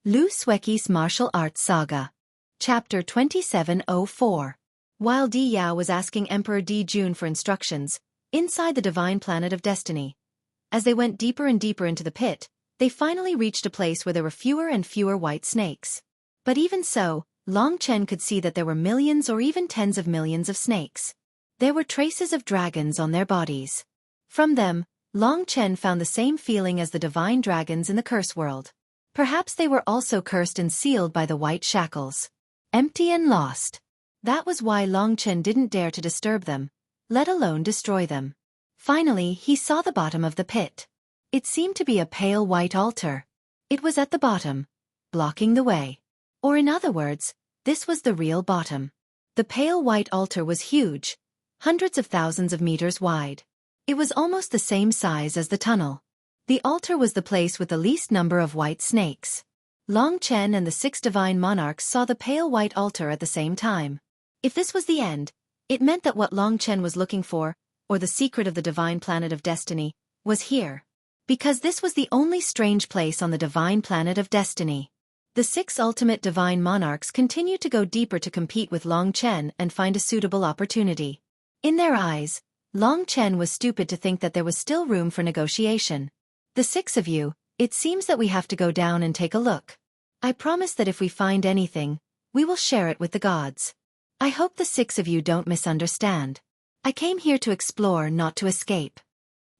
Xueqi's Martial Arts Saga. Chapter 2704. While Di Yao was asking Emperor Di Jun for instructions, inside the divine planet of destiny, as they went deeper and deeper into the pit, they finally reached a place where there were fewer and fewer white snakes. But even so, Long Chen could see that there were millions or even tens of millions of snakes. There were traces of dragons on their bodies. From them, Long Chen found the same feeling as the divine dragons in the curse world. Perhaps they were also cursed and sealed by the white shackles. Empty and lost. That was why Long Chen didn't dare to disturb them, let alone destroy them. Finally, he saw the bottom of the pit. It seemed to be a pale white altar. It was at the bottom, blocking the way. Or in other words, this was the real bottom. The pale white altar was huge, hundreds of thousands of meters wide. It was almost the same size as the tunnel. The altar was the place with the least number of white snakes. Long Chen and the 6 divine monarchs saw the pale white altar at the same time. If this was the end, it meant that what Long Chen was looking for, or the secret of the divine planet of destiny, was here. Because this was the only strange place on the divine planet of destiny. The 6 ultimate divine monarchs continued to go deeper to compete with Long Chen and find a suitable opportunity. In their eyes, Long Chen was stupid to think that there was still room for negotiation. The 6 of you, it seems that we have to go down and take a look. I promise that if we find anything, we will share it with the gods. I hope the 6 of you don't misunderstand. I came here to explore, not to escape.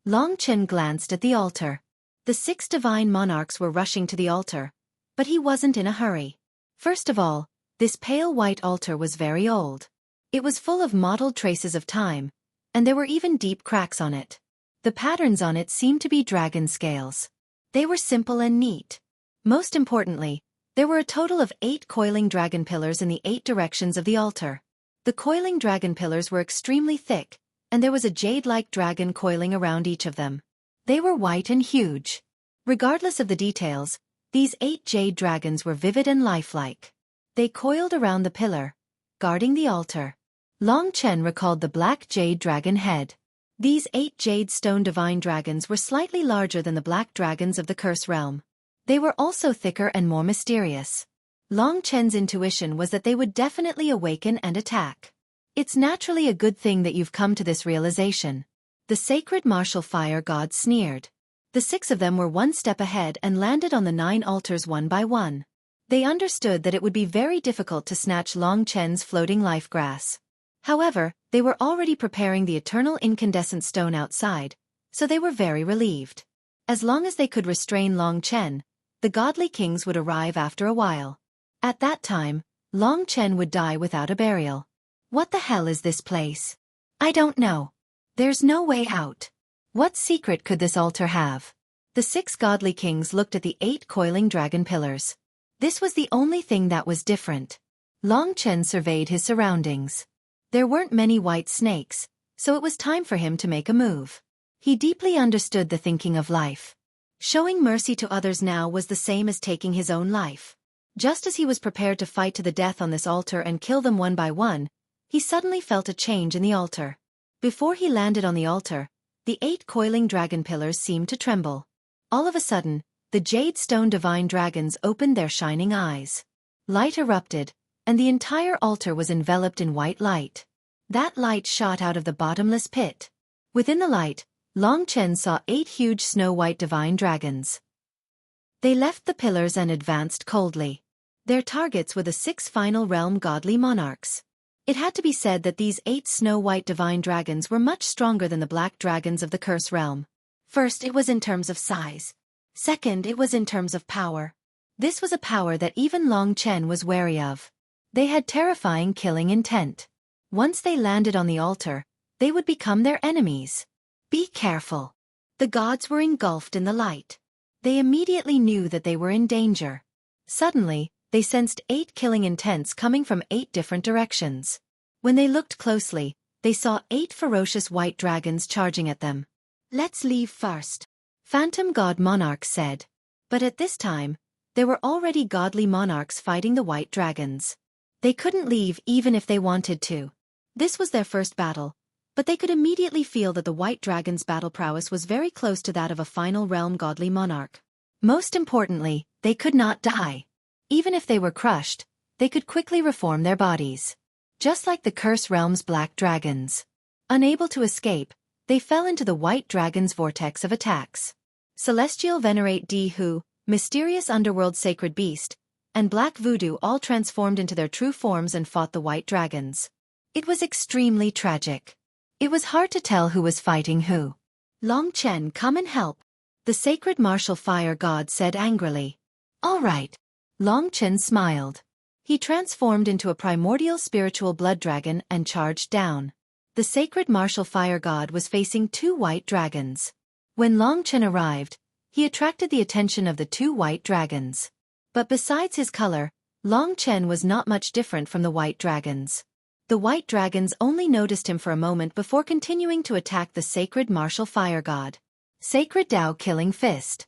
Long Chen glanced at the altar. The 6 divine monarchs were rushing to the altar, but he wasn't in a hurry. First of all, this pale white altar was very old. It was full of mottled traces of time, and there were even deep cracks on it. The patterns on it seemed to be dragon scales. They were simple and neat. Most importantly, there were a total of 8 coiling dragon pillars in the 8 directions of the altar. The coiling dragon pillars were extremely thick, and there was a jade-like dragon coiling around each of them. They were white and huge. Regardless of the details, these 8 jade dragons were vivid and lifelike. They coiled around the pillar, guarding the altar. Long Chen recalled the black jade dragon head. These 8 jade stone divine dragons were slightly larger than the black dragons of the curse realm. They were also thicker and more mysterious. Long Chen's intuition was that they would definitely awaken and attack. It's naturally a good thing that you've come to this realization. The sacred martial fire gods sneered. The 6 of them were one step ahead and landed on the 9 altars one by one. They understood that it would be very difficult to snatch Long Chen's floating life grass. However, they were already preparing the eternal incandescent stone outside, so they were very relieved. As long as they could restrain Long Chen, the godly kings would arrive after a while. At that time, Long Chen would die without a burial. What the hell is this place? I don't know. There's no way out. What secret could this altar have? The 6 godly kings looked at the 8 coiling dragon pillars. This was the only thing that was different. Long Chen surveyed his surroundings. There weren't many white snakes, so it was time for him to make a move. He deeply understood the thinking of life. Showing mercy to others now was the same as taking his own life. Just as he was prepared to fight to the death on this altar and kill them one by one, he suddenly felt a change in the altar. Before he landed on the altar, the 8 coiling dragon pillars seemed to tremble. All of a sudden, the jade stone divine dragons opened their shining eyes. Light erupted, and the entire altar was enveloped in white light. That light shot out of the bottomless pit. Within the light, Long Chen saw 8 huge snow-white divine dragons. They left the pillars and advanced coldly. Their targets were the 6 final realm godly monarchs. It had to be said that these 8 snow-white divine dragons were much stronger than the black dragons of the curse realm. First, it was in terms of size. Second, it was in terms of power. This was a power that even Long Chen was wary of. They had terrifying killing intent. Once they landed on the altar, they would become their enemies. Be careful. The gods were engulfed in the light. They immediately knew that they were in danger. Suddenly, they sensed 8 killing intents coming from 8 different directions. When they looked closely, they saw 8 ferocious white dragons charging at them. Let's leave first, Phantom God Monarch said. But at this time, there were already godly monarchs fighting the white dragons. They couldn't leave even if they wanted to. This was their first battle, but they could immediately feel that the white dragon's battle prowess was very close to that of a final realm godly monarch. Most importantly, they could not die. Even if they were crushed, they could quickly reform their bodies. Just like the Curse Realm's black dragons. Unable to escape, they fell into the White Dragon's vortex of attacks. Celestial Venerate D Hu, Mysterious Underworld Sacred Beast, and Black Voodoo all transformed into their true forms and fought the White Dragons. It was extremely tragic. It was hard to tell who was fighting who. Long Chen, come and help, the sacred martial fire god said angrily. All right. Long Chen smiled. He transformed into a primordial spiritual blood dragon and charged down. The sacred martial fire god was facing two white dragons. When Long Chen arrived, he attracted the attention of the two white dragons. But besides his color, Long Chen was not much different from the white dragons. The white dragons only noticed him for a moment before continuing to attack the sacred martial fire god. Sacred Dao Killing Fist.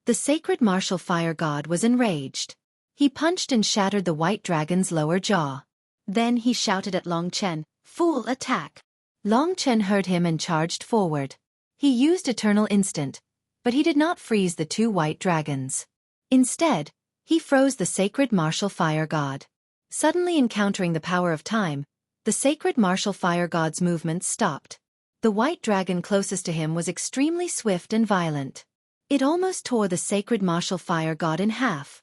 The sacred martial fire god was enraged. He punched and shattered the white dragon's lower jaw. Then he shouted at Long Chen, "Fool, attack!" Long Chen heard him and charged forward. He used Eternal Instant, but he did not freeze the two white dragons. Instead, he froze the sacred martial fire god. Suddenly encountering the power of time, the sacred martial fire god's movements stopped. The white dragon closest to him was extremely swift and violent. It almost tore the sacred martial fire god in half.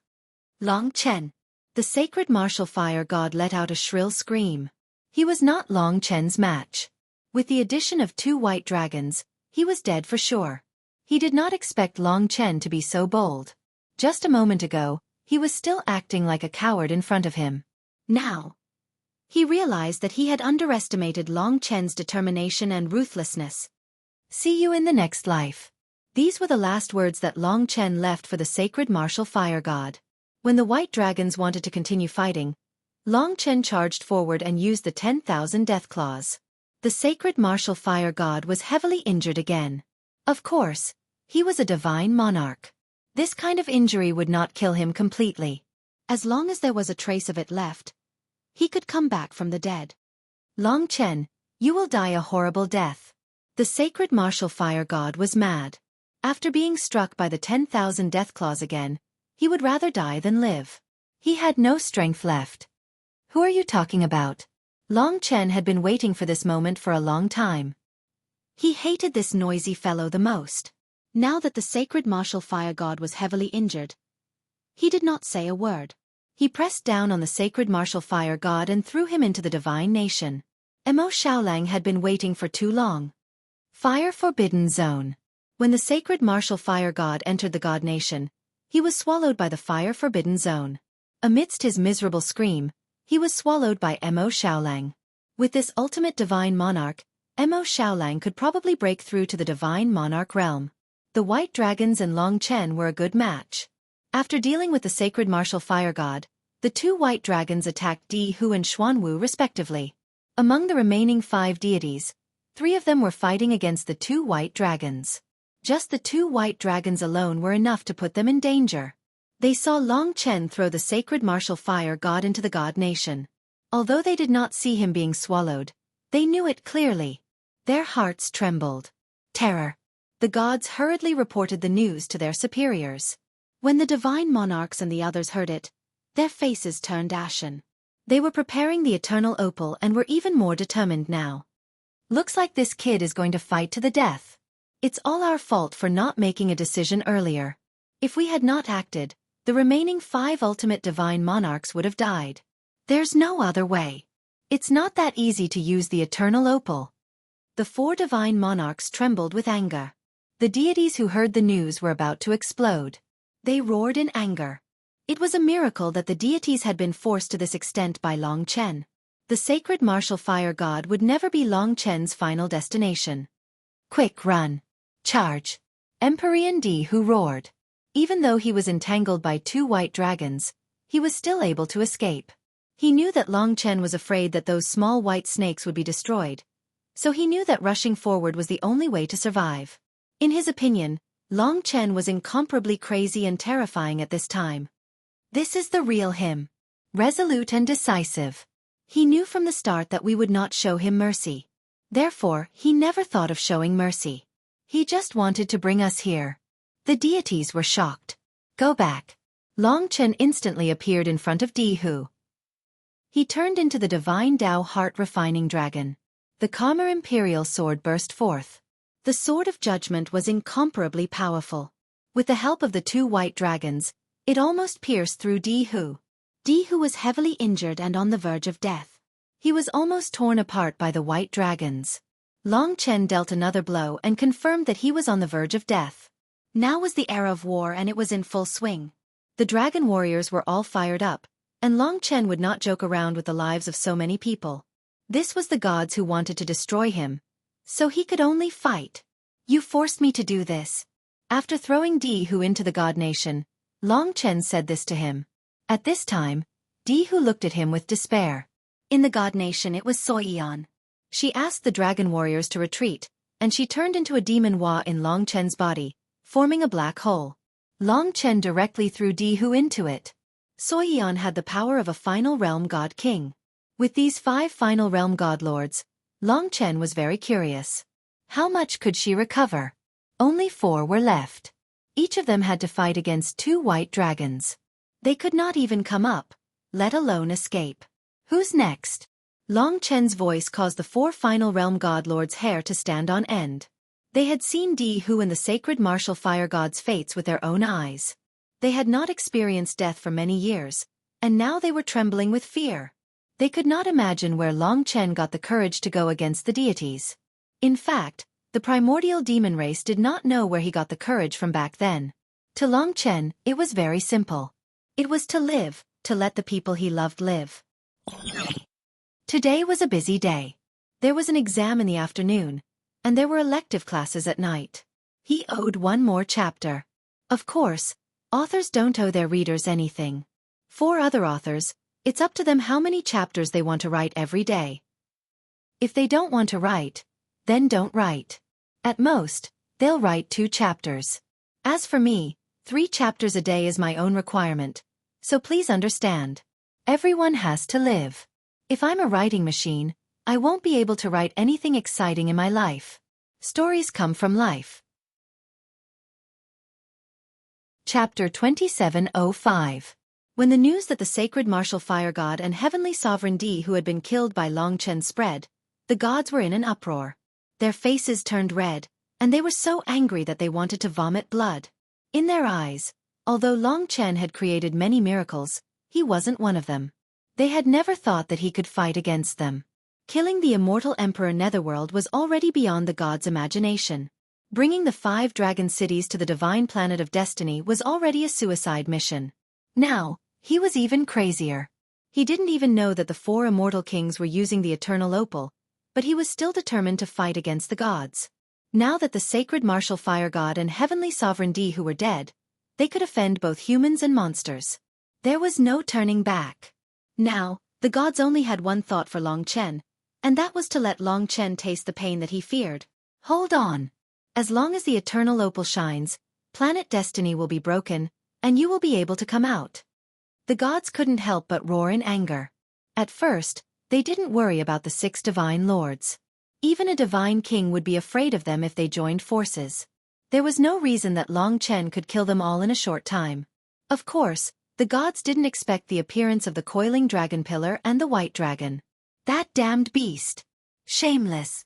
Long Chen. The sacred martial fire god let out a shrill scream. He was not Long Chen's match. With the addition of two white dragons, he was dead for sure. He did not expect Long Chen to be so bold. Just a moment ago, he was still acting like a coward in front of him. Now, he realized that he had underestimated Long Chen's determination and ruthlessness. See you in the next life. These were the last words that Long Chen left for the sacred martial fire god. When the white dragons wanted to continue fighting, Long Chen charged forward and used the 10,000 death claws. The sacred martial fire god was heavily injured again. Of course, he was a divine monarch. This kind of injury would not kill him completely. As long as there was a trace of it left, he could come back from the dead. Long Chen, you will die a horrible death. The sacred martial fire god was mad. After being struck by the 10,000 death claws again, he would rather die than live. He had no strength left. Who are you talking about? Long Chen had been waiting for this moment for a long time. He hated this noisy fellow the most. Now that the sacred martial fire god was heavily injured, he did not say a word. He pressed down on the sacred martial fire god and threw him into the divine nation. Mo Xiaolang had been waiting for too long. Fire Forbidden Zone. When the sacred martial fire god entered the god nation, he was swallowed by the Fire Forbidden Zone. Amidst his miserable scream, he was swallowed by Mo Xiaolang. With this ultimate divine monarch, Mo Xiaolang could probably break through to the divine monarch realm. The white dragons and Long Chen were a good match. After dealing with the sacred martial fire god, the two white dragons attacked Di Hu and Xuanwu respectively. Among the remaining 5 deities, 3 of them were fighting against the 2 white dragons. Just the 2 white dragons alone were enough to put them in danger. They saw Long Chen throw the sacred martial fire god into the god nation. Although they did not see him being swallowed, they knew it clearly. Their hearts trembled. Terror. The gods hurriedly reported the news to their superiors. When the divine monarchs and the others heard it, their faces turned ashen. They were preparing the eternal opal and were even more determined now. Looks like this kid is going to fight to the death. It's all our fault for not making a decision earlier. If we had not acted, the remaining 5 ultimate divine monarchs would have died. There's no other way. It's not that easy to use the eternal opal. The 4 divine monarchs trembled with anger. The deities who heard the news were about to explode. They roared in anger. It was a miracle that the deities had been forced to this extent by Long Chen. The sacred martial fire god would never be Long Chen's final destination. Quick, run. Charge. Empyrean Di Hu roared. Even though he was entangled by 2 white dragons, he was still able to escape. He knew that Long Chen was afraid that those small white snakes would be destroyed, so he knew that rushing forward was the only way to survive. In his opinion, Long Chen was incomparably crazy and terrifying at this time. This is the real him. Resolute and decisive. He knew from the start that we would not show him mercy. Therefore, he never thought of showing mercy. He just wanted to bring us here. The deities were shocked. Go back. Long Chen instantly appeared in front of Di Hu. He turned into the divine Tao heart-refining dragon. The calmer imperial sword burst forth. The sword of judgment was incomparably powerful. With the help of the two white dragons, it almost pierced through Di Hu. Di Hu was heavily injured and on the verge of death. He was almost torn apart by the white dragons. Long Chen dealt another blow and confirmed that he was on the verge of death. Now was the era of war and it was in full swing. The dragon warriors were all fired up, and Long Chen would not joke around with the lives of so many people. This was the gods who wanted to destroy him, so he could only fight. You forced me to do this. After throwing Di Hu into the god nation, Long Chen said this to him. At this time, Di Hu looked at him with despair. In the god nation it was Xueqi. She asked the dragon warriors to retreat, and she turned into a demon Hua in Long Chen's body, forming a black hole. Long Chen directly threw Di Hu into it. Xueqi had the power of a final realm god king. With these 5 final realm god lords, Long Chen was very curious. How much could she recover? Only 4 were left. Each of them had to fight against 2 white dragons. They could not even come up, let alone escape. Who's next? Long Chen's voice caused the 4 final realm god lords' hair to stand on end. They had seen Di Hu and the sacred martial fire god's fates with their own eyes. They had not experienced death for many years, and now they were trembling with fear. They could not imagine where Long Chen got the courage to go against the deities. In fact, the primordial demon race did not know where he got the courage from back then. To Long Chen, it was very simple. It was to live, to let the people he loved live. Today was a busy day. There was an exam in the afternoon, and there were elective classes at night. He owed 1 more chapter. Of course, authors don't owe their readers anything. For other authors, it's up to them how many chapters they want to write every day. If they don't want to write, then don't write. At most, they'll write 2 chapters. As for me, 3 chapters a day is my own requirement, so please understand. Everyone has to live. If I'm a writing machine, I won't be able to write anything exciting in my life. Stories come from life. Chapter 2705. When the news that the sacred martial fire god and heavenly sovereign Di Hu had been killed by Long Chen spread, the gods were in an uproar. Their faces turned red, and they were so angry that they wanted to vomit blood. In their eyes, although Long Chen had created many miracles, he wasn't one of them. They had never thought that he could fight against them. Killing the immortal Emperor Netherworld was already beyond the gods' imagination. Bringing the 5 dragon cities to the divine planet of destiny was already a suicide mission. Now, he was even crazier. He didn't even know that the 4 immortal kings were using the eternal opal, but he was still determined to fight against the gods. Now that the sacred martial fire god and heavenly sovereign Di Hu were dead, they could offend both humans and monsters. There was no turning back. Now, the gods only had one thought for Long Chen, and that was to let Long Chen taste the pain that he feared. Hold on. As long as the eternal opal shines, planet destiny will be broken, and you will be able to come out. The gods couldn't help but roar in anger. At first, they didn't worry about the 6 divine lords. Even a divine king would be afraid of them if they joined forces. There was no reason that Long Chen could kill them all in a short time. Of course, the gods didn't expect the appearance of the coiling dragon pillar and the white dragon. That damned beast! Shameless!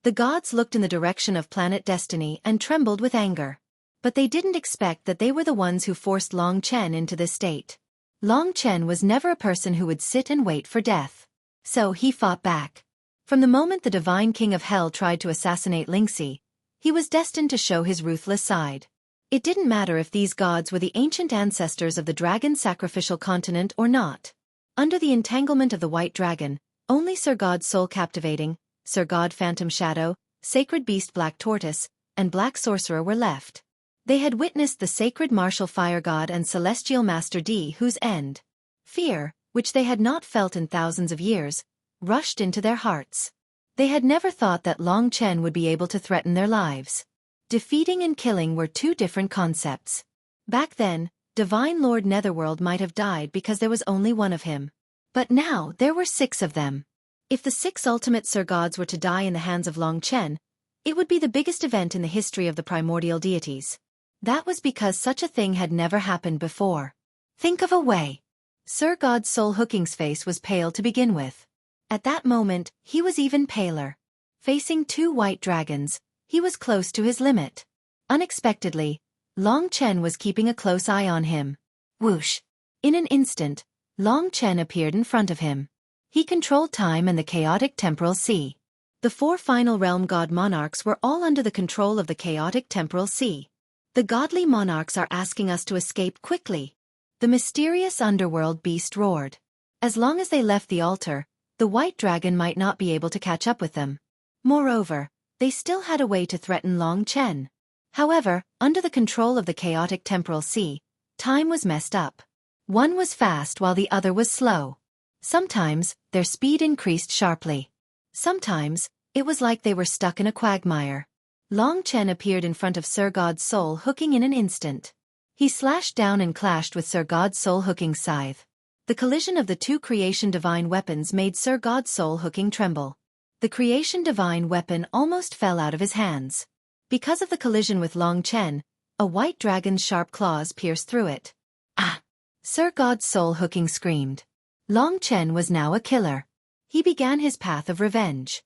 The gods looked in the direction of planet destiny and trembled with anger. But they didn't expect that they were the ones who forced Long Chen into this state. Long Chen was never a person who would sit and wait for death. So he fought back. From the moment the divine king of hell tried to assassinate Lingxi, he was destined to show his ruthless side. It didn't matter if these gods were the ancient ancestors of the dragon sacrificial continent or not. Under the entanglement of the white dragon, only Sir God Soul Captivating, Sir God Phantom Shadow, Sacred Beast Black Tortoise, and Black Sorcerer were left. They had witnessed the sacred martial fire god and celestial master Di Hu's end. Fear, which they had not felt in thousands of years, rushed into their hearts. They had never thought that Long Chen would be able to threaten their lives. Defeating and killing were 2 different concepts. Back then, Divine Lord Netherworld might have died because there was only one of him. But now there were 6 of them. If the 6 ultimate Sir Gods were to die in the hands of Long Chen, it would be the biggest event in the history of the primordial deities. That was because such a thing had never happened before. Think of a way. Sir God Soul Hooking's face was pale to begin with. At that moment, he was even paler. Facing two white dragons, he was close to his limit. Unexpectedly, Long Chen was keeping a close eye on him. Whoosh! In an instant, Long Chen appeared in front of him. He controlled time and the chaotic temporal sea. The four final realm god monarchs were all under the control of the chaotic temporal sea. The godly monarchs are asking us to escape quickly. The mysterious underworld beast roared. As long as they left the altar, the white dragon might not be able to catch up with them. Moreover, they still had a way to threaten Long Chen. However, under the control of the chaotic temporal sea, time was messed up. One was fast while the other was slow. Sometimes, their speed increased sharply. Sometimes, it was like they were stuck in a quagmire. Long Chen appeared in front of Sir God's Soul Hooking in an instant. He slashed down and clashed with Sir God's Soul Hooking's scythe. The collision of the two creation divine weapons made Sir God's Soul Hooking tremble. The creation divine weapon almost fell out of his hands. Because of the collision with Long Chen, a white dragon's sharp claws pierced through it. Ah! Sir God's Soul Hooking screamed. Long Chen was now a killer. He began his path of revenge.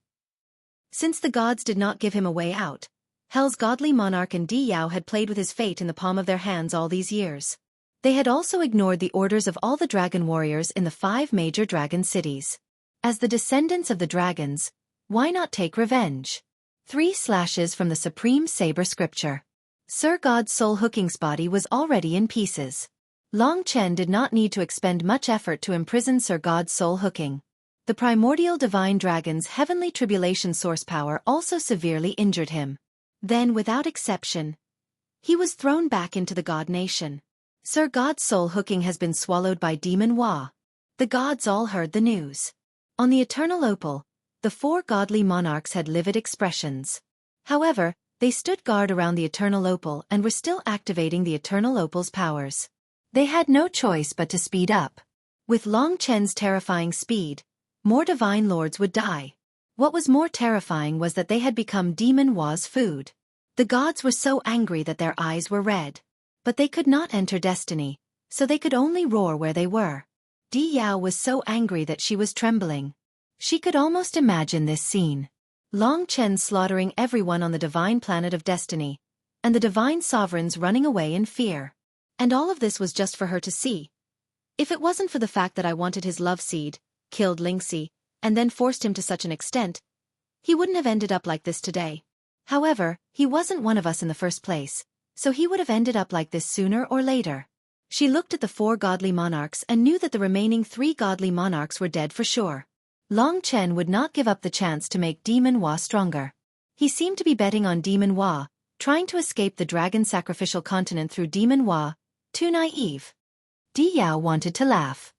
Since the gods did not give him a way out, Hell's godly monarch and Di Yao had played with his fate in the palm of their hands all these years. They had also ignored the orders of all the dragon warriors in the 5 major dragon cities. As the descendants of the dragons, why not take revenge? 3 slashes from the supreme saber scripture. Sir God's Soul Hooking's body was already in pieces. Long Chen did not need to expend much effort to imprison Sir God's Soul Hooking. The primordial divine dragon's heavenly tribulation source power also severely injured him. Then, without exception, he was thrown back into the god nation. Sir God's Soul Hooking has been swallowed by Demon Hua. The gods all heard the news. On the eternal opal, the 4 godly monarchs had livid expressions. However, they stood guard around the eternal opal and were still activating the eternal opal's powers. They had no choice but to speed up. With Long Chen's terrifying speed, more divine lords would die. What was more terrifying was that they had become Demon Hua's food. The gods were so angry that their eyes were red. But they could not enter destiny, so they could only roar where they were. Di Yao was so angry that she was trembling. She could almost imagine this scene. Long Chen slaughtering everyone on the divine planet of destiny, and the divine sovereigns running away in fear. And all of this was just for her to see. If it wasn't for the fact that I wanted his love seed, killed Lingxi, and then forced him to such an extent, he wouldn't have ended up like this today. However, he wasn't one of us in the first place, so he would have ended up like this sooner or later. She looked at the 4 godly monarchs and knew that the remaining 3 godly monarchs were dead for sure. Long Chen would not give up the chance to make Demon Hua stronger. He seemed to be betting on Demon Hua, trying to escape the dragon sacrificial continent through Demon Hua, too naive. Di Yao wanted to laugh.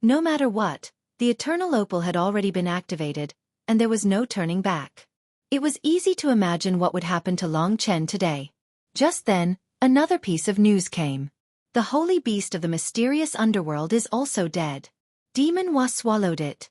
No matter what, the eternal opal had already been activated, and there was no turning back. It was easy to imagine what would happen to Long Chen today. Just then, another piece of news came. The holy beast of the mysterious underworld is also dead. Demon Hua swallowed it.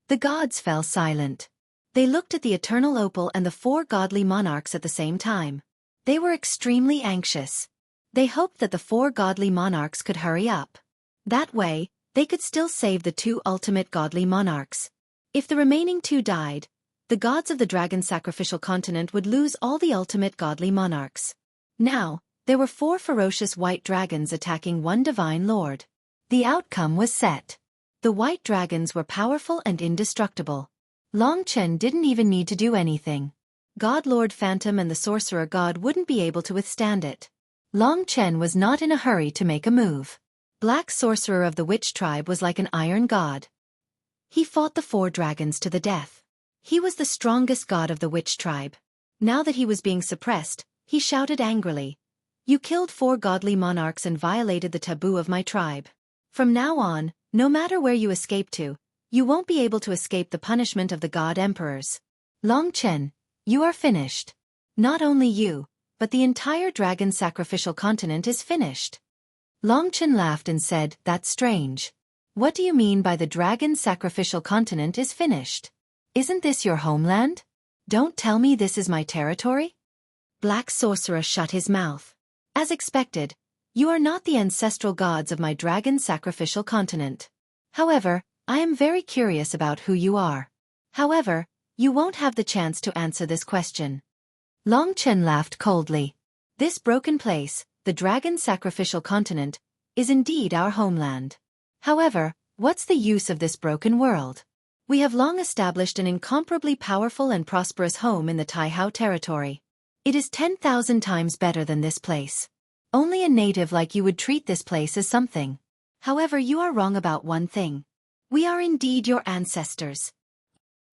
The gods fell silent. They looked at the eternal opal and the 4 godly monarchs at the same time. They were extremely anxious. They hoped that the 4 godly monarchs could hurry up. That way, they could still save the 2 ultimate godly monarchs. If the remaining 2 died, the gods of the dragon sacrificial continent would lose all the ultimate godly monarchs. Now, there were 4 ferocious white dragons attacking 1 divine lord. The outcome was set. The white dragons were powerful and indestructible. Long Chen didn't even need to do anything. God Lord Phantom and the Sorcerer God wouldn't be able to withstand it. Long Chen was not in a hurry to make a move. Black Sorcerer of the Witch Tribe was like an iron god. He fought the 4 dragons to the death. He was the strongest god of the Witch Tribe. Now that he was being suppressed, he shouted angrily, "You killed 4 godly monarchs and violated the taboo of my tribe. From now on, no matter where you escape to, you won't be able to escape the punishment of the god emperors. Long Chen, you are finished. Not only you, but the entire dragon sacrificial continent is finished." Long Chen laughed and said, "That's strange. What do you mean by the dragon sacrificial continent is finished? Isn't this your homeland? Don't tell me this is my territory?" Black Sorcerer shut his mouth. As expected, You are not the ancestral gods of my dragon sacrificial continent. However, I am very curious about who you are. However, you won't have the chance to answer this question. Long Chen laughed coldly. This broken place, the dragon sacrificial continent, is indeed our homeland. However, what's the use of this broken world? We have long established an incomparably powerful and prosperous home in the Taihao territory. It is 10,000 times better than this place. Only a native like you would treat this place as something. However, you are wrong about one thing. We are indeed your ancestors.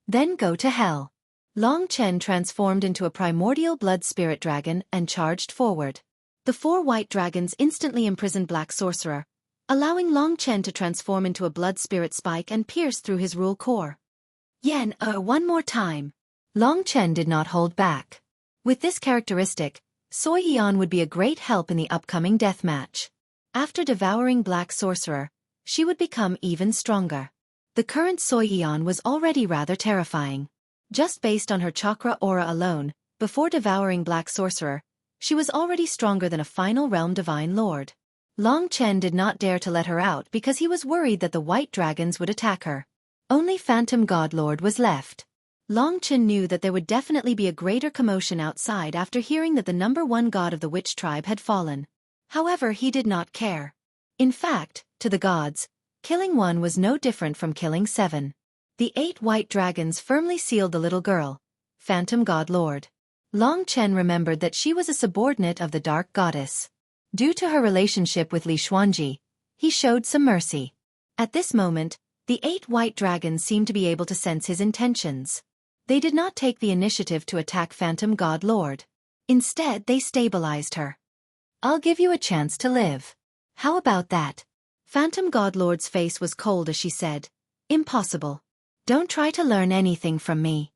Then go to hell. Long Chen transformed into a primordial blood spirit dragon and charged forward. The 4 white dragons instantly imprisoned Black Sorcerer, allowing Long Chen to transform into a blood spirit spike and pierce through his rule core. One more time. Long Chen did not hold back. With this characteristic, Xueqi would be a great help in the upcoming death match. After devouring Black Sorcerer, she would become even stronger. The current Xueqi was already rather terrifying. Just based on her chakra aura alone, before devouring Black Sorcerer, she was already stronger than a final realm divine lord. Long Chen did not dare to let her out because he was worried that the white dragons would attack her. Only Phantom God Lord was left. Long Chen knew that there would definitely be a greater commotion outside after hearing that the #1 god of the witch tribe had fallen. However, he did not care. In fact, to the gods, killing 1 was no different from killing 7. The 8 white dragons firmly sealed the little girl, Phantom God Lord. Long Chen remembered that she was a subordinate of the Dark Goddess. Due to her relationship with Li Xuanji, he showed some mercy. At this moment, the 8 white dragons seemed to be able to sense his intentions. They did not take the initiative to attack Phantom God Lord. Instead, they stabilized her. I'll give you a chance to live. How about that? Phantom God Lord's face was cold as she said, Impossible. Don't try to learn anything from me.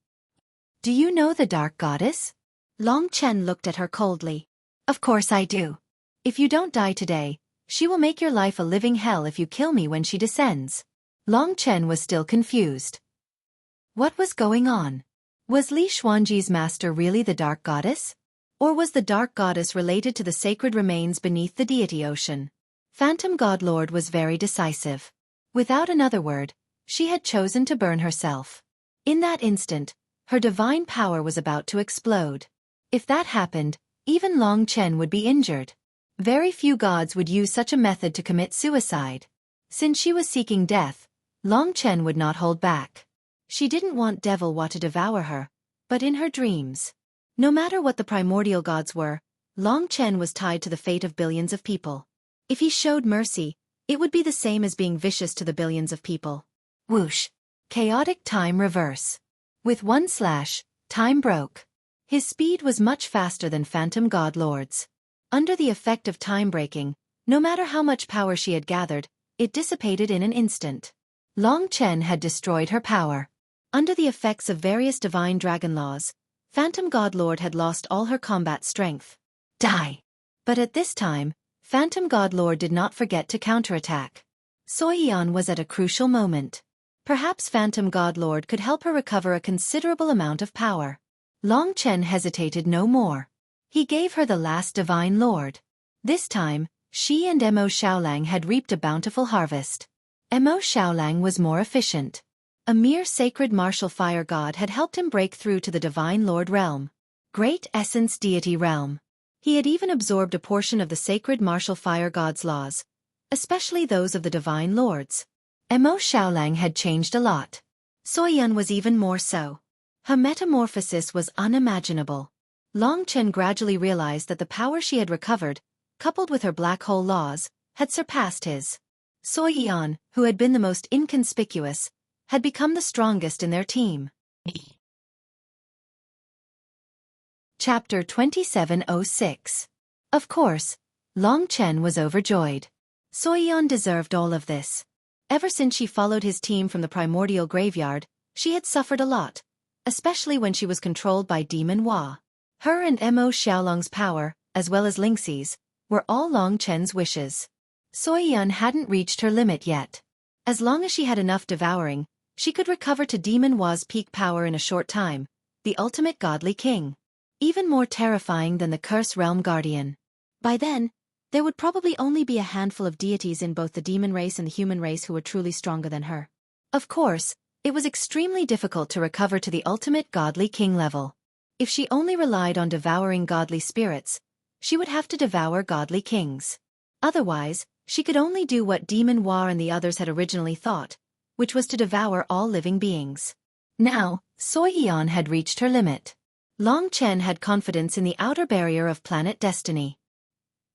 Do you know the Dark Goddess? Long Chen looked at her coldly. Of course I do. If you don't die today, she will make your life a living hell if you kill me when she descends. Long Chen was still confused. What was going on? Was Li Xuanji's master really the Dark Goddess? Or was the Dark Goddess related to the sacred remains beneath the deity ocean? Phantom God Lord was very decisive. Without another word, she had chosen to burn herself. In that instant, her divine power was about to explode. If that happened, even Long Chen would be injured. Very few gods would use such a method to commit suicide. Since she was seeking death, Long Chen would not hold back. She didn't want Devil Wa to devour her, but in her dreams. No matter what the primordial gods were, Long Chen was tied to the fate of billions of people. If he showed mercy, it would be the same as being vicious to the billions of people. Whoosh! Chaotic time reverse. With one slash, time broke. His speed was much faster than Phantom God Lord's. Under the effect of time breaking, no matter how much power she had gathered, it dissipated in an instant. Long Chen had destroyed her power. Under the effects of various divine dragon laws, Phantom God Lord had lost all her combat strength. Die! But at this time, Phantom God Lord did not forget to counterattack. Xueqi was at a crucial moment. Perhaps Phantom God Lord could help her recover a considerable amount of power. Long Chen hesitated no more. He gave her the last divine lord. This time, she and Mo Xiaolang had reaped a bountiful harvest. Mo Xiaolang was more efficient. A mere sacred martial fire god had helped him break through to the divine lord realm. Great essence deity realm. He had even absorbed a portion of the sacred martial fire god's laws, especially those of the divine lords. Mo Xiaolang had changed a lot. Xueqi was even more so. Her metamorphosis was unimaginable. Long Chen gradually realized that the power she had recovered, coupled with her black hole laws, had surpassed his. Xueqi, who had been the most inconspicuous, had become the strongest in their team. Chapter 2706. Of course, Long Chen was overjoyed. Xueqi deserved all of this. Ever since she followed his team from the primordial graveyard, she had suffered a lot, especially when she was controlled by Demon Hua. Her and Mo Xiaolang's power, as well as Lingxi's, were all Long Chen's wishes. Xueqi hadn't reached her limit yet. As long as she had enough devouring, she could recover to Demon Hua's peak power in a short time, the ultimate godly king. Even more terrifying than the Curse Realm Guardian. By then, there would probably only be a handful of deities in both the demon race and the human race who were truly stronger than her. Of course, it was extremely difficult to recover to the ultimate godly king level. If she only relied on devouring godly spirits, she would have to devour godly kings. Otherwise, she could only do what Demon War and the others had originally thought, which was to devour all living beings. Now, Xueqi had reached her limit. Long Chen had confidence in the outer barrier of planet destiny.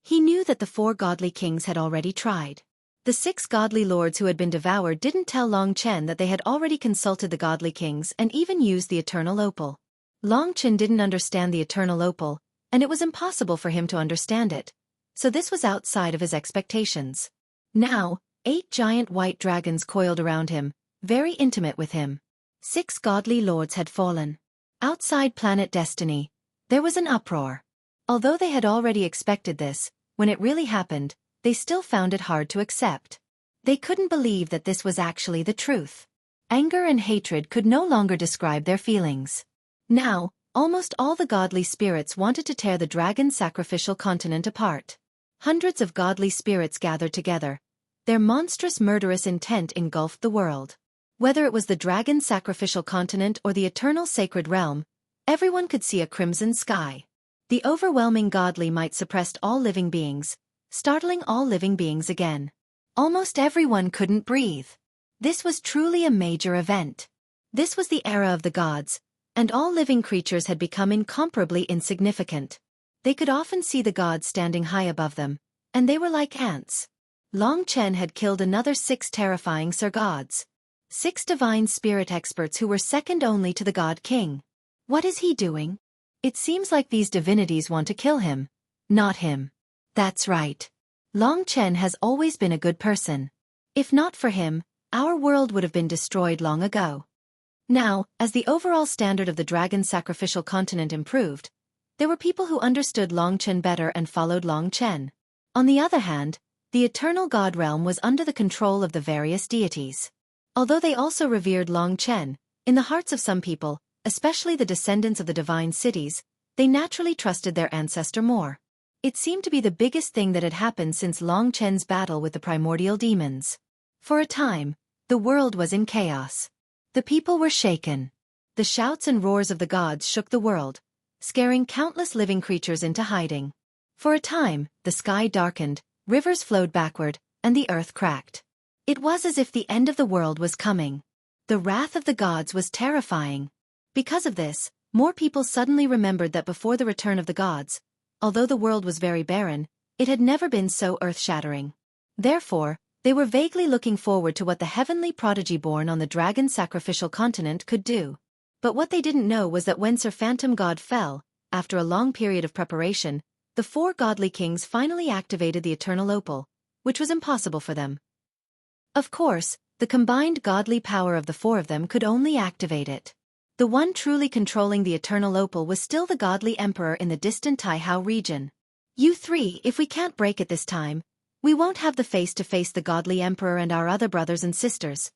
He knew that the 4 godly kings had already tried. The 6 godly lords who had been devoured didn't tell Long Chen that they had already consulted the godly kings and even used the eternal opal. Long Chen didn't understand the eternal opal, and it was impossible for him to understand it, so this was outside of his expectations. Now, 8 giant white dragons coiled around him, very intimate with him. 6 godly lords had fallen. Outside planet destiny, there was an uproar. Although they had already expected this, when it really happened, they still found it hard to accept. They couldn't believe that this was actually the truth. Anger and hatred could no longer describe their feelings. Now, almost all the godly spirits wanted to tear the dragon sacrificial continent apart. Hundreds of godly spirits gathered together. Their monstrous murderous intent engulfed the world. Whether it was the dragon sacrificial continent or the eternal sacred realm, everyone could see a crimson sky. The overwhelming godly might suppressed all living beings, startling all living beings again. Almost everyone couldn't breathe. This was truly a major event. This was the era of the gods, and all living creatures had become incomparably insignificant. They could often see the gods standing high above them, and they were like ants. Long Chen had killed another 6 terrifying Ser-gods. 6 divine spirit experts who were second only to the God King. What is he doing? It seems like these divinities want to kill him. Not him. That's right. Long Chen has always been a good person. If not for him, our world would have been destroyed long ago. Now, as the overall standard of the dragon sacrificial continent improved, there were people who understood Long Chen better and followed Long Chen. On the other hand, the eternal god realm was under the control of the various deities. Although they also revered Long Chen, in the hearts of some people, especially the descendants of the divine cities, they naturally trusted their ancestor more. It seemed to be the biggest thing that had happened since Long Chen's battle with the primordial demons. For a time, the world was in chaos. The people were shaken. The shouts and roars of the gods shook the world, scaring countless living creatures into hiding. For a time, the sky darkened, rivers flowed backward, and the earth cracked. It was as if the end of the world was coming. The wrath of the gods was terrifying. Because of this, more people suddenly remembered that before the return of the gods, although the world was very barren, it had never been so earth-shattering. Therefore, they were vaguely looking forward to what the heavenly prodigy born on the dragon sacrificial continent could do. But what they didn't know was that when Sir Phantom God fell, after a long period of preparation, the 4 godly kings finally activated the eternal opal, which was impossible for them. Of course, the combined godly power of the 4 of them could only activate it. The one truly controlling the eternal opal was still the godly emperor in the distant Taihao region. You 3, if we can't break it this time, we won't have the face to face the godly emperor and our other brothers and sisters.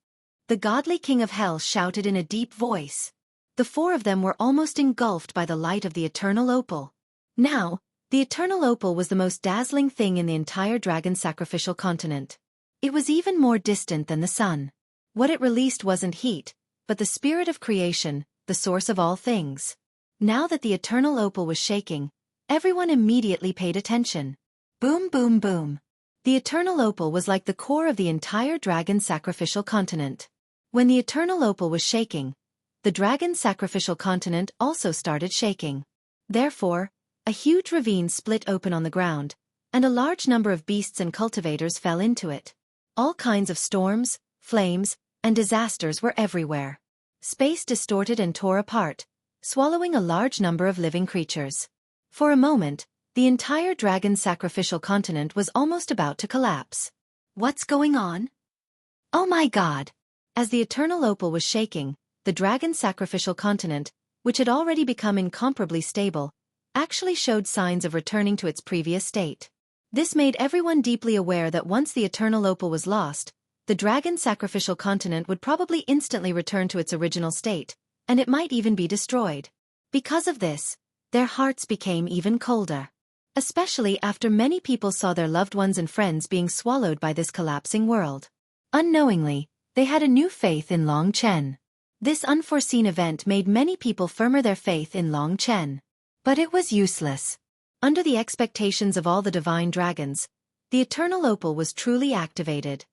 The godly king of hell shouted in a deep voice. The 4 of them were almost engulfed by the light of the eternal opal. Now, the eternal opal was the most dazzling thing in the entire dragon sacrificial continent. It was even more distant than the sun. What it released wasn't heat, but the spirit of creation, the source of all things. Now that the eternal opal was shaking, everyone immediately paid attention. Boom, boom, boom. The eternal opal was like the core of the entire dragon sacrificial continent. When the eternal opal was shaking, the dragon sacrificial continent also started shaking. Therefore, a huge ravine split open on the ground, and a large number of beasts and cultivators fell into it. All kinds of storms, flames, and disasters were everywhere. Space distorted and tore apart, swallowing a large number of living creatures. For a moment, the entire dragon sacrificial continent was almost about to collapse. What's going on? Oh my God! As the eternal opal was shaking, the dragon sacrificial continent, which had already become incomparably stable, actually showed signs of returning to its previous state. This made everyone deeply aware that once the eternal opal was lost, the dragon sacrificial continent would probably instantly return to its original state, and it might even be destroyed. Because of this, their hearts became even colder. especially after many people saw their loved ones and friends being swallowed by this collapsing world. Unknowingly, they had a new faith in Long Chen. This unforeseen event made many people firmer their faith in Long Chen. But it was useless. Under the expectations of all the divine dragons, the eternal opal was truly activated.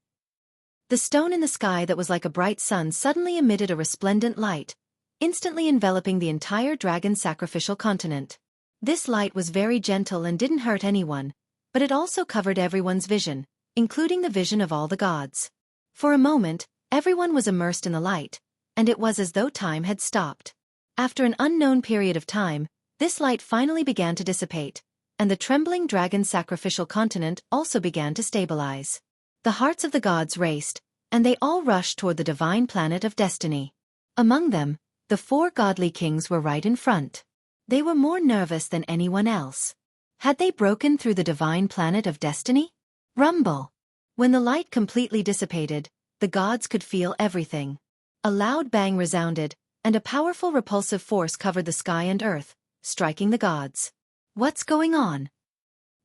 The stone in the sky that was like a bright sun suddenly emitted a resplendent light, instantly enveloping the entire dragon sacrificial continent. This light was very gentle and didn't hurt anyone, but it also covered everyone's vision, including the vision of all the gods. For a moment, everyone was immersed in the light, and it was as though time had stopped. After an unknown period of time, this light finally began to dissipate, and the trembling dragon sacrificial continent also began to stabilize. The hearts of the gods raced, and they all rushed toward the divine planet of destiny. Among them, the 4 godly kings were right in front. They were more nervous than anyone else. Had they broken through the divine planet of destiny? Rumble! When the light completely dissipated, the gods could feel everything. A loud bang resounded, and a powerful repulsive force covered the sky and earth, striking the gods. What's going on?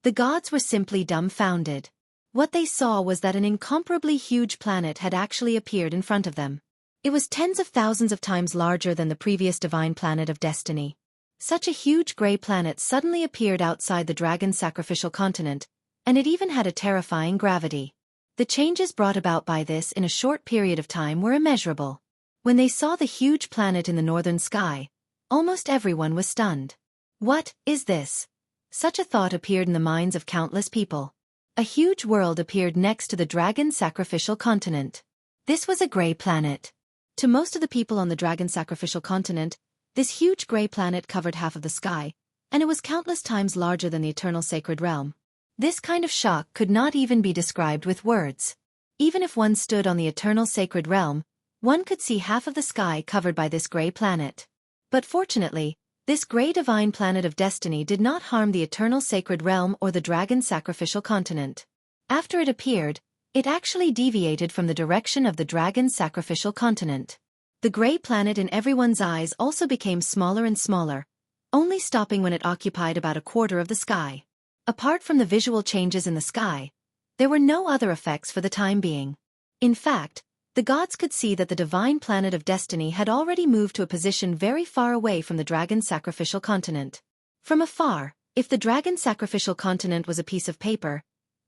The gods were simply dumbfounded. What they saw was that an incomparably huge planet had actually appeared in front of them. It was tens of thousands of times larger than the previous divine planet of destiny. Such a huge gray planet suddenly appeared outside the dragon sacrificial continent, and it even had a terrifying gravity. The changes brought about by this in a short period of time were immeasurable. When they saw the huge planet in the northern sky, almost everyone was stunned. What is this? Such a thought appeared in the minds of countless people. A huge world appeared next to the dragon sacrificial continent. This was a gray planet. To most of the people on the dragon sacrificial continent, this huge gray planet covered half of the sky, and it was countless times larger than the eternal sacred realm. This kind of shock could not even be described with words. Even if one stood on the eternal sacred realm, one could see half of the sky covered by this gray planet. But fortunately, this gray divine planet of destiny did not harm the eternal sacred realm or the dragon sacrificial continent. After it appeared, it actually deviated from the direction of the dragon sacrificial continent. The gray planet in everyone's eyes also became smaller and smaller, only stopping when it occupied about a quarter of the sky. Apart from the visual changes in the sky, there were no other effects for the time being. In fact, the gods could see that the divine planet of destiny had already moved to a position very far away from the dragon sacrificial continent. From afar, if the dragon sacrificial continent was a piece of paper,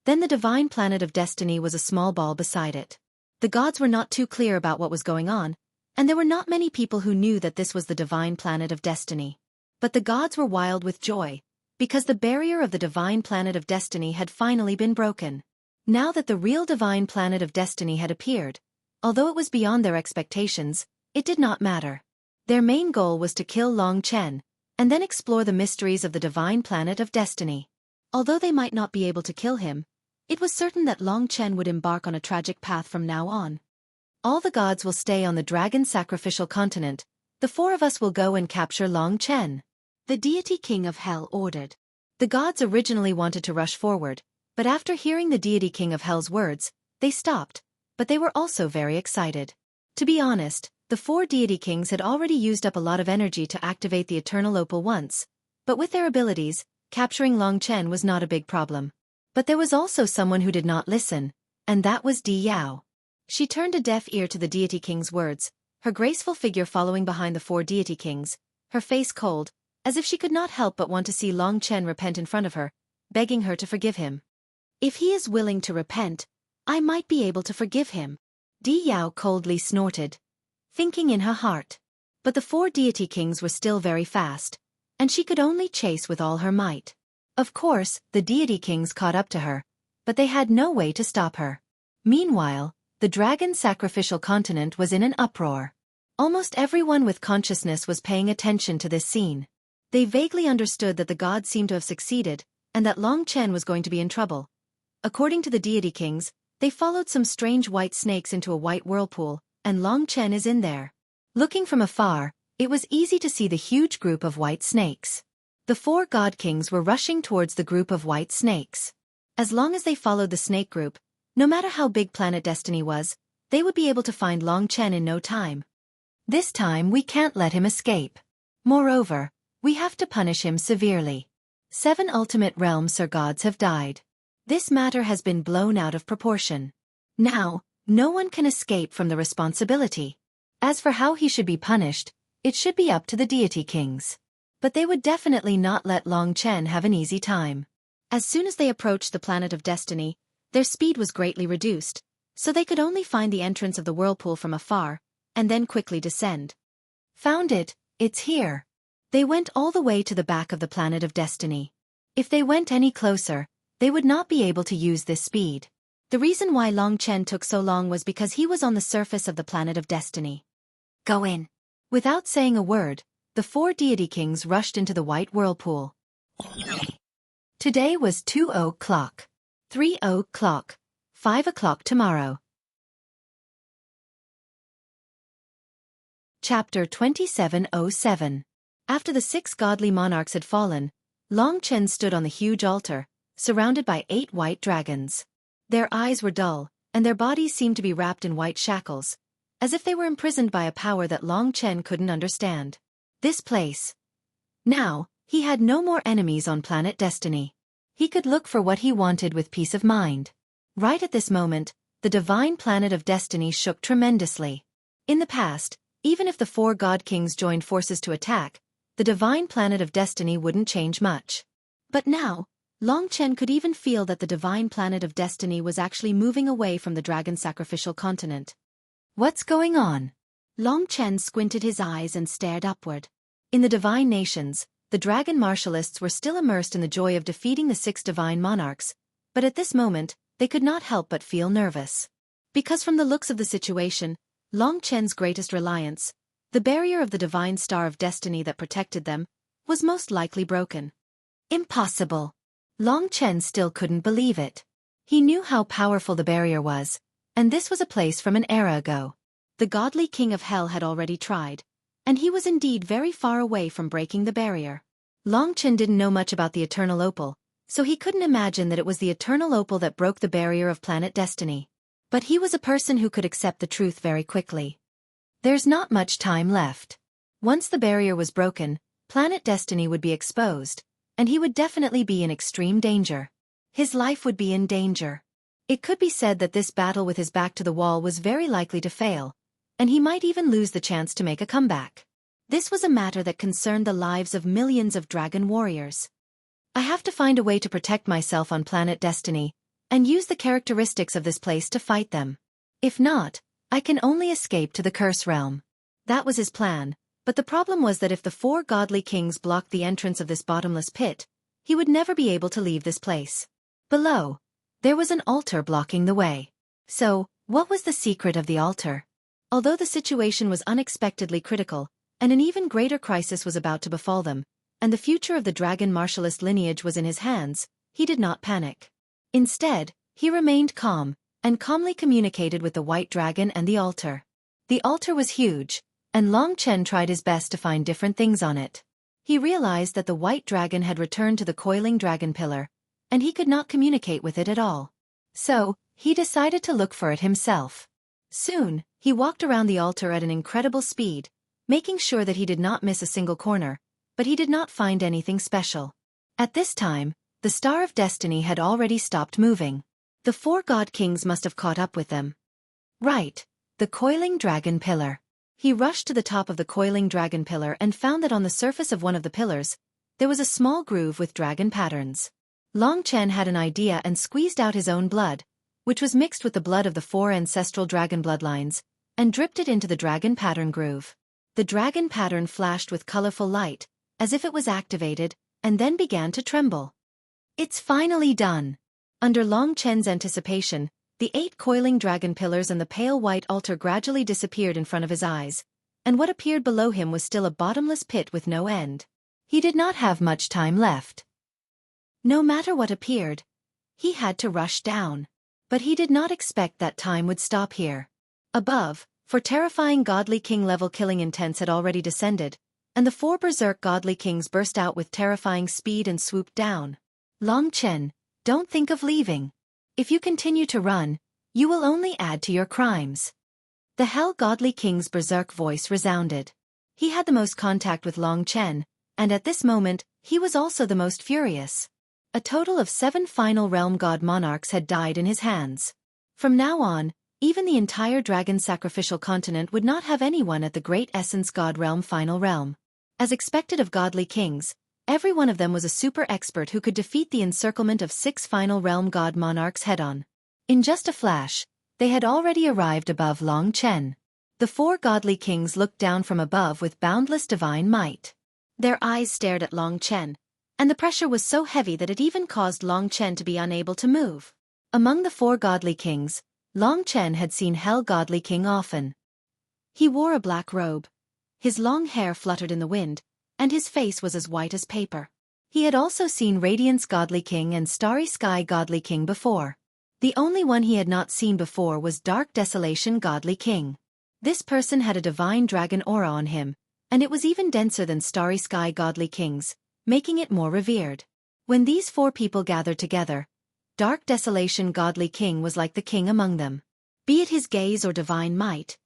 then the divine planet of destiny was a small ball beside it. The gods were not too clear about what was going on, and there were not many people who knew that this was the divine planet of destiny. But the gods were wild with joy, because the barrier of the divine planet of destiny had finally been broken. Now that the real divine planet of destiny had appeared, although it was beyond their expectations, it did not matter. Their main goal was to kill Long Chen, and then explore the mysteries of the divine planet of destiny. Although they might not be able to kill him, it was certain that Long Chen would embark on a tragic path from now on. All the gods will stay on the dragon sacrificial continent. The 4 of us will go and capture Long Chen, the deity king of hell ordered. The gods originally wanted to rush forward, but after hearing the deity king of hell's words, they stopped, but they were also very excited. To be honest, the 4 deity kings had already used up a lot of energy to activate the eternal opal once, but with their abilities, capturing Long Chen was not a big problem. But there was also someone who did not listen, and that was Di Yao. She turned a deaf ear to the deity king's words, her graceful figure following behind the 4 deity kings, her face cold, as if she could not help but want to see Long Chen repent in front of her, begging her to forgive him. If he is willing to repent, I might be able to forgive him, Di Yao coldly snorted, thinking in her heart. But the 4 deity kings were still very fast, and she could only chase with all her might. Of course, the deity kings caught up to her, but they had no way to stop her. Meanwhile, the dragon sacrificial continent was in an uproar. Almost everyone with consciousness was paying attention to this scene. They vaguely understood that the gods seemed to have succeeded, and that Long Chen was going to be in trouble. According to the deity kings, they followed some strange white snakes into a white whirlpool, and Long Chen is in there. Looking from afar, it was easy to see the huge group of white snakes. The 4 god kings were rushing towards the group of white snakes. As long as they followed the snake group, no matter how big Planet Destiny was, they would be able to find Long Chen in no time. This time we can't let him escape. Moreover, we have to punish him severely. 7 ultimate realm Sir gods have died. This matter has been blown out of proportion. Now, no one can escape from the responsibility. As for how he should be punished, it should be up to the deity kings. But they would definitely not let Long Chen have an easy time. As soon as they approached the planet of destiny, their speed was greatly reduced, so they could only find the entrance of the whirlpool from afar, and then quickly descend. Found it, it's here. They went all the way to the back of the planet of destiny. If they went any closer, they would not be able to use this speed. The reason why Long Chen took so long was because he was on the surface of the planet of destiny. Go in. Without saying a word, the 4 deity kings rushed into the white whirlpool. Today was 2 o'clock, 3 o'clock, 5 o'clock tomorrow. Chapter 2707. After the 6 godly monarchs had fallen, Long Chen stood on the huge altar, surrounded by 8 white dragons. Their eyes were dull, and their bodies seemed to be wrapped in white shackles, as if they were imprisoned by a power that Long Chen couldn't understand. This place. Now, he had no more enemies on planet Destiny. He could look for what he wanted with peace of mind. Right at this moment, the divine planet of destiny shook tremendously. In the past, even if the 4 god kings joined forces to attack, the divine planet of destiny wouldn't change much. But now, Long Chen could even feel that the divine planet of destiny was actually moving away from the dragon sacrificial continent. What's going on? Long Chen squinted his eyes and stared upward. In the divine nations, the dragon martialists were still immersed in the joy of defeating the 6 divine monarchs, but at this moment, they could not help but feel nervous. Because from the looks of the situation, Long Chen's greatest reliance, the barrier of the divine star of destiny that protected them, was most likely broken. Impossible! Long Chen still couldn't believe it. He knew how powerful the barrier was, and this was a place from an era ago. The godly king of hell had already tried, and he was indeed very far away from breaking the barrier. Long Chen didn't know much about the eternal opal, so he couldn't imagine that it was the eternal opal that broke the barrier of planet destiny. But he was a person who could accept the truth very quickly. There's not much time left. Once the barrier was broken, planet destiny would be exposed, and he would definitely be in extreme danger. His life would be in danger. It could be said that this battle with his back to the wall was very likely to fail, and he might even lose the chance to make a comeback. This was a matter that concerned the lives of millions of dragon warriors. I have to find a way to protect myself on planet destiny, and use the characteristics of this place to fight them. If not, I can only escape to the curse realm. That was his plan, but the problem was that if the 4 godly kings blocked the entrance of this bottomless pit, he would never be able to leave this place. Below, there was an altar blocking the way. So, what was the secret of the altar? Although the situation was unexpectedly critical, and an even greater crisis was about to befall them, and the future of the dragon martialist lineage was in his hands, he did not panic. Instead, he remained calm, and calmly communicated with the white dragon and the altar. The altar was huge, and Long Chen tried his best to find different things on it. He realized that the white dragon had returned to the coiling dragon pillar, and he could not communicate with it at all. So, he decided to look for it himself. Soon, he walked around the altar at an incredible speed, making sure that he did not miss a single corner, but he did not find anything special. At this time, the Star of Destiny had already stopped moving. The 4 god kings must have caught up with them. Right, the coiling dragon pillar. He rushed to the top of the coiling dragon pillar and found that on the surface of one of the pillars, there was a small groove with dragon patterns. Long Chen had an idea and squeezed out his own blood, which was mixed with the blood of the 4 ancestral dragon bloodlines, and dripped it into the dragon pattern groove. The dragon pattern flashed with colorful light, as if it was activated, and then began to tremble. It's finally done. Under Long Chen's anticipation, the 8 coiling dragon pillars and the pale white altar gradually disappeared in front of his eyes, and what appeared below him was still a bottomless pit with no end. He did not have much time left. No matter what appeared, he had to rush down. But he did not expect that time would stop here. Above, 4 terrifying godly king-level killing intents had already descended, and the 4 berserk godly kings burst out with terrifying speed and swooped down. Long Chen, don't think of leaving. If you continue to run, you will only add to your crimes. The Hell Godly King's berserk voice resounded. He had the most contact with Long Chen, And at this moment, he was also the most furious. A total of 7 final realm god monarchs had died in his hands. From now on, even the entire dragon sacrificial continent would not have anyone at the great essence god realm final realm. As expected of godly kings, every one of them was a super expert who could defeat the encirclement of 6 final realm god monarchs head-on. In just a flash, they had already arrived above Long Chen. The 4 godly kings looked down from above with boundless divine might. Their eyes stared at Long Chen, and the pressure was so heavy that it even caused Long Chen to be unable to move. Among the 4 godly kings, Long Chen had seen Hell Godly King often. He wore a black robe. His long hair fluttered in the wind, and his face was as white as paper. He had also seen Radiance Godly King and Starry Sky Godly King before. The only one he had not seen before was Dark Desolation Godly King. This person had a divine dragon aura on him, and it was even denser than Starry Sky Godly King's, making it more revered. When these 4 people gathered together, Dark Desolation Godly King was like the king among them. Be it his gaze or divine might,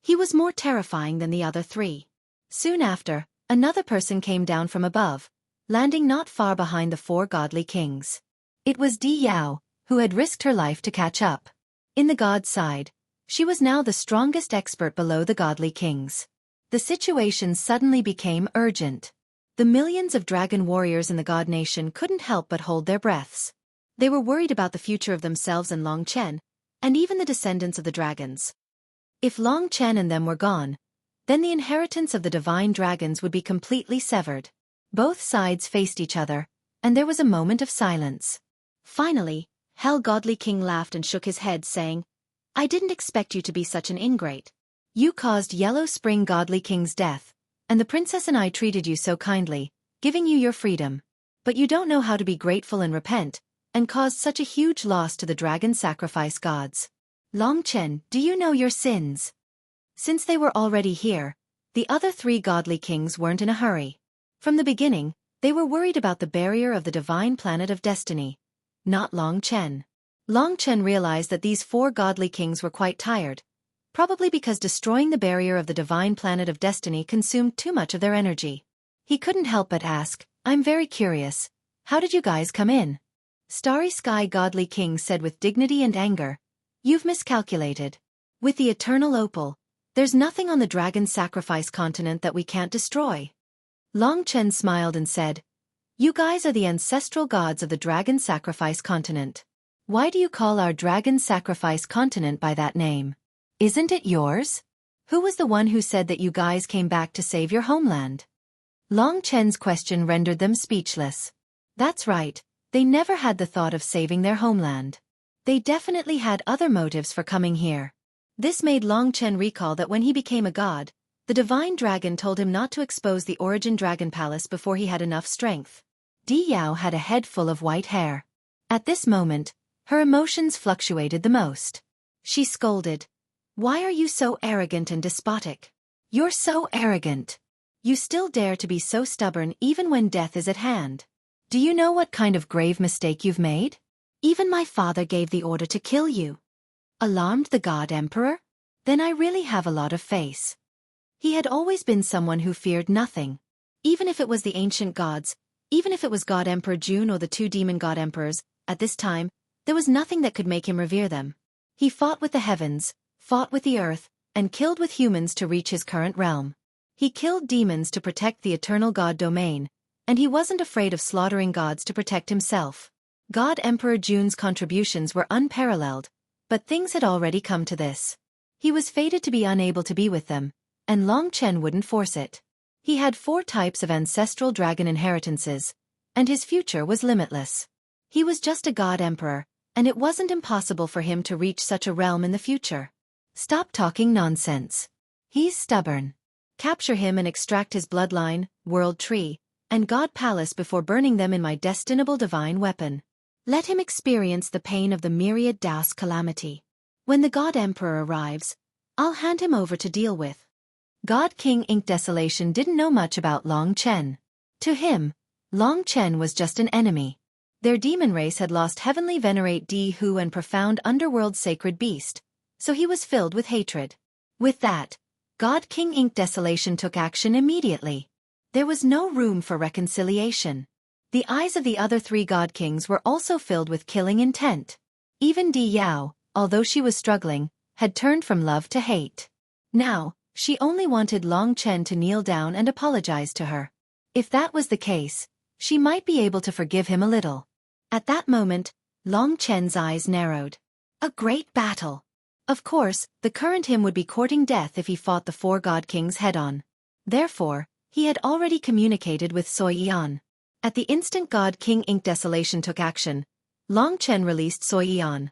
he was more terrifying than the other 3. Soon after, another person came down from above, landing not far behind the 4 godly kings. It was Di Yao, who had risked her life to catch up. In the god side, she was now the strongest expert below the godly kings. The situation suddenly became urgent. The millions of dragon warriors in the god nation couldn't help but hold their breaths. They were worried about the future of themselves and Long Chen, and even the descendants of the dragons. If Long Chen and them were gone, then the inheritance of the divine dragons would be completely severed. Both sides faced each other, and there was a moment of silence. Finally, Hell Godly King laughed and shook his head, saying, "I didn't expect you to be such an ingrate. You caused Yellow Spring Godly King's death, and the princess and I treated you so kindly, giving you your freedom. But you don't know how to be grateful and repent, and caused such a huge loss to the dragon sacrifice gods. Long Chen, do you know your sins?" Since they were already here, the other 3 godly kings weren't in a hurry. From the beginning, they were worried about the barrier of the divine planet of destiny, not Long Chen. Long Chen realized that these 4 godly kings were quite tired, probably because destroying the barrier of the divine planet of destiny consumed too much of their energy. He couldn't help but ask, "I'm very curious. How did you guys come in?" Starry Sky Godly King said with dignity and anger, "You've miscalculated. With the eternal opal, there's nothing on the dragon sacrifice continent that we can't destroy." Long Chen smiled and said, "You guys are the ancestral gods of the dragon sacrifice continent. Why do you call our dragon sacrifice continent by that name? Isn't it yours? Who was the one who said that you guys came back to save your homeland?" Long Chen's question rendered them speechless. That's right, they never had the thought of saving their homeland. They definitely had other motives for coming here. This made Long Chen recall that when he became a god, the divine dragon told him not to expose the origin dragon palace before he had enough strength. Di Yao had a head full of white hair. At this moment, her emotions fluctuated the most. She scolded, "Why are you so arrogant and despotic? You're so arrogant. You still dare to be so stubborn even when death is at hand. Do you know what kind of grave mistake you've made? Even my father gave the order to kill you." Alarmed the God Emperor? Then I really have a lot of face. He had always been someone who feared nothing. Even if it was the ancient gods, even if it was God Emperor June or the 2 demon God Emperors, at this time, there was nothing that could make him revere them. He fought with the heavens, fought with the earth, and killed with humans to reach his current realm. He killed demons to protect the eternal god domain, and he wasn't afraid of slaughtering gods to protect himself. God Emperor June's contributions were unparalleled, but things had already come to this. He was fated to be unable to be with them, and Long Chen wouldn't force it. He had 4 types of ancestral dragon inheritances, and his future was limitless. He was just a god emperor, and it wasn't impossible for him to reach such a realm in the future. Stop talking nonsense. He's stubborn. Capture him and extract his bloodline, world tree, and god palace before burning them in my destinable divine weapon. Let him experience the pain of the myriad Daos calamity. When the god emperor arrives, I'll hand him over to deal with. God King Ink Desolation didn't know much about Long Chen. To him, Long Chen was just an enemy. Their demon race had lost heavenly venerate Di Hu and profound underworld sacred beast, so he was filled with hatred. With that, God King Ink Desolation took action immediately. There was no room for reconciliation. The eyes of the other three god kings were also filled with killing intent. Even Di Yao, although she was struggling, had turned from love to hate. Now, she only wanted Long Chen to kneel down and apologize to her. If that was the case, she might be able to forgive him a little. At that moment, Long Chen's eyes narrowed. A great battle. Of course, the current him would be courting death if he fought the four god kings head-on. Therefore, he had already communicated with Xueqi. At the instant God King Ink Desolation took action, Long Chen released Xueqi.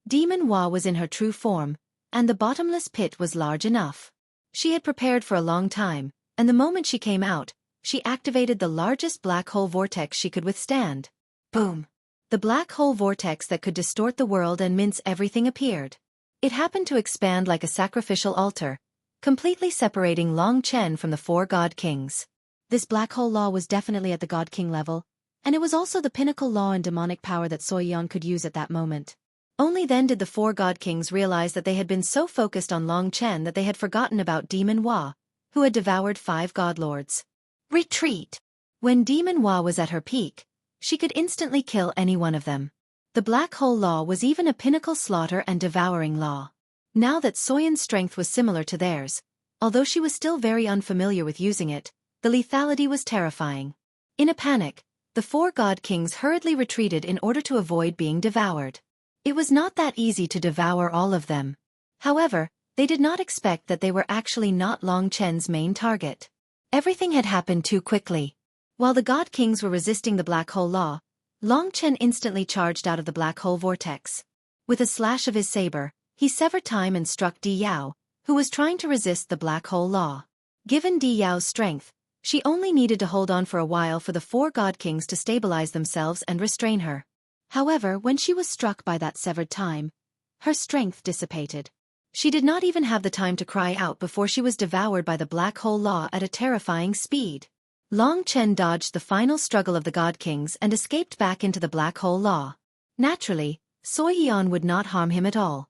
Demon Hua was in her true form, and the bottomless pit was large enough. She had prepared for a long time, and the moment she came out, she activated the largest black hole vortex she could withstand. Boom! The black hole vortex that could distort the world and mince everything appeared. It happened to expand like a sacrificial altar, completely separating Long Chen from the four god kings. This black hole law was definitely at the god king level, and it was also the pinnacle law and demonic power that Xueqi could use at that moment. Only then did the four god kings realize that they had been so focused on Long Chen that they had forgotten about Demon Hua, who had devoured 5 god lords. Retreat! When Demon Hua was at her peak, she could instantly kill any one of them. The black hole law was even a pinnacle slaughter and devouring law. Now that Soyan's strength was similar to theirs, although she was still very unfamiliar with using it, the lethality was terrifying. In a panic, the 4 god kings hurriedly retreated in order to avoid being devoured. It was not that easy to devour all of them. However, they did not expect that they were actually not Long Chen's main target. Everything had happened too quickly. While the god kings were resisting the black hole law, Long Chen instantly charged out of the black hole vortex. With a slash of his saber, he severed time and struck Di Yao, who was trying to resist the black hole law. Given Di Yao's strength, she only needed to hold on for a while for the 4 god kings to stabilize themselves and restrain her. However, when she was struck by that severed time, her strength dissipated. She did not even have the time to cry out before she was devoured by the black hole law at a terrifying speed. Long Chen dodged the final struggle of the god kings and escaped back into the black hole law. Naturally, Xueqi would not harm him at all.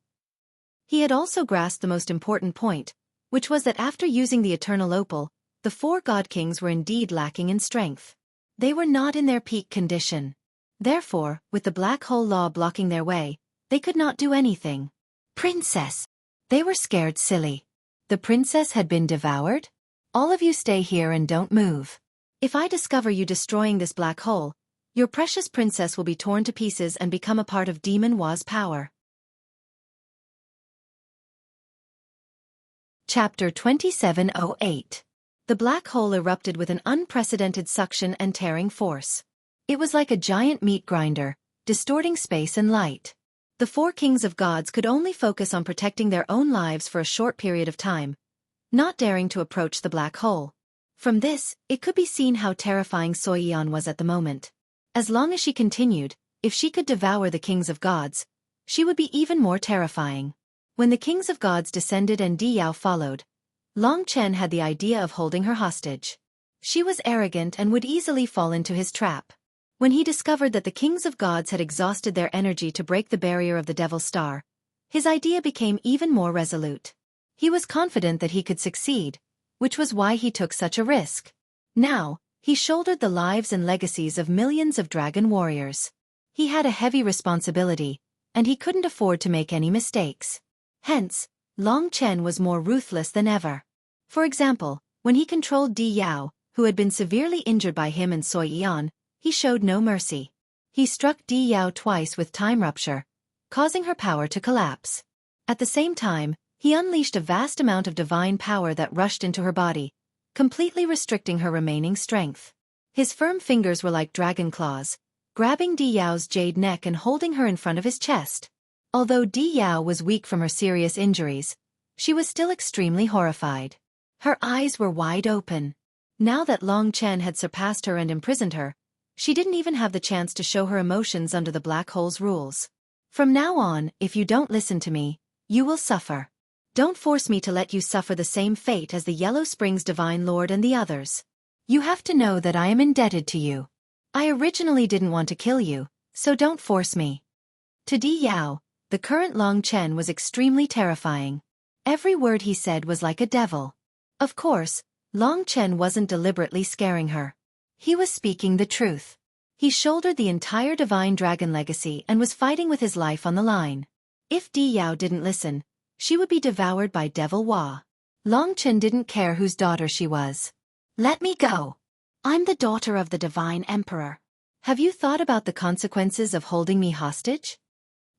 He had also grasped the most important point, which was that after using the eternal opal, the 4 god kings were indeed lacking in strength. They were not in their peak condition. Therefore, with the black hole law blocking their way, they could not do anything. Princess! They were scared silly. The princess had been devoured? All of you stay here and don't move. If I discover you destroying this black hole, your precious princess will be torn to pieces and become a part of Demon Hua's power. Chapter 2708. The black hole erupted with an unprecedented suction and tearing force. It was like a giant meat grinder, distorting space and light. The 4 kings of gods could only focus on protecting their own lives for a short period of time, not daring to approach the black hole. From this, it could be seen how terrifying Xueqi was at the moment. As long as she continued, if she could devour the kings of gods, she would be even more terrifying. When the kings of gods descended and Di Yao followed, Long Chen had the idea of holding her hostage. She was arrogant and would easily fall into his trap. When he discovered that the kings of gods had exhausted their energy to break the barrier of the Devil Star, his idea became even more resolute. He was confident that he could succeed, which was why he took such a risk. Now, he shouldered the lives and legacies of millions of dragon warriors. He had a heavy responsibility, and he couldn't afford to make any mistakes. Hence, Long Chen was more ruthless than ever. For example, when he controlled Di Yao, who had been severely injured by him and Xueqi, he showed no mercy. He struck Di Yao twice with time rupture, causing her power to collapse. At the same time, he unleashed a vast amount of divine power that rushed into her body, completely restricting her remaining strength. His firm fingers were like dragon claws, grabbing Di Yao's jade neck and holding her in front of his chest. Although Di Yao was weak from her serious injuries, she was still extremely horrified. Her eyes were wide open. Now that Long Chen had surpassed her and imprisoned her, she didn't even have the chance to show her emotions under the black hole's rules. From now on, if you don't listen to me, you will suffer. Don't force me to let you suffer the same fate as the Yellow Springs Divine Lord and the others. You have to know that I am indebted to you. I originally didn't want to kill you, so don't force me. To Di Yao, the current Long Chen was extremely terrifying. Every word he said was like a devil. Of course, Long Chen wasn't deliberately scaring her. He was speaking the truth. He shouldered the entire divine dragon legacy and was fighting with his life on the line. If Di Yao didn't listen, she would be devoured by Devil Hua. Long Chen didn't care whose daughter she was. Let me go. I'm the daughter of the divine emperor. Have you thought about the consequences of holding me hostage?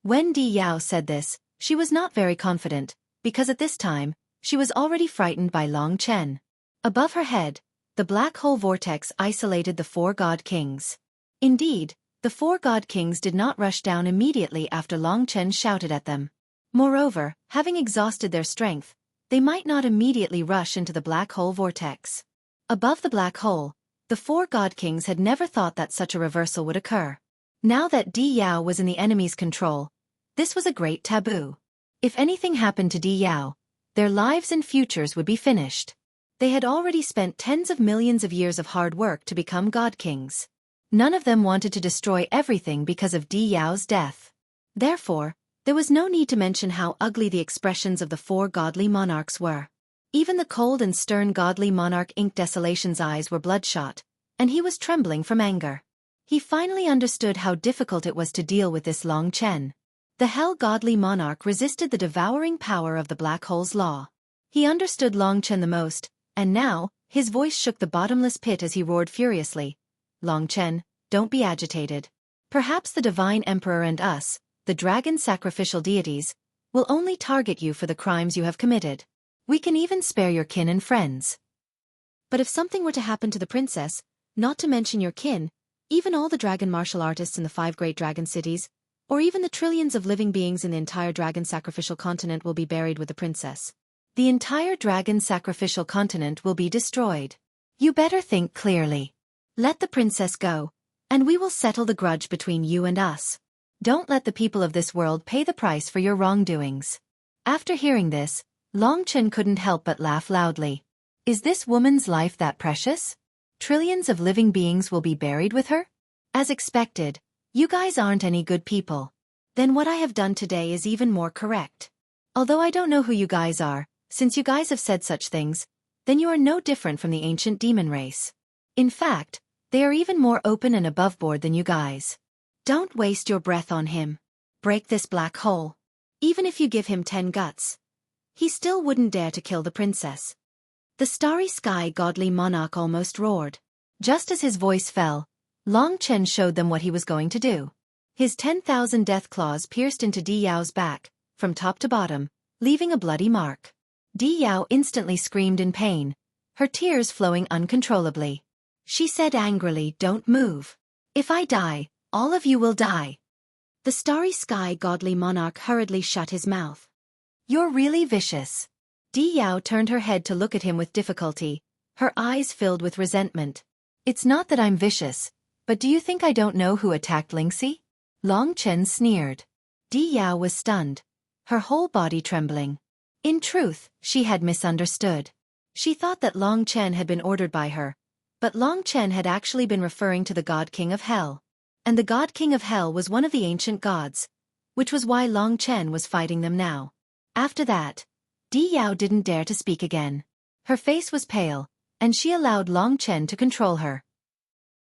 When Di Yao said this, she was not very confident, because at this time, she was already frightened by Long Chen. Above her head, the black hole vortex isolated the four god kings. Indeed, the four god kings did not rush down immediately after Long Chen shouted at them. Moreover, having exhausted their strength, they might not immediately rush into the black hole vortex. Above the black hole, the four god kings had never thought that such a reversal would occur. Now that Di Yao was in the enemy's control, this was a great taboo. If anything happened to Di Yao, their lives and futures would be finished. They had already spent tens of millions of years of hard work to become god kings. None of them wanted to destroy everything because of Di Yao's death. Therefore, there was no need to mention how ugly the expressions of the four godly monarchs were. Even the cold and stern godly monarch Ink Desolation's eyes were bloodshot, and he was trembling from anger. He finally understood how difficult it was to deal with this Long Chen. The hell godly monarch resisted the devouring power of the black hole's law. He understood Long Chen the most, and now, his voice shook the bottomless pit as he roared furiously. Long Chen, don't be agitated. Perhaps the divine emperor and us, the dragon sacrificial deities, will only target you for the crimes you have committed. We can even spare your kin and friends. But if something were to happen to the princess, not to mention your kin, even all the dragon martial artists in the 5 great dragon cities, or even the trillions of living beings in the entire dragon sacrificial continent will be buried with the princess. The entire dragon sacrificial continent will be destroyed. You better think clearly. Let the princess go, and we will settle the grudge between you and us. Don't let the people of this world pay the price for your wrongdoings. After hearing this, Long Chen couldn't help but laugh loudly. Is this woman's life that precious? Trillions of living beings will be buried with her? As expected, you guys aren't any good people. Then what I have done today is even more correct. Although I don't know who you guys are, since you guys have said such things, then you are no different from the ancient demon race. In fact, they are even more open and aboveboard than you guys. Don't waste your breath on him. Break this black hole. Even if you give him 10 guts, he still wouldn't dare to kill the princess. The starry sky godly monarch almost roared. Just as his voice fell, Long Chen showed them what he was going to do. His 10,000 death claws pierced into Di Yao's back, from top to bottom, leaving a bloody mark. Di Yao instantly screamed in pain, her tears flowing uncontrollably. She said angrily, "Don't move. If I die, all of you will die." The starry sky godly monarch hurriedly shut his mouth. You're really vicious. Di Yao turned her head to look at him with difficulty, her eyes filled with resentment. It's not that I'm vicious, but do you think I don't know who attacked Lingxi? Long Chen sneered. Di Yao was stunned, her whole body trembling. In truth, she had misunderstood. She thought that Long Chen had been ordered by her, but Long Chen had actually been referring to the God King of Hell. And the God King of Hell was one of the ancient gods, which was why Long Chen was fighting them now. After that, Di Yao didn't dare to speak again. Her face was pale, and she allowed Long Chen to control her.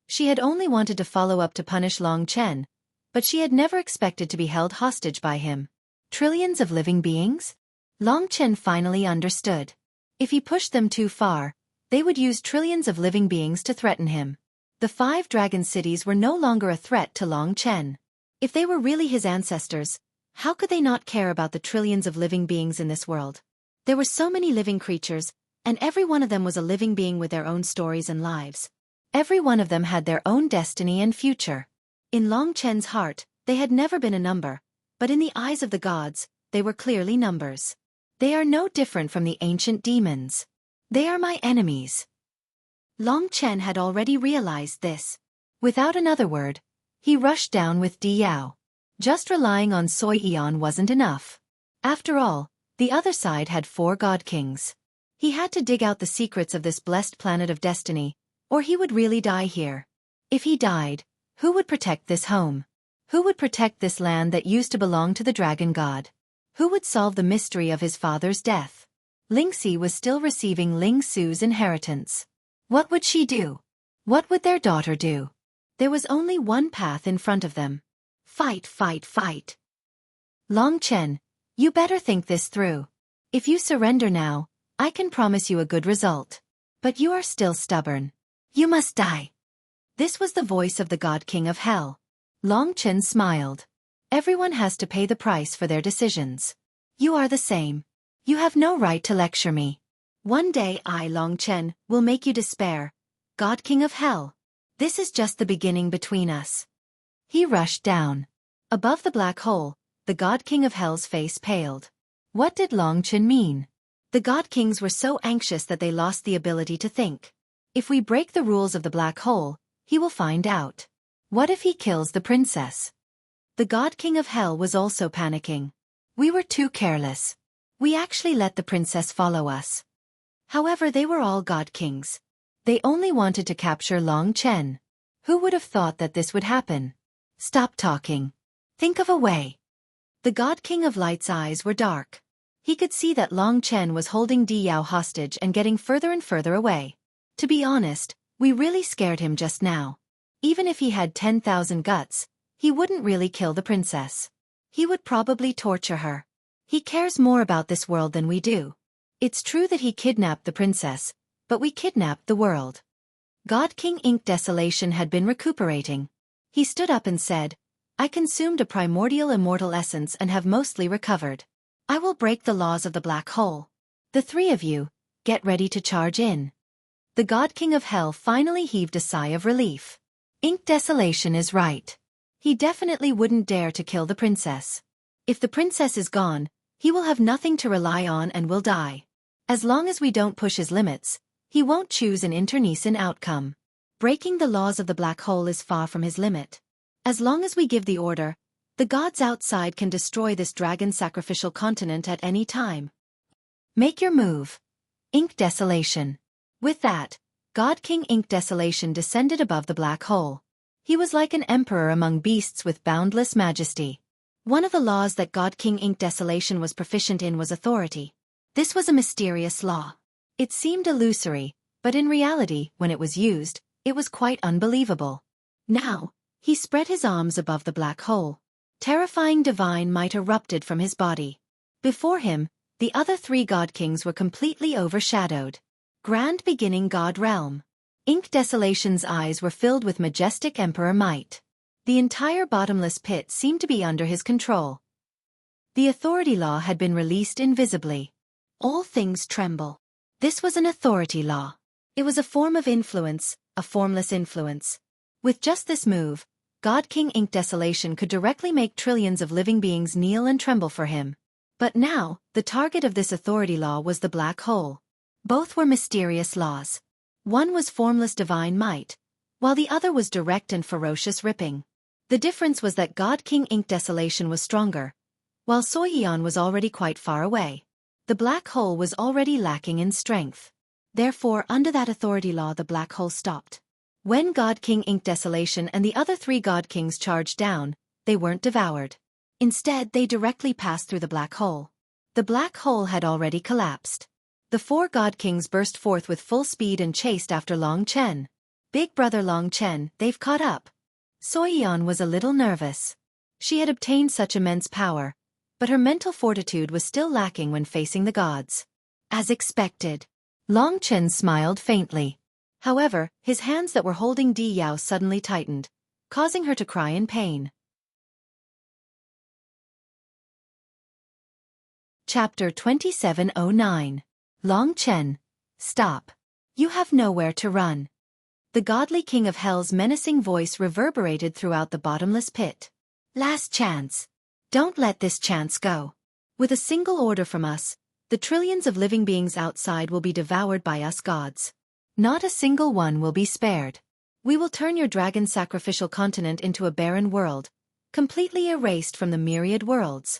She had only wanted to follow up to punish Long Chen, but she had never expected to be held hostage by him. Trillions of living beings? Long Chen finally understood. If he pushed them too far, they would use trillions of living beings to threaten him. The 5 dragon cities were no longer a threat to Long Chen. If they were really his ancestors, how could they not care about the trillions of living beings in this world? There were so many living creatures, and every one of them was a living being with their own stories and lives. Every one of them had their own destiny and future. In Long Chen's heart, they had never been a number, but in the eyes of the gods, they were clearly numbers. They are no different from the ancient demons. They are my enemies. Long Chen had already realized this. Without another word, he rushed down with Di Yao. Just relying on Xueqi wasn't enough. After all, the other side had 4 god kings. He had to dig out the secrets of this blessed planet of destiny, or he would really die here. If he died, who would protect this home? Who would protect this land that used to belong to the dragon god? Who would solve the mystery of his father's death? Lingxi was still receiving Ling Su's inheritance. What would she do? What would their daughter do? There was only one path in front of them. Fight, fight, fight. Long Chen, you better think this through. If you surrender now, I can promise you a good result. But you are still stubborn. You must die. This was the voice of the God King of Hell. Long Chen smiled. Everyone has to pay the price for their decisions. You are the same. You have no right to lecture me. One day I, Long Chen, will make you despair. God King of Hell. This is just the beginning between us. He rushed down. Above the black hole, the God King of Hell's face paled. What did Long Chen mean? The God Kings were so anxious that they lost the ability to think. If we break the rules of the black hole, he will find out. What if he kills the princess? The God King of Hell was also panicking. We were too careless. We actually let the princess follow us. However, they were all God Kings. They only wanted to capture Long Chen. Who would have thought that this would happen? Stop talking. Think of a way. The God King of Light's eyes were dark. He could see that Long Chen was holding Di Yao hostage and getting further and further away. To be honest, we really scared him just now. Even if he had 10,000 guts, he wouldn't really kill the princess. He would probably torture her. He cares more about this world than we do. It's true that he kidnapped the princess, but we kidnapped the world. God King Ink Desolation had been recuperating. He stood up and said, I consumed a primordial immortal essence and have mostly recovered. I will break the laws of the black hole. The three of you, get ready to charge in. The God King of Hell finally heaved a sigh of relief. Ink Desolation is right. He definitely wouldn't dare to kill the princess. If the princess is gone, he will have nothing to rely on and will die. As long as we don't push his limits, he won't choose an internecine outcome. Breaking the laws of the black hole is far from his limit. As long as we give the order, the gods outside can destroy this dragon sacrificial continent at any time. Make your move. Ink Desolation. With that, God King Ink Desolation descended above the black hole. He was like an emperor among beasts with boundless majesty. One of the laws that God King Ink Desolation was proficient in was authority. This was a mysterious law. It seemed illusory, but in reality, when it was used, it was quite unbelievable. Now, he spread his arms above the black hole. Terrifying divine might erupted from his body. Before him, the other three God Kings were completely overshadowed. Grand beginning God Realm. Ink Desolation's eyes were filled with majestic emperor might. The entire bottomless pit seemed to be under his control. The authority law had been released invisibly. All things tremble. This was an authority law. It was a form of influence, a formless influence. With just this move, God King Ink Desolation could directly make trillions of living beings kneel and tremble for him. But now, the target of this authority law was the black hole. Both were mysterious laws. One was formless divine might, while the other was direct and ferocious ripping. The difference was that God King Ink Desolation was stronger, while Xueqi was already quite far away. The black hole was already lacking in strength. Therefore, under that authority law, the black hole stopped. When God King Ink Desolation and the other three God Kings charged down, they weren't devoured. Instead, they directly passed through the black hole. The black hole had already collapsed. The four God Kings burst forth with full speed and chased after Long Chen. Big brother Long Chen, they've caught up. Xueqi was a little nervous. She had obtained such immense power, but her mental fortitude was still lacking when facing the gods. As expected, Long Chen smiled faintly. However, his hands that were holding Di Yao suddenly tightened, causing her to cry in pain. Chapter 2709. Long Chen, stop. You have nowhere to run. The godly king of hell's menacing voice reverberated throughout the bottomless pit. Last chance. Don't let this chance go. With a single order from us, the trillions of living beings outside will be devoured by us gods. Not a single one will be spared. We will turn your dragon sacrificial continent into a barren world, completely erased from the myriad worlds.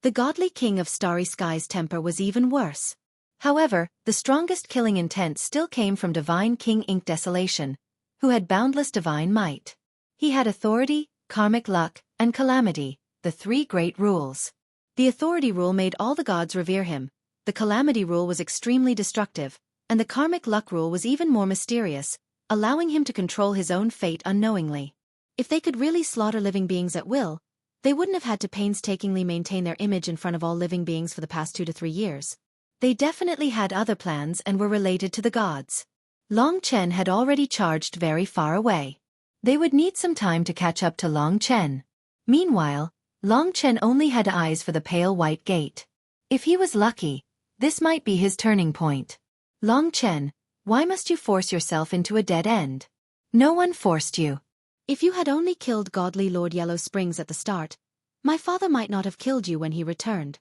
The godly king of Starry Sky's temper was even worse. However, the strongest killing intent still came from Divine King Ink Desolation, who had boundless divine might. He had authority, karmic luck, and calamity, the three great rules. The authority rule made all the gods revere him. the calamity rule was extremely destructive, and the karmic luck rule was even more mysterious, allowing him to control his own fate unknowingly. If they could really slaughter living beings at will, they wouldn't have had to painstakingly maintain their image in front of all living beings for the past 2 to 3 years. They definitely had other plans and were related to the gods. Long Chen had already charged very far away. They would need some time to catch up to Long Chen. Meanwhile, Long Chen only had eyes for the pale white gate. If he was lucky, this might be his turning point. Long Chen, why must you force yourself into a dead end? No one forced you. If you had only killed Godly Lord Yellow Springs at the start, my father might not have killed you when he returned.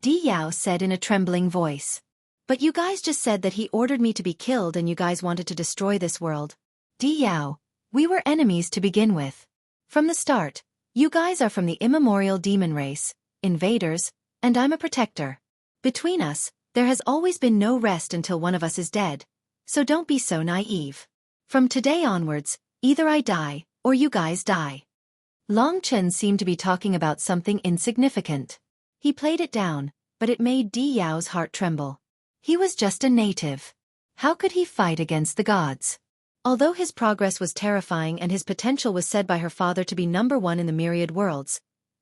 Di Yao said in a trembling voice. But you guys just said that he ordered me to be killed and you guys wanted to destroy this world. Di Yao, we were enemies to begin with. From the start, you guys are from the immemorial demon race, invaders, and I'm a protector. Between us, there has always been no rest until one of us is dead, so don't be so naive. From today onwards, either I die, or you guys die. Long Chen seemed to be talking about something insignificant. He played it down, but it made Di Yao's heart tremble. He was just a native. How could he fight against the gods? Although his progress was terrifying and his potential was said by her father to be #1 in the myriad worlds,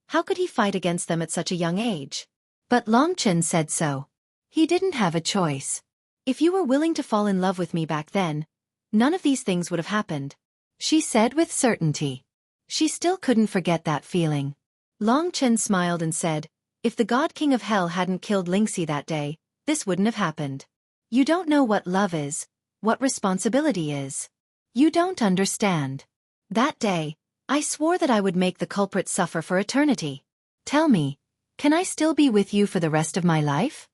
how could he fight against them at such a young age? But Long Chen said so. He didn't have a choice. If you were willing to fall in love with me back then, none of these things would have happened, she said with certainty. She still couldn't forget that feeling. Long Chen smiled and said, if the God King of Hell hadn't killed Lingxi that day, this wouldn't have happened. You don't know what love is, what responsibility is. You don't understand. That day, I swore that I would make the culprit suffer for eternity. Tell me, can I still be with you for the rest of my life?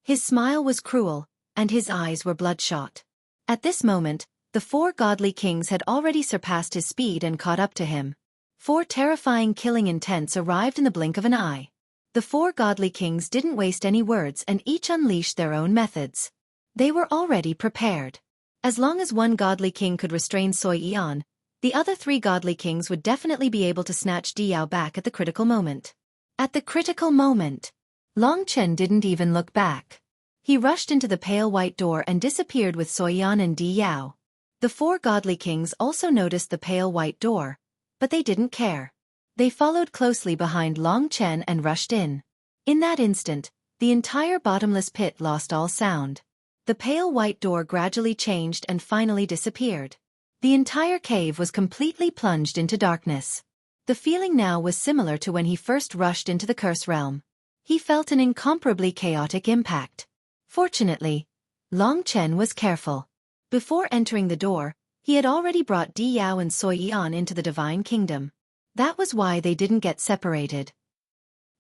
His smile was cruel, and his eyes were bloodshot. At this moment, the 4 godly kings had already surpassed his speed and caught up to him. 4 terrifying killing intents arrived in the blink of an eye. The 4 godly kings didn't waste any words and each unleashed their own methods. They were already prepared. As long as one godly king could restrain Xueqi, the other 3 godly kings would definitely be able to snatch Di Yao back at the critical moment. At the critical moment, Long Chen didn't even look back. He rushed into the pale white door and disappeared with Xueqi and Di Yao. The 4 godly kings also noticed the pale white door, but they didn't care. They followed closely behind Long Chen and rushed in. In that instant, the entire bottomless pit lost all sound. The pale white door gradually changed and finally disappeared. The entire cave was completely plunged into darkness. The feeling now was similar to when he first rushed into the curse realm. He felt an incomparably chaotic impact. Fortunately, Long Chen was careful. Before entering the door, he had already brought Di Yao and Xueqi into the Divine Kingdom. That was why they didn't get separated.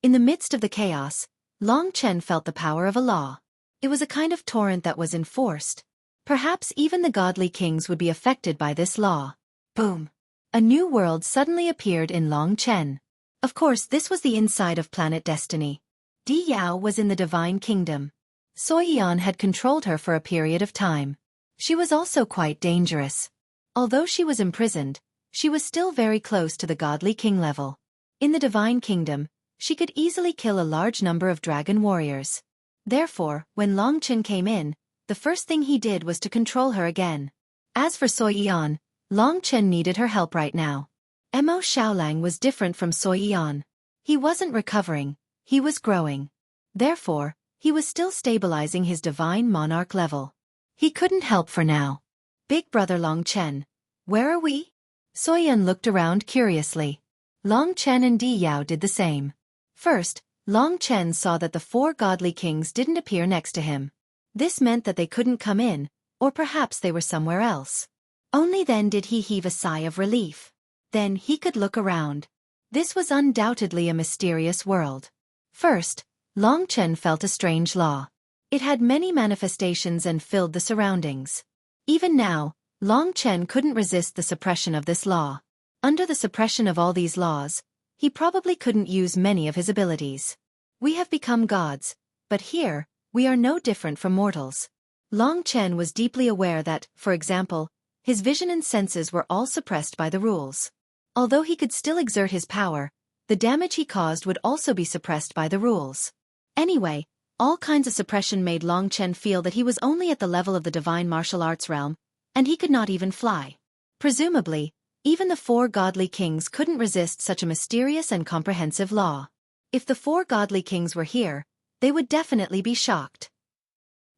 In the midst of the chaos, Long Chen felt the power of a law. It was a kind of torrent that was enforced. Perhaps even the godly kings would be affected by this law. Boom! A new world suddenly appeared in Long Chen. Of course, this was the inside of Planet Destiny. Di Yao was in the Divine Kingdom. Xueqi had controlled her for a period of time. She was also quite dangerous. Although she was imprisoned, she was still very close to the godly king level. In the Divine Kingdom, she could easily kill a large number of dragon warriors. Therefore, when Long Chen came in, the first thing he did was to control her again. As for Xueqi, Long Chen needed her help right now. Mo Xiaolang was different from Xueqi. He wasn't recovering, he was growing. Therefore, he was still stabilizing his divine monarch level. He couldn't help for now. Big brother Long Chen, where are we? Xueqi looked around curiously. Long Chen and Di Yao did the same. First, Long Chen saw that the 4 godly kings didn't appear next to him. This meant that they couldn't come in, or perhaps they were somewhere else. Only then did he heave a sigh of relief. Then he could look around. This was undoubtedly a mysterious world. First, Long Chen felt a strange law. It had many manifestations and filled the surroundings. Even now, Long Chen couldn't resist the suppression of this law. Under the suppression of all these laws, he probably couldn't use many of his abilities. We have become gods, but here, we are no different from mortals. Long Chen was deeply aware that, for example, his vision and senses were all suppressed by the rules. Although he could still exert his power, the damage he caused would also be suppressed by the rules. Anyway, All kinds of suppression made Long Chen feel that he was only at the level of the divine martial arts realm, and he could not even fly. Presumably, even the 4 godly kings couldn't resist such a mysterious and comprehensive law. If the 4 godly kings were here, they would definitely be shocked.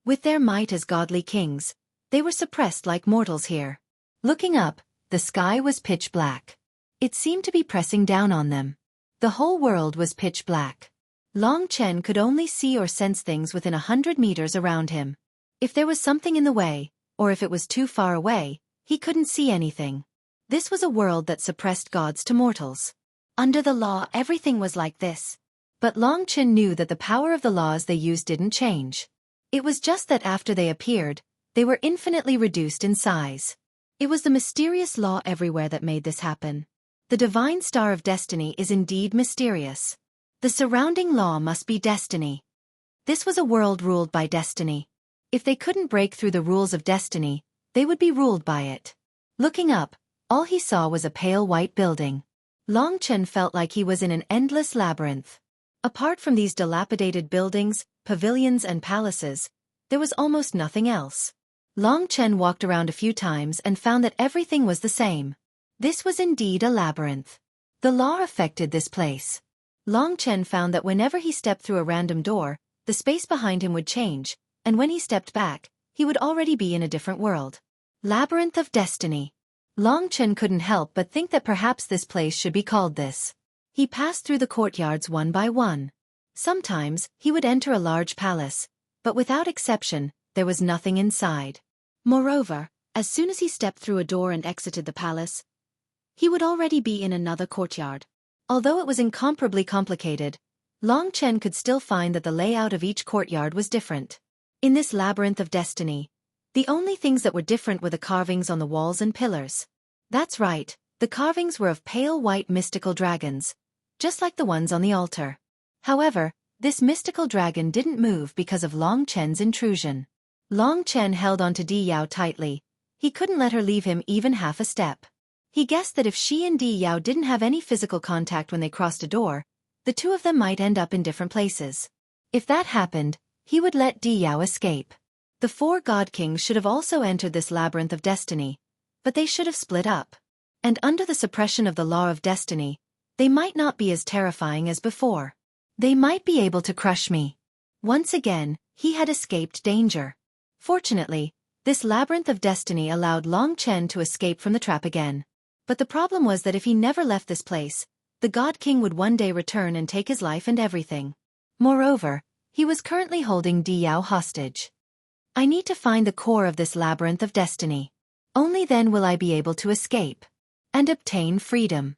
With their might as godly kings, they were suppressed like mortals here. Looking up, the sky was pitch black. It seemed to be pressing down on them. The whole world was pitch black. Long Chen could only see or sense things within 100 meters around him. If there was something in the way, or if it was too far away, he couldn't see anything. This was a world that suppressed gods to mortals. Under the law, everything was like this. But Long Chen knew that the power of the laws they used didn't change. It was just that after they appeared, they were infinitely reduced in size. It was the mysterious law everywhere that made this happen. The divine star of destiny is indeed mysterious. The surrounding law must be destiny. This was a world ruled by destiny. If they couldn't break through the rules of destiny, they would be ruled by it. Looking up, all he saw was a pale white building. Long Chen felt like he was in an endless labyrinth. Apart from these dilapidated buildings, pavilions and palaces, there was almost nothing else. Long Chen walked around a few times and found that everything was the same. This was indeed a labyrinth. The law affected this place. Long Chen found that whenever he stepped through a random door, the space behind him would change, and when he stepped back, he would already be in a different world. Labyrinth of Destiny. Long Chen couldn't help but think that perhaps this place should be called this. He passed through the courtyards one by one. Sometimes, he would enter a large palace, but without exception, there was nothing inside. Moreover, as soon as he stepped through a door and exited the palace, he would already be in another courtyard. Although it was incomparably complicated, Long Chen could still find that the layout of each courtyard was different. In this labyrinth of destiny, the only things that were different were the carvings on the walls and pillars. That's right, the carvings were of pale white mystical dragons, just like the ones on the altar. However, this mystical dragon didn't move because of Long Chen's intrusion. Long Chen held onto Di Yao tightly. He couldn't let her leave him even half a step. He guessed that if she and Di Yao didn't have any physical contact when they crossed a door, the two of them might end up in different places. If that happened, he would let Di Yao escape. The 4 god kings should have also entered this labyrinth of destiny, but they should have split up. And under the suppression of the law of destiny, they might not be as terrifying as before. They might be able to crush me. Once again, he had escaped danger. Fortunately, this labyrinth of destiny allowed Long Chen to escape from the trap again. But the problem was that if he never left this place, the God King would one day return and take his life and everything. Moreover, he was currently holding Di Yao hostage. I need to find the core of this labyrinth of destiny. Only then will I be able to escape and obtain freedom.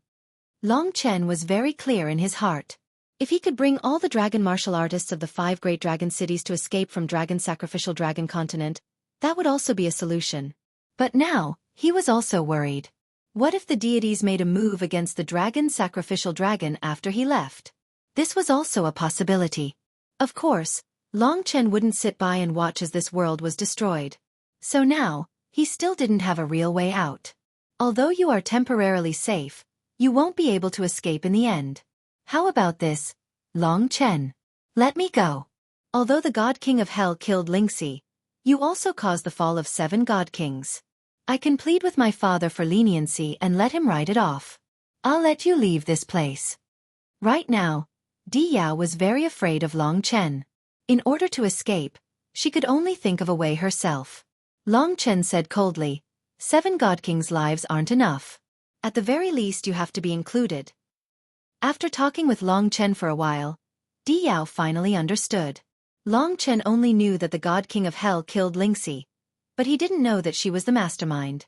Long Chen was very clear in his heart. If he could bring all the dragon martial artists of the 5 great dragon cities to escape from Dragon Sacrificial Dragon Continent, that would also be a solution. But now, he was also worried. What if the deities made a move against the Dragon Sacrificial Dragon after he left? This was also a possibility. Of course, Long Chen wouldn't sit by and watch as this world was destroyed. So now, he still didn't have a real way out. Although you are temporarily safe, you won't be able to escape in the end. How about this, Long Chen? Let me go. Although the God King of Hell killed Lingxi, you also caused the fall of 7 God Kings. I can plead with my father for leniency and let him write it off. I'll let you leave this place. Right now, Di Yao was very afraid of Long Chen. In order to escape, she could only think of a way herself. Long Chen said coldly, 7 God Kings' lives aren't enough. At the very least you have to be included. After talking with Long Chen for a while, Di Yao finally understood. Long Chen only knew that the God King of Hell killed Lingxi, but he didn't know that she was the mastermind.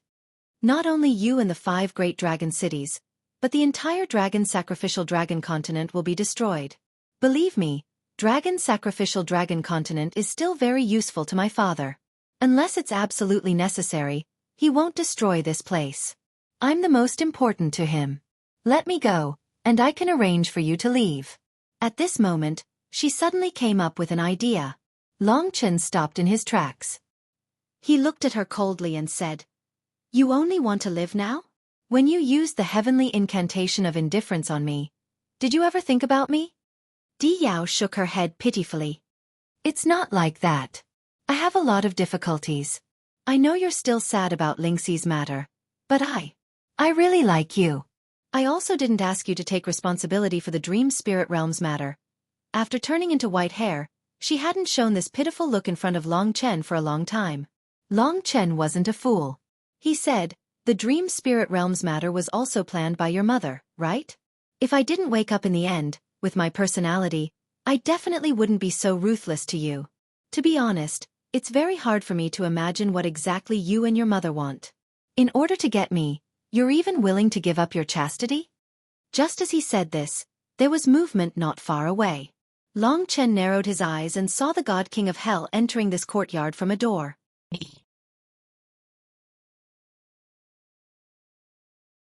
Not only you and the 5 great dragon cities, but the entire Dragon Sacrificial Dragon Continent will be destroyed. Believe me, Dragon Sacrificial Dragon Continent is still very useful to my father. Unless it's absolutely necessary, he won't destroy this place. I'm the most important to him. Let me go, and I can arrange for you to leave. At this moment, she suddenly came up with an idea. Long Chen stopped in his tracks. He looked at her coldly and said, "You only want to live now? When you used the heavenly incantation of indifference on me, did you ever think about me?" Di Yao shook her head pitifully. It's not like that. I have a lot of difficulties. I know you're still sad about Lingxi's matter, but I really like you. I also didn't ask you to take responsibility for the Dream Spirit Realm's matter. After turning into white hair, she hadn't shown this pitiful look in front of Long Chen for a long time. Long Chen wasn't a fool. He said, the Dream Spirit Realm's matter was also planned by your mother, right? If I didn't wake up in the end, with my personality, I definitely wouldn't be so ruthless to you. To be honest, it's very hard for me to imagine what exactly you and your mother want. In order to get me, you're even willing to give up your chastity? Just as he said this, there was movement not far away. Long Chen narrowed his eyes and saw the God King of Hell entering this courtyard from a door.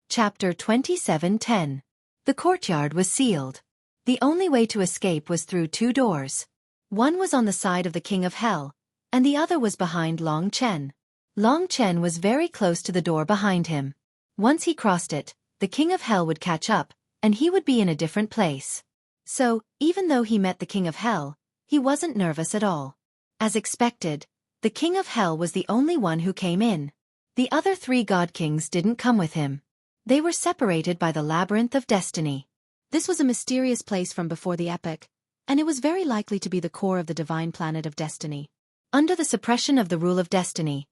Chapter 27:10. The courtyard was sealed. The only way to escape was through two doors. One was on the side of the King of Hell, and the other was behind Long Chen. Long Chen was very close to the door behind him. Once he crossed it, the King of Hell would catch up, and he would be in a different place. So, even though he met the King of Hell, he wasn't nervous at all. As expected, the King of Hell was the only one who came in. The other three God Kings didn't come with him. They were separated by the Labyrinth of Destiny. This was a mysterious place from before the epic, and it was very likely to be the core of the divine planet of destiny. Under the suppression of the rule of destiny,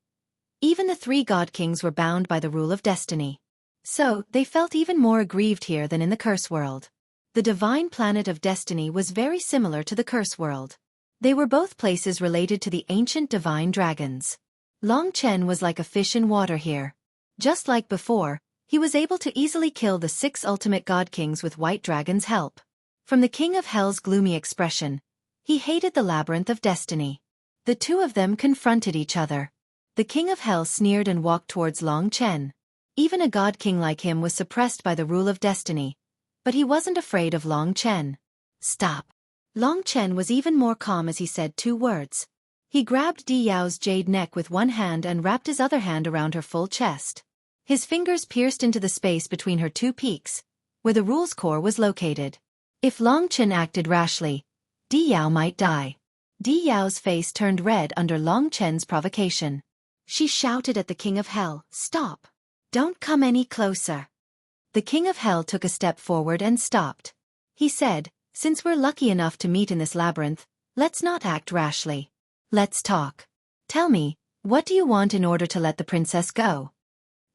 even the three God Kings were bound by the rule of destiny. So, they felt even more aggrieved here than in the curse world. The divine planet of destiny was very similar to the curse world. They were both places related to the ancient divine dragons. Long Chen was like a fish in water here. Just like before, he was able to easily kill the 6 ultimate God Kings with White Dragon's help. From the King of Hell's gloomy expression, he hated the Labyrinth of Destiny. The two of them confronted each other. The King of Hell sneered and walked towards Long Chen. Even a God King like him was suppressed by the rule of destiny, but he wasn't afraid of Long Chen. Stop. Long Chen was even more calm as he said 2 words. He grabbed Di Yao's jade neck with one hand and wrapped his other hand around her full chest. His fingers pierced into the space between her 2 peaks, where the rule's core was located. If Long Chen acted rashly, Di Yao might die. Di Yao's face turned red under Long Chen's provocation. She shouted at the King of Hell, "Stop! Don't come any closer." The King of Hell took a step forward and stopped. He said, "Since we're lucky enough to meet in this labyrinth, let's not act rashly. Let's talk. Tell me, what do you want in order to let the princess go?"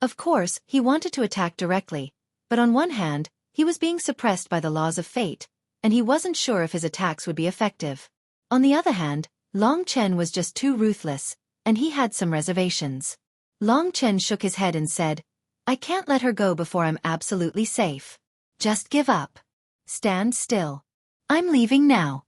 Of course, he wanted to attack directly, but on one hand, he was being suppressed by the laws of fate, and he wasn't sure if his attacks would be effective. On the other hand, Long Chen was just too ruthless, and he had some reservations. Long Chen shook his head and said, "I can't let her go before I'm absolutely safe. Just give up. Stand still. I'm leaving now."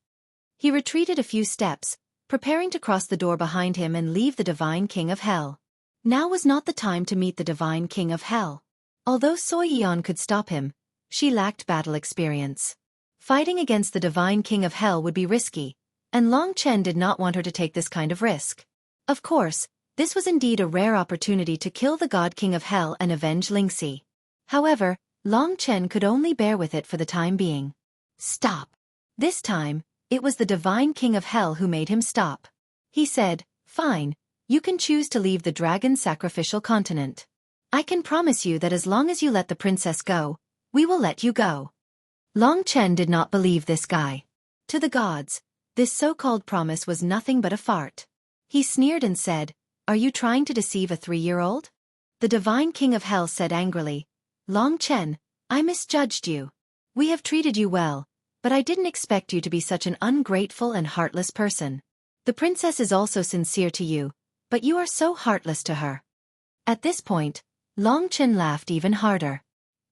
He retreated a few steps, preparing to cross the door behind him and leave the Divine King of Hell. Now was not the time to meet the Divine King of Hell. Although Xueqi could stop him, she lacked battle experience. Fighting against the Divine King of Hell would be risky, and Long Chen did not want her to take this kind of risk. Of course, this was indeed a rare opportunity to kill the God King of Hell and avenge Lingxi. However, Long Chen could only bear with it for the time being. Stop. This time, it was the Divine King of Hell who made him stop. He said, "Fine, you can choose to leave the dragon sacrificial continent. I can promise you that as long as you let the princess go, we will let you go." Long Chen did not believe this guy. To the gods, this so-called promise was nothing but a fart. He sneered and said, "Are you trying to deceive a 3-year-old? The Divine King of Hell said angrily, "Long Chen, I misjudged you. We have treated you well, but I didn't expect you to be such an ungrateful and heartless person. The princess is also sincere to you, but you are so heartless to her." At this point, Long Chen laughed even harder.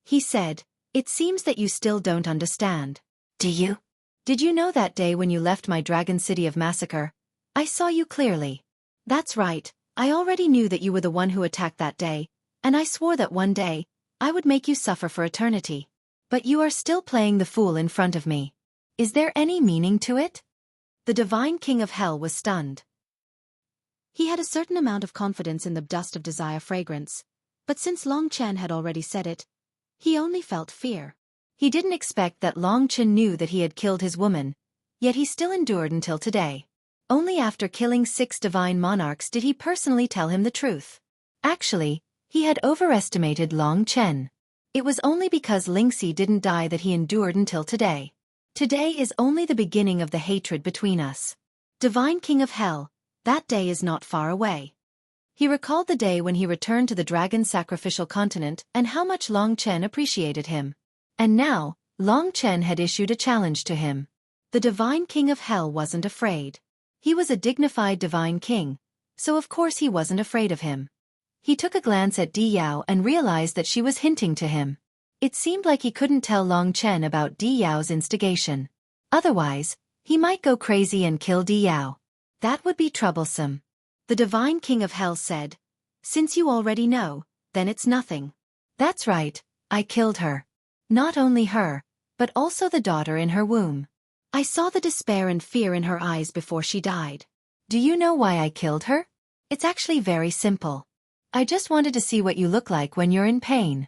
He said, "It seems that you still don't understand. Do you? Did you know that day when you left my dragon city of massacre? I saw you clearly. That's right, I already knew that you were the one who attacked that day, and I swore that one day, I would make you suffer for eternity. But you are still playing the fool in front of me. Is there any meaning to it?" The Divine King of Hell was stunned. He had a certain amount of confidence in the dust of desire fragrance, but since Long Chen had already said it, he only felt fear. He didn't expect that Long Chen knew that he had killed his woman, yet he still endured until today. Only after killing 6 divine monarchs did he personally tell him the truth. Actually, he had overestimated Long Chen. It was only because Lingxi didn't die that he endured until today. Today is only the beginning of the hatred between us. Divine King of Hell, that day is not far away. He recalled the day when he returned to the dragon's sacrificial continent and how much Long Chen appreciated him. And now, Long Chen had issued a challenge to him. The Divine King of Hell wasn't afraid. He was a dignified divine king, so of course he wasn't afraid of him. He took a glance at Di Yao and realized that she was hinting to him. It seemed like he couldn't tell Long Chen about Di Yao's instigation. Otherwise, he might go crazy and kill Di Yao. That would be troublesome. The Divine King of Hell said, "Since you already know, then it's nothing." "That's right, I killed her. Not only her, but also the daughter in her womb. I saw the despair and fear in her eyes before she died. Do you know why I killed her? It's actually very simple. I just wanted to see what you look like when you're in pain."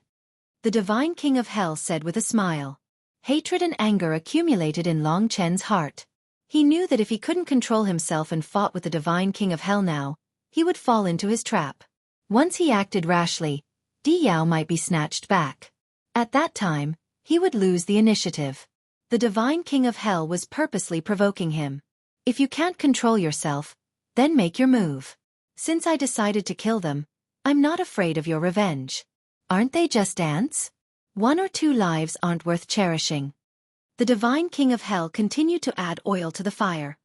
The Divine King of Hell said with a smile. Hatred and anger accumulated in Long Chen's heart. He knew that if he couldn't control himself and fought with the Divine King of Hell now, he would fall into his trap. Once he acted rashly, Di Yao might be snatched back. At that time, he would lose the initiative. The Divine King of Hell was purposely provoking him. If you can't control yourself, then make your move. Since I decided to kill them, I'm not afraid of your revenge. Aren't they just ants? 1 or 2 lives aren't worth cherishing. The Divine King of Hell continued to add oil to the fire.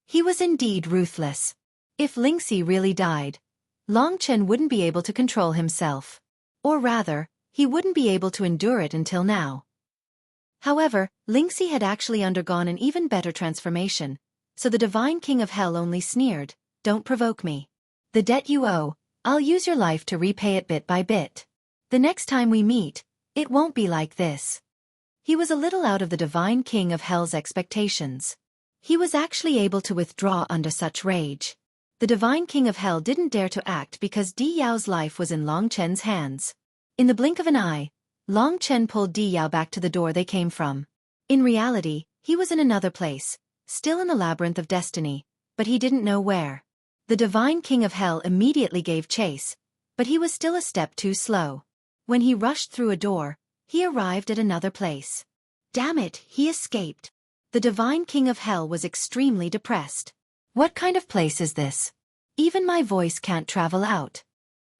He was indeed ruthless. If Lingxi really died, Long Chen wouldn't be able to control himself. Or rather, he wouldn't be able to endure it until now. However, Lingxi had actually undergone an even better transformation, so the Divine King of Hell only sneered, "Don't provoke me. The debt you owe, I'll use your life to repay it bit by bit. The next time we meet, it won't be like this." He was a little out of the Divine King of Hell's expectations. He was actually able to withdraw under such rage. The Divine King of Hell didn't dare to act because Di Yao's life was in Long Chen's hands. In the blink of an eye, Long Chen pulled Di Yao back to the door they came from. In reality, he was in another place, still in the labyrinth of destiny, but he didn't know where. The Divine King of Hell immediately gave chase, but he was still a step too slow. When he rushed through a door, he arrived at another place. Damn it, he escaped. The Divine King of Hell was extremely depressed. What kind of place is this? Even my voice can't travel out.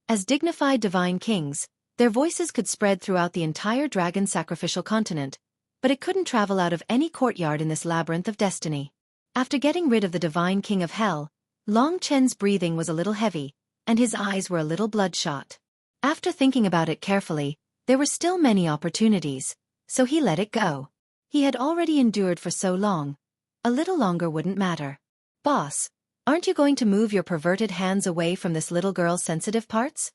As dignified divine kings, their voices could spread throughout the entire dragon sacrificial continent, but it couldn't travel out of any courtyard in this labyrinth of destiny. After getting rid of the Divine King of Hell, Long Chen's breathing was a little heavy, and his eyes were a little bloodshot. After thinking about it carefully, there were still many opportunities, so he let it go. He had already endured for so long. A little longer wouldn't matter. "Boss, aren't you going to move your perverted hands away from this little girl's sensitive parts?"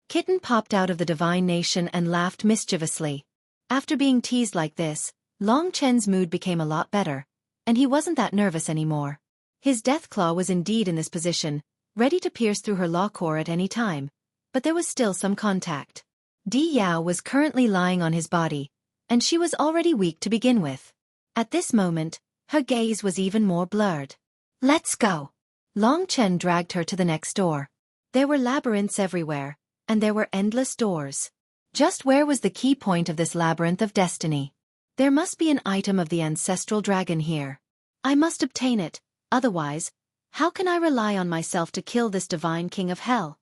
Kitten popped out of the Divine Nation and laughed mischievously. After being teased like this, Long Chen's mood became a lot better, and he wasn't that nervous anymore. His death claw was indeed in this position, ready to pierce through her law core at any time, but there was still some contact. Di Yao was currently lying on his body, and she was already weak to begin with. At this moment, her gaze was even more blurred. "Let's go." Long Chen dragged her to the next door. There were labyrinths everywhere, and there were endless doors. Just where was the key point of this labyrinth of destiny? There must be an item of the ancestral dragon here. I must obtain it, otherwise, how can I rely on myself to kill this Divine King of Hell?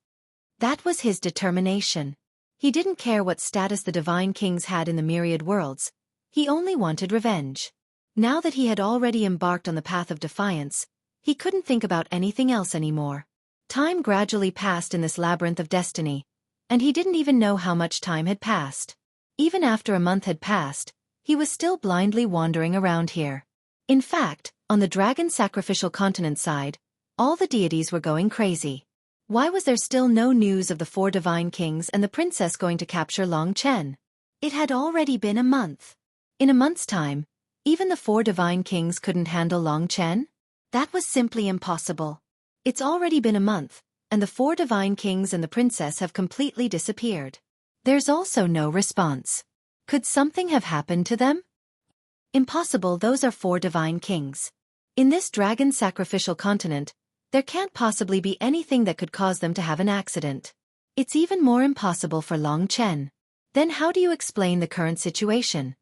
That was his determination. He didn't care what status the Divine Kings had in the myriad worlds. He only wanted revenge. Now that he had already embarked on the path of defiance, he couldn't think about anything else anymore. Time gradually passed in this labyrinth of destiny, and he didn't even know how much time had passed. Even after a month had passed, he was still blindly wandering around here. In fact, on the dragon sacrificial continent side, all the deities were going crazy. Why was there still no news of the 4 divine kings and the princess going to capture Long Chen? It had already been a month. In a month's time, even the 4 divine kings couldn't handle Long Chen? That was simply impossible. It's already been a month, and the 4 divine kings and the princess have completely disappeared. There's also no response. Could something have happened to them? Impossible, those are 4 divine kings. In this dragon sacrificial continent, there can't possibly be anything that could cause them to have an accident. It's even more impossible for Long Chen. Then how do you explain the current situation?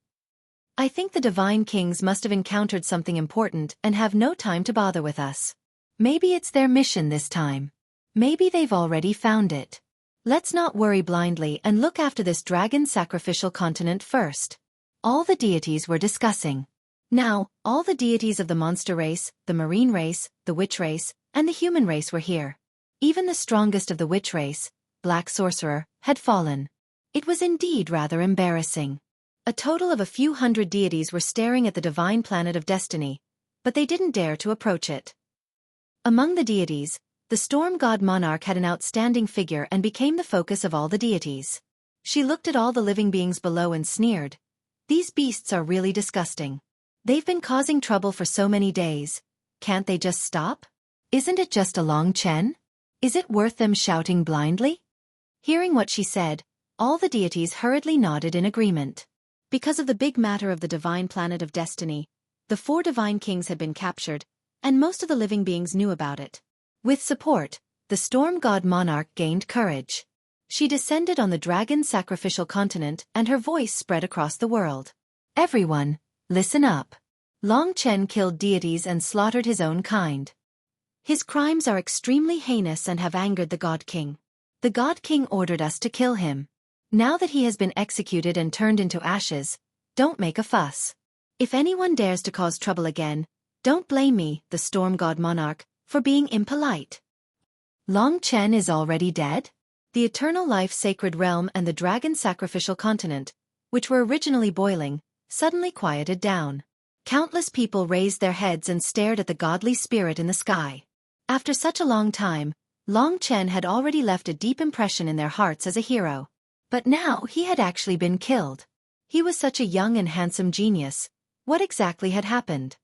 I think the divine kings must have encountered something important and have no time to bother with us. Maybe it's their mission this time. Maybe they've already found it. Let's not worry blindly and look after this dragon sacrificial continent first. All the deities were discussing. Now, all the deities of the monster race, the marine race, the witch race, and the human race were here. Even the strongest of the witch race, Black Sorcerer, had fallen. It was indeed rather embarrassing. A total of a few hundred deities were staring at the divine planet of destiny, but they didn't dare to approach it. Among the deities, the storm god monarch had an outstanding figure and became the focus of all the deities. She looked at all the living beings below and sneered. These beasts are really disgusting. They've been causing trouble for so many days. Can't they just stop? Isn't it just a Long Chen? Is it worth them shouting blindly? Hearing what she said, all the deities hurriedly nodded in agreement. Because of the big matter of the divine planet of destiny, the 4 divine kings had been captured, and most of the living beings knew about it. With support, the storm god monarch gained courage. She descended on the dragon sacrificial continent and her voice spread across the world. Everyone, listen up. Long Chen killed deities and slaughtered his own kind. His crimes are extremely heinous and have angered the God King. The God King ordered us to kill him. Now that he has been executed and turned into ashes, don't make a fuss. If anyone dares to cause trouble again, don't blame me, the storm god monarch, for being impolite. Long Chen is already dead? The eternal life sacred realm and the dragon sacrificial continent, which were originally boiling, suddenly quieted down. Countless people raised their heads and stared at the godly spirit in the sky. After such a long time, Long Chen had already left a deep impression in their hearts as a hero. But now he had actually been killed. He was such a young and handsome genius. What exactly had happened?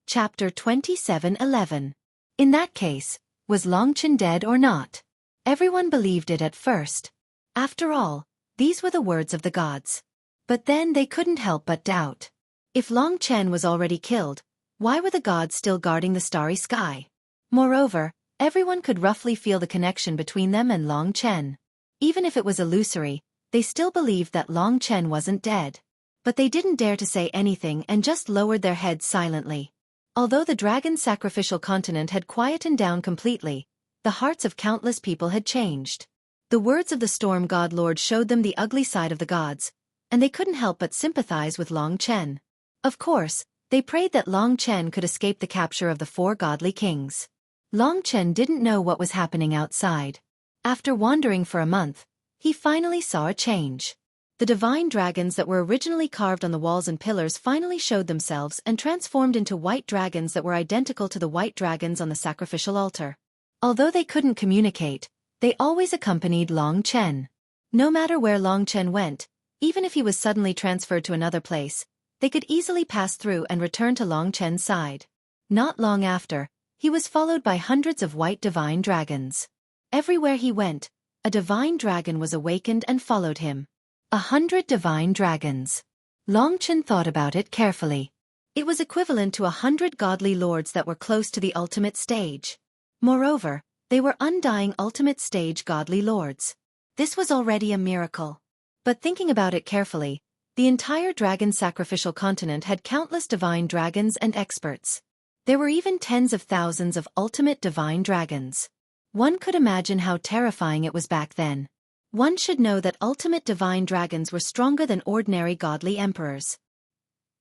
Chapter 27:11. In that case, was Long Chen dead or not? Everyone believed it at first. After all, these were the words of the gods. But then they couldn't help but doubt. If Long Chen was already killed, why were the gods still guarding the starry sky? Moreover, everyone could roughly feel the connection between them and Long Chen. Even if it was illusory, they still believed that Long Chen wasn't dead. But they didn't dare to say anything and just lowered their heads silently. Although the dragon sacrificial continent had quietened down completely, the hearts of countless people had changed. The words of the storm god lord showed them the ugly side of the gods, and they couldn't help but sympathize with Long Chen. Of course, they prayed that Long Chen could escape the capture of the 4 godly kings. Long Chen didn't know what was happening outside. After wandering for a month, he finally saw a change. The divine dragons that were originally carved on the walls and pillars finally showed themselves and transformed into white dragons that were identical to the white dragons on the sacrificial altar. Although they couldn't communicate, they always accompanied Long Chen. No matter where Long Chen went, even if he was suddenly transferred to another place, they could easily pass through and return to Long Chen's side. Not long after, he was followed by hundreds of white divine dragons. Everywhere he went, a divine dragon was awakened and followed him. 100 divine dragons. Long Chen thought about it carefully. It was equivalent to 100 godly lords that were close to the ultimate stage. Moreover, they were undying ultimate stage godly lords. This was already a miracle. But thinking about it carefully, the entire dragon sacrificial continent had countless divine dragons and experts. There were even tens of thousands of ultimate divine dragons. One could imagine how terrifying it was back then. One should know that ultimate divine dragons were stronger than ordinary godly emperors.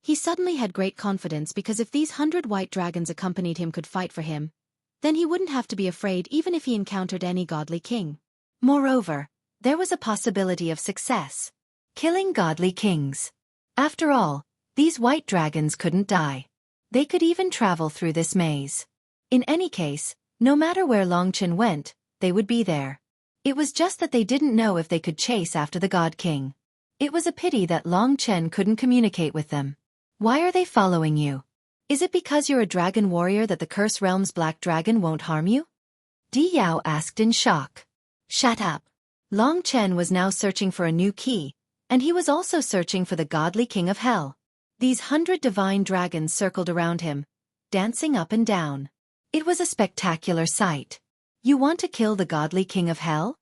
He suddenly had great confidence because if these 100 white dragons accompanied him could fight for him, then he wouldn't have to be afraid even if he encountered any godly king. Moreover, there was a possibility of success. Killing godly kings. After all, these white dragons couldn't die. They could even travel through this maze. In any case, no matter where Long Chen went, they would be there. It was just that they didn't know if they could chase after the God King. It was a pity that Long Chen couldn't communicate with them. Why are they following you? Is it because you're a dragon warrior that the Curse Realm's black dragon won't harm you? Di Yao asked in shock. Shut up. Long Chen was now searching for a new key, And he was also searching for the godly king of hell. These 100 divine dragons circled around him, dancing up and down. It was a spectacular sight. You want to kill the godly king of hell?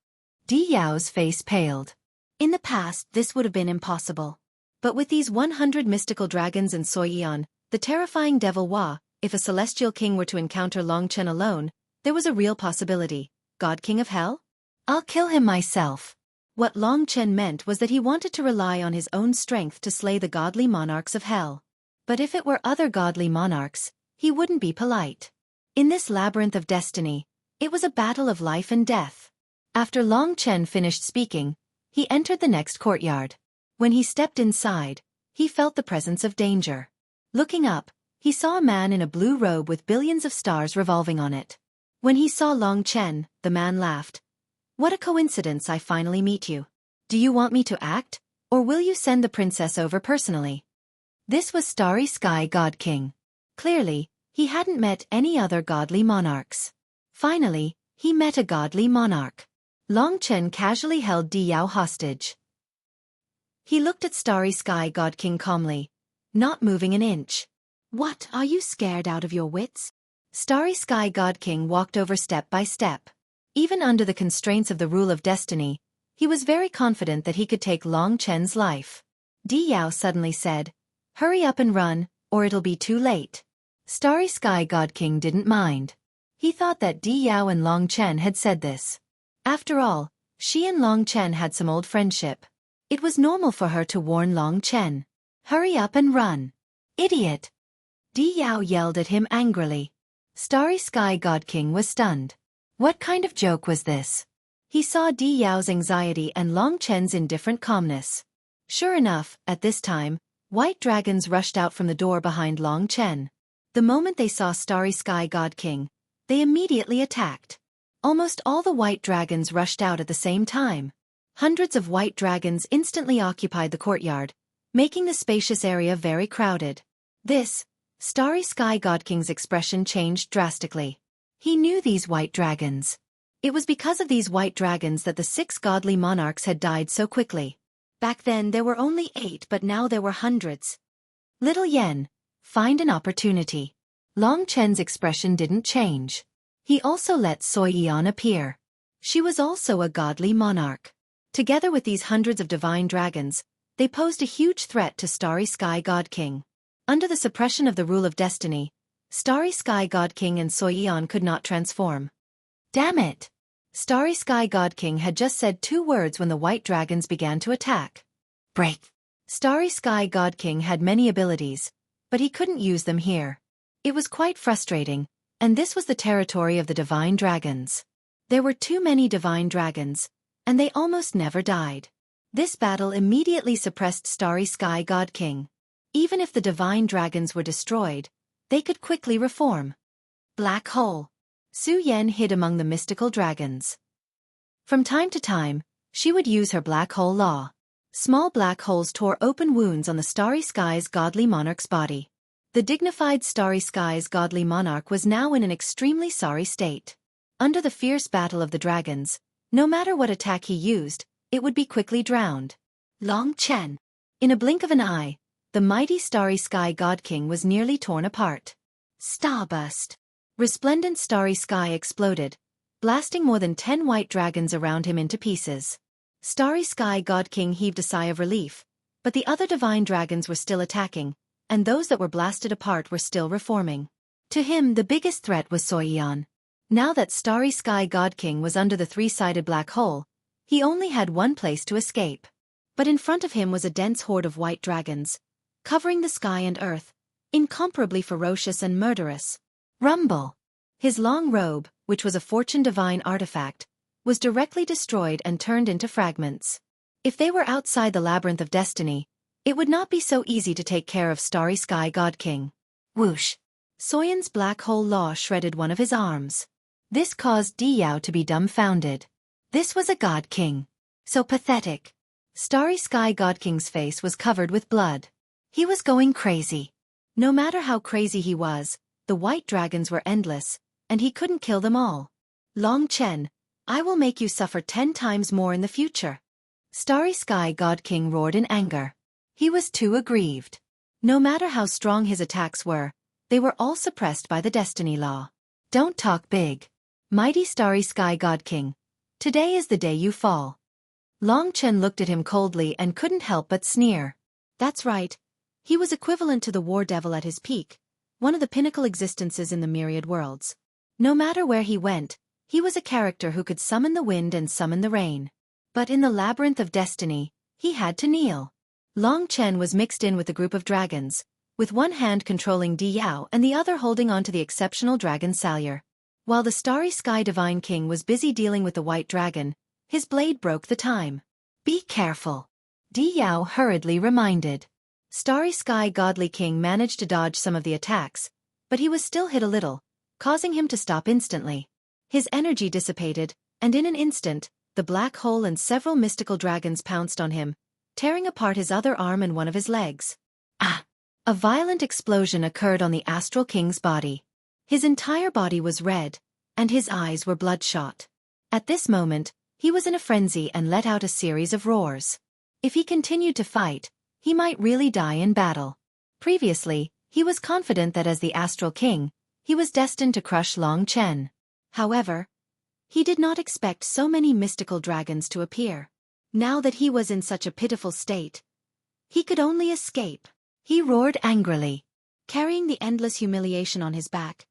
Di Yao's face paled. In the past, this would have been impossible. But with these 100 mystical dragons and Xueqi, the terrifying devil Hua, if a celestial king were to encounter Long Chen alone, there was a real possibility. God King of Hell? I'll kill him myself. What Long Chen meant was that he wanted to rely on his own strength to slay the godly monarchs of hell. But if it were other godly monarchs, he wouldn't be polite. In this labyrinth of destiny, it was a battle of life and death. After Long Chen finished speaking, he entered the next courtyard. When he stepped inside, he felt the presence of danger. Looking up, he saw a man in a blue robe with billions of stars revolving on it. When he saw Long Chen, the man laughed. What a coincidence I finally meet you. Do you want me to act, or will you send the princess over personally? This was Starry Sky God King. Clearly, he hadn't met any other godly monarchs. Finally, he met a godly monarch. Long Chen casually held Di Yao hostage. He looked at Starry Sky God King calmly, not moving an inch. What, are you scared out of your wits? Starry Sky God King walked over step by step. Even under the constraints of the rule of destiny, he was very confident that he could take Long Chen's life. Di Yao suddenly said, "Hurry up and run, or it'll be too late." Starry Sky God King didn't mind. He thought that Di Yao and Long Chen had said this. After all, she and Long Chen had some old friendship. It was normal for her to warn Long Chen. "Hurry up and run. Idiot!" Di Yao yelled at him angrily. Starry Sky God King was stunned. What kind of joke was this? He saw Di Yao's anxiety and Long Chen's indifferent calmness. Sure enough, at this time, white dragons rushed out from the door behind Long Chen. The moment they saw Starry Sky God King, they immediately attacked. Almost all the white dragons rushed out at the same time. Hundreds of white dragons instantly occupied the courtyard, making the spacious area very crowded. Starry Sky God King's expression changed drastically. He knew these white dragons. It was because of these white dragons that the 6 godly monarchs had died so quickly. Back then there were only 8, but now there were hundreds. Little Yen, find an opportunity. Long Chen's expression didn't change. He also let Xueqi appear. She was also a godly monarch. Together with these hundreds of divine dragons, they posed a huge threat to Starry Sky God King. Under the suppression of the rule of destiny, Starry Sky God King and Xueqi could not transform. Damn it! Starry Sky God King had just said 2 words when the white dragons began to attack. Break! Starry Sky God King had many abilities, but he couldn't use them here. It was quite frustrating, and this was the territory of the divine dragons. There were too many divine dragons, and they almost never died. This battle immediately suppressed Starry Sky God King. Even if the divine dragons were destroyed, they could quickly reform. Black hole. Su Yan hid among the mystical dragons. From time to time, she would use her black hole law. Small black holes tore open wounds on the Starry Sky's godly monarch's body. The dignified Starry Sky's godly monarch was now in an extremely sorry state. Under the fierce battle of the dragons, no matter what attack he used, it would be quickly drowned. Long Chen. In a blink of an eye, the mighty Starry Sky God King was nearly torn apart. Starburst. Resplendent Starry Sky exploded, blasting more than 10 white dragons around him into pieces. Starry Sky God King heaved a sigh of relief, but the other divine dragons were still attacking, and those that were blasted apart were still reforming. To him the biggest threat was Xueqi. Now that Starry Sky God King was under the 3-sided black hole, he only had one place to escape. But in front of him was a dense horde of white dragons, covering the sky and earth, incomparably ferocious and murderous. Rumble! His long robe, which was a fortune divine artifact, was directly destroyed and turned into fragments. If they were outside the labyrinth of destiny, it would not be so easy to take care of Starry Sky God King. Whoosh! Soyan's black hole law shredded one of his arms. This caused Di Yao to be dumbfounded. This was a God King. So pathetic. Starry Sky God King's face was covered with blood. He was going crazy. No matter how crazy he was, the white dragons were endless, and he couldn't kill them all. Long Chen, I will make you suffer 10 times more in the future. Starry Sky God King roared in anger. He was too aggrieved. No matter how strong his attacks were, they were all suppressed by the destiny law. Don't talk big. Mighty Starry Sky God King. Today is the day you fall. Long Chen looked at him coldly and couldn't help but sneer. That's right. He was equivalent to the war devil at his peak, one of the pinnacle existences in the myriad worlds. No matter where he went, he was a character who could summon the wind and summon the rain. But in the labyrinth of destiny, he had to kneel. Long Chen was mixed in with the group of dragons, with one hand controlling Di Yao and the other holding on to the exceptional dragon Salyer. While the Starry Sky Divine King was busy dealing with the white dragon, his blade broke the time. Be careful. Di Yao hurriedly reminded. Starry Sky Godly King managed to dodge some of the attacks, but he was still hit a little, causing him to stop instantly. His energy dissipated, and in an instant, the black hole and several mystical dragons pounced on him, tearing apart his other arm and one of his legs. Ah! A violent explosion occurred on the Astral King's body. His entire body was red, and his eyes were bloodshot. At this moment, he was in a frenzy and let out a series of roars. If he continued to fight, he might really die in battle. Previously, he was confident that as the Astral King, he was destined to crush Long Chen. However, he did not expect so many mystical dragons to appear. Now that he was in such a pitiful state, he could only escape. He roared angrily. Carrying the endless humiliation on his back,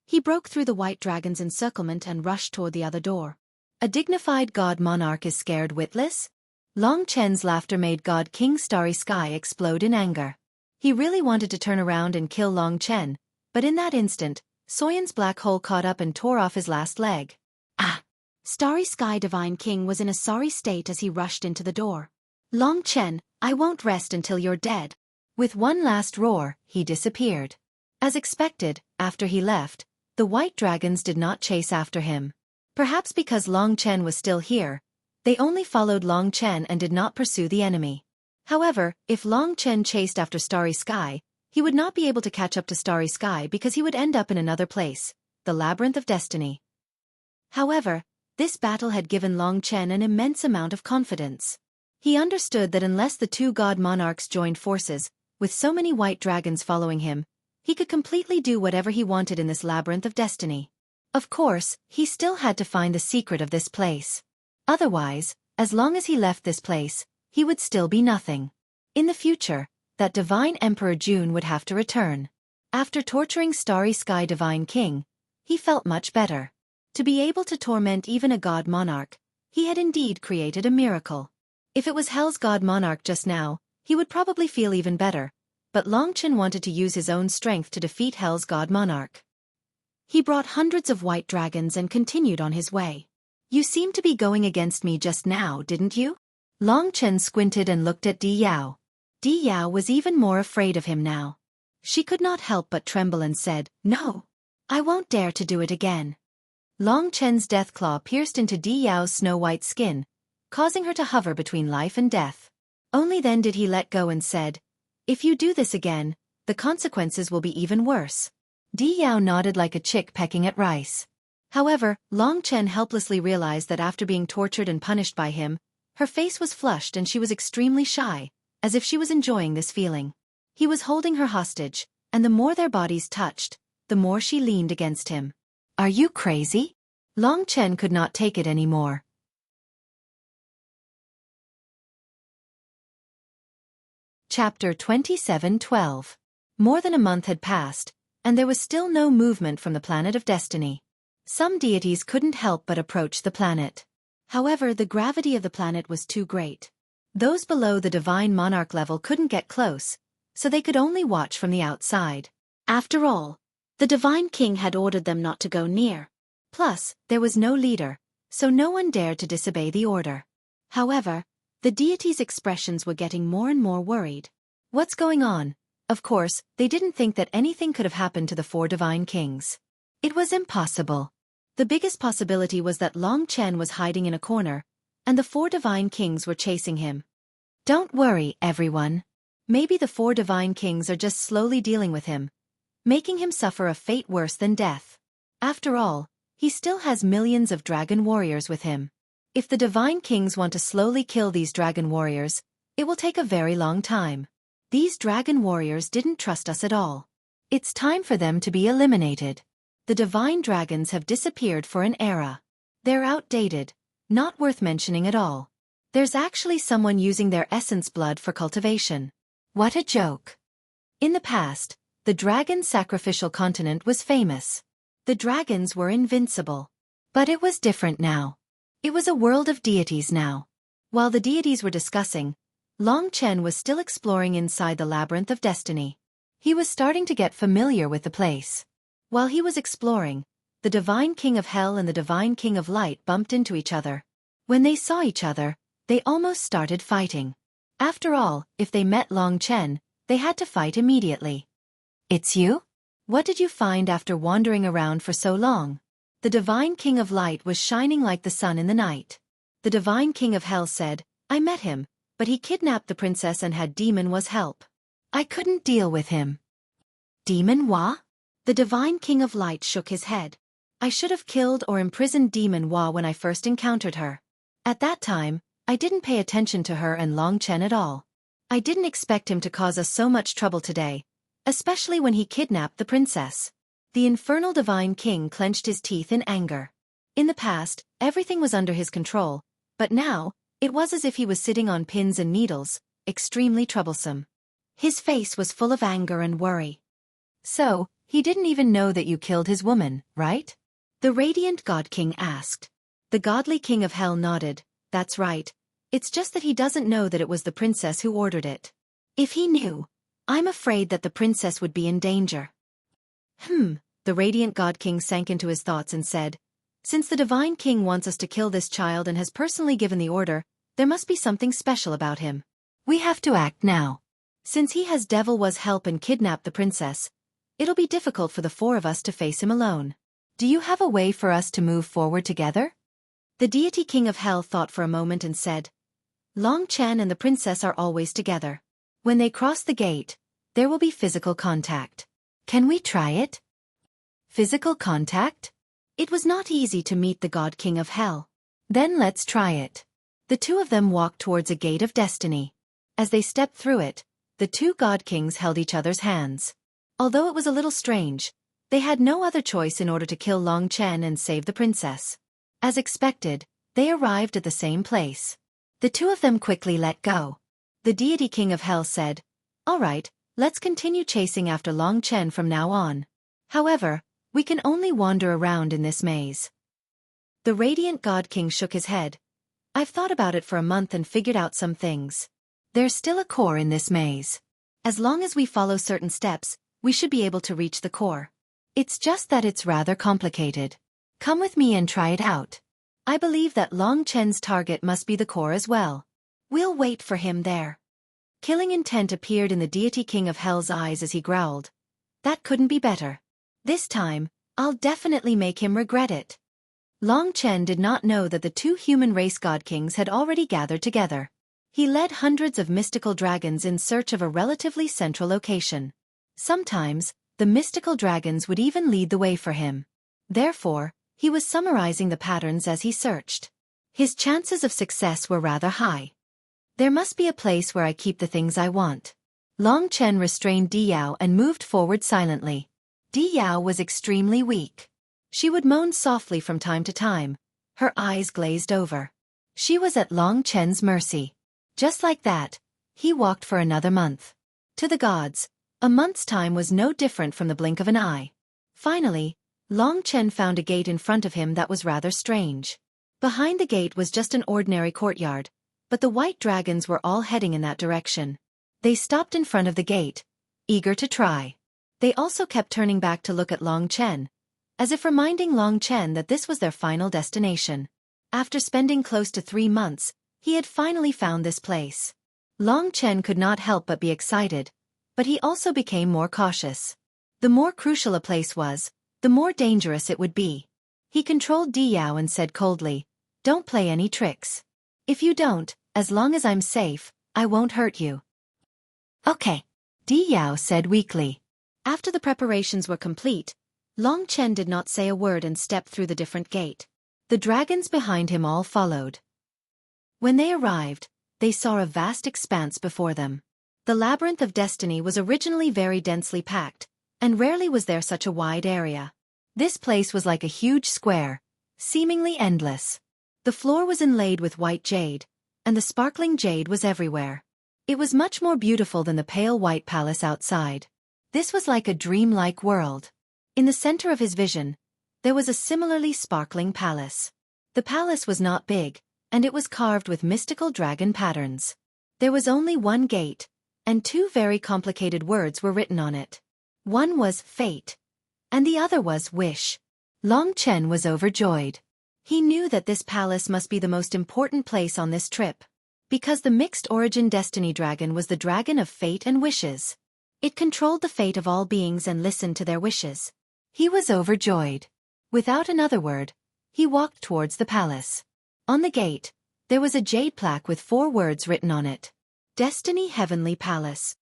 he broke through the white dragon's encirclement and rushed toward the other door. A dignified god monarch is scared witless? Long Chen's laughter made God King Starry Sky explode in anger. He really wanted to turn around and kill Long Chen, but in that instant, Soyan's black hole caught up and tore off his last leg. Ah! Starry Sky Divine King was in a sorry state as he rushed into the door. Long Chen, I won't rest until you're dead. With one last roar, he disappeared. As expected, after he left, the white dragons did not chase after him. Perhaps because Long Chen was still here, they only followed Long Chen and did not pursue the enemy. However, if Long Chen chased after Starry Sky, he would not be able to catch up to Starry Sky because he would end up in another place, the Labyrinth of Destiny. However, this battle had given Long Chen an immense amount of confidence. He understood that unless the two god monarchs joined forces, with so many white dragons following him, he could completely do whatever he wanted in this Labyrinth of Destiny. Of course, he still had to find the secret of this place. Otherwise, as long as he left this place, he would still be nothing. In the future, that Divine Emperor June would have to return. After torturing Starry Sky Divine King, he felt much better. To be able to torment even a god monarch, he had indeed created a miracle. If it was Hell's god monarch just now, he would probably feel even better, but Long Chen wanted to use his own strength to defeat Hell's god monarch. He brought hundreds of white dragons and continued on his way. You seemed to be going against me just now, didn't you? Long Chen squinted and looked at Di Yao. Di Yao was even more afraid of him now. She could not help but tremble and said, No, I won't dare to do it again. Long Chen's death claw pierced into Di Yao's snow-white skin, causing her to hover between life and death. Only then did he let go and said, If you do this again, the consequences will be even worse. Di Yao nodded like a chick pecking at rice. However, Long Chen helplessly realized that after being tortured and punished by him, her face was flushed and she was extremely shy, as if she was enjoying this feeling. He was holding her hostage, and the more their bodies touched, the more she leaned against him. Are you crazy? Long Chen could not take it anymore. Chapter 27:12. More than a month had passed, and there was still no movement from the planet of destiny. Some deities couldn't help but approach the planet. However, the gravity of the planet was too great. Those below the divine monarch level couldn't get close, so they could only watch from the outside. After all, the divine king had ordered them not to go near. Plus, there was no leader, so no one dared to disobey the order. However, the deities' expressions were getting more and more worried. What's going on? Of course, they didn't think that anything could have happened to the four divine kings. It was impossible. The biggest possibility was that Long Chen was hiding in a corner, and the four divine kings were chasing him. Don't worry, everyone. Maybe the four divine kings are just slowly dealing with him, making him suffer a fate worse than death. After all, he still has millions of dragon warriors with him. If the divine kings want to slowly kill these dragon warriors, it will take a very long time. These dragon warriors didn't trust us at all. It's time for them to be eliminated. The divine dragons have disappeared for an era. They're outdated, not worth mentioning at all. There's actually someone using their essence blood for cultivation. What a joke. In the past, the dragon sacrificial continent was famous. The dragons were invincible. But it was different now. It was a world of deities now. While the deities were discussing, Long Chen was still exploring inside the labyrinth of destiny. He was starting to get familiar with the place. While he was exploring, the divine king of hell and the divine king of light bumped into each other. When they saw each other, they almost started fighting. After all, if they met Long Chen, they had to fight immediately. It's you? What did you find after wandering around for so long? The divine king of light was shining like the sun in the night. The divine king of hell said, I met him, but he kidnapped the princess and had Demon Wa's help. I couldn't deal with him. Demon Wa? The divine king of light shook his head. I should have killed or imprisoned Demon Wa when I first encountered her. At that time, I didn't pay attention to her and Long Chen at all. I didn't expect him to cause us so much trouble today, especially when he kidnapped the princess. The infernal divine king clenched his teeth in anger. In the past, everything was under his control, but now, it was as if he was sitting on pins and needles, extremely troublesome. His face was full of anger and worry. So, he didn't even know that you killed his woman, right? The radiant god king asked. The godly king of hell nodded. That's right. It's just that he doesn't know that it was the princess who ordered it. If he knew, I'm afraid that the princess would be in danger. The radiant god king sank into his thoughts and said, since the divine king wants us to kill this child and has personally given the order, there must be something special about him. We have to act now. Since he has Devil Wa's help and kidnapped the princess, it'll be difficult for the four of us to face him alone. Do you have a way for us to move forward together? The deity king of hell thought for a moment and said, Long Chen and the princess are always together. When they cross the gate, there will be physical contact. Can we try it? Physical contact? It was not easy to meet the god king of hell. Then let's try it. The two of them walked towards a gate of destiny. As they stepped through it, the two god kings held each other's hands. Although it was a little strange, they had no other choice in order to kill Long Chen and save the princess. As expected, they arrived at the same place. The two of them quickly let go. The deity king of hell said, all right, let's continue chasing after Long Chen from now on. However, we can only wander around in this maze. The radiant god king shook his head. I've thought about it for a month and figured out some things. There's still a core in this maze. As long as we follow certain steps, we should be able to reach the core. It's just that it's rather complicated. Come with me and try it out. I believe that Long Chen's target must be the core as well. We'll wait for him there. Killing intent appeared in the deity king of hell's eyes as he growled. That couldn't be better. This time, I'll definitely make him regret it. Long Chen did not know that the two human race god kings had already gathered together. He led hundreds of mystical dragons in search of a relatively central location. Sometimes, the mystical dragons would even lead the way for him. Therefore, he was summarizing the patterns as he searched. His chances of success were rather high. There must be a place where I keep the things I want. Long Chen restrained Di Yao and moved forward silently. Di Yao was extremely weak. She would moan softly from time to time, her eyes glazed over. She was at Long Chen's mercy. Just like that, he walked for another month. To the gods, a month's time was no different from the blink of an eye. Finally, Long Chen found a gate in front of him that was rather strange. Behind the gate was just an ordinary courtyard, but the white dragons were all heading in that direction. They stopped in front of the gate, eager to try. They also kept turning back to look at Long Chen, as if reminding Long Chen that this was their final destination. After spending close to 3 months, he had finally found this place. Long Chen could not help but be excited, but he also became more cautious. The more crucial a place was, the more dangerous it would be. He controlled Di Yao and said coldly, don't play any tricks. If you don't, as long as I'm safe, I won't hurt you. Okay, Di Yao said weakly. After the preparations were complete, Long Chen did not say a word and stepped through the different gate. The dragons behind him all followed. When they arrived, they saw a vast expanse before them. The labyrinth of destiny was originally very densely packed, and rarely was there such a wide area. This place was like a huge square, seemingly endless. The floor was inlaid with white jade, and the sparkling jade was everywhere. It was much more beautiful than the pale white palace outside. This was like a dreamlike world. In the center of his vision, there was a similarly sparkling palace. The palace was not big, and it was carved with mystical dragon patterns. There was only one gate, and two very complicated words were written on it. One was fate, and the other was wish. Long Chen was overjoyed. He knew that this palace must be the most important place on this trip, because the mixed origin destiny dragon was the dragon of fate and wishes. It controlled the fate of all beings and listened to their wishes. He was overjoyed. Without another word, he walked towards the palace. On the gate, there was a jade plaque with 4 words written on it. Destiny Heavenly Palace.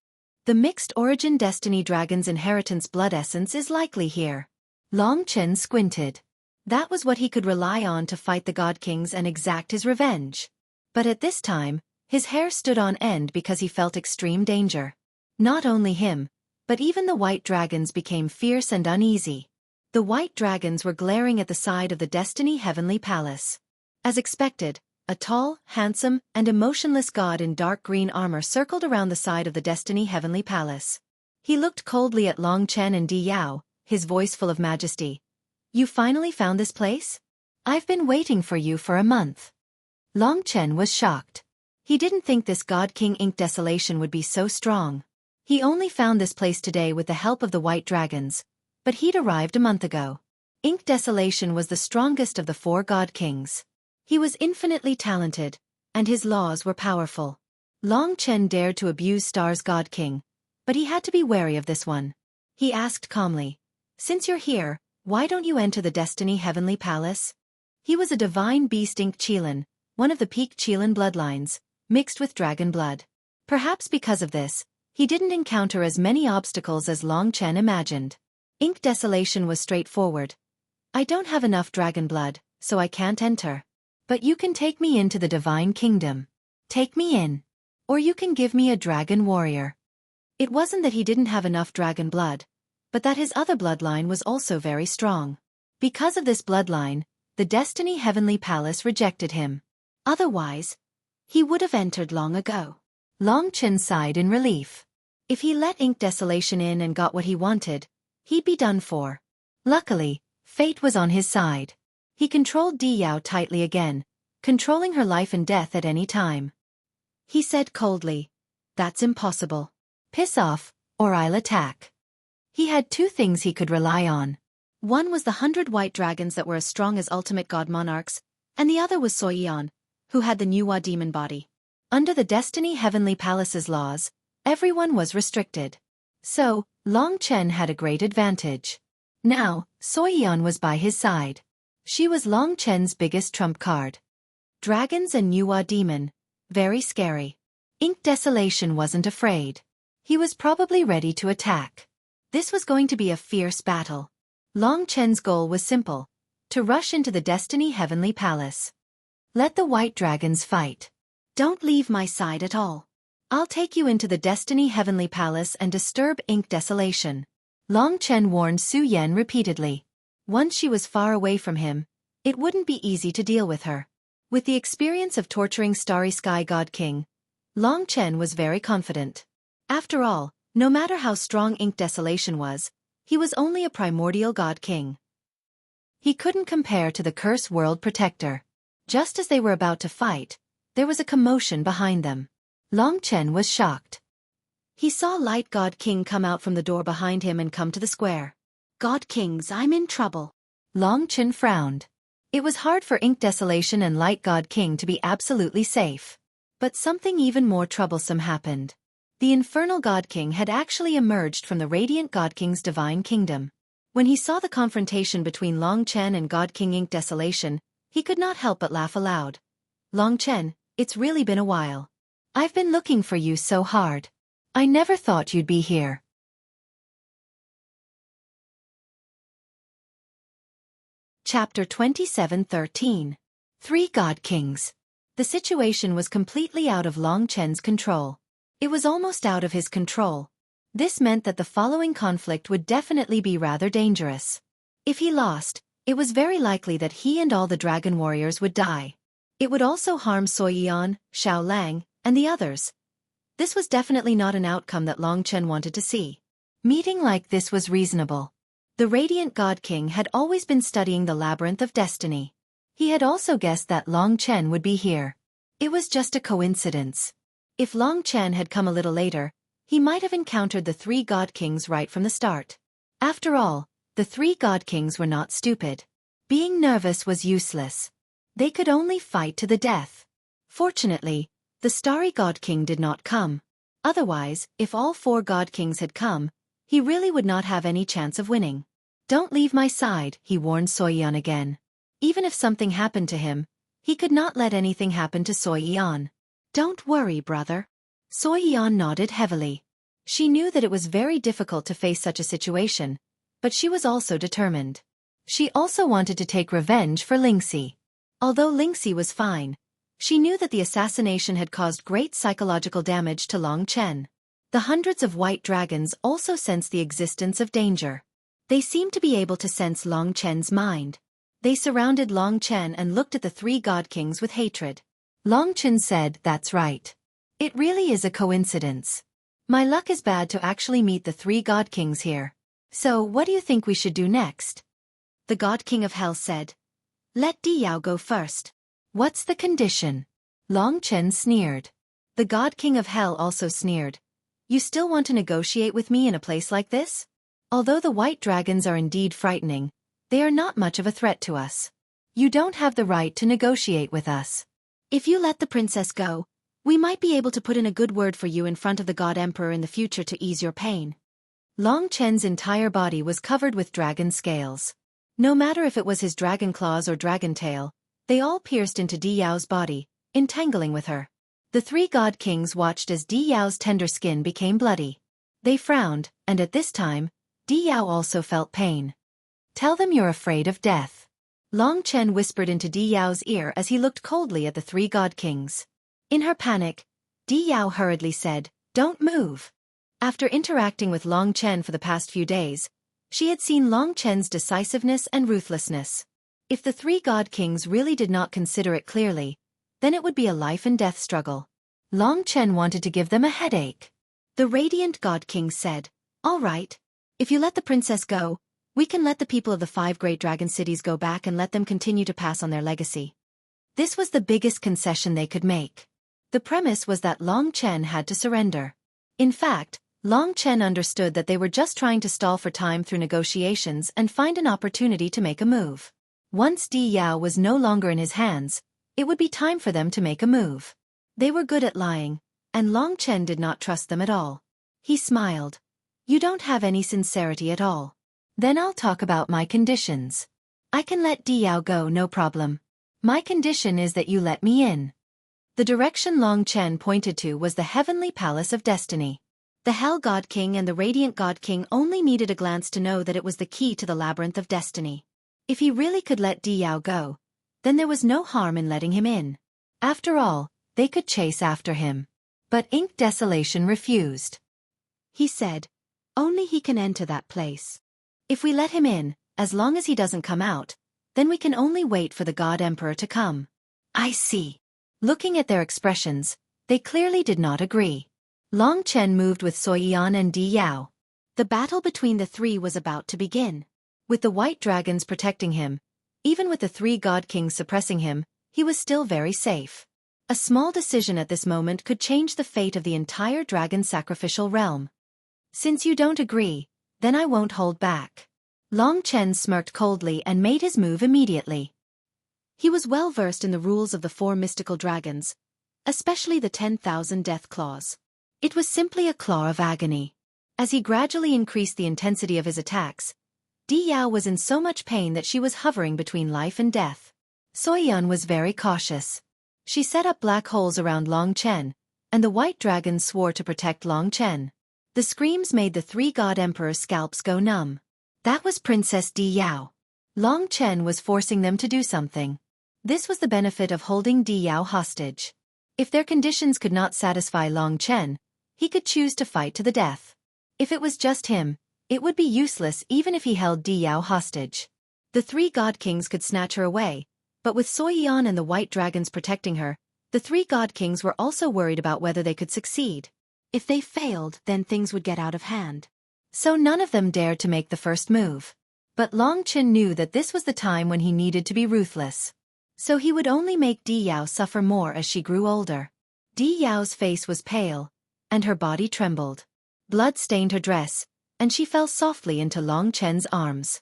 The mixed origin destiny dragon's inheritance blood essence is likely here. Long Chen squinted. That was what he could rely on to fight the God Kings and exact his revenge. But at this time, his hair stood on end because he felt extreme danger. Not only him, but even the white dragons became fierce and uneasy. The white dragons were glaring at the side of the Destiny Heavenly Palace. As expected, a tall, handsome, and emotionless god in dark green armor circled around the side of the Destiny Heavenly Palace. He looked coldly at Long Chen and Di Yao, his voice full of majesty. You finally found this place? I've been waiting for you for a month. Long Chen was shocked. He didn't think this God King Ink Desolation would be so strong. He only found this place today with the help of the white dragons, but he'd arrived a month ago. Ink Desolation was the strongest of the 4 God Kings. He was infinitely talented, and his laws were powerful. Long Chen dared to abuse Star's God King, but he had to be wary of this one. He asked calmly, "Since you're here, why don't you enter the Destiny Heavenly Palace?" He was a divine beast Ink Qilin, one of the peak Qilin bloodlines, mixed with dragon blood. Perhaps because of this, he didn't encounter as many obstacles as Long Chen imagined. Ink Desolation was straightforward. I don't have enough dragon blood, so I can't enter. But you can take me into the Divine Kingdom. Take me in. Or you can give me a dragon warrior. It wasn't that he didn't have enough dragon blood, but that his other bloodline was also very strong. Because of this bloodline, the Destiny Heavenly Palace rejected him. Otherwise, he would have entered long ago. Long Chen sighed in relief. If he let Ink Desolation in and got what he wanted, he'd be done for. Luckily, fate was on his side. He controlled Di Yao tightly again, controlling her life and death at any time. He said coldly, "That's impossible. Piss off, or I'll attack." He had 2 things he could rely on. One was the 100 white dragons that were as strong as ultimate god monarchs, and the other was Xueqi, who had the Nuwa demon body. Under the Destiny Heavenly Palace's laws, everyone was restricted. So, Long Chen had a great advantage. Now, Xueqi was by his side. She was Long Chen's biggest trump card. Dragons and Nuwa demon. Very scary. Ink Desolation wasn't afraid. He was probably ready to attack. This was going to be a fierce battle. Long Chen's goal was simple: to rush into the Destiny Heavenly Palace. Let the white dragons fight. Don't leave my side at all. I'll take you into the Destiny Heavenly Palace and disturb Ink Desolation. Long Chen warned Su Yan repeatedly. Once she was far away from him, it wouldn't be easy to deal with her. With the experience of torturing Starry Sky God King, Long Chen was very confident. After all, no matter how strong Ink Desolation was, he was only a primordial God King. He couldn't compare to the Curse World Protector. Just as they were about to fight, there was a commotion behind them. Long Chen was shocked. He saw Light God King come out from the door behind him and come to the square. God Kings, I'm in trouble. Long Chen frowned. It was hard for Ink Desolation and Light God King to be absolutely safe. But something even more troublesome happened. The Infernal God King had actually emerged from the Radiant God King's divine kingdom. When he saw the confrontation between Long Chen and God King Ink Desolation, he could not help but laugh aloud. Long Chen, it's really been a while. I've been looking for you so hard. I never thought you'd be here. Chapter 27:13. Three God Kings. The situation was completely out of Long Chen's control. It was almost out of his control. This meant that the following conflict would definitely be rather dangerous. If he lost, it was very likely that he and all the dragon warriors would die. It would also harm Xueqi, Xiao Lang, and the others. This was definitely not an outcome that Long Chen wanted to see. Meeting like this was reasonable. The Radiant God King had always been studying the Labyrinth of Destiny. He had also guessed that Long Chen would be here. It was just a coincidence. If Long Chen had come a little later, he might have encountered the three God Kings right from the start. After all, the three God Kings were not stupid. Being nervous was useless. They could only fight to the death. Fortunately, the Starry God King did not come. Otherwise, if all four God Kings had come, he really would not have any chance of winning. Don't leave my side, he warned Xueqi again. Even if something happened to him, he could not let anything happen to Xueqi. Don't worry, brother. Xueqi nodded heavily. She knew that it was very difficult to face such a situation, but she was also determined. She also wanted to take revenge for Lingxi. Although Lingxi was fine, she knew that the assassination had caused great psychological damage to Long Chen. The hundreds of white dragons also sensed the existence of danger. They seemed to be able to sense Long Chen's mind. They surrounded Long Chen and looked at the three God Kings with hatred. Long Chen said, "That's right. It really is a coincidence. My luck is bad to actually meet the three God Kings here. So what do you think we should do next?" The God King of Hell said, "Let Diyao go first." "What's the condition?" Long Chen sneered. The God King of Hell also sneered. "You still want to negotiate with me in a place like this? Although the white dragons are indeed frightening, they are not much of a threat to us. You don't have the right to negotiate with us. If you let the princess go, we might be able to put in a good word for you in front of the God Emperor in the future to ease your pain." Long Chen's entire body was covered with dragon scales. No matter if it was his dragon claws or dragon tail, they all pierced into Diyao's body, entangling with her. The three God Kings watched as Diyao's tender skin became bloody. They frowned, and at this time, Diyao also felt pain. "Tell them you're afraid of death," Long Chen whispered into Diyao's ear as he looked coldly at the three God Kings. In her panic, Diyao hurriedly said, "Don't move." After interacting with Long Chen for the past few days, she had seen Long Chen's decisiveness and ruthlessness. If the three God Kings really did not consider it clearly, then it would be a life-and-death struggle. Long Chen wanted to give them a headache. The Radiant God King said, "All right. If you let the princess go, we can let the people of the 5 great dragon cities go back and let them continue to pass on their legacy." This was the biggest concession they could make. The premise was that Long Chen had to surrender. In fact, Long Chen understood that they were just trying to stall for time through negotiations and find an opportunity to make a move. Once Diyao was no longer in his hands, it would be time for them to make a move. They were good at lying, and Long Chen did not trust them at all. He smiled. "You don't have any sincerity at all. Then I'll talk about my conditions. I can let Diyao go, no problem. My condition is that you let me in." The direction Long Chen pointed to was the Heavenly Palace of Destiny. The Hell God King and the Radiant God King only needed a glance to know that it was the key to the Labyrinth of Destiny. If he really could let Diyao go, then there was no harm in letting him in. After all, they could chase after him. But Ink Desolation refused. He said, "Only he can enter that place. If we let him in, as long as he doesn't come out, then we can only wait for the God Emperor to come." "I see." Looking at their expressions, they clearly did not agree. Long Chen moved with Xueqi and Diyao. The battle between the three was about to begin. With the white dragons protecting him, even with the three God Kings suppressing him, he was still very safe. A small decision at this moment could change the fate of the entire dragon sacrificial realm. "Since you don't agree, then I won't hold back." Long Chen smirked coldly and made his move immediately. He was well versed in the rules of the 4 mystical dragons, especially the 10,000 death claws. It was simply a claw of agony. As he gradually increased the intensity of his attacks, Diyao was in so much pain that she was hovering between life and death. Xueqi was very cautious. She set up black holes around Long Chen, and the white dragons swore to protect Long Chen. The screams made the 3 God Emperors' scalps go numb. That was Princess Diyao. Long Chen was forcing them to do something. This was the benefit of holding Di Yao hostage. If their conditions could not satisfy Long Chen, he could choose to fight to the death. If it was just him, it would be useless even if he held Di Yao hostage. The three God Kings could snatch her away, but with Xueqi and the white dragons protecting her, the three God Kings were also worried about whether they could succeed. If they failed, then things would get out of hand. So none of them dared to make the first move. But Long Chen knew that this was the time when he needed to be ruthless. So he would only make Di Yao suffer more as she grew older. Di Yao's face was pale, and her body trembled. Blood stained her dress, and she fell softly into Long Chen's arms.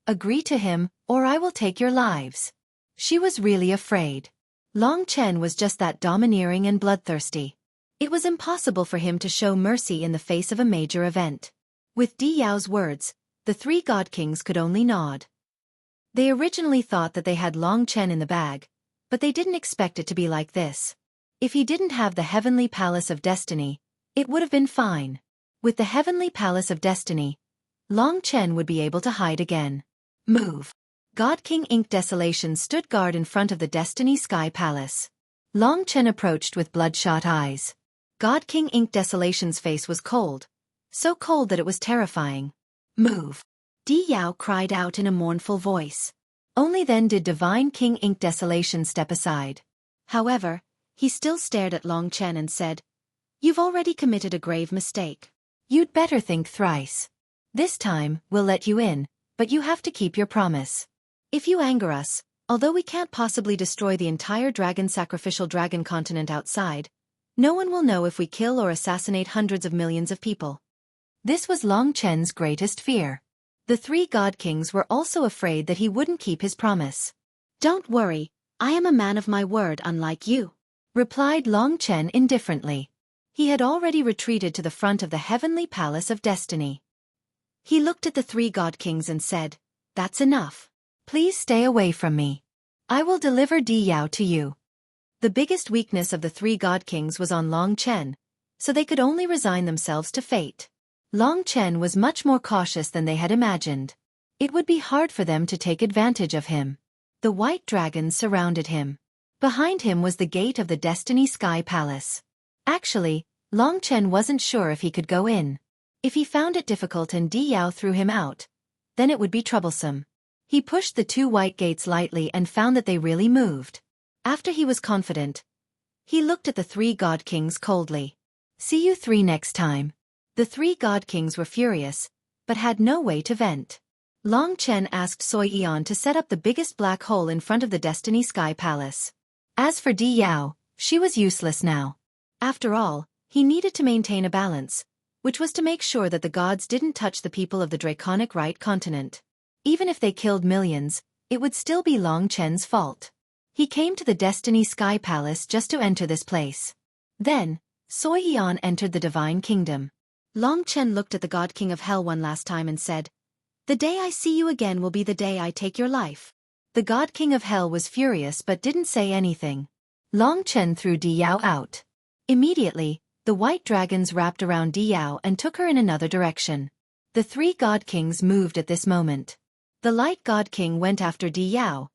Agree to him, or I will take your lives. She was really afraid. Long Chen was just that domineering and bloodthirsty. It was impossible for him to show mercy in the face of a major event. With Di Yao's words, the three God Kings could only nod. They originally thought that they had Long Chen in the bag, but they didn't expect it to be like this. If he didn't have the Heavenly Palace of Destiny, it would have been fine. With the Heavenly Palace of Destiny, Long Chen would be able to hide again. Move. God King Ink Desolation stood guard in front of the Destiny Sky Palace. Long Chen approached with bloodshot eyes. God King Ink Desolation's face was cold, so cold that it was terrifying. Move. Di Yao cried out in a mournful voice. Only then did Divine King Ink Desolation step aside. However, he still stared at Long Chen and said, "You've already committed a grave mistake. You'd better think thrice. This time, we'll let you in, but you have to keep your promise. If you anger us, although we can't possibly destroy the entire sacrificial dragon continent outside, no one will know if we kill or assassinate hundreds of millions of people." This was Long Chen's greatest fear. The three God Kings were also afraid that he wouldn't keep his promise. "Don't worry, I am a man of my word unlike you," replied Long Chen indifferently. He had already retreated to the front of the Heavenly Palace of Destiny. He looked at the three God Kings and said, "That's enough. Please stay away from me. I will deliver Di Yao to you." The biggest weakness of the three God Kings was on Long Chen, so they could only resign themselves to fate. Long Chen was much more cautious than they had imagined. It would be hard for them to take advantage of him. The white dragons surrounded him. Behind him was the gate of the Destiny Sky Palace. Actually, Long Chen wasn't sure if he could go in. If he found it difficult and Di Yao threw him out, then it would be troublesome. He pushed the two white gates lightly and found that they really moved. After he was confident, he looked at the three God Kings coldly. "See you three next time." The three God Kings were furious, but had no way to vent. Long Chen asked Xueqi to set up the biggest black hole in front of the Destiny Sky Palace. As for Di Yao, she was useless now. After all, he needed to maintain a balance, which was to make sure that the gods didn't touch the people of the Draconic Right continent. Even if they killed millions, it would still be Long Chen's fault. He came to the Destiny Sky Palace just to enter this place. Then, Xueqi entered the Divine Kingdom. Long Chen looked at the God King of Hell one last time and said, "The day I see you again will be the day I take your life." The God King of Hell was furious but didn't say anything. Long Chen threw Di Yao out. Immediately, the white dragons wrapped around Di Yao and took her in another direction. The three God Kings moved at this moment. The Light God King went after Di Yao,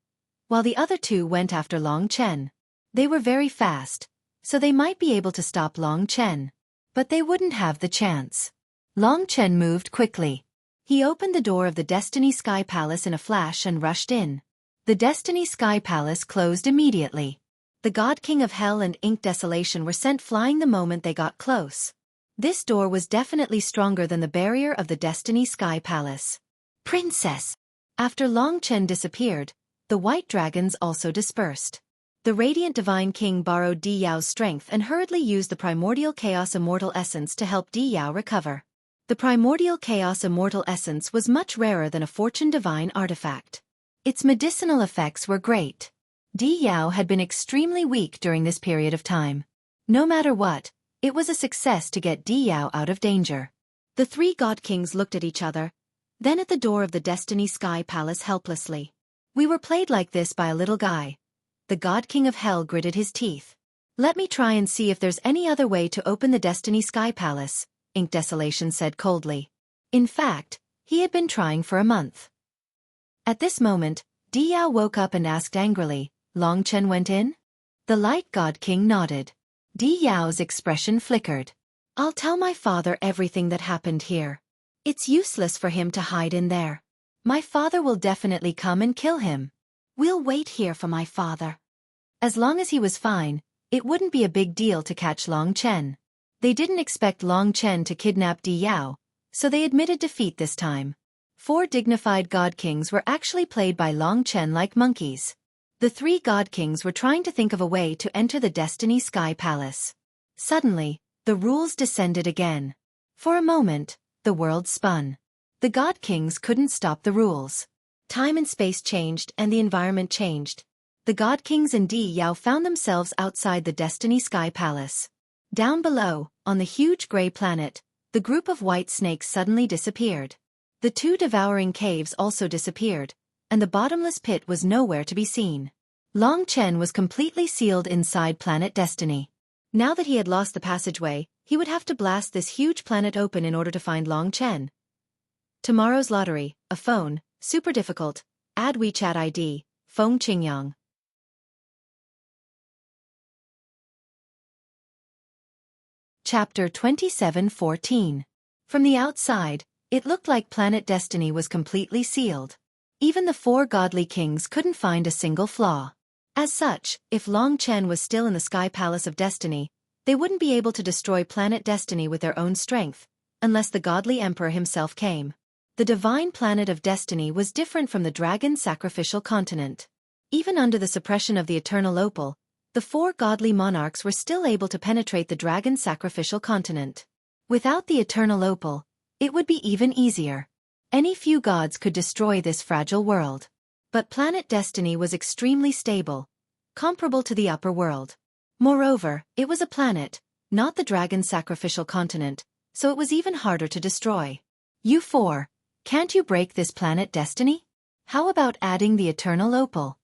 while the other two went after Long Chen. They were very fast, so they might be able to stop Long Chen. But they wouldn't have the chance. Long Chen moved quickly. He opened the door of the Destiny Sky Palace in a flash and rushed in. The Destiny Sky Palace closed immediately. The God King of Hell and Ink Desolation were sent flying the moment they got close. This door was definitely stronger than the barrier of the Destiny Sky Palace. "Princess!" After Long Chen disappeared, the white dragons also dispersed. The Radiant Divine King borrowed Di Yao's strength and hurriedly used the Primordial Chaos Immortal Essence to help Di Yao recover. The Primordial Chaos Immortal Essence was much rarer than a Fortune Divine artifact. Its medicinal effects were great. Di Yao had been extremely weak during this period of time. No matter what, it was a success to get Di Yao out of danger. The three God Kings looked at each other, then at the door of the Destiny Sky Palace helplessly. "We were played like this by a little guy." The God King of Hell gritted his teeth. "Let me try and see if there's any other way to open the Destiny Sky Palace," Ink Desolation said coldly. In fact, he had been trying for a month. At this moment, Di Yao woke up and asked angrily, Long Chen went in? The Light God King nodded. Di Yao's expression flickered. I'll tell my father everything that happened here. It's useless for him to hide in there. My father will definitely come and kill him. We'll wait here for my father. As long as he was fine, it wouldn't be a big deal to catch Long Chen. They didn't expect Long Chen to kidnap Di Yao, so they admitted defeat this time. 4 dignified God Kings were actually played by Long Chen like monkeys. The 3 God Kings were trying to think of a way to enter the Destiny Sky Palace. Suddenly, the rules descended again. For a moment, the world spun. The God Kings couldn't stop the rules. Time and space changed and the environment changed. The God Kings and Di Yao found themselves outside the Destiny Sky Palace. Down below, on the huge gray planet, the group of white snakes suddenly disappeared. The 2 devouring caves also disappeared, and the bottomless pit was nowhere to be seen. Long Chen was completely sealed inside Planet Destiny. Now that he had lost the passageway, he would have to blast this huge planet open in order to find Long Chen. Tomorrow's lottery, a phone, super difficult, add WeChat ID, Feng Qingyang. Chapter 27:14. From the outside, it looked like Planet Destiny was completely sealed. Even the 4 godly kings couldn't find a single flaw. As such, if Long Chen was still in the Sky Palace of Destiny, they wouldn't be able to destroy Planet Destiny with their own strength, unless the godly emperor himself came. The divine planet of Destiny was different from the dragon sacrificial continent. Even under the suppression of the eternal opal, the 4 godly monarchs were still able to penetrate the dragon sacrificial continent. Without the eternal opal, it would be even easier. Any few gods could destroy this fragile world. But Planet Destiny was extremely stable, comparable to the upper world. Moreover, it was a planet, not the dragon sacrificial continent, so it was even harder to destroy. You 4, can't you break this Planet Destiny? How about adding the eternal opal?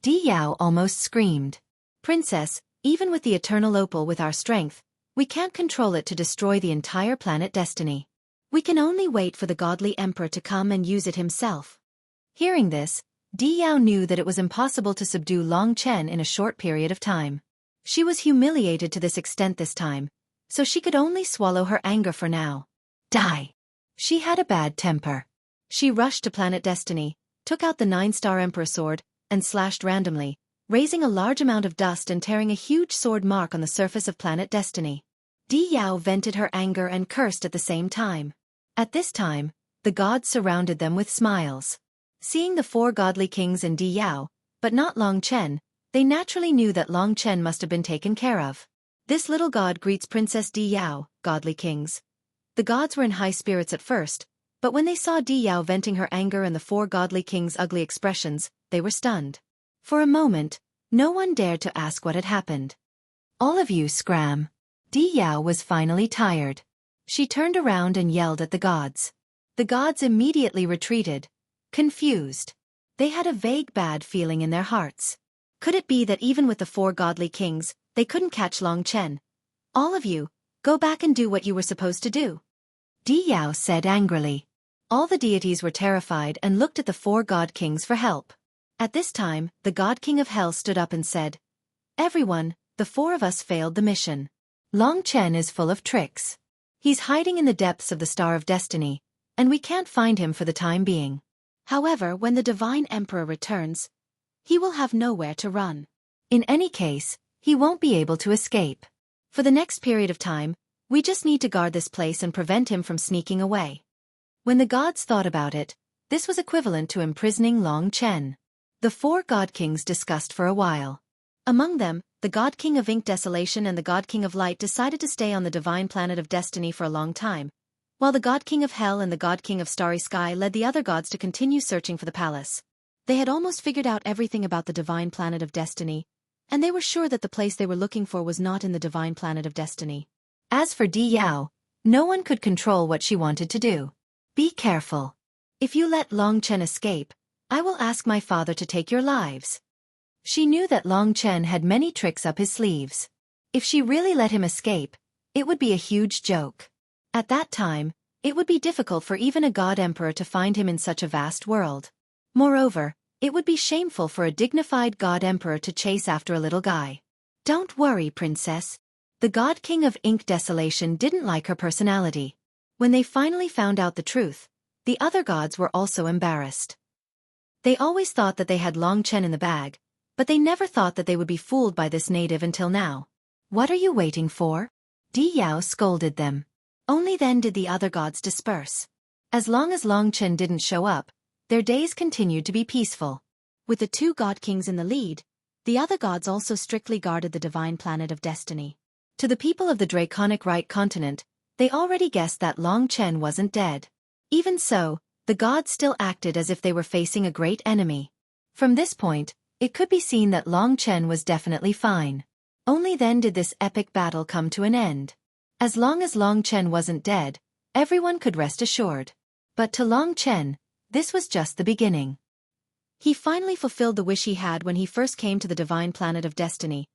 Di Yao almost screamed. Princess, even with the eternal opal with our strength, we can't control it to destroy the entire Planet Destiny. We can only wait for the godly emperor to come and use it himself. Hearing this, Di Yao knew that it was impossible to subdue Long Chen in a short period of time. She was humiliated to this extent this time, so she could only swallow her anger for now. Die! She had a bad temper. She rushed to Planet Destiny, took out the 9-star Emperor sword, and slashed randomly, raising a large amount of dust and tearing a huge sword mark on the surface of Planet Destiny. Di Yao vented her anger and cursed at the same time. At this time, the gods surrounded them with smiles. Seeing the 4 godly kings and Di Yao, but not Long Chen, they naturally knew that Long Chen must have been taken care of. This little god greets Princess Di Yao, godly kings. The gods were in high spirits at first, but when they saw Di Yao venting her anger and the 4 godly kings' ugly expressions, they were stunned. For a moment, no one dared to ask what had happened. All of you scram. Di Yao was finally tired. She turned around and yelled at the gods. The gods immediately retreated, confused. They had a vague bad feeling in their hearts. Could it be that even with the 4 godly kings, they couldn't catch Long Chen? All of you, go back and do what you were supposed to do. Di Yao said angrily. All the deities were terrified and looked at the 4 god kings for help. At this time, the God King of Hell stood up and said, Everyone, the 4 of us failed the mission. Long Chen is full of tricks. He's hiding in the depths of the Star of Destiny, and we can't find him for the time being. However, when the Divine Emperor returns, he will have nowhere to run. In any case, he won't be able to escape. For the next period of time, we just need to guard this place and prevent him from sneaking away. When the gods thought about it, this was equivalent to imprisoning Long Chen. The 4 God Kings discussed for a while. Among them, the God King of Ink Desolation and the God King of Light decided to stay on the divine planet of Destiny for a long time, while the God King of Hell and the God King of Starry Sky led the other gods to continue searching for the palace. They had almost figured out everything about the divine planet of Destiny, and they were sure that the place they were looking for was not in the divine planet of Destiny. As for Di Yao, no one could control what she wanted to do. Be careful. If you let Long Chen escape, I will ask my father to take your lives. She knew that Long Chen had many tricks up his sleeves. If she really let him escape, it would be a huge joke. At that time, it would be difficult for even a god emperor to find him in such a vast world. Moreover, it would be shameful for a dignified god emperor to chase after a little guy. Don't worry, princess. The god king of Ink Desolation didn't like her personality. When they finally found out the truth, the other gods were also embarrassed. They always thought that they had Long Chen in the bag, but they never thought that they would be fooled by this native until now. What are you waiting for? Di Yao scolded them. Only then did the other gods disperse. As long as Long Chen didn't show up, their days continued to be peaceful. With the two god kings in the lead, the other gods also strictly guarded the divine planet of destiny. To the people of the Draconic Right continent, they already guessed that Long Chen wasn't dead. Even so, the gods still acted as if they were facing a great enemy. From this point, it could be seen that Long Chen was definitely fine. Only then did this epic battle come to an end. As long as Long Chen wasn't dead, everyone could rest assured. But to Long Chen, this was just the beginning. He finally fulfilled the wish he had when he first came to the divine planet of destiny,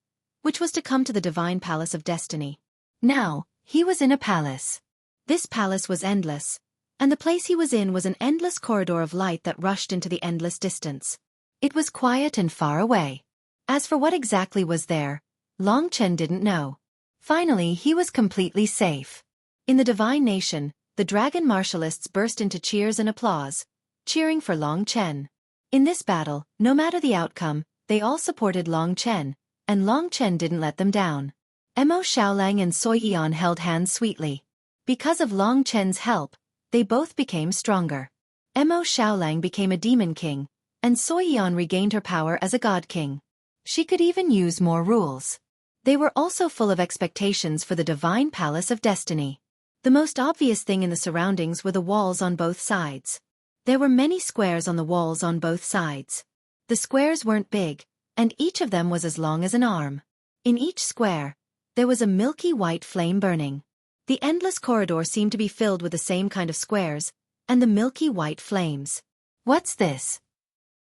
which was to come to the divine palace of destiny. Now, he was in a palace. This palace was endless, and the place he was in was an endless corridor of light that rushed into the endless distance. It was quiet and far away. As for what exactly was there, Long Chen didn't know. Finally, he was completely safe. In the divine nation, the dragon martialists burst into cheers and applause, cheering for Long Chen. In this battle, no matter the outcome, they all supported Long Chen, and Long Chen didn't let them down. Mo Xiaolang and Xueqi held hands sweetly. Because of Long Chen's help, they both became stronger. Mo Xiaolang became a demon king, and Xueqi regained her power as a god king. She could even use more rules. They were also full of expectations for the divine palace of destiny. The most obvious thing in the surroundings were the walls on both sides. There were many squares on the walls on both sides. The squares weren't big, and each of them was as long as an arm. In each square, there was a milky white flame burning. The endless corridor seemed to be filled with the same kind of squares, and the milky white flames. What's this?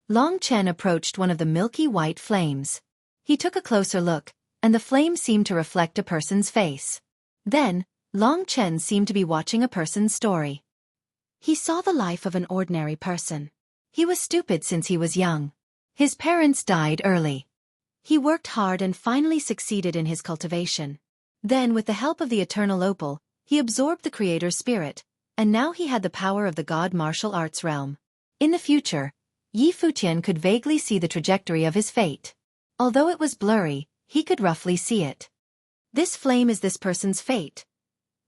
Long Chen approached one of the milky white flames. He took a closer look, and the flame seemed to reflect a person's face. Then, Long Chen seemed to be watching a person's story. He saw the life of an ordinary person. He was stupid since he was young. His parents died early. He worked hard and finally succeeded in his cultivation. Then, with the help of the eternal opal, he absorbed the creator's spirit, and now he had the power of the god martial arts realm. In the future, Yi Futian could vaguely see the trajectory of his fate. Although it was blurry, he could roughly see it. This flame is this person's fate.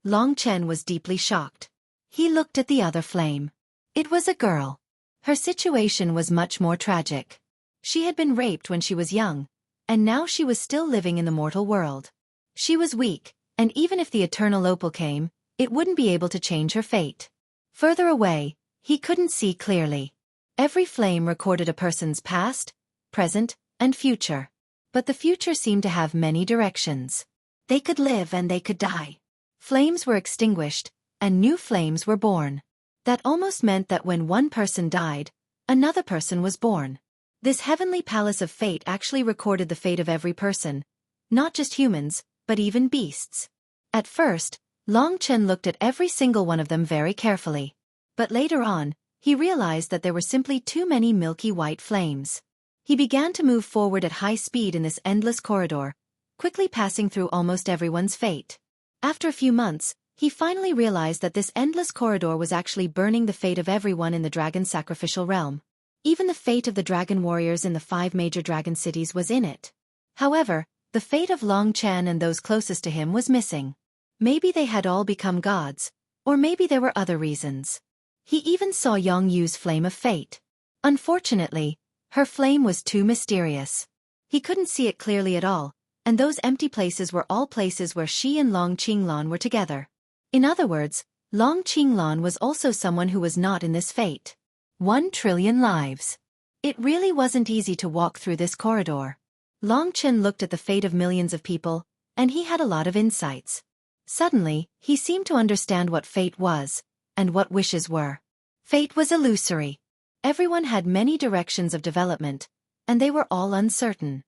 Long Chen was deeply shocked. He looked at the other flame. It was a girl. Her situation was much more tragic. She had been raped when she was young, and now she was still living in the mortal world. She was weak, and even if the eternal opal came, it wouldn't be able to change her fate. Further away, he couldn't see clearly. Every flame recorded a person's past, present, and future. But the future seemed to have many directions. They could live and they could die. Flames were extinguished, and new flames were born. That almost meant that when one person died, another person was born. This heavenly palace of fate actually recorded the fate of every person, not just humans, but even beasts. At first, Long Chen looked at every single one of them very carefully. But later on, he realized that there were simply too many milky white flames. He began to move forward at high speed in this endless corridor, quickly passing through almost everyone's fate. After a few months, he finally realized that this endless corridor was actually burning the fate of everyone in the dragon sacrificial realm. Even the fate of the dragon warriors in the 5 major dragon cities was in it. However, the fate of Long Chen and those closest to him was missing. Maybe they had all become gods, or maybe there were other reasons. He even saw Yong Yu's flame of fate. Unfortunately, her flame was too mysterious. He couldn't see it clearly at all, and those empty places were all places where she and Long Qinglan were together. In other words, Long Qinglan was also someone who was not in this fate. 1 trillion lives. It really wasn't easy to walk through this corridor. Long Chen looked at the fate of millions of people, and he had a lot of insights. Suddenly, he seemed to understand what fate was, and what wishes were. Fate was illusory. Everyone had many directions of development, and they were all uncertain.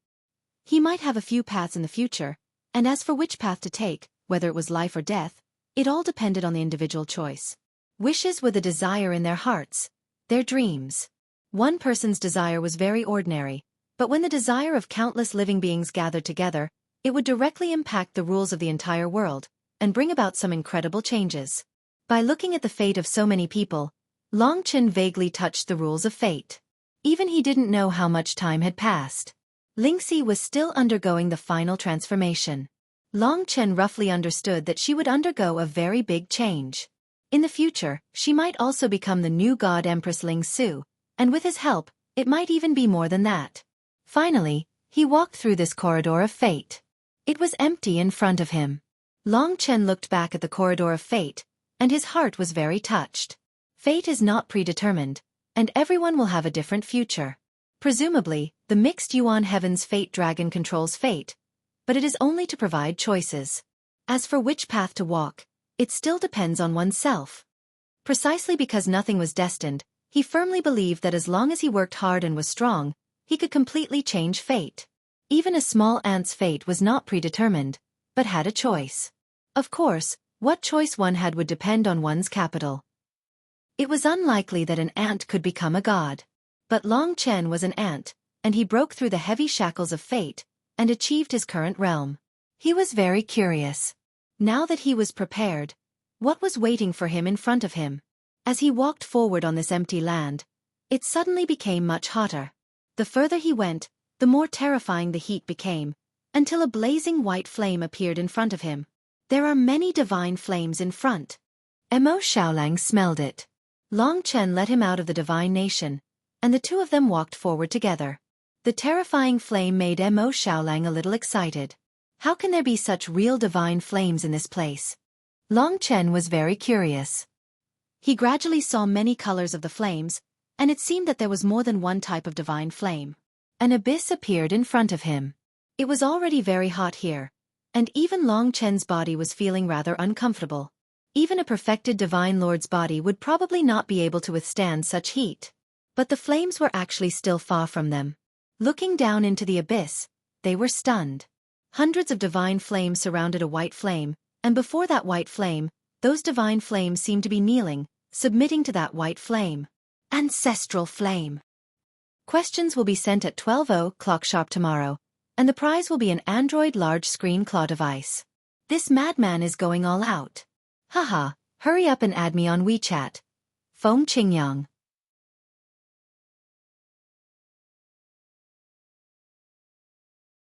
He might have a few paths in the future, and as for which path to take, whether it was life or death, it all depended on the individual choice. Wishes were the desire in their hearts, their dreams. One person's desire was very ordinary, but when the desire of countless living beings gathered together, it would directly impact the rules of the entire world, and bring about some incredible changes. By looking at the fate of so many people, Long Chen vaguely touched the rules of fate. Even he didn't know how much time had passed. Lingxi was still undergoing the final transformation. Long Chen roughly understood that she would undergo a very big change. In the future, she might also become the new god Empress Ling Su, and with his help, it might even be more than that. Finally, he walked through this corridor of fate. It was empty in front of him. Long Chen looked back at the corridor of fate, and his heart was very touched. Fate is not predetermined, and everyone will have a different future. Presumably, the mixed Yuan Heaven's fate dragon controls fate, but it is only to provide choices. As for which path to walk, it still depends on oneself. Precisely because nothing was destined, he firmly believed that as long as he worked hard and was strong, he could completely change fate. Even a small ant's fate was not predetermined, but had a choice. Of course, what choice one had would depend on one's capital. It was unlikely that an ant could become a god. But Long Chen was an ant, and he broke through the heavy shackles of fate, and achieved his current realm. He was very curious. Now that he was prepared, what was waiting for him in front of him? As he walked forward on this empty land, it suddenly became much hotter. The further he went, the more terrifying the heat became, until a blazing white flame appeared in front of him. There are many divine flames in front. Mo Xiaolang smelled it. Long Chen let him out of the divine nation, and the two of them walked forward together. The terrifying flame made Mo Xiaolang a little excited. How can there be such real divine flames in this place? Long Chen was very curious. He gradually saw many colors of the flames, and it seemed that there was more than one type of divine flame. An abyss appeared in front of him. It was already very hot here, and even Long Chen's body was feeling rather uncomfortable. Even a perfected divine lord's body would probably not be able to withstand such heat. But the flames were actually still far from them. Looking down into the abyss, they were stunned. Hundreds of divine flames surrounded a white flame, and before that white flame, those divine flames seemed to be kneeling, submitting to that white flame. Ancestral flame. Questions will be sent at 12:00 sharp tomorrow, and the prize will be an Android large-screen claw device. This madman is going all out. Haha, hurry up and add me on WeChat. Foam Qingyang.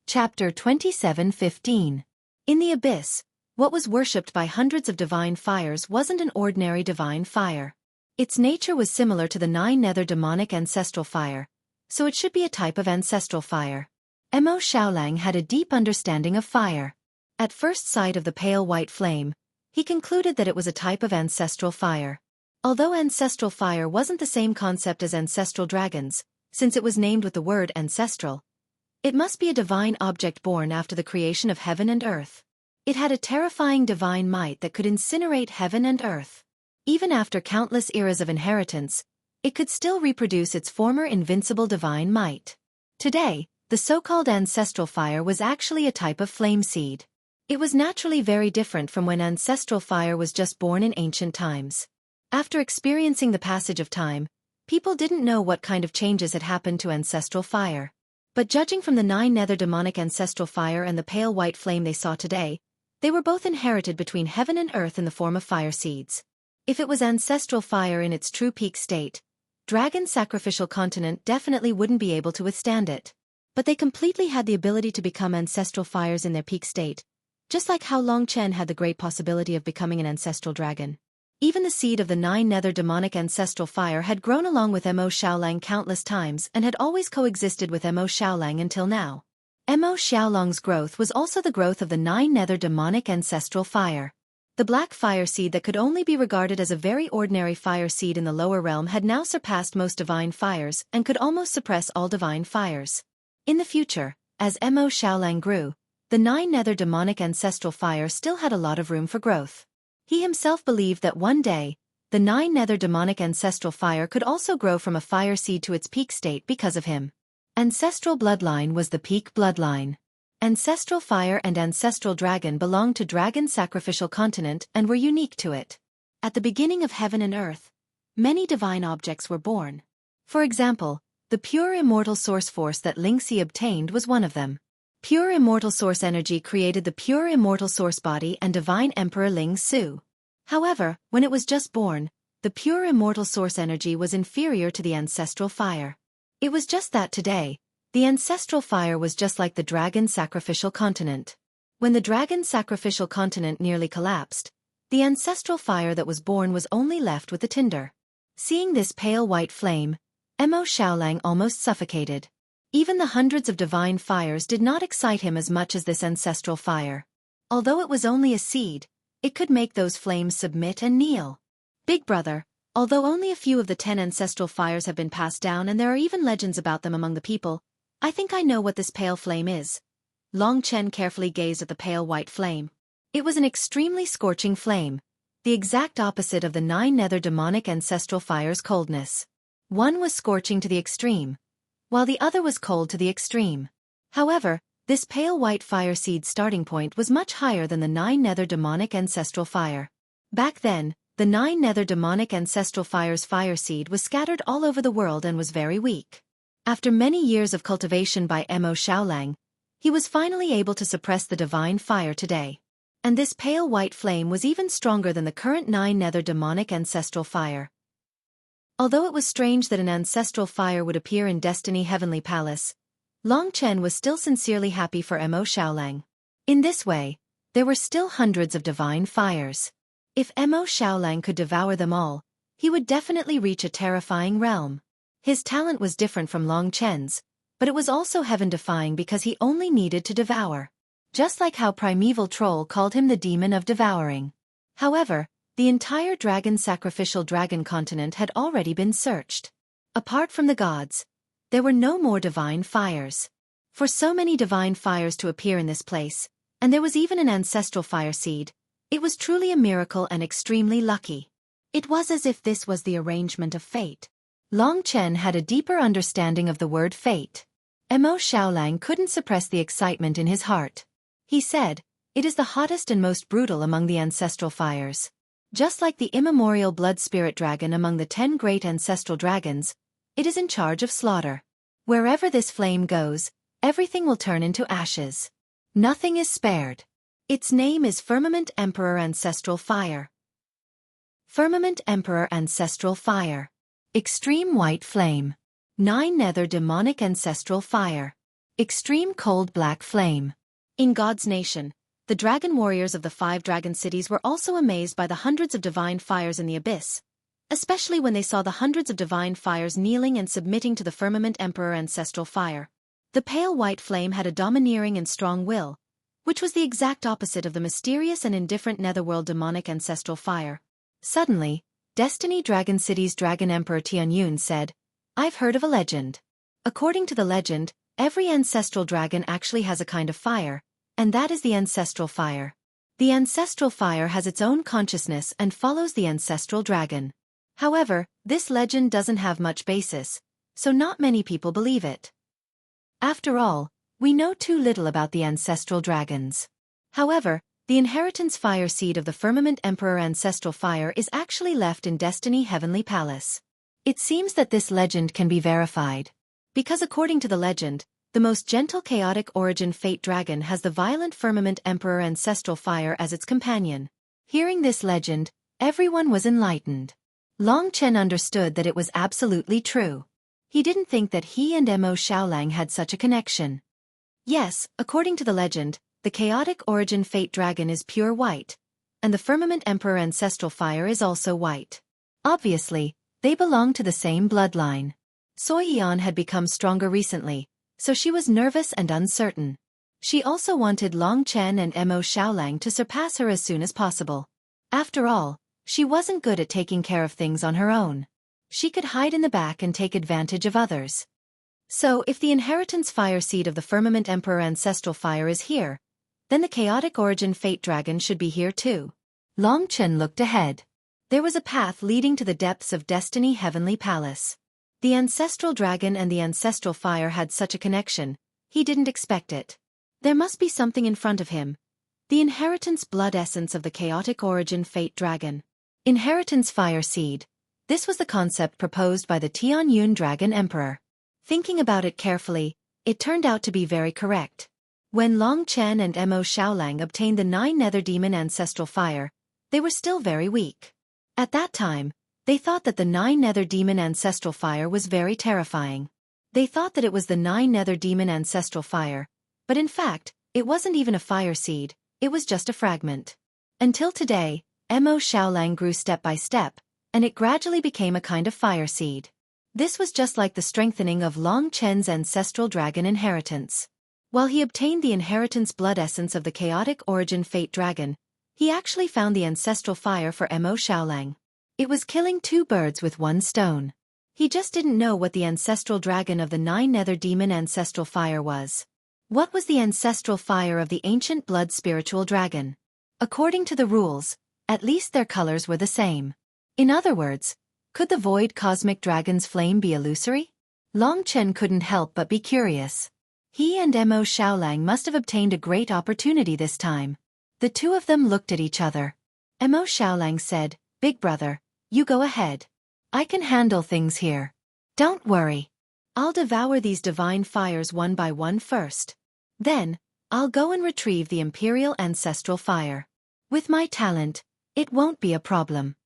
Chapter 27:15. In the abyss, what was worshipped by hundreds of divine fires wasn't an ordinary divine fire. Its nature was similar to the 9 nether demonic ancestral fire, so it should be a type of ancestral fire. Mo Xiaolang had a deep understanding of fire. At first sight of the pale white flame, he concluded that it was a type of ancestral fire. Although ancestral fire wasn't the same concept as ancestral dragons, since it was named with the word ancestral, it must be a divine object born after the creation of heaven and earth. It had a terrifying divine might that could incinerate heaven and earth. Even after countless eras of inheritance, it could still reproduce its former invincible divine might. Today, the so-called ancestral fire was actually a type of flame seed. It was naturally very different from when ancestral fire was just born in ancient times. After experiencing the passage of time, people didn't know what kind of changes had happened to ancestral fire. But judging from the 9 nether demonic ancestral fire and the pale white flame they saw today, they were both inherited between heaven and earth in the form of fire seeds. If it was ancestral fire in its true peak state, Dragon Sacrificial Continent definitely wouldn't be able to withstand it. But they completely had the ability to become ancestral fires in their peak state, just like how Long Chen had the great possibility of becoming an ancestral dragon. Even the seed of the 9 nether demonic ancestral fire had grown along with Mo Xiaolang countless times and had always coexisted with Mo Xiaolang until now. Mo Xiaolang's growth was also the growth of the 9 nether demonic ancestral fire. The black fire seed that could only be regarded as a very ordinary fire seed in the lower realm had now surpassed most divine fires and could almost suppress all divine fires. In the future, as Mo Xiaolang grew, the 9 nether demonic ancestral fire still had a lot of room for growth. He himself believed that one day, the 9 nether demonic ancestral fire could also grow from a fire seed to its peak state because of him. Ancestral bloodline was the peak bloodline. Ancestral fire and ancestral dragon belonged to Dragon Sacrificial Continent and were unique to it. At the beginning of heaven and earth, many divine objects were born. For example, the pure immortal source force that Lingxi obtained was one of them. Pure immortal source energy created the pure immortal source body and divine emperor Ling Su. However, when it was just born, the pure immortal source energy was inferior to the ancestral fire. It was just that today, the ancestral fire was just like the dragon sacrificial continent. When the dragon sacrificial continent nearly collapsed, the ancestral fire that was born was only left with the tinder. Seeing this pale white flame, Mo Xiaolang almost suffocated. Even the hundreds of divine fires did not excite him as much as this ancestral fire. Although it was only a seed, it could make those flames submit and kneel. Big brother, although only a few of the 10 ancestral fires have been passed down and there are even legends about them among the people, I think I know what this pale flame is. Long Chen carefully gazed at the pale white flame. It was an extremely scorching flame, the exact opposite of the 9 nether demonic ancestral fire's coldness. One was scorching to the extreme, while the other was cold to the extreme. However, this pale white fire seed's starting point was much higher than the 9 nether demonic ancestral fire. Back then, the 9 nether demonic ancestral fire's fire seed was scattered all over the world and was very weak. After many years of cultivation by Mo Xiaolang, he was finally able to suppress the divine fire today. And this pale white flame was even stronger than the current 9 nether demonic ancestral fire. Although it was strange that an ancestral fire would appear in Destiny Heavenly Palace, Long Chen was still sincerely happy for Mo Xiaolang. In this way, there were still hundreds of divine fires. If Mo Xiaolang could devour them all, he would definitely reach a terrifying realm. His talent was different from Long Chen's, but it was also heaven-defying because he only needed to devour. Just like how Primeval Troll called him the Demon of Devouring. However, the entire dragon sacrificial dragon continent had already been searched. Apart from the gods, there were no more divine fires. For so many divine fires to appear in this place, and there was even an ancestral fire seed, it was truly a miracle and extremely lucky. It was as if this was the arrangement of fate. Long Chen had a deeper understanding of the word fate. Mo Xiaolang couldn't suppress the excitement in his heart. He said, "It is the hottest and most brutal among the ancestral fires. Just like the immemorial blood spirit dragon among the 10 great ancestral dragons, it is in charge of slaughter. Wherever this flame goes, everything will turn into ashes. Nothing is spared. Its name is Firmament Emperor Ancestral Fire." Firmament Emperor Ancestral Fire. Extreme White Flame. 9 Nether Demonic Ancestral Fire. Extreme Cold Black Flame. In God's nation, the dragon warriors of the 5 dragon cities were also amazed by the hundreds of divine fires in the abyss, especially when they saw the hundreds of divine fires kneeling and submitting to the Firmament Emperor Ancestral Fire. The pale white flame had a domineering and strong will, which was the exact opposite of the mysterious and indifferent netherworld demonic ancestral fire. Suddenly, Destiny Dragon City's Dragon Emperor Tianyun said, "I've heard of a legend. According to the legend, every ancestral dragon actually has a kind of fire, and that is the ancestral fire. The ancestral fire has its own consciousness and follows the ancestral dragon. However, this legend doesn't have much basis, so not many people believe it. After all, we know too little about the ancestral dragons. However, the inheritance fire seed of the Firmament Emperor Ancestral Fire is actually left in Destiny Heavenly Palace. It seems that this legend can be verified. Because according to the legend, the most gentle chaotic origin Fate Dragon has the violent Firmament Emperor Ancestral Fire as its companion. Hearing this legend, everyone was enlightened. Long Chen understood that it was absolutely true. He didn't think that he and Mo Xiaolang had such a connection. Yes, according to the legend, the chaotic origin Fate Dragon is pure white, and the Firmament Emperor Ancestral Fire is also white. Obviously, they belong to the same bloodline. Xueqi had become stronger recently, so she was nervous and uncertain. She also wanted Long Chen and Mo Xiaolang to surpass her as soon as possible. After all, she wasn't good at taking care of things on her own. She could hide in the back and take advantage of others. So if the inheritance fire seed of the Firmament Emperor Ancestral Fire is here, then the chaotic origin Fate Dragon should be here too. Long Chen looked ahead. There was a path leading to the depths of Destiny Heavenly Palace. The Ancestral Dragon and the Ancestral Fire had such a connection, he didn't expect it. There must be something in front of him. The inheritance blood essence of the chaotic origin Fate Dragon. Inheritance fire seed. This was the concept proposed by the Tianyun Dragon Emperor. Thinking about it carefully, it turned out to be very correct. When Long Chen and Mo Xiaolang obtained the 9 Nether Demon Ancestral Fire, they were still very weak. At that time, they thought that the 9 Nether Demon Ancestral Fire was very terrifying. They thought that it was the 9 Nether Demon Ancestral Fire, but in fact, it wasn't even a fire seed, it was just a fragment. Until today, Mo Xiaolang grew step by step, and it gradually became a kind of fire seed. This was just like the strengthening of Long Chen's ancestral dragon inheritance. While he obtained the inheritance blood essence of the chaotic origin Fate Dragon, he actually found the ancestral fire for Mo Xiaolang. It was killing 2 birds with 1 stone. He just didn't know what the ancestral dragon of the 9 Nether Demon Ancestral Fire was. What was the ancestral fire of the ancient blood spiritual dragon? According to the rules, at least their colors were the same. In other words, could the void cosmic dragon's flame be illusory? Long Chen couldn't help but be curious. He and Mo Xiaolang must have obtained a great opportunity this time. The two of them looked at each other. Mo Xiaolang said, "Big brother, you go ahead. I can handle things here. Don't worry. I'll devour these divine fires one by one first. Then, I'll go and retrieve the imperial ancestral fire. With my talent, it won't be a problem."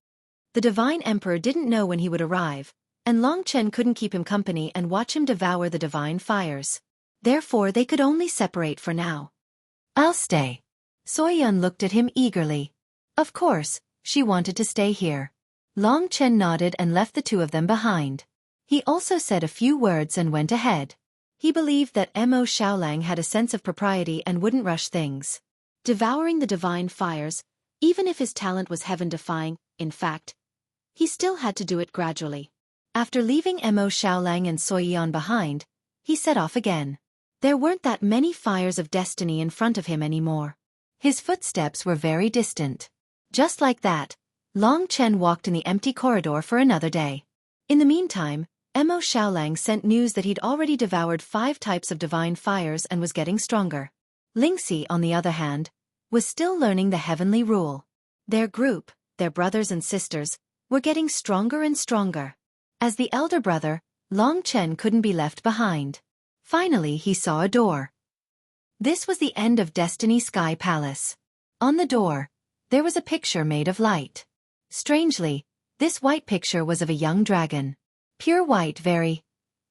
The divine emperor didn't know when he would arrive, and Long Chen couldn't keep him company and watch him devour the divine fires. Therefore they could only separate for now. "I'll stay." Xueqi looked at him eagerly. Of course, she wanted to stay here. Long Chen nodded and left the two of them behind. He also said a few words and went ahead. He believed that Mo Xiaolang had a sense of propriety and wouldn't rush things. Devouring the divine fires, even if his talent was heaven-defying, in fact, he still had to do it gradually. After leaving Mo Xiaolang and Xueqi behind, he set off again. There weren't that many fires of destiny in front of him anymore. His footsteps were very distant. Just like that, Long Chen walked in the empty corridor for another day. In the meantime, Mo Xiaolang sent news that he'd already devoured 5 types of divine fires and was getting stronger. Lingxi, on the other hand, was still learning the heavenly rule. Their group, their brothers and sisters, were getting stronger and stronger. As the elder brother, Long Chen couldn't be left behind. Finally he saw a door. This was the end of Destiny Sky Palace. On the door, there was a picture made of light. Strangely, this white picture was of a young dragon. Pure white, very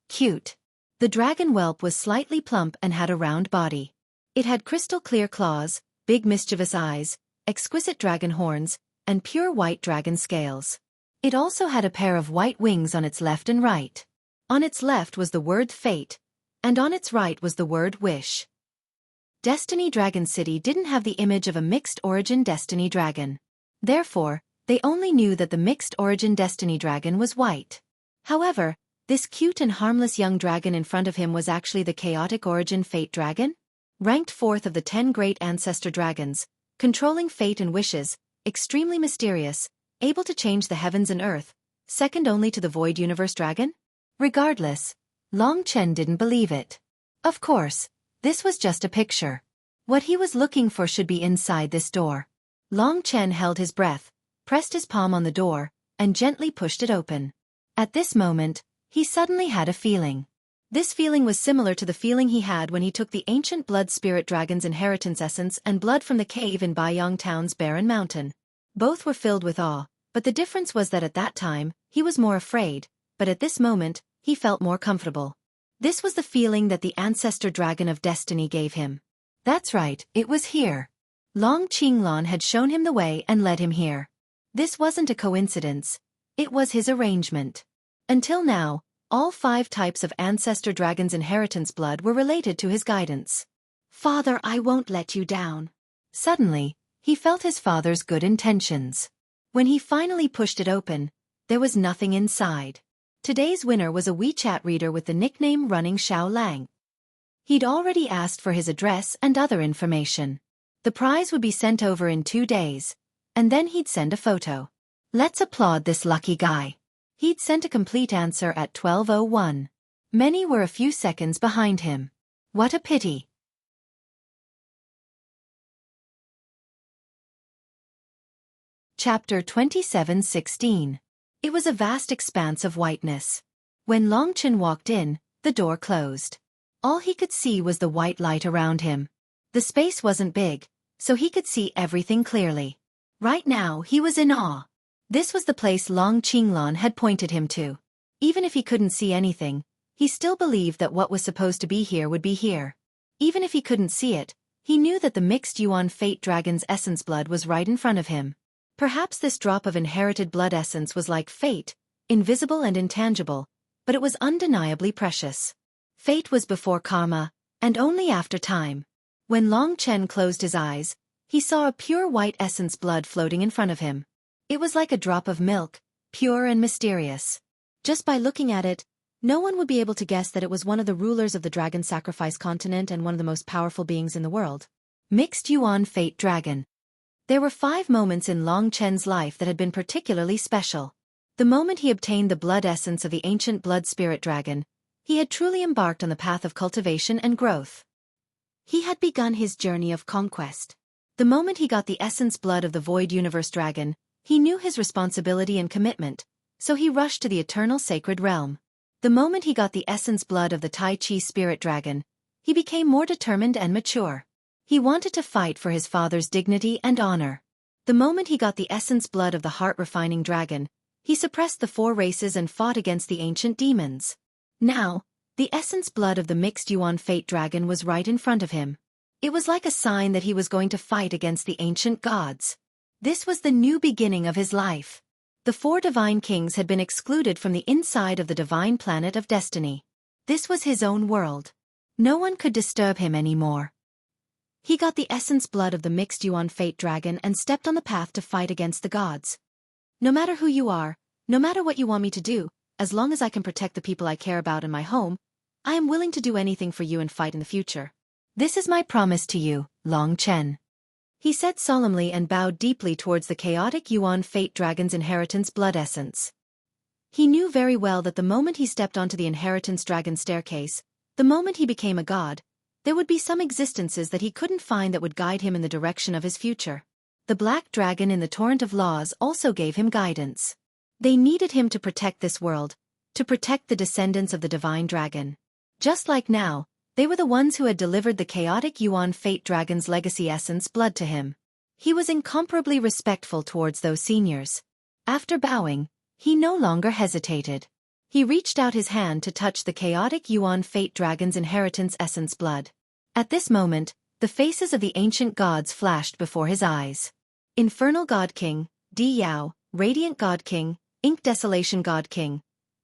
cute. The dragon whelp was slightly plump and had a round body. It had crystal clear claws, big mischievous eyes, exquisite dragon horns, and pure white dragon scales. It also had a pair of white wings on its left and right. On its left was the word fate, and on its right was the word wish. Destiny Dragon City didn't have the image of a mixed origin destiny dragon. Therefore, they only knew that the mixed origin destiny dragon was white. However, this cute and harmless young dragon in front of him was actually the chaotic origin fate dragon? Ranked 4th of the 10 great ancestor dragons, controlling fate and wishes, extremely mysterious, able to change the heavens and earth, second only to the void universe dragon? Regardless, Long Chen didn't believe it. Of course, this was just a picture. What he was looking for should be inside this door. Long Chen held his breath, pressed his palm on the door, and gently pushed it open. At this moment, he suddenly had a feeling. This feeling was similar to the feeling he had when he took the ancient blood spirit dragon's inheritance essence and blood from the cave in Baiyang Town's barren mountain. Both were filled with awe, but the difference was that at that time, he was more afraid, but at this moment, he felt more comfortable. This was the feeling that the ancestor dragon of destiny gave him. That's right, it was here. Long Qinglan had shown him the way and led him here. This wasn't a coincidence, it was his arrangement. Until now, all 5 types of ancestor dragon's inheritance blood were related to his guidance. "Father, I won't let you down." Suddenly, he felt his father's good intentions. When he finally pushed it open, there was nothing inside. Today's winner was a WeChat reader with the nickname Running Xiao Lang. He'd already asked for his address and other information. The prize would be sent over in 2 days, and then he'd send a photo. Let's applaud this lucky guy. He'd sent a complete answer at 12:01. Many were a few seconds behind him. What a pity. Chapter 27:16. It was a vast expanse of whiteness. When Longchen walked in, the door closed. All he could see was the white light around him. The space wasn't big, so he could see everything clearly. Right now, he was in awe. This was the place Long Qinglan had pointed him to. Even if he couldn't see anything, he still believed that what was supposed to be here would be here. Even if he couldn't see it, he knew that the mixed Yuan Fate Dragon's essence blood was right in front of him. Perhaps this drop of inherited blood essence was like fate, invisible and intangible, but it was undeniably precious. Fate was before karma, and only after time. When Long Chen closed his eyes, he saw a pure white essence blood floating in front of him. It was like a drop of milk, pure and mysterious. Just by looking at it, no one would be able to guess that it was one of the rulers of the Dragon Sacrifice continent and one of the most powerful beings in the world. Mixed Yuan Fate Dragon. There were 5 moments in Long Chen's life that had been particularly special. The moment he obtained the blood essence of the ancient blood spirit dragon, he had truly embarked on the path of cultivation and growth. He had begun his journey of conquest. The moment he got the essence blood of the Void Universe Dragon, he knew his responsibility and commitment, so he rushed to the eternal sacred realm. The moment he got the essence blood of the Tai Chi Spirit Dragon, he became more determined and mature. He wanted to fight for his father's dignity and honor. The moment he got the essence blood of the Heart Refining Dragon, he suppressed the 4 races and fought against the ancient demons. Now, the essence blood of the mixed Yuan Fate Dragon was right in front of him. It was like a sign that he was going to fight against the ancient gods. This was the new beginning of his life. The 4 divine kings had been excluded from the inside of the divine planet of destiny. This was his own world. No one could disturb him anymore. He got the essence blood of the mixed Yuan Fate Dragon and stepped on the path to fight against the gods. No matter who you are, no matter what you want me to do, as long as I can protect the people I care about in my home, I am willing to do anything for you and fight in the future. This is my promise to you, Long Chen. He said solemnly and bowed deeply towards the chaotic Yuan Fate Dragon's inheritance blood essence. He knew very well that the moment he stepped onto the inheritance dragon staircase, the moment he became a god, there would be some existences that he couldn't find that would guide him in the direction of his future. The black dragon in the torrent of laws also gave him guidance. They needed him to protect this world, to protect the descendants of the divine dragon. Just like now, they were the ones who had delivered the chaotic Yuan Fate Dragon's legacy essence blood to him. He was incomparably respectful towards those seniors. After bowing, he no longer hesitated. He reached out his hand to touch the chaotic Yuan Fate Dragon's inheritance essence blood. At this moment, the faces of the ancient gods flashed before his eyes. Infernal God King, Di Yao, Radiant God King, Ink Desolation God King.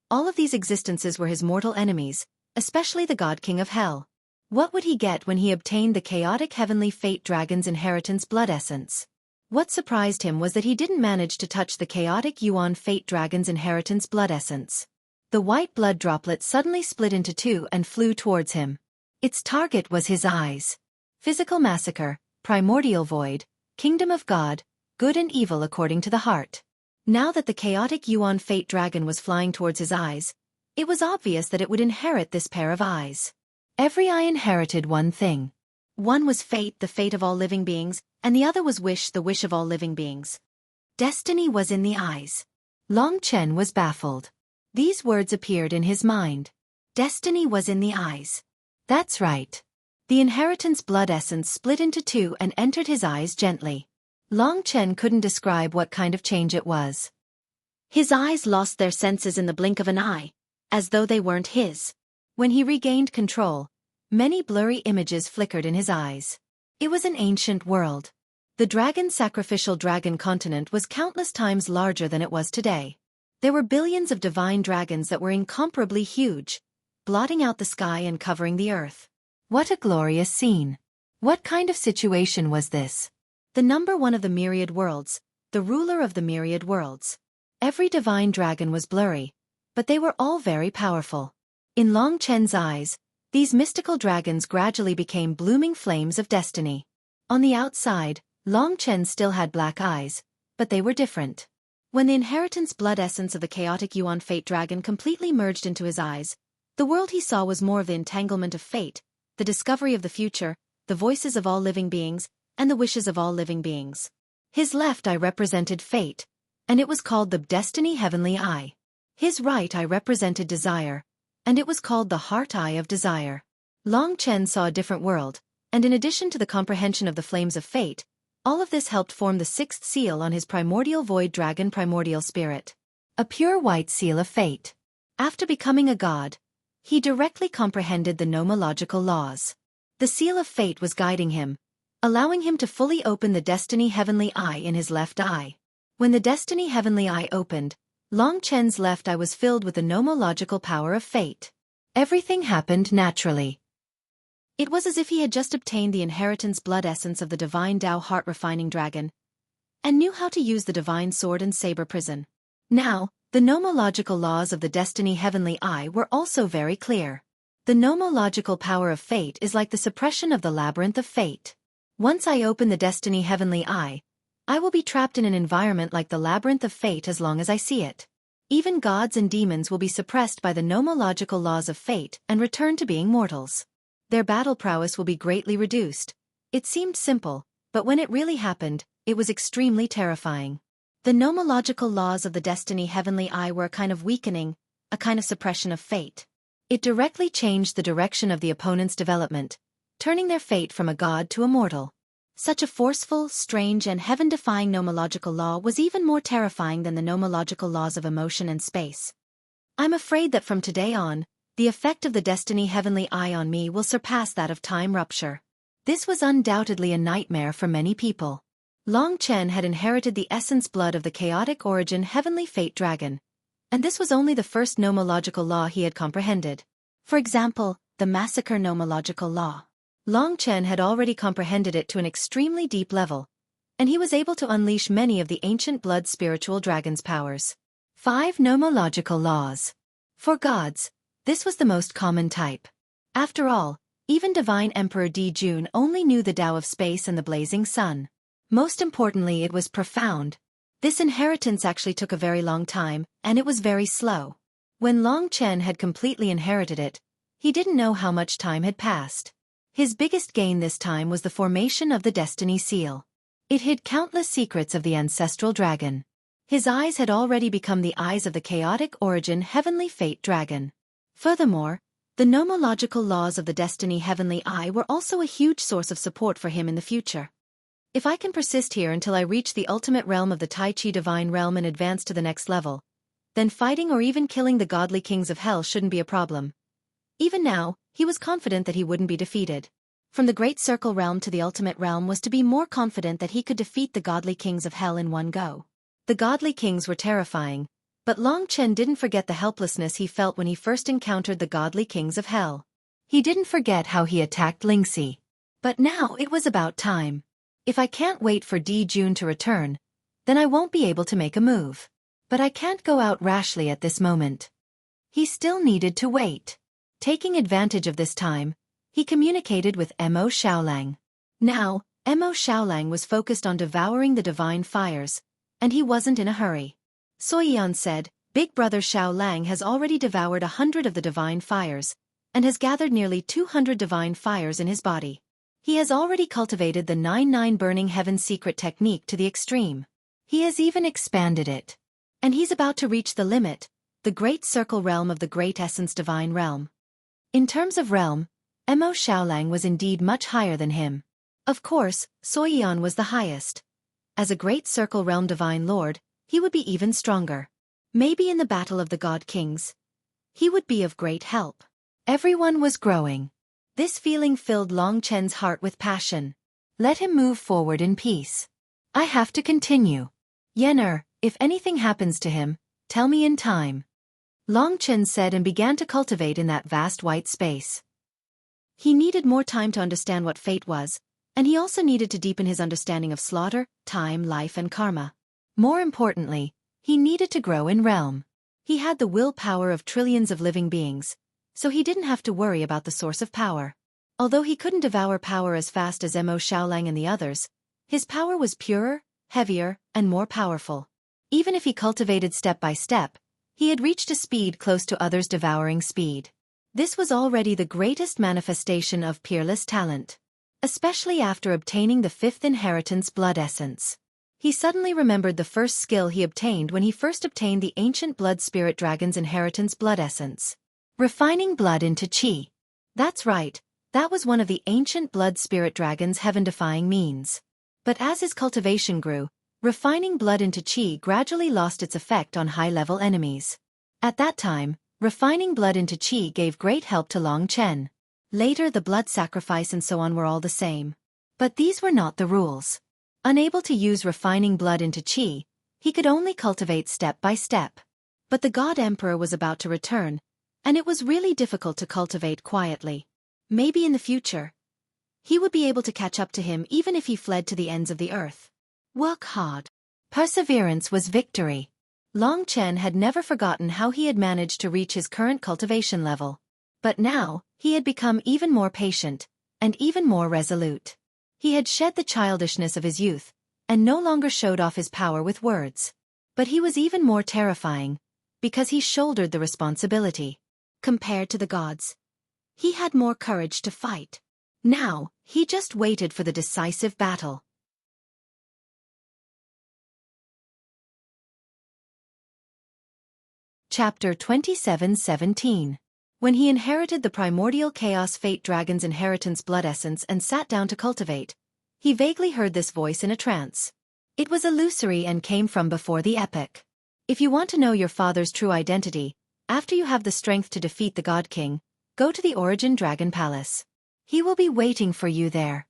All of these existences were his mortal enemies, especially the God King of Hell. What would he get when he obtained the chaotic Heavenly Fate Dragon's inheritance blood essence? What surprised him was that he didn't manage to touch the chaotic Yuan Fate Dragon's inheritance blood essence. The white blood droplet suddenly split into 2 and flew towards him. Its target was his eyes. Physical massacre, primordial void, kingdom of God, good and evil according to the heart. Now that the chaotic Yuan Fate Dragon was flying towards his eyes, it was obvious that it would inherit this pair of eyes. Every eye inherited one thing. One was fate, the fate of all living beings, and the other was wish, the wish of all living beings. Destiny was in the eyes. Long Chen was baffled. These words appeared in his mind. Destiny was in the eyes. That's right. The inheritance blood essence split into 2 and entered his eyes gently. Long Chen couldn't describe what kind of change it was. His eyes lost their senses in the blink of an eye, as though they weren't his. When he regained control, many blurry images flickered in his eyes. It was an ancient world. The dragon sacrificial dragon continent was countless times larger than it was today. There were billions of divine dragons that were incomparably huge, blotting out the sky and covering the earth. What a glorious scene! What kind of situation was this? The number 1 of the myriad worlds, the ruler of the myriad worlds. Every divine dragon was blurry, but they were all very powerful. In Long Chen's eyes, these mystical dragons gradually became blooming flames of destiny. On the outside, Long Chen still had black eyes, but they were different. When the inheritance blood essence of the chaotic Yuan Fate Dragon completely merged into his eyes, the world he saw was more of the entanglement of fate, the discovery of the future, the voices of all living beings, and the wishes of all living beings. His left eye represented fate, and it was called the Destiny Heavenly Eye. His right eye represented desire, and it was called the Heart Eye of Desire. Long Chen saw a different world, and in addition to the comprehension of the flames of fate, all of this helped form the sixth seal on his primordial void dragon primordial spirit. A pure white seal of fate. After becoming a god, he directly comprehended the nomological laws. The seal of fate was guiding him, allowing him to fully open the Destiny Heavenly Eye in his left eye. When the Destiny Heavenly Eye opened, Long Chen's left eye was filled with the nomological power of fate. Everything happened naturally. It was as if he had just obtained the inheritance blood essence of the divine Tao heart-refining dragon, and knew how to use the divine sword and saber prison. Now, the nomological laws of the Destiny Heavenly Eye were also very clear. The nomological power of fate is like the suppression of the labyrinth of fate. Once I open the Destiny Heavenly Eye, I will be trapped in an environment like the labyrinth of fate as long as I see it. Even gods and demons will be suppressed by the nomological laws of fate and return to being mortals. Their battle prowess will be greatly reduced. It seemed simple, but when it really happened, it was extremely terrifying. The nomological laws of the Destiny Heavenly Eye were a kind of weakening, a kind of suppression of fate. It directly changed the direction of the opponent's development, turning their fate from a god to a mortal. Such a forceful, strange and heaven-defying nomological law was even more terrifying than the nomological laws of emotion and space. I'm afraid that from today on, the effect of the Destiny Heavenly Eye on me will surpass that of time rupture. This was undoubtedly a nightmare for many people. Long Chen had inherited the essence blood of the chaotic origin Heavenly Fate Dragon, and this was only the first nomological law he had comprehended. For example, the Massacre nomological law. Long Chen had already comprehended it to an extremely deep level, and he was able to unleash many of the ancient blood spiritual dragon's powers. 5 nomological laws. For gods, this was the most common type. After all, even Divine Emperor Dijun only knew the Tao of space and the blazing sun. Most importantly, it was profound. This inheritance actually took a very long time, and it was very slow. When Long Chen had completely inherited it, he didn't know how much time had passed. His biggest gain this time was the formation of the Destiny Seal. It hid countless secrets of the ancestral dragon. His eyes had already become the eyes of the chaotic origin Heavenly Fate Dragon. Furthermore, the nomological laws of the Destiny Heavenly Eye were also a huge source of support for him in the future. If I can persist here until I reach the ultimate realm of the Tai Chi Divine Realm and advance to the next level, then fighting or even killing the godly kings of hell shouldn't be a problem. Even now, he was confident that he wouldn't be defeated. From the Great Circle Realm to the Ultimate Realm was to be more confident that he could defeat the godly kings of hell in one go. The godly kings were terrifying, but Long Chen didn't forget the helplessness he felt when he first encountered the godly kings of hell. He didn't forget how he attacked Lingxi. But now it was about time. If I can't wait for Dijun to return, then I won't be able to make a move. But I can't go out rashly at this moment. He still needed to wait. Taking advantage of this time, he communicated with Mo Xiaolang. Now, Mo Xiaolang was focused on devouring the divine fires, and he wasn't in a hurry. Xueqi said, Big Brother Xiaolang has already devoured 100 of the divine fires, and has gathered nearly 200 divine fires in his body. He has already cultivated the 9-9 Burning Heaven secret technique to the extreme. He has even expanded it. And he's about to reach the limit, the Great Circle Realm of the Great Essence Divine Realm. In terms of realm, Mo Xiaolang was indeed much higher than him. Of course, Xueqi was the highest. As a Great Circle Realm Divine Lord, he would be even stronger. Maybe in the Battle of the God Kings, he would be of great help. Everyone was growing. This feeling filled Long Chen's heart with passion. Let him move forward in peace. I have to continue. Yener, if anything happens to him, tell me in time. Long Chen said and began to cultivate in that vast white space. He needed more time to understand what fate was, and he also needed to deepen his understanding of slaughter, time, life and karma. More importantly, he needed to grow in realm. He had the willpower of trillions of living beings, so he didn't have to worry about the source of power. Although he couldn't devour power as fast as Mo Xiaolang and the others, his power was purer, heavier, and more powerful. Even if he cultivated step by step, he had reached a speed close to others' devouring speed. This was already the greatest manifestation of peerless talent. Especially after obtaining the 5th inheritance blood essence. He suddenly remembered the first skill he obtained when he first obtained the ancient blood spirit dragon's inheritance blood essence. Refining blood into qi. That's right, that was one of the ancient blood spirit dragon's heaven-defying means. But as his cultivation grew, refining blood into qi gradually lost its effect on high-level enemies. At that time, refining blood into qi gave great help to Long Chen. Later the blood sacrifice and so on were all the same. But these were not the rules. Unable to use refining blood into qi, he could only cultivate step by step. But the God Emperor was about to return, and it was really difficult to cultivate quietly. Maybe in the future, he would be able to catch up to him even if he fled to the ends of the earth. Work hard. Perseverance was victory. Long Chen had never forgotten how he had managed to reach his current cultivation level. But now, he had become even more patient, and even more resolute. He had shed the childishness of his youth, and no longer showed off his power with words. But he was even more terrifying, because he shouldered the responsibility. Compared to the gods, he had more courage to fight. Now, he just waited for the decisive battle. Chapter 27:17. When he inherited the primordial chaos fate dragon's inheritance blood essence and sat down to cultivate, he vaguely heard this voice in a trance. It was illusory and came from before the epic. If you want to know your father's true identity, after you have the strength to defeat the God King, go to the Origin Dragon Palace. He will be waiting for you there.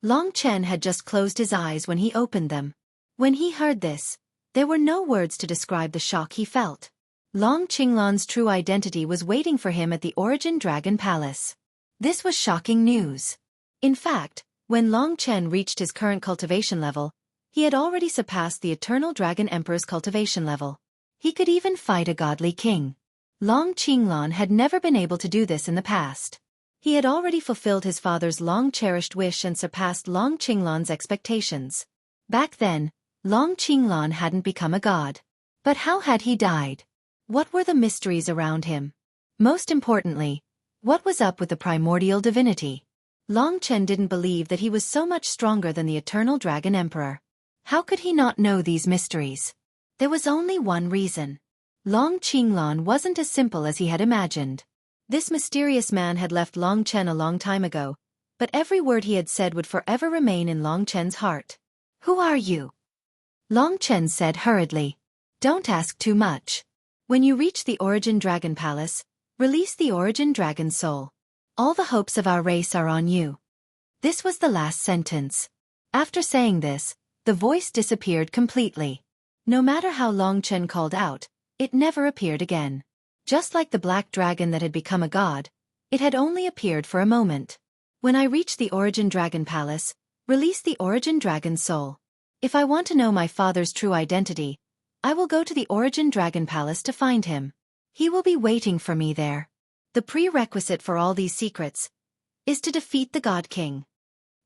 Long Chen had just closed his eyes when he opened them. When he heard this, there were no words to describe the shock he felt. Long Qinglan's true identity was waiting for him at the Origin Dragon Palace. This was shocking news. In fact, when Long Chen reached his current cultivation level, he had already surpassed the Eternal Dragon Emperor's cultivation level. He could even fight a godly king. Long Qinglan had never been able to do this in the past. He had already fulfilled his father's long-cherished wish and surpassed Long Qinglan's expectations. Back then, Long Qinglan hadn't become a god. But how had he died? What were the mysteries around him? Most importantly, what was up with the primordial divinity? Long Chen didn't believe that he was so much stronger than the Eternal Dragon Emperor. How could he not know these mysteries? There was only one reason. Long Qinglan wasn't as simple as he had imagined. This mysterious man had left Long Chen a long time ago, but every word he had said would forever remain in Long Chen's heart. Who are you? Long Chen said hurriedly. Don't ask too much. When you reach the Origin Dragon Palace, release the Origin Dragon Soul. All the hopes of our race are on you. This was the last sentence. After saying this, the voice disappeared completely. No matter how Long Chen called out, it never appeared again. Just like the black dragon that had become a god, it had only appeared for a moment. When I reach the Origin Dragon Palace, release the Origin Dragon Soul. If I want to know my father's true identity, I will go to the Origin Dragon Palace to find him. He will be waiting for me there. The prerequisite for all these secrets is to defeat the God King.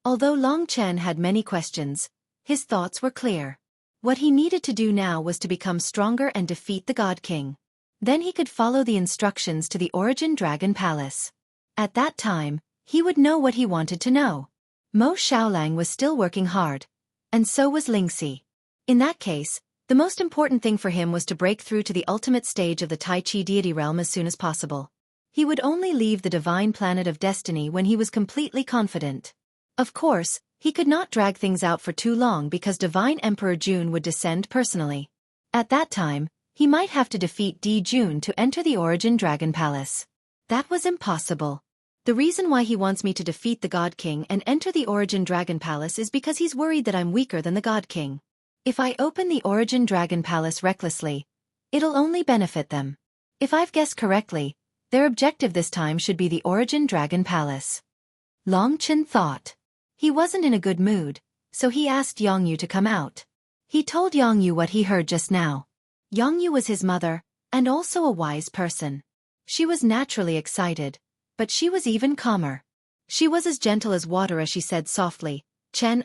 Although Long Chen had many questions, his thoughts were clear. What he needed to do now was to become stronger and defeat the God King. Then he could follow the instructions to the Origin Dragon Palace. At that time, he would know what he wanted to know. Mo Xiaolang was still working hard, and so was Lingxi. In that case, the most important thing for him was to break through to the ultimate stage of the Tai Chi deity realm as soon as possible. He would only leave the divine planet of destiny when he was completely confident. Of course, he could not drag things out for too long because Divine Emperor Jun would descend personally. At that time, he might have to defeat Di Jun to enter the Origin Dragon Palace. That was impossible. The reason why he wants me to defeat the God King and enter the Origin Dragon Palace is because he's worried that I'm weaker than the God King. If I open the Origin Dragon Palace recklessly, it'll only benefit them. If I've guessed correctly, their objective this time should be the Origin Dragon Palace. Long Chen thought. He wasn't in a good mood, so he asked Yongyu to come out. He told Yongyu what he heard just now. Yongyu was his mother, and also a wise person. She was naturally excited, but she was even calmer. She was as gentle as water as she said softly, Chen,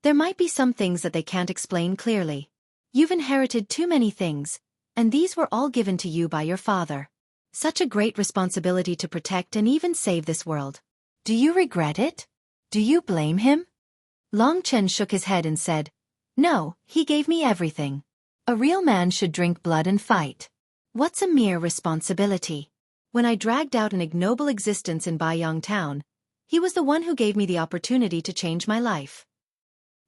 there might be some things that they can't explain clearly. You've inherited too many things, and these were all given to you by your father. Such a great responsibility to protect and even save this world. Do you regret it? Do you blame him? Long Chen shook his head and said, No, he gave me everything. A real man should drink blood and fight. What's a mere responsibility? When I dragged out an ignoble existence in Baiyang town, he was the one who gave me the opportunity to change my life.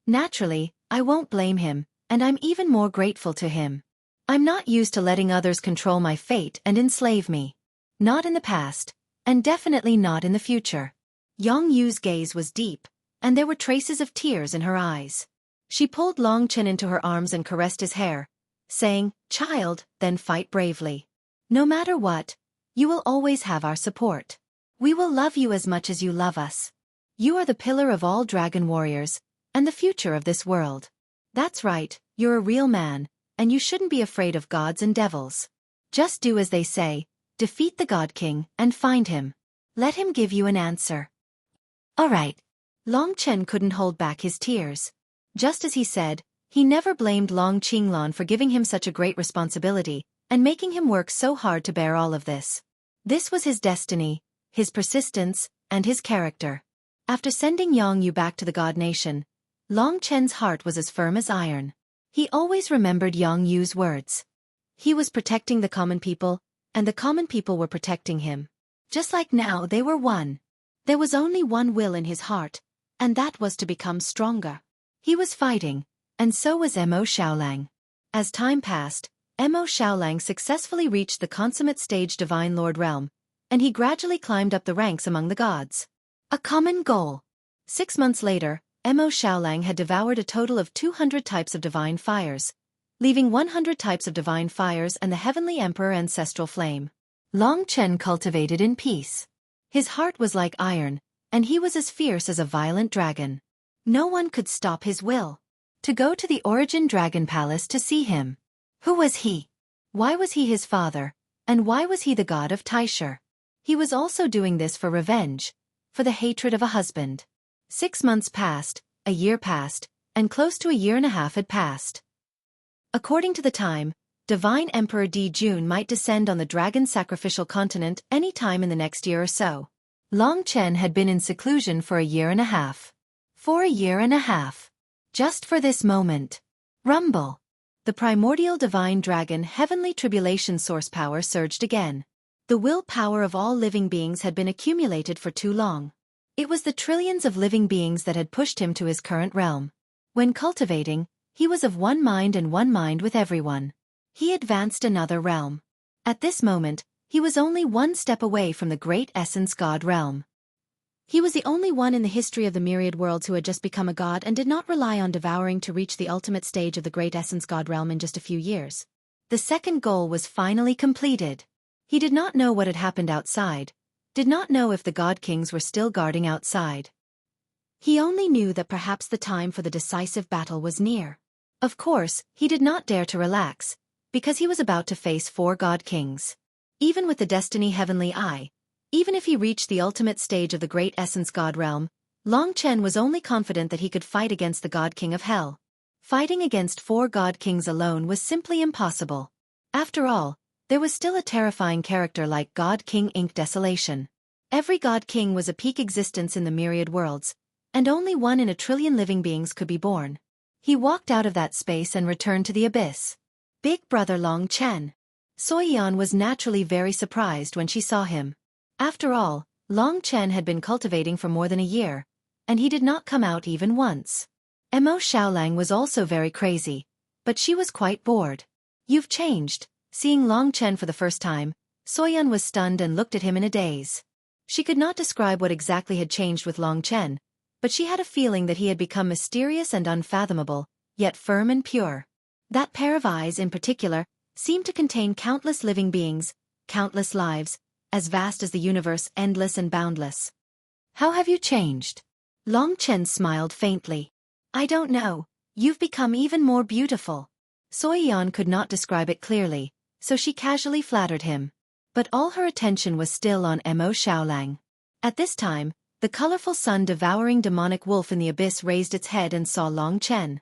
Naturally, I won't blame him, and I'm even more grateful to him. I'm not used to letting others control my fate and enslave me. Not in the past, and definitely not in the future. Yang Yu's gaze was deep, and there were traces of tears in her eyes. She pulled Long Chen into her arms and caressed his hair, saying, "Child, then fight bravely. No matter what, you will always have our support. We will love you as much as you love us. You are the pillar of all dragon warriors, and the future of this world. That's right, you're a real man, and you shouldn't be afraid of gods and devils. Just do as they say, defeat the God King and find him. Let him give you an answer." All right. Long Chen couldn't hold back his tears. Just as he said, he never blamed Long Qinglan for giving him such a great responsibility and making him work so hard to bear all of this. This was his destiny, his persistence, and his character. After sending Yang Yu back to the God Nation, Long Chen's heart was as firm as iron. He always remembered Yang Yu's words. He was protecting the common people, and the common people were protecting him. Just like now they were one. There was only one will in his heart, and that was to become stronger. He was fighting, and so was Mo Xiaolang. As time passed, Mo Xiaolang successfully reached the consummate stage Divine Lord realm, and he gradually climbed up the ranks among the gods. A common goal. 6 months later, Mo Xiaolang had devoured a total of 200 types of divine fires, leaving 100 types of divine fires and the Heavenly Emperor Ancestral Flame. Long Chen cultivated in peace. His heart was like iron, and he was as fierce as a violent dragon. No one could stop his will. To go to the Origin Dragon Palace to see him. Who was he? Why was he his father, and why was he the god of Taisher? He was also doing this for revenge, for the hatred of a husband. 6 months passed, a year passed, and close to a year and a half had passed. According to the time, Divine Emperor Di Jun might descend on the dragon sacrificial continent any time in the next year or so. Long Chen had been in seclusion for a year and a half. For a year and a half. Just for this moment. Rumble. The primordial divine dragon heavenly tribulation source power surged again. The willpower of all living beings had been accumulated for too long. It was the trillions of living beings that had pushed him to his current realm. When cultivating, he was of one mind and one mind with everyone. He advanced another realm. At this moment, he was only one step away from the great essence god realm. He was the only one in the history of the myriad worlds who had just become a god and did not rely on devouring to reach the ultimate stage of the great essence god realm in just a few years. The second goal was finally completed. He did not know what had happened outside, did not know if the god kings were still guarding outside. He only knew that perhaps the time for the decisive battle was near. Of course, he did not dare to relax, because he was about to face 4 god kings. Even with the Destiny Heavenly Eye, even if he reached the ultimate stage of the great essence god realm, Long Chen was only confident that he could fight against the god king of hell. Fighting against 4 god kings alone was simply impossible. After all, there was still a terrifying character like God King Ink Desolation. Every god king was a peak existence in the myriad worlds, and only one in a trillion living beings could be born. He walked out of that space and returned to the abyss. Big brother Long Chen. Xueqi was naturally very surprised when she saw him. After all, Long Chen had been cultivating for more than a year, and he did not come out even once. Mo Xiaolang was also very crazy, but she was quite bored. "You've changed." Seeing Long Chen for the first time, Xueqi was stunned and looked at him in a daze. She could not describe what exactly had changed with Long Chen, but she had a feeling that he had become mysterious and unfathomable, yet firm and pure. That pair of eyes in particular seemed to contain countless living beings, countless lives, as vast as the universe, endless and boundless. "How have you changed?" Long Chen smiled faintly. "I don't know, you've become even more beautiful." Xueqi could not describe it clearly, so she casually flattered him. But all her attention was still on Mo Xiaolang. At this time, the colorful sun-devouring demonic wolf in the abyss raised its head and saw Long Chen.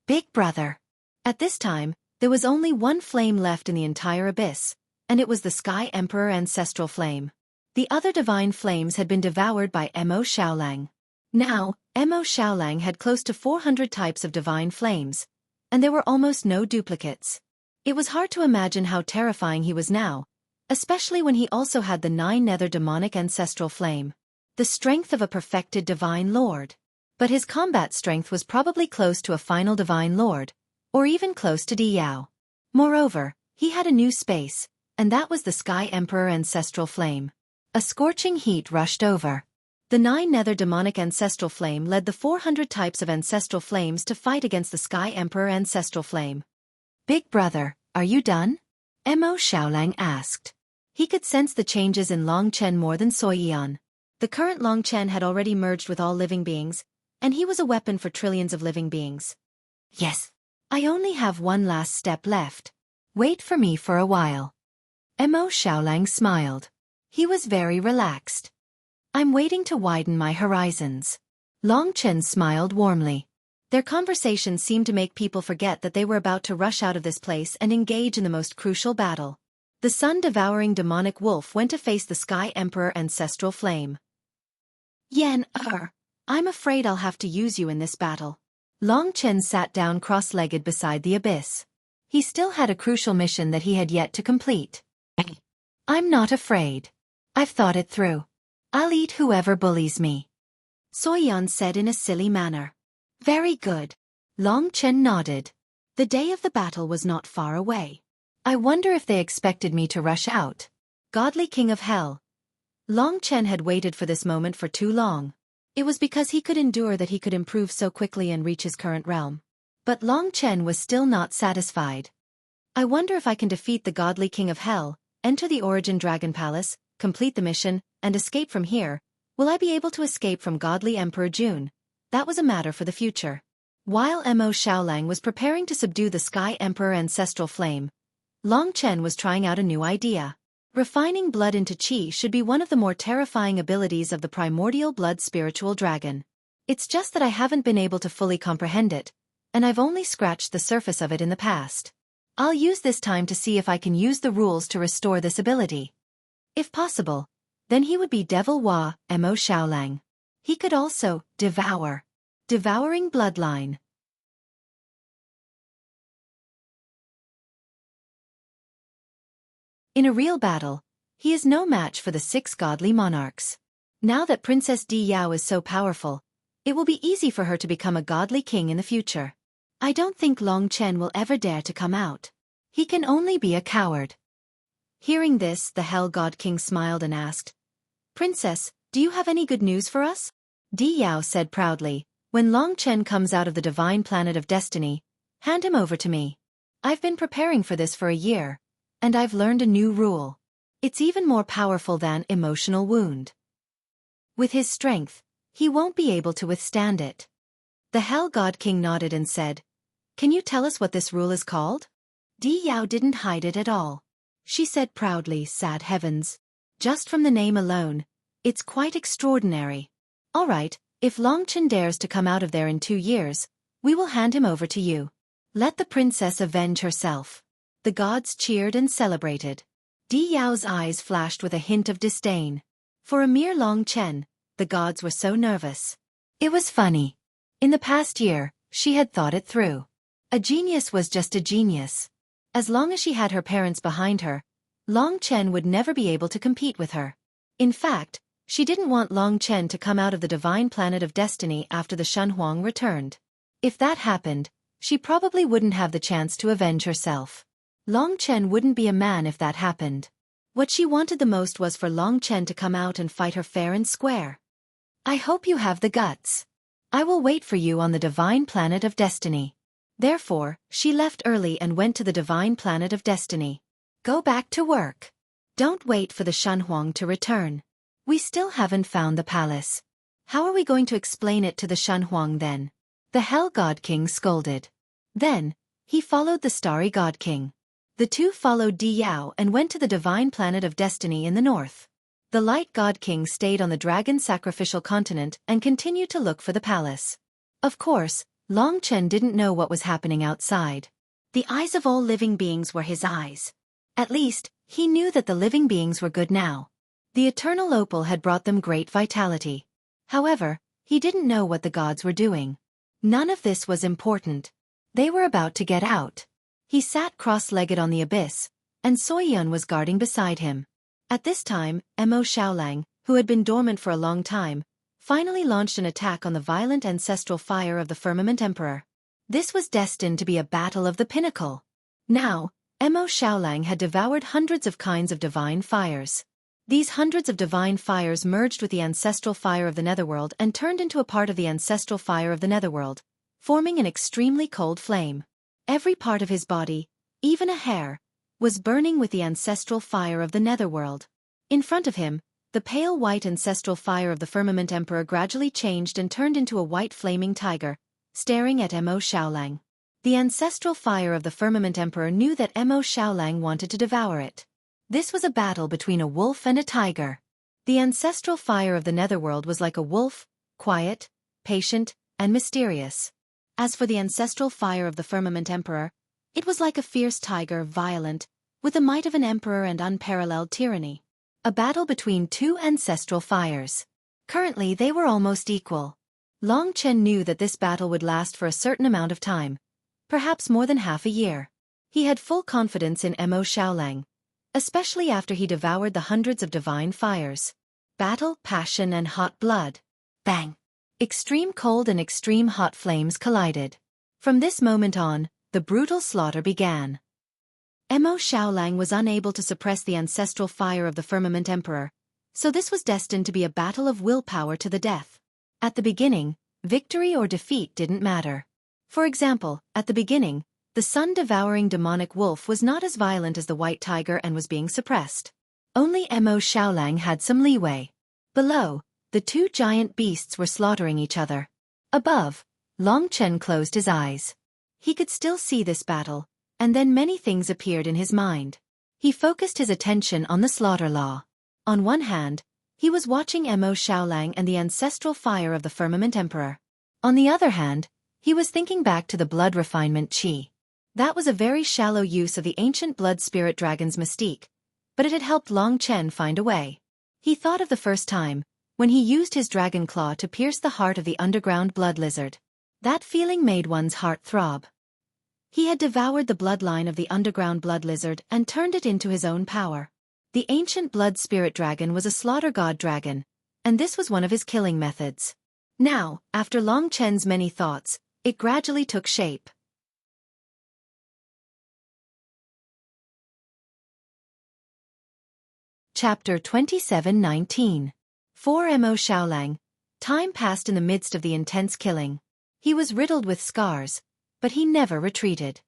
"Big brother." At this time, there was only one flame left in the entire abyss, and it was the Sky Emperor Ancestral Flame. The other divine flames had been devoured by Mo Xiaolang. Now, Mo Xiaolang had close to 400 types of divine flames, and there were almost no duplicates. It was hard to imagine how terrifying he was now, especially when he also had the 9 nether demonic ancestral flame. The strength of a perfected divine lord. But his combat strength was probably close to a final divine lord, or even close to Di Yao. Moreover, he had a new space, and that was the Sky Emperor ancestral flame. A scorching heat rushed over. The 9 nether demonic ancestral flame led the 400 types of ancestral flames to fight against the Sky Emperor ancestral flame. Big brother, are you done? Mo Xiaolang asked. He could sense the changes in Long Chen more than Xueqi. The current Long Chen had already merged with all living beings, and he was a weapon for trillions of living beings. Yes. I only have one last step left. Wait for me for a while. Mo Xiaolang smiled. He was very relaxed. I'm waiting to widen my horizons. Long Chen smiled warmly. Their conversation seemed to make people forget that they were about to rush out of this place and engage in the most crucial battle. The sun-devouring demonic wolf went to face the Sky Emperor ancestral flame. I'm afraid I'll have to use you in this battle. Long Chen sat down cross-legged beside the abyss. He still had a crucial mission that he had yet to complete. I'm not afraid. I've thought it through. I'll eat whoever bullies me. Soyan said in a silly manner. Very good. Long Chen nodded. The day of the battle was not far away. I wonder if they expected me to rush out. Godly King of Hell. Long Chen had waited for this moment for too long. It was because he could endure that he could improve so quickly and reach his current realm. But Long Chen was still not satisfied. I wonder if I can defeat the Godly King of Hell, enter the Origin Dragon Palace, complete the mission, and escape from here. Will I be able to escape from Godly Emperor June? That was a matter for the future. While Mo Xiaolang was preparing to subdue the Sky Emperor ancestral flame, Long Chen was trying out a new idea. Refining blood into qi should be one of the more terrifying abilities of the primordial blood spiritual dragon. It's just that I haven't been able to fully comprehend it, and I've only scratched the surface of it in the past. I'll use this time to see if I can use the rules to restore this ability. If possible, then he would be Devil Wa, Mo Xiaolang. He could also devour. Devouring bloodline. In a real battle, he is no match for the 6 godly monarchs. Now that Princess Di Yao is so powerful, it will be easy for her to become a godly king in the future. I don't think Long Chen will ever dare to come out. He can only be a coward. Hearing this, the Hell God King smiled and asked, Princess, do you have any good news for us? Di Yao said proudly, when Long Chen comes out of the divine planet of destiny, hand him over to me. I've been preparing for this for a year, and I've learned a new rule. It's even more powerful than emotional wound. With his strength, he won't be able to withstand it. The Hell God King nodded and said, Can you tell us what this rule is called? Di Yao didn't hide it at all. She said proudly, Sad heavens. Just from the name alone, it's quite extraordinary. All right, if Long Chen dares to come out of there in 2 years, we will hand him over to you. Let the princess avenge herself. The gods cheered and celebrated. Di Yao's eyes flashed with a hint of disdain. For a mere Long Chen, the gods were so nervous. It was funny. In the past year, she had thought it through. A genius was just a genius. As long as she had her parents behind her, Long Chen would never be able to compete with her. In fact, she didn't want Long Chen to come out of the divine planet of destiny after the Shen Huang returned. If that happened, she probably wouldn't have the chance to avenge herself. Long Chen wouldn't be a man if that happened. What she wanted the most was for Long Chen to come out and fight her fair and square. I hope you have the guts. I will wait for you on the divine planet of destiny. Therefore, she left early and went to the divine planet of destiny. Go back to work. Don't wait for the Shen Huang to return. We still haven't found the palace. How are we going to explain it to the Shen Huang then? The Hell God King scolded. Then, he followed the Starry God King. The two followed Di Yao and went to the divine planet of destiny in the north. The Light God King stayed on the dragon sacrificial continent and continued to look for the palace. Of course, Long Chen didn't know what was happening outside. The eyes of all living beings were his eyes. At least, he knew that the living beings were good now. The eternal opal had brought them great vitality. However, He didn't know what the gods were doing. None of this was important. They were about to get out. He sat cross-legged on the abyss, and Xueqi was guarding beside him. At this time, Mo Xiaolang, who had been dormant for a long time, finally launched an attack on the violent ancestral fire of the Firmament Emperor. This was destined to be a battle of the pinnacle. Now, Mo Xiaolang had devoured hundreds of kinds of divine fires. These hundreds of divine fires merged with the ancestral fire of the netherworld and turned into a part of the ancestral fire of the netherworld, forming an extremely cold flame. Every part of his body, even a hair, was burning with the ancestral fire of the netherworld. In front of him, the pale white ancestral fire of the Firmament Emperor gradually changed and turned into a white flaming tiger, staring at Mo Xiaolang. The ancestral fire of the Firmament Emperor knew that Mo Xiaolang wanted to devour it. This was a battle between a wolf and a tiger. The ancestral fire of the netherworld was like a wolf, quiet, patient, and mysterious. As for the ancestral fire of the Firmament Emperor, it was like a fierce tiger, violent, with the might of an emperor and unparalleled tyranny. A battle between two ancestral fires. Currently they were almost equal. Long Chen knew that this battle would last for a certain amount of time, perhaps more than half a year. He had full confidence in Mo Xiaolang, especially after he devoured the hundreds of divine fires. Battle, passion, and hot blood. Bang! Extreme cold and extreme hot flames collided. From this moment on, the brutal slaughter began. Mo Xiaolang was unable to suppress the ancestral fire of the Firmament Emperor, so this was destined to be a battle of willpower to the death. At the beginning, victory or defeat didn't matter. For example, at the beginning, the sun-devouring demonic wolf was not as violent as the white tiger and was being suppressed. Only Mo Xiaolang had some leeway. Below, the two giant beasts were slaughtering each other. Above, Long Chen closed his eyes. He could still see this battle, and then many things appeared in his mind. He focused his attention on the slaughter law. On one hand, he was watching Mo Xiaolang and the ancestral fire of the Firmament Emperor. On the other hand, he was thinking back to the blood refinement qi. That was a very shallow use of the ancient blood spirit dragon's mystique, but it had helped Long Chen find a way. He thought of the first time, when he used his dragon claw to pierce the heart of the underground blood lizard. That feeling made one's heart throb. He had devoured the bloodline of the underground blood lizard and turned it into his own power. The ancient blood spirit dragon was a slaughter god dragon, and this was one of his killing methods. Now, after Long Chen's many thoughts, it gradually took shape. Chapter 27:19. For Mo Xiaolang, time passed in the midst of the intense killing. He was riddled with scars, but he never retreated.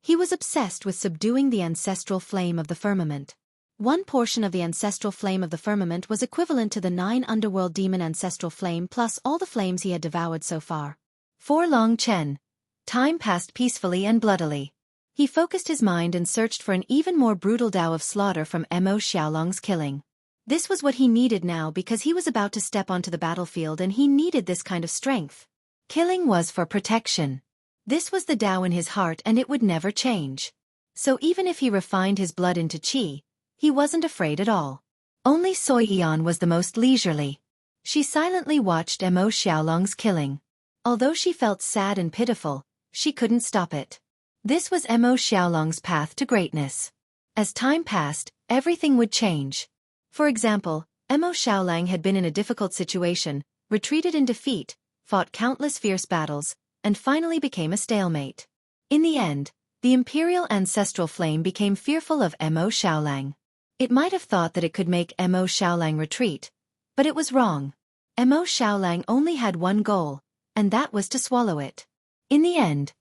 He was obsessed with subduing the ancestral flame of the firmament. One portion of the ancestral flame of the firmament was equivalent to the 9 underworld demon ancestral flame plus all the flames he had devoured so far. For Long Chen, time passed peacefully and bloodily. He focused his mind and searched for an even more brutal Tao of slaughter from Mo Xiaolang's killing. This was what he needed now because he was about to step onto the battlefield and he needed this kind of strength. Killing was for protection. This was the Tao in his heart and it would never change. So even if he refined his blood into qi, he wasn't afraid at all. Only Xueqi was the most leisurely. She silently watched Mo Xiaolang's killing. Although she felt sad and pitiful, she couldn't stop it. This was Mo Xiaolang's path to greatness. As time passed, everything would change. For example, Mo Xiaolang had been in a difficult situation, retreated in defeat, fought countless fierce battles, and finally became a stalemate. In the end, the imperial ancestral flame became fearful of Mo Xiaolang. It might have thought that it could make Mo Xiaolang retreat, but it was wrong. Mo Xiaolang only had one goal, and that was to swallow it. In the end,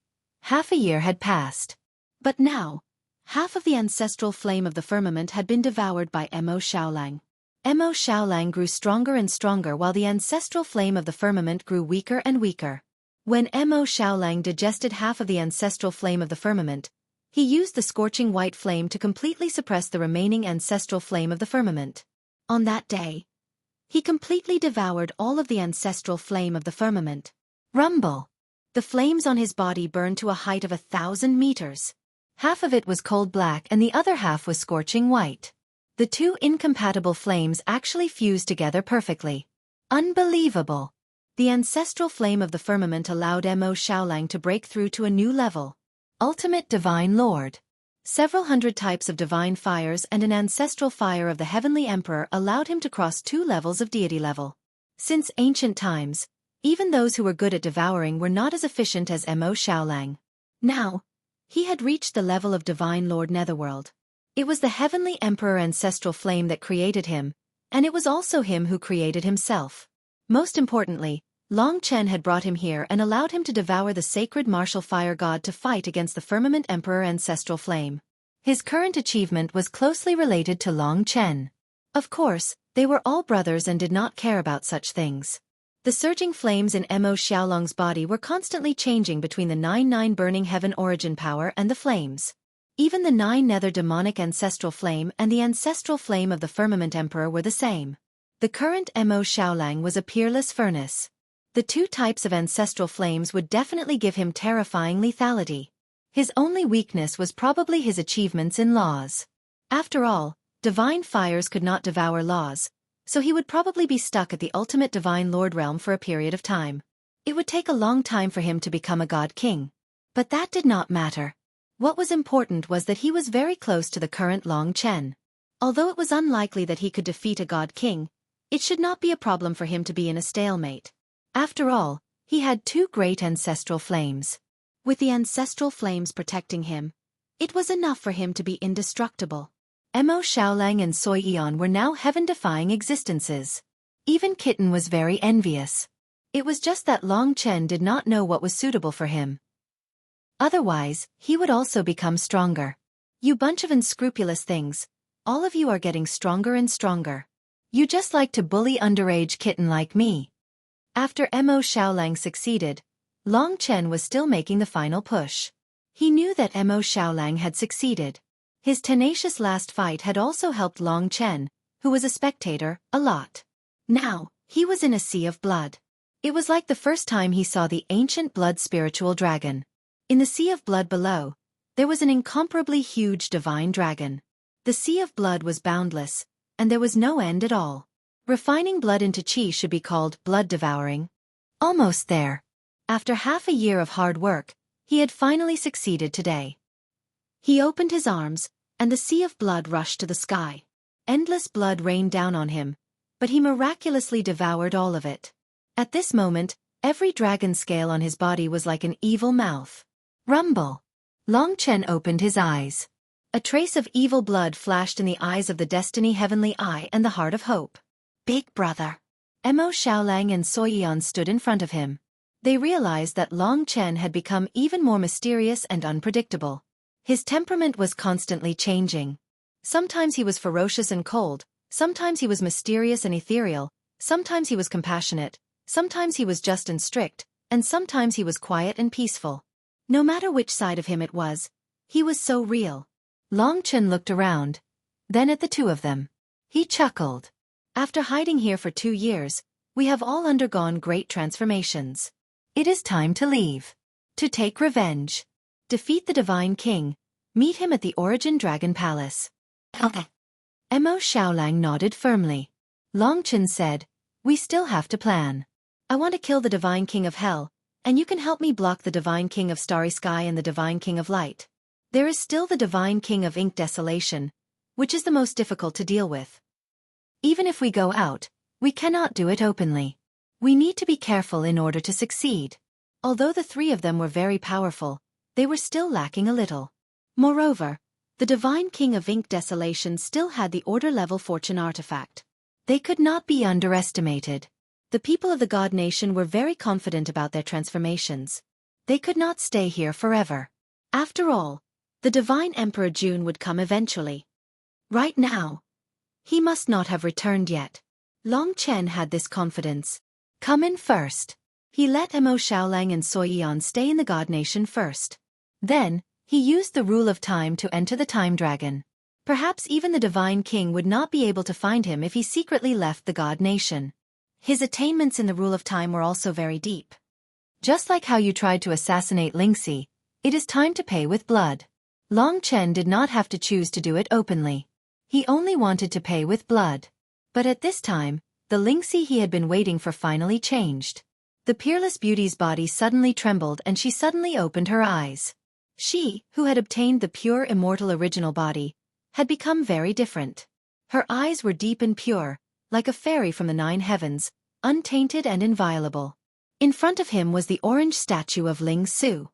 half a year had passed. But now, half of the ancestral flame of the firmament had been devoured by Mo Xiaolang. Mo Xiaolang grew stronger and stronger while the ancestral flame of the firmament grew weaker and weaker. When Mo Xiaolang digested half of the ancestral flame of the firmament, he used the scorching white flame to completely suppress the remaining ancestral flame of the firmament. On that day, he completely devoured all of the ancestral flame of the firmament. Rumble! The flames on his body burned to a height of 1,000 meters. Half of it was cold black and the other half was scorching white. The two incompatible flames actually fused together perfectly. Unbelievable! The ancestral flame of the firmament allowed Mo Xiaolang to break through to a new level. Ultimate Divine Lord. Several hundred types of divine fires and an ancestral fire of the Heavenly Emperor allowed him to cross 2 levels of deity level. Since ancient times, even those who were good at devouring were not as efficient as Mo Xiaolang. Now, he had reached the level of Divine Lord Netherworld. It was the Heavenly Emperor ancestral flame that created him, and it was also him who created himself. Most importantly, Long Chen had brought him here and allowed him to devour the sacred martial fire god to fight against the Firmament Emperor ancestral flame. His current achievement was closely related to Long Chen. Of course, they were all brothers and did not care about such things. The surging flames in Mo Xiaolang's body were constantly changing between the 9-9 burning heaven origin power and the flames. Even the 9 nether demonic ancestral flame and the ancestral flame of the Firmament Emperor were the same. The current Mo Xiaolang was a peerless furnace. The 2 types of ancestral flames would definitely give him terrifying lethality. His only weakness was probably his achievements in laws. After all, divine fires could not devour laws, so he would probably be stuck at the ultimate Divine Lord realm for a period of time. It would take a long time for him to become a God King. But that did not matter. What was important was that he was very close to the current Long Chen. Although it was unlikely that he could defeat a God King, it should not be a problem for him to be in a stalemate. After all, he had 2 great ancestral flames. With the ancestral flames protecting him, it was enough for him to be indestructible. Mo Xiaolang and Xueqi were now heaven-defying existences. Even Kitten was very envious. It was just that Long Chen did not know what was suitable for him. Otherwise, he would also become stronger. You bunch of unscrupulous things, all of you are getting stronger and stronger. You just like to bully underage Kitten like me. After Mo Xiaolang succeeded, Long Chen was still making the final push. He knew that Mo Xiaolang had succeeded. His tenacious last fight had also helped Long Chen, who was a spectator, a lot. Now, he was in a sea of blood. It was like the first time he saw the ancient blood spiritual dragon. In the sea of blood below, there was an incomparably huge divine dragon. The sea of blood was boundless, and there was no end at all. Refining blood into qi should be called blood devouring. Almost there. After half a year of hard work, he had finally succeeded today. He opened his arms, and the sea of blood rushed to the sky. Endless blood rained down on him, but he miraculously devoured all of it. At this moment, every dragon scale on his body was like an evil mouth. Rumble. Long Chen opened his eyes. A trace of evil blood flashed in the eyes of the Destiny Heavenly Eye and the Heart of Hope. Big brother. Mo Xiaolang and Xueqi stood in front of him. They realized that Long Chen had become even more mysterious and unpredictable. His temperament was constantly changing. Sometimes he was ferocious and cold, sometimes he was mysterious and ethereal, sometimes he was compassionate, sometimes he was just and strict, and sometimes he was quiet and peaceful. No matter which side of him it was, he was so real. Long Chen looked around, then at the 2 of them. He chuckled. After hiding here for 2 years, we have all undergone great transformations. It is time to leave. To take revenge. Defeat the Divine King. Meet him at the Origin Dragon Palace. Okay. Mo Xiaolang nodded firmly. Long Chen said, we still have to plan. I want to kill the Divine King of Hell, and you can help me block the Divine King of Starry Sky and the Divine King of Light. There is still the Divine King of Ink Desolation, which is the most difficult to deal with. Even if we go out, we cannot do it openly. We need to be careful in order to succeed. Although the 3 of them were very powerful, they were still lacking a little. Moreover, the Divine King of Ink Desolation still had the Order-level Fortune artifact. They could not be underestimated. The people of the God Nation were very confident about their transformations. They could not stay here forever. After all, the Divine Emperor June would come eventually. Right now, he must not have returned yet. Long Chen had this confidence. Come in first. He let Mo Xiaolang and Xueqi stay in the God Nation first. Then, he used the rule of time to enter the Time Dragon. Perhaps even the Divine King would not be able to find him if he secretly left the God Nation. His attainments in the rule of time were also very deep. Just like how you tried to assassinate Lingxi, it is time to pay with blood. Long Chen did not have to choose to do it openly. He only wanted to pay with blood. But at this time, the Lingxi he had been waiting for finally changed. The peerless beauty's body suddenly trembled and she suddenly opened her eyes. She, who had obtained the pure immortal original body, had become very different. Her eyes were deep and pure, like a fairy from the 9 heavens, untainted and inviolable. In front of him was the orange statue of Ling Su.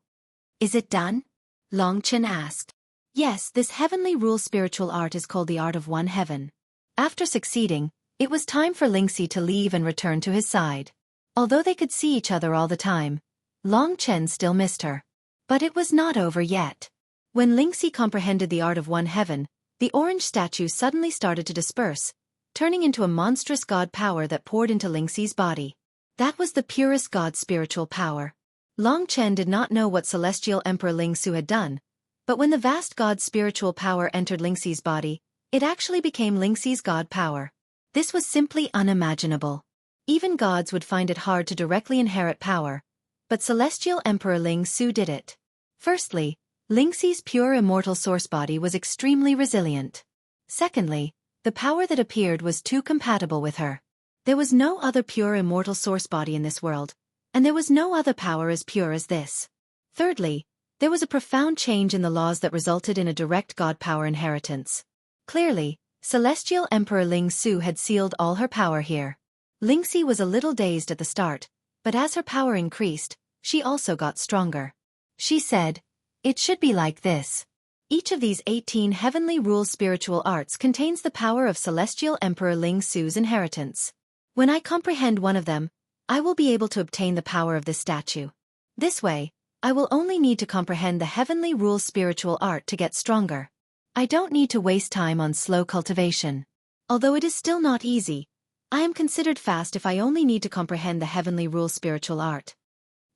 "Is it done?" Long Chen asked. "Yes, this heavenly rule spiritual art is called the Art of One Heaven." After succeeding, it was time for Lingxi to leave and return to his side. Although they could see each other all the time, Long Chen still missed her. But it was not over yet. When Lingxi comprehended the Art of One Heaven, the orange statue suddenly started to disperse, turning into a monstrous god power that poured into Lingxi's body. That was the purest god spiritual power. Long Chen did not know what Celestial Emperor Ling Su had done, but when the vast god spiritual power entered Lingxi's body, it actually became Lingxi's god power. This was simply unimaginable. Even gods would find it hard to directly inherit power, but Celestial Emperor Ling Su did it. Firstly, Lingxi's pure immortal source body was extremely resilient. Secondly, the power that appeared was too compatible with her. There was no other pure immortal source body in this world, and there was no other power as pure as this. Thirdly, there was a profound change in the laws that resulted in a direct god power inheritance. Clearly, Celestial Emperor Ling Su had sealed all her power here. Lingxi was a little dazed at the start, but as her power increased, she also got stronger. She said, "It should be like this." Each of these 18 heavenly rule spiritual arts contains the power of Celestial Emperor Ling Su's inheritance. When I comprehend one of them, I will be able to obtain the power of this statue. This way, I will only need to comprehend the heavenly rule spiritual art to get stronger. I don't need to waste time on slow cultivation. Although it is still not easy, I am considered fast if I only need to comprehend the heavenly rule spiritual art.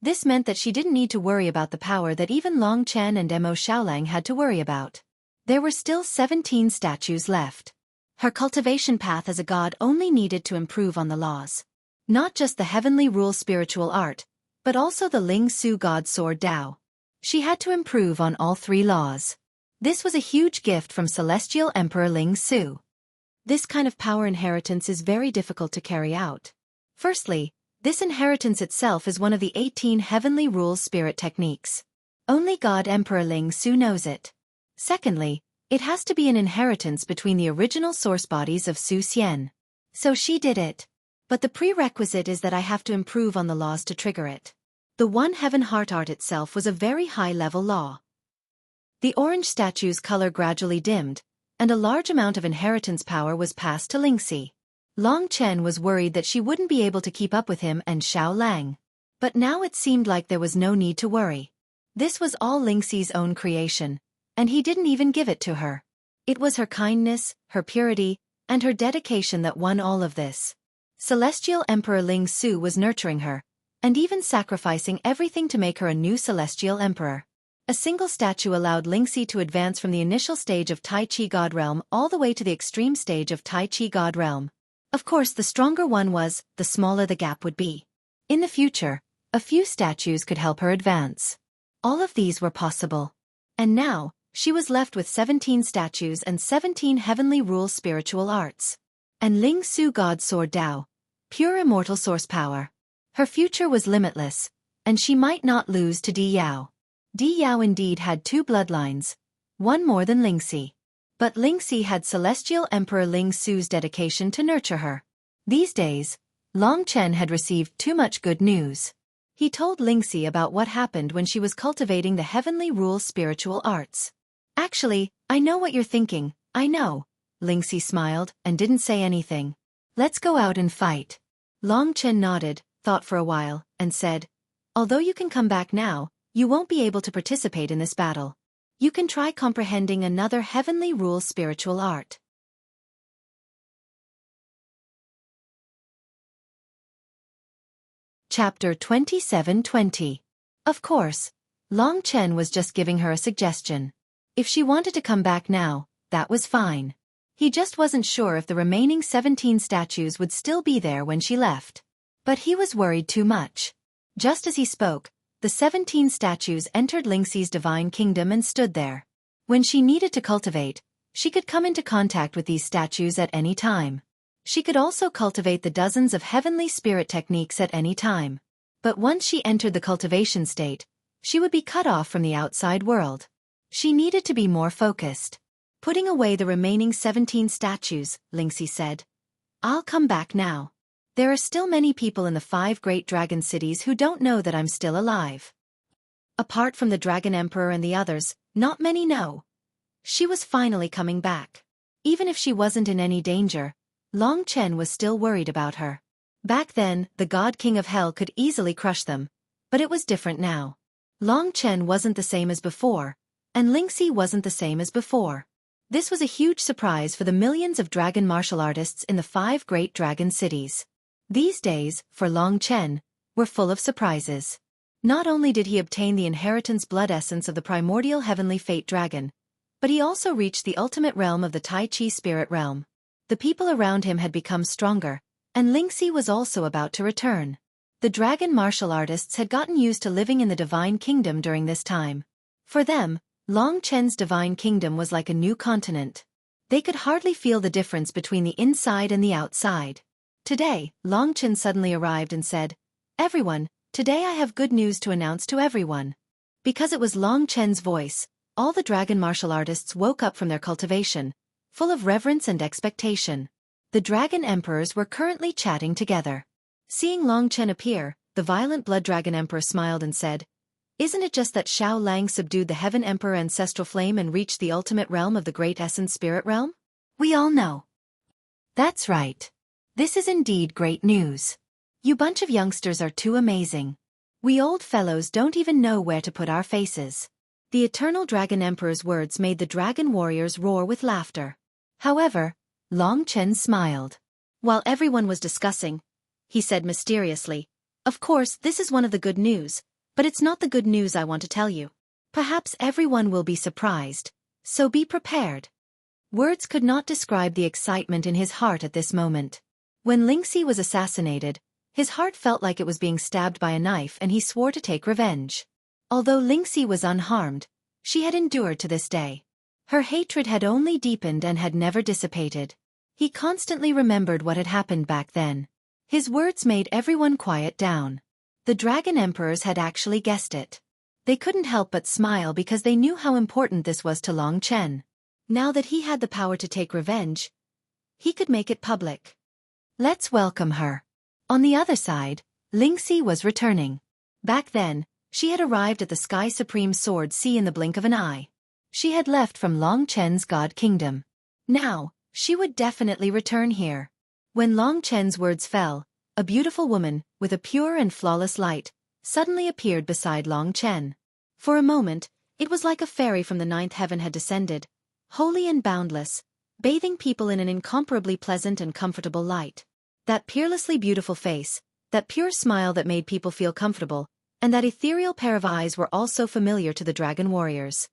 This meant that she didn't need to worry about the power that even Long Chen and Mo Xiaolang had to worry about. There were still 17 statues left. Her cultivation path as a god only needed to improve on the laws. Not just the heavenly rule spiritual art, but also the Ling Su God Sword Dao. She had to improve on all 3 laws. This was a huge gift from Celestial Emperor Ling Su. This kind of power inheritance is very difficult to carry out. Firstly, this inheritance itself is one of the 18 heavenly rules spirit techniques. Only God Emperor Ling Su knows it. Secondly, it has to be an inheritance between the original source bodies of Su Xian. So she did it. But the prerequisite is that I have to improve on the laws to trigger it. The One Heaven Heart art itself was a very high-level law. The orange statue's color gradually dimmed, and a large amount of inheritance power was passed to Lingxi. Long Chen was worried that she wouldn't be able to keep up with him and Xiao Lang. But now it seemed like there was no need to worry. This was all Lingxi's own creation, and he didn't even give it to her. It was her kindness, her purity, and her dedication that won all of this. Celestial Emperor Ling Su was nurturing her, and even sacrificing everything to make her a new Celestial Emperor. A single statue allowed Lingxi to advance from the initial stage of Tai Chi God Realm all the way to the extreme stage of Tai Chi God Realm. Of course, the stronger one was, the smaller the gap would be. In the future, a few statues could help her advance. All of these were possible. And now, she was left with 17 statues and 17 heavenly rule spiritual arts. And Ling Su God Sword Dao, pure immortal source power. Her future was limitless, and she might not lose to Di Yao. Di Yao indeed had 2 bloodlines, one more than Lingxi. But Lingxi had Celestial Emperor Ling Su's dedication to nurture her. These days, Long Chen had received too much good news. He told Lingxi about what happened when she was cultivating the heavenly rule spiritual arts. "Actually, I know what you're thinking, I know." Lingxi smiled and didn't say anything. "Let's go out and fight." Long Chen nodded, thought for a while, and said, "Although you can come back now, you won't be able to participate in this battle. You can try comprehending another heavenly rule spiritual art." Chapter 27:20. Of course, Long Chen was just giving her a suggestion. If she wanted to come back now, that was fine. He just wasn't sure if the remaining 17 statues would still be there when she left. But he was worried too much. Just as he spoke, the 17 statues entered Lingxi's divine kingdom and stood there. When she needed to cultivate, she could come into contact with these statues at any time. She could also cultivate the dozens of heavenly spirit techniques at any time. But once she entered the cultivation state, she would be cut off from the outside world. She needed to be more focused. Putting away the remaining 17 statues, Lingxi said, "I'll come back now. There are still many people in the 5 great dragon cities who don't know that I'm still alive. Apart from the Dragon Emperor and the others, not many know." She was finally coming back. Even if she wasn't in any danger, Long Chen was still worried about her. Back then, the God King of Hell could easily crush them, but it was different now. Long Chen wasn't the same as before, and Lingxi wasn't the same as before. This was a huge surprise for the millions of dragon martial artists in the 5 great dragon cities. These days, for Long Chen, were full of surprises. Not only did he obtain the inheritance blood essence of the primordial heavenly fate dragon, but he also reached the ultimate realm of the Tai Chi spirit realm. The people around him had become stronger, and Lingxi was also about to return. The dragon martial artists had gotten used to living in the divine kingdom during this time. For them, Long Chen's divine kingdom was like a new continent. They could hardly feel the difference between the inside and the outside. Today, Long Chen suddenly arrived and said, "Everyone, today I have good news to announce to everyone." Because it was Long Chen's voice, all the dragon martial artists woke up from their cultivation, full of reverence and expectation. The dragon emperors were currently chatting together. Seeing Long Chen appear, the violent blood dragon emperor smiled and said, "Isn't it just that Xiao Lang subdued the heaven emperor ancestral flame and reached the ultimate realm of the great essence spirit realm? We all know." "That's right. This is indeed great news. You bunch of youngsters are too amazing. We old fellows don't even know where to put our faces." The eternal dragon emperor's words made the dragon warriors roar with laughter. However, Long Chen smiled. While everyone was discussing, he said mysteriously, "Of course, this is one of the good news, but it's not the good news I want to tell you. Perhaps everyone will be surprised, so be prepared." Words could not describe the excitement in his heart at this moment. When Lingxi was assassinated, his heart felt like it was being stabbed by a knife and he swore to take revenge. Although Lingxi was unharmed, she had endured to this day. Her hatred had only deepened and had never dissipated. He constantly remembered what had happened back then. His words made everyone quiet down. The dragon emperors had actually guessed it. They couldn't help but smile because they knew how important this was to Long Chen. Now that he had the power to take revenge, he could make it public. Let's welcome her. On the other side, Lingxi was returning. Back then, she had arrived at the Sky Supreme Sword Sea in the blink of an eye. She had left from Long Chen's God Kingdom. Now, she would definitely return here. When Long Chen's words fell, a beautiful woman, with a pure and flawless light, suddenly appeared beside Long Chen. For a moment, it was like a fairy from the 9th heaven had descended, holy and boundless, bathing people in an incomparably pleasant and comfortable light. That peerlessly beautiful face, that pure smile that made people feel comfortable, and that ethereal pair of eyes were all so familiar to the dragon warriors.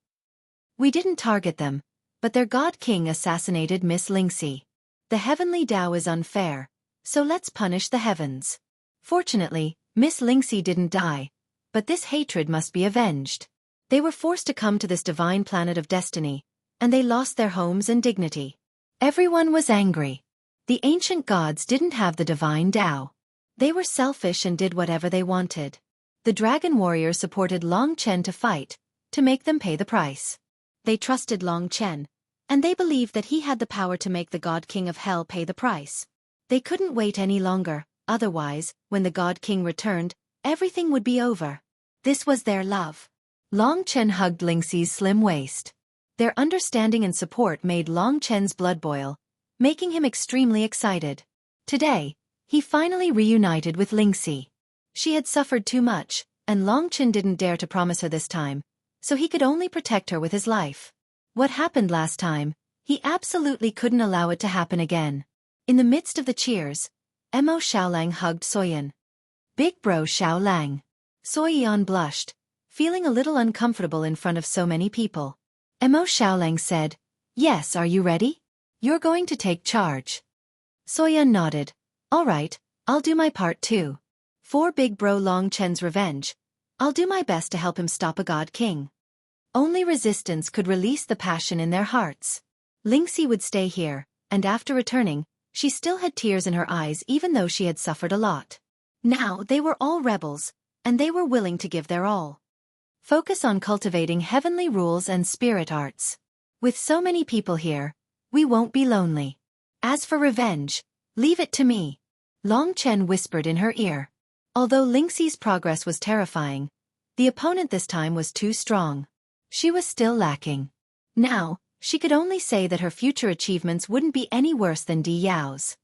"We didn't target them, but their God King assassinated Miss Lingxi. The heavenly Tao is unfair, so let's punish the heavens. Fortunately, Miss Lingxi didn't die, but this hatred must be avenged. They were forced to come to this divine planet of destiny, and they lost their homes and dignity." Everyone was angry. The ancient gods didn't have the divine Tao. They were selfish and did whatever they wanted. The dragon warriors supported Long Chen to fight, to make them pay the price. They trusted Long Chen, and they believed that he had the power to make the God King of Hell pay the price. They couldn't wait any longer, otherwise, when the God King returned, everything would be over. This was their love. Long Chen hugged Lingxi's slim waist. Their understanding and support made Long Chen's blood boil, making him extremely excited. Today, he finally reunited with Lingxi. She had suffered too much, and Long Chen didn't dare to promise her this time, so he could only protect her with his life. What happened last time, he absolutely couldn't allow it to happen again. In the midst of the cheers, Mo Xiaolang hugged Soyan. "Big bro Xiaolang." Soyan blushed, feeling a little uncomfortable in front of so many people. Mo Xiaolang said, "Yes, are you ready? You're going to take charge." Soyan nodded. "All right, I'll do my part too. For big bro Long Chen's revenge, I'll do my best to help him stop a God King." Only resistance could release the passion in their hearts. Lingxi would stay here, and after returning, she still had tears in her eyes even though she had suffered a lot. Now they were all rebels, and they were willing to give their all. Focus on cultivating heavenly rules and spirit arts. With so many people here, we won't be lonely. As for revenge, leave it to me. Long Chen whispered in her ear. Although Lingxi's progress was terrifying, the opponent this time was too strong. She was still lacking. Now, she could only say that her future achievements wouldn't be any worse than Di Yao's.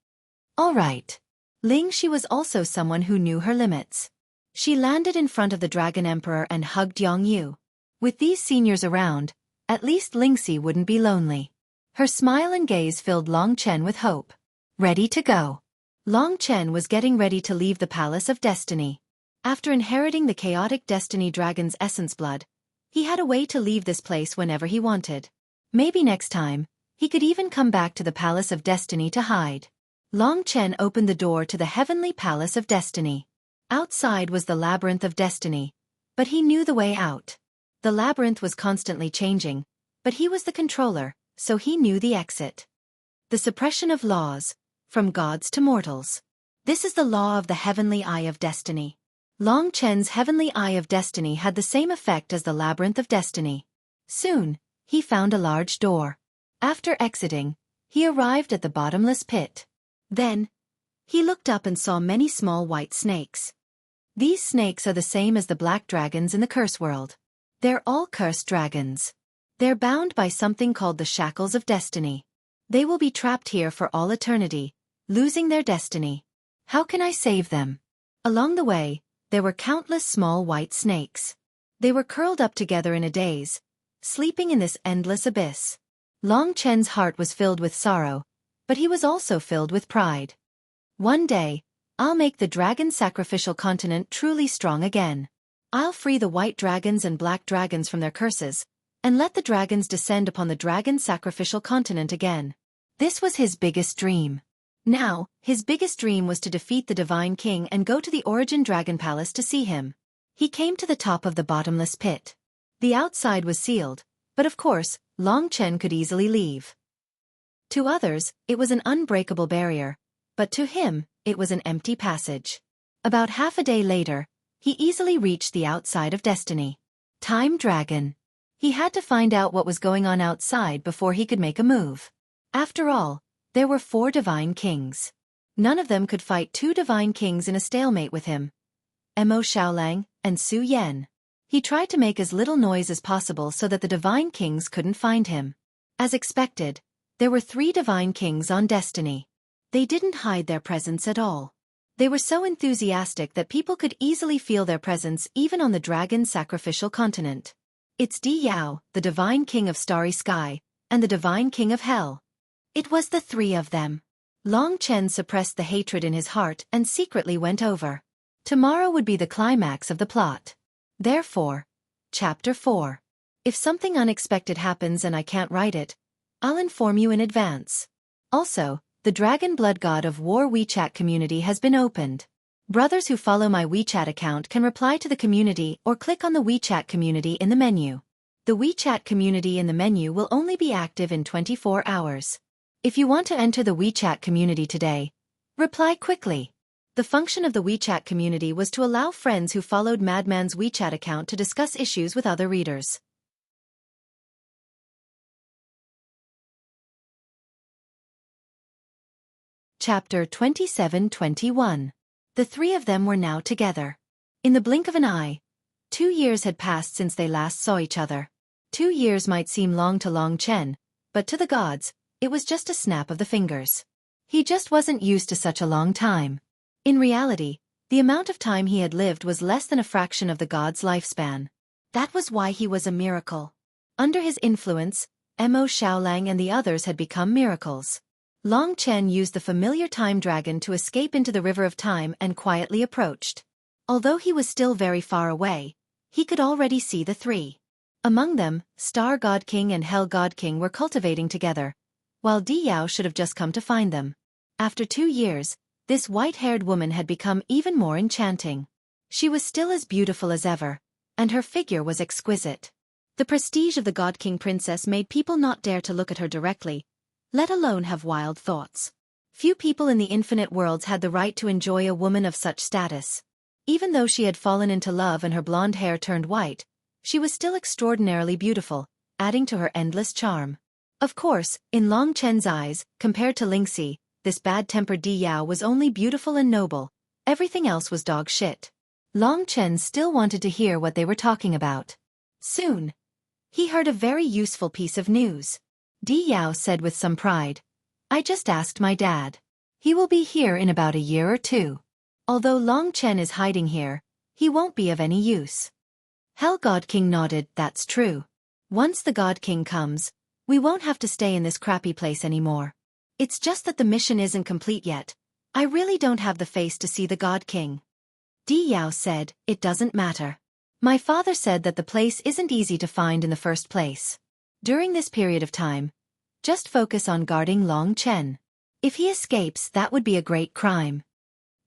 All right. Lingxi was also someone who knew her limits. She landed in front of the Dragon Emperor and hugged Yongyu. With these seniors around, at least Lingxi wouldn't be lonely. Her smile and gaze filled Long Chen with hope. Ready to go. Long Chen was getting ready to leave the Palace of Destiny. After inheriting the chaotic Destiny Dragon's essence blood, he had a way to leave this place whenever he wanted. Maybe next time, he could even come back to the Palace of Destiny to hide. Long Chen opened the door to the Heavenly Palace of Destiny. Outside was the Labyrinth of Destiny, but he knew the way out. The labyrinth was constantly changing, but he was the controller, so he knew the exit. The suppression of laws, from gods to mortals. This is the law of the Heavenly Eye of Destiny. Long Chen's Heavenly Eye of Destiny had the same effect as the Labyrinth of Destiny. Soon, he found a large door. After exiting, he arrived at the bottomless pit. Then, he looked up and saw many small white snakes. These snakes are the same as the black dragons in the curse world. They're all cursed dragons. They're bound by something called the shackles of destiny. They will be trapped here for all eternity, losing their destiny. How can I save them? Along the way, there were countless small white snakes. They were curled up together in a daze, sleeping in this endless abyss. Long Chen's heart was filled with sorrow, but he was also filled with pride. One day, I'll make the dragon sacrificial continent truly strong again. I'll free the white dragons and black dragons from their curses, and let the dragons descend upon the dragon sacrificial continent again. This was his biggest dream. Now, his biggest dream was to defeat the Divine King and go to the Origin Dragon Palace to see him. He came to the top of the bottomless pit. The outside was sealed, but of course, Long Chen could easily leave. To others, it was an unbreakable barrier, but to him, it was an empty passage. About half a day later, he easily reached the outside of Destiny. Time Dragon. He had to find out what was going on outside before he could make a move. After all, there were 4 Divine Kings. None of them could fight 2 Divine Kings in a stalemate with him. Mo Xiaolang and Su Yan. He tried to make as little noise as possible so that the Divine Kings couldn't find him. As expected, there were 3 Divine Kings on Destiny. They didn't hide their presence at all. They were so enthusiastic that people could easily feel their presence even on the Dragon Sacrificial Continent. It's Di Yao, the Divine King of Starry Sky, and the Divine King of Hell. It was the 3 of them. Long Chen suppressed the hatred in his heart and secretly went over. Tomorrow would be the climax of the plot. Therefore, Chapter 4. If something unexpected happens and I can't write it, I'll inform you in advance. Also, the Dragon Blood God of War WeChat community has been opened. Brothers who follow my WeChat account can reply to the community or click on the WeChat community in the menu. The WeChat community in the menu will only be active in 24 hours. If you want to enter the WeChat community today, reply quickly. The function of the WeChat community was to allow friends who followed Madman's WeChat account to discuss issues with other readers. Chapter 27-21. The 3 of them were now together. In the blink of an eye, 2 years had passed since they last saw each other. 2 years might seem long to Long Chen, but to the gods, it was just a snap of the fingers. He just wasn't used to such a long time. In reality, the amount of time he had lived was less than a fraction of the god's lifespan. That was why he was a miracle. Under his influence, Mo Xiaolang and the others had become miracles. Long Chen used the familiar time dragon to escape into the river of time and quietly approached. Although he was still very far away, he could already see the 3. Among them, Star God King and Hell God King were cultivating together, while Di Yao should have just come to find them. After 2 years, this white-haired woman had become even more enchanting. She was still as beautiful as ever, and her figure was exquisite. The prestige of the God King princess made people not dare to look at her directly, let alone have wild thoughts. Few people in the infinite worlds had the right to enjoy a woman of such status. Even though she had fallen into love and her blonde hair turned white, she was still extraordinarily beautiful, adding to her endless charm. Of course, in Long Chen's eyes, compared to Lingxi, this bad-tempered Di Yao was only beautiful and noble. Everything else was dog shit. Long Chen still wanted to hear what they were talking about. Soon, he heard a very useful piece of news. Di Yao said with some pride, "I just asked my dad. He will be here in about a year or two. Although Long Chen is hiding here, he won't be of any use." Hell God King nodded, "That's true. Once the God King comes, we won't have to stay in this crappy place anymore. It's just that the mission isn't complete yet. I really don't have the face to see the God King." Di Yao said, "It doesn't matter. My father said that the place isn't easy to find in the first place. During this period of time, just focus on guarding Long Chen. If he escapes, that would be a great crime."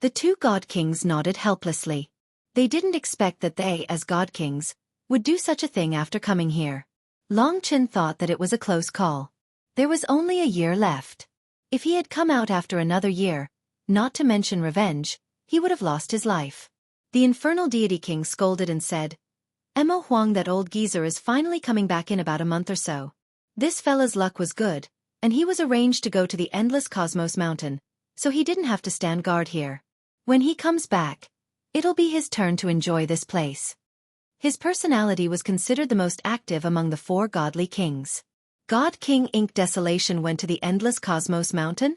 The two God Kings nodded helplessly. They didn't expect that they, as God Kings, would do such a thing after coming here. Long Chen thought that it was a close call. There was only a year left. If he had come out after another year, not to mention revenge, he would have lost his life. The infernal deity king scolded and said, "Emo Huang, that old geezer is finally coming back in about a month or so. This fella's luck was good, and he was arranged to go to the endless Cosmos Mountain, so he didn't have to stand guard here. When he comes back, it'll be his turn to enjoy this place." His personality was considered the most active among the four godly kings. God King Inc. Desolation went to the endless Cosmos Mountain?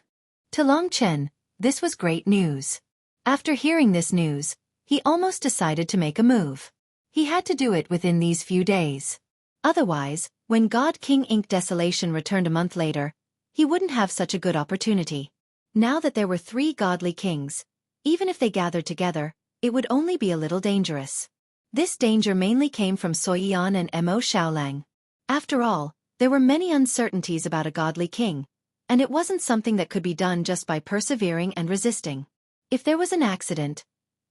To Long Chen, this was great news. After hearing this news, he almost decided to make a move. He had to do it within these few days. Otherwise, when God King Inc. Desolation returned a month later, he wouldn't have such a good opportunity. Now that there were three godly kings, even if they gathered together, it would only be a little dangerous. This danger mainly came from Xueqi and Mo Xiaolang. After all, there were many uncertainties about a godly king, and it wasn't something that could be done just by persevering and resisting. If there was an accident,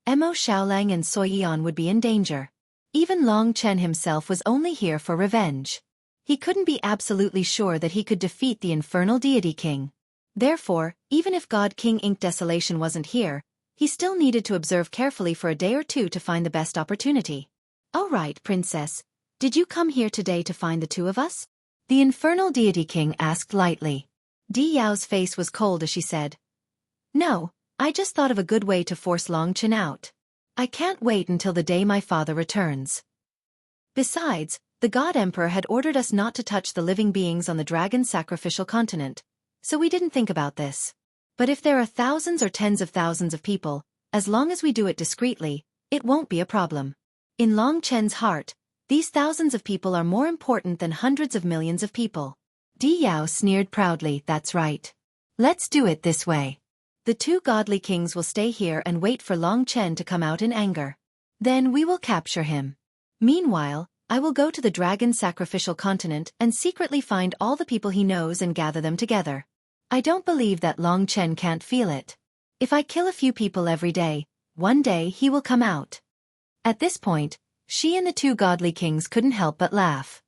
Mo Xiaolang and Xueqi would be in danger. Even Long Chen himself was only here for revenge. He couldn't be absolutely sure that he could defeat the infernal deity king. Therefore, even if God King Inc. Desolation wasn't here, he still needed to observe carefully for a day or two to find the best opportunity. "All right, princess, did you come here today to find the two of us?" the infernal deity king asked lightly. Di Yao's face was cold as she said, "No, I just thought of a good way to force Long Chen out. I can't wait until the day my father returns. Besides, the God Emperor had ordered us not to touch the living beings on the dragon sacrificial continent, so we didn't think about this. But if there are thousands or tens of thousands of people, as long as we do it discreetly, it won't be a problem. In Long Chen's heart, these thousands of people are more important than hundreds of millions of people." Di Yao sneered proudly, "That's right. Let's do it this way. The two godly kings will stay here and wait for Long Chen to come out in anger. Then we will capture him. Meanwhile, I will go to the dragon sacrificial continent and secretly find all the people he knows and gather them together. I don't believe that Long Chen can't feel it. If I kill a few people every day, one day he will come out." At this point, she and the two godly kings couldn't help but laugh.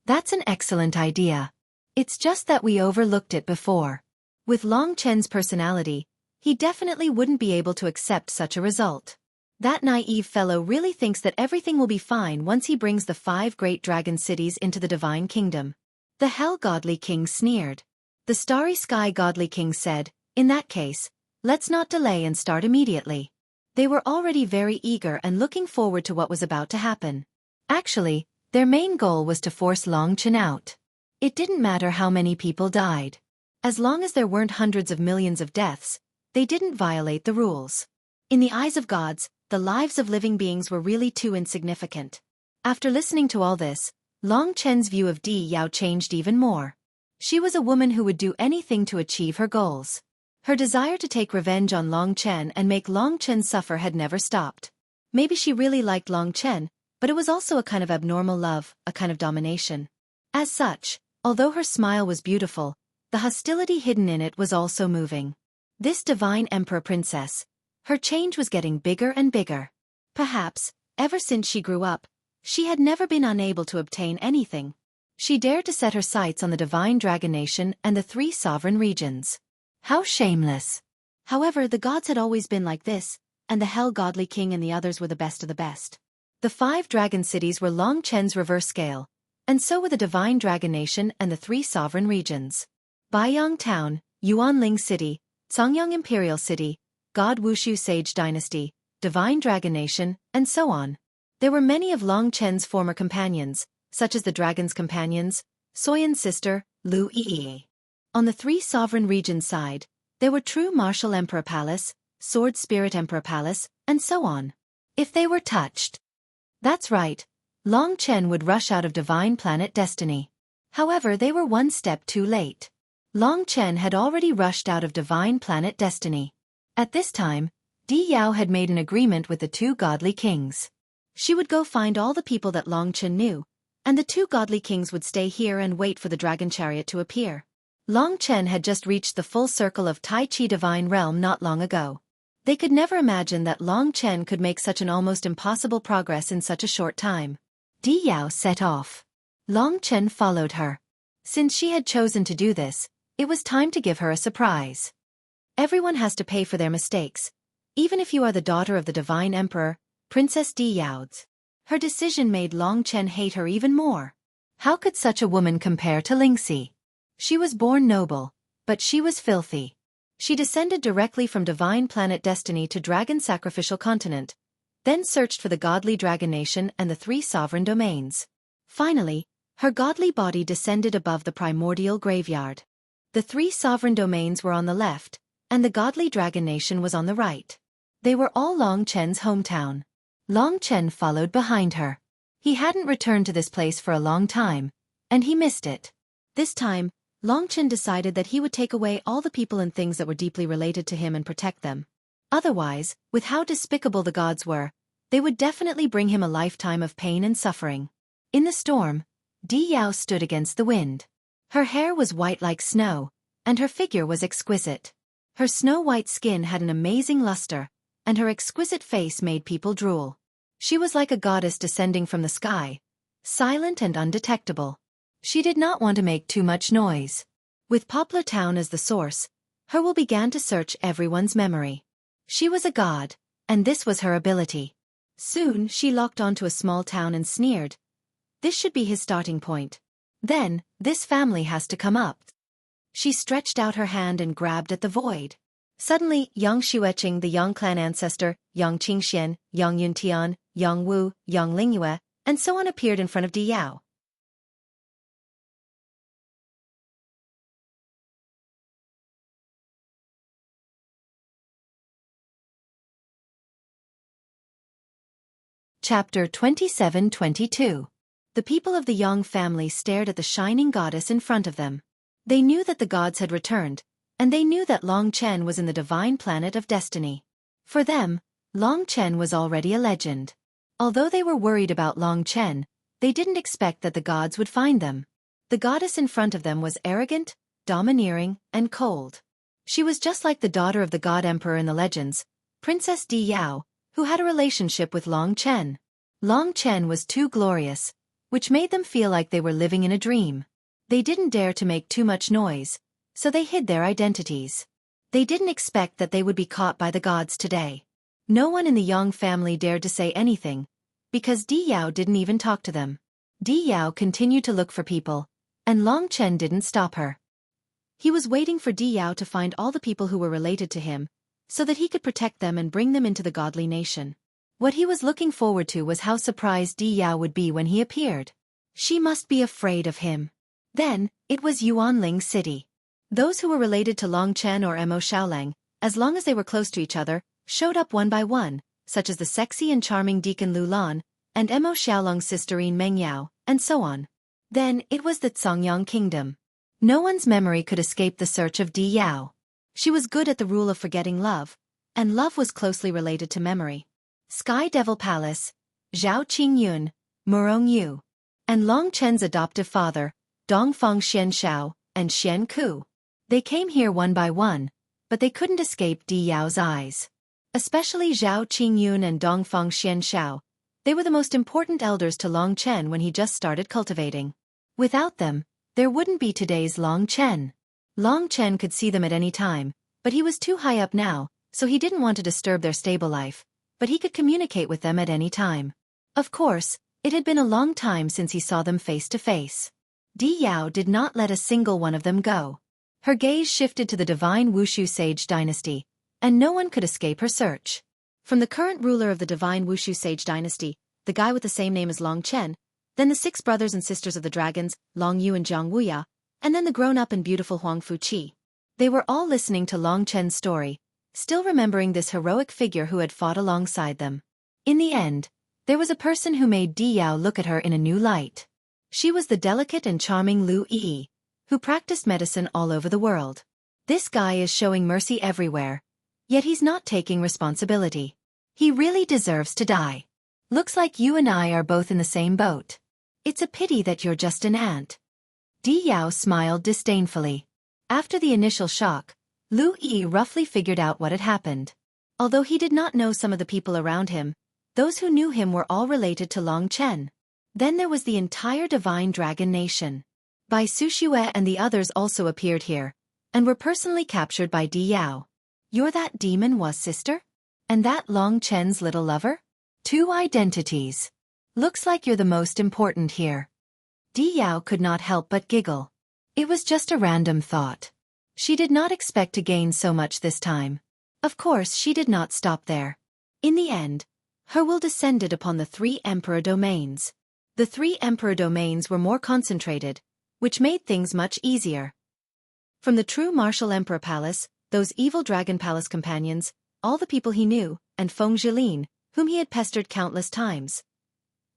"That's an excellent idea. It's just that we overlooked it before." With Long Chen's personality, he definitely wouldn't be able to accept such a result. That naive fellow really thinks that everything will be fine once he brings the 5 great dragon cities into the divine kingdom. The Hell Godly King sneered. The Starry Sky Godly King said, "In that case, let's not delay and start immediately." They were already very eager and looking forward to what was about to happen. Actually, their main goal was to force Long Chen out. It didn't matter how many people died. As long as there weren't hundreds of millions of deaths, they didn't violate the rules. In the eyes of gods, the lives of living beings were really too insignificant. After listening to all this, Long Chen's view of Di Yao changed even more. She was a woman who would do anything to achieve her goals. Her desire to take revenge on Long Chen and make Long Chen suffer had never stopped. Maybe she really liked Long Chen, but it was also a kind of abnormal love, a kind of domination. As such, although her smile was beautiful, the hostility hidden in it was also moving. This divine emperor princess, her change was getting bigger and bigger. Perhaps, ever since she grew up, she had never been unable to obtain anything. She dared to set her sights on the divine dragon nation and the 3 sovereign regions. How shameless. However, the gods had always been like this. and the Hell Godly King and the others were the best of the best. The 5 dragon cities were Long Chen's reverse scale, and so were the Divine Dragon Nation and the 3 sovereign regions. Baiyang Town, Yuanling City, Songyang Imperial City, God Wushu Sage Dynasty, Divine Dragon Nation, and so on. There were many of Long Chen's former companions, such as the Dragon's Companions, Soyan's sister, Lu Yi. On the 3 sovereign regions side, there were True Martial Emperor Palace, Sword Spirit Emperor Palace, and so on. If they were touched. That's right, Long Chen would rush out of Divine Planet Destiny. However, they were one step too late. Long Chen had already rushed out of Divine Planet Destiny. At this time, Di Yao had made an agreement with the 2 godly kings. She would go find all the people that Long Chen knew, and the 2 godly kings would stay here and wait for the dragon chariot to appear. Long Chen had just reached the full circle of Tai Chi Divine Realm not long ago. They could never imagine that Long Chen could make such an almost impossible progress in such a short time. Di Yao set off. Long Chen followed her. Since she had chosen to do this, it was time to give her a surprise. Everyone has to pay for their mistakes, even if you are the daughter of the Divine Emperor, Princess Di Yao. Her decision made Long Chen hate her even more. How could such a woman compare to Lingxi? She was born noble, but she was filthy. She descended directly from Divine Planet Destiny to Dragon Sacrificial Continent, then searched for the Godly Dragon Nation and the 3 sovereign domains. Finally, her godly body descended above the primordial graveyard. The 3 sovereign domains were on the left, and the Godly Dragon Nation was on the right. They were all Long Chen's hometown. Long Chen followed behind her. He hadn't returned to this place for a long time, and he missed it. This time, Long Chen decided that he would take away all the people and things that were deeply related to him and protect them. Otherwise, with how despicable the gods were, they would definitely bring him a lifetime of pain and suffering. In the storm, Di Yao stood against the wind. Her hair was white like snow, and her figure was exquisite. Her snow-white skin had an amazing luster, and her exquisite face made people drool. She was like a goddess descending from the sky, silent and undetectable. She did not want to make too much noise. With Poplar Town as the source, her will began to search everyone's memory. She was a god, and this was her ability. Soon she locked onto a small town and sneered. This should be his starting point. Then, this family has to come up. She stretched out her hand and grabbed at the void. Suddenly, Yang Xueqi, the Yang clan ancestor, Yang Qingxian, Yang Yuntian, Yang Wu, Yang Lingyue, and so on appeared in front of Di Yao. Chapter 27-22. The people of the Yang family stared at the shining goddess in front of them. They knew that the gods had returned, and they knew that Long Chen was in the Divine Planet of Destiny. For them, Long Chen was already a legend. Although they were worried about Long Chen, they didn't expect that the gods would find them. The goddess in front of them was arrogant, domineering, and cold. She was just like the daughter of the god emperor in the legends, Princess Di Yao, who had a relationship with Long Chen. Long Chen was too glorious, which made them feel like they were living in a dream. They didn't dare to make too much noise, so they hid their identities. They didn't expect that they would be caught by the gods today. No one in the Yang family dared to say anything, because Di Yao didn't even talk to them. Di Yao continued to look for people, and Long Chen didn't stop her. He was waiting for Di Yao to find all the people who were related to him, so that he could protect them and bring them into the godly nation. What he was looking forward to was how surprised Di Yao would be when he appeared. She must be afraid of him. Then, it was Yuanling City. Those who were related to Long Chen or Mo Xiaolang, as long as they were close to each other, showed up one by one, such as the sexy and charming Deacon Lu Lan, and Mo Xiaolong's sisterine Meng Yao, and so on. Then, it was the Songyang Kingdom. No one's memory could escape the search of Di Yao. She was good at the rule of forgetting love, and love was closely related to memory. Sky Devil Palace, Zhao Qingyun, Murong Yu, and Long Chen's adoptive father, Dongfang Xian Shao, and Xian Ku. They came here one by one, but they couldn't escape Di Yao's eyes. Especially Zhao Qingyun and Dongfang Xian Shao. They were the most important elders to Long Chen when he just started cultivating. Without them, there wouldn't be today's Long Chen. Long Chen could see them at any time, but he was too high up now, so he didn't want to disturb their stable life, but he could communicate with them at any time. Of course, it had been a long time since he saw them face to face. Di Yao did not let a single one of them go. Her gaze shifted to the divine Wushu sage dynasty, and no one could escape her search. From the current ruler of the divine Wushu sage dynasty, the guy with the same name as Long Chen, then the 6 brothers and sisters of the dragons, Long Yu and Jiang Wuya, and then the grown-up and beautiful Huang Fuqi. They were all listening to Long Chen's story, still remembering this heroic figure who had fought alongside them. In the end, there was a person who made Di Yao look at her in a new light. She was the delicate and charming Lu Yi, who practiced medicine all over the world. This guy is showing mercy everywhere, yet he's not taking responsibility. He really deserves to die. Looks like you and I are both in the same boat. It's a pity that you're just an ant. Di Yao smiled disdainfully. After the initial shock, Lu Yi roughly figured out what had happened. Although he did not know some of the people around him, those who knew him were all related to Long Chen. Then there was the entire Divine Dragon Nation. Bai Xueqi and the others also appeared here, and were personally captured by Di Yao. You're that demon was sister? And that Long Chen's little lover? 2 identities. Looks like you're the most important here. Di Yao could not help but giggle. It was just a random thought. She did not expect to gain so much this time. Of course she did not stop there. In the end, her will descended upon the 3 emperor domains. The 3 emperor domains were more concentrated, which made things much easier. From the true martial emperor palace, those evil dragon palace companions, all the people he knew, and Feng Jilin, whom he had pestered countless times.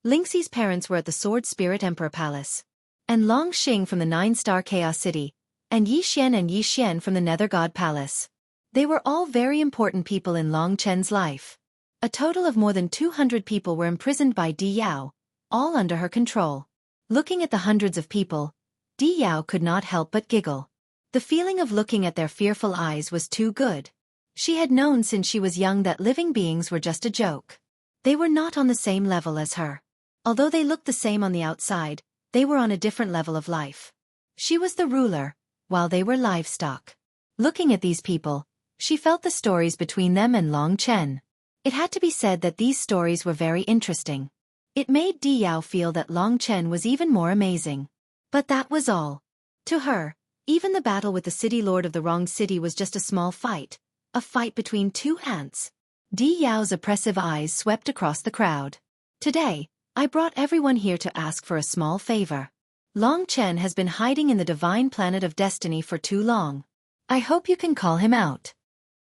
Lingxi's parents were at the Sword Spirit Emperor Palace. And Long Xing from the 9-star Chaos City, and Yi Xian from the Nether God Palace. They were all very important people in Long Chen's life. A total of more than 200 people were imprisoned by Di Yao, all under her control. Looking at the hundreds of people, Di Yao could not help but giggle. The feeling of looking at their fearful eyes was too good. She had known since she was young that living beings were just a joke. They were not on the same level as her. Although they looked the same on the outside, they were on a different level of life. She was the ruler, while they were livestock. Looking at these people, she felt the stories between them and Long Chen. It had to be said that these stories were very interesting. It made Di Yao feel that Long Chen was even more amazing. But that was all. To her, even the battle with the city lord of the wronged city was just a small fight, a fight between 2 ants. Di Yao's oppressive eyes swept across the crowd. Today, I brought everyone here to ask for a small favor. Long Chen has been hiding in the divine planet of destiny for too long. I hope you can call him out.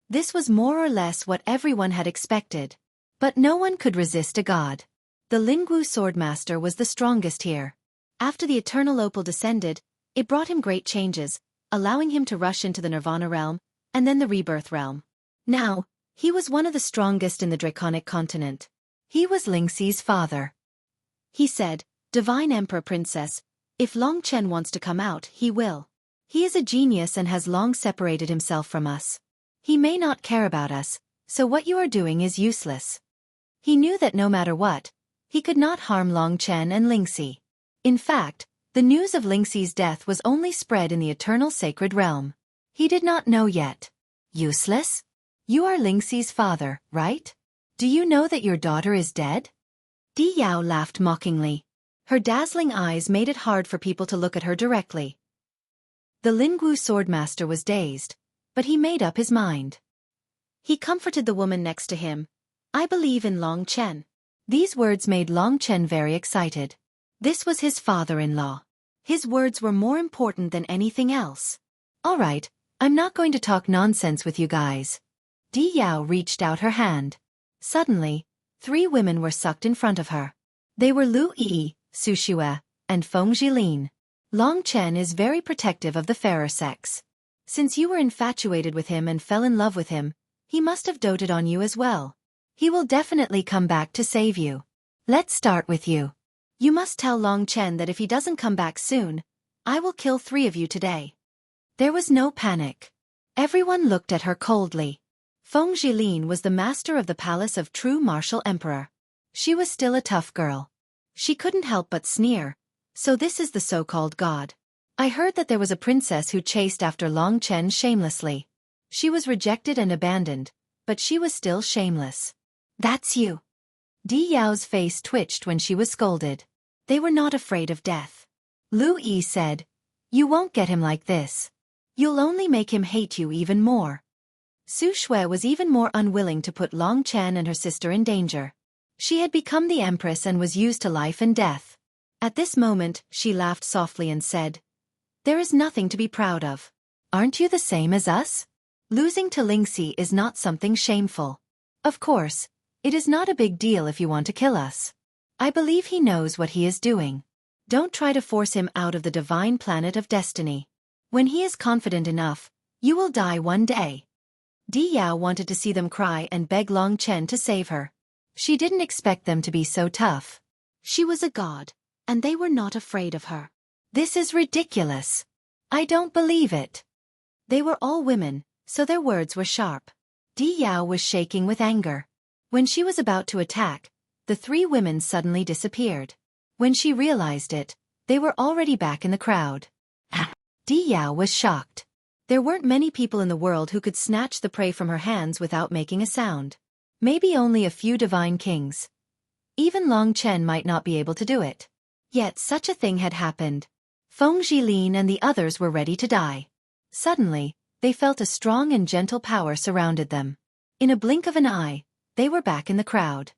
This was more or less what everyone had expected. But no one could resist a god. The Lingwu Swordmaster was the strongest here. After the Eternal Opal descended, it brought him great changes, allowing him to rush into the Nirvana realm, and then the Rebirth realm. Now, he was one of the strongest in the Draconic continent. He was Lingxi's father. He said, Divine Emperor Princess, if Long Chen wants to come out, he will. He is a genius and has long separated himself from us. He may not care about us, so what you are doing is useless. He knew that no matter what, he could not harm Long Chen and Lingxi. In fact, the news of Lingxi's death was only spread in the Eternal Sacred Realm. He did not know yet. Useless? You are Lingxi's father, right? Do you know that your daughter is dead? Di Yao laughed mockingly. Her dazzling eyes made it hard for people to look at her directly. The Lingwu Swordmaster was dazed, but he made up his mind. He comforted the woman next to him. I believe in Long Chen. These words made Long Chen very excited. This was his father-in-law. His words were more important than anything else. All right, I'm not going to talk nonsense with you guys. Di Yao reached out her hand. Suddenly, 3 women were sucked in front of her. They were Lu Yi, Xueqi, and Feng Jilin. Long Chen is very protective of the fairer sex. Since you were infatuated with him and fell in love with him, he must have doted on you as well. He will definitely come back to save you. Let's start with you. You must tell Long Chen that if he doesn't come back soon, I will kill 3 of you today. There was no panic. Everyone looked at her coldly. Feng Jilin was the master of the palace of true martial emperor. She was still a tough girl. She couldn't help but sneer. So this is the so-called god. I heard that there was a princess who chased after Long Chen shamelessly. She was rejected and abandoned, but she was still shameless. "That's you." Di Yao's face twitched when she was scolded. "They were not afraid of death." Lu Yi said, "You won't get him like this. You'll only make him hate you even more." Su Shui was even more unwilling to put Long Chen and her sister in danger. She had become the empress and was used to life and death. At this moment, she laughed softly and said, "There is nothing to be proud of. Aren't you the same as us? Losing to Lingxi is not something shameful. Of course, it is not a big deal if you want to kill us. I believe he knows what he is doing. Don't try to force him out of the divine planet of destiny. When he is confident enough, you will die one day." Di Yao wanted to see them cry and beg Long Chen to save her. She didn't expect them to be so tough. She was a god, and they were not afraid of her. This is ridiculous. I don't believe it. They were all women, so their words were sharp. Di Yao was shaking with anger. When she was about to attack, the three women suddenly disappeared. When she realized it, they were already back in the crowd. Di Yao was shocked. There weren't many people in the world who could snatch the prey from her hands without making a sound. Maybe only a few divine kings. Even Long Chen might not be able to do it. Yet such a thing had happened. Feng Jilin and the others were ready to die. Suddenly, they felt a strong and gentle power surrounded them. In a blink of an eye, they were back in the crowd.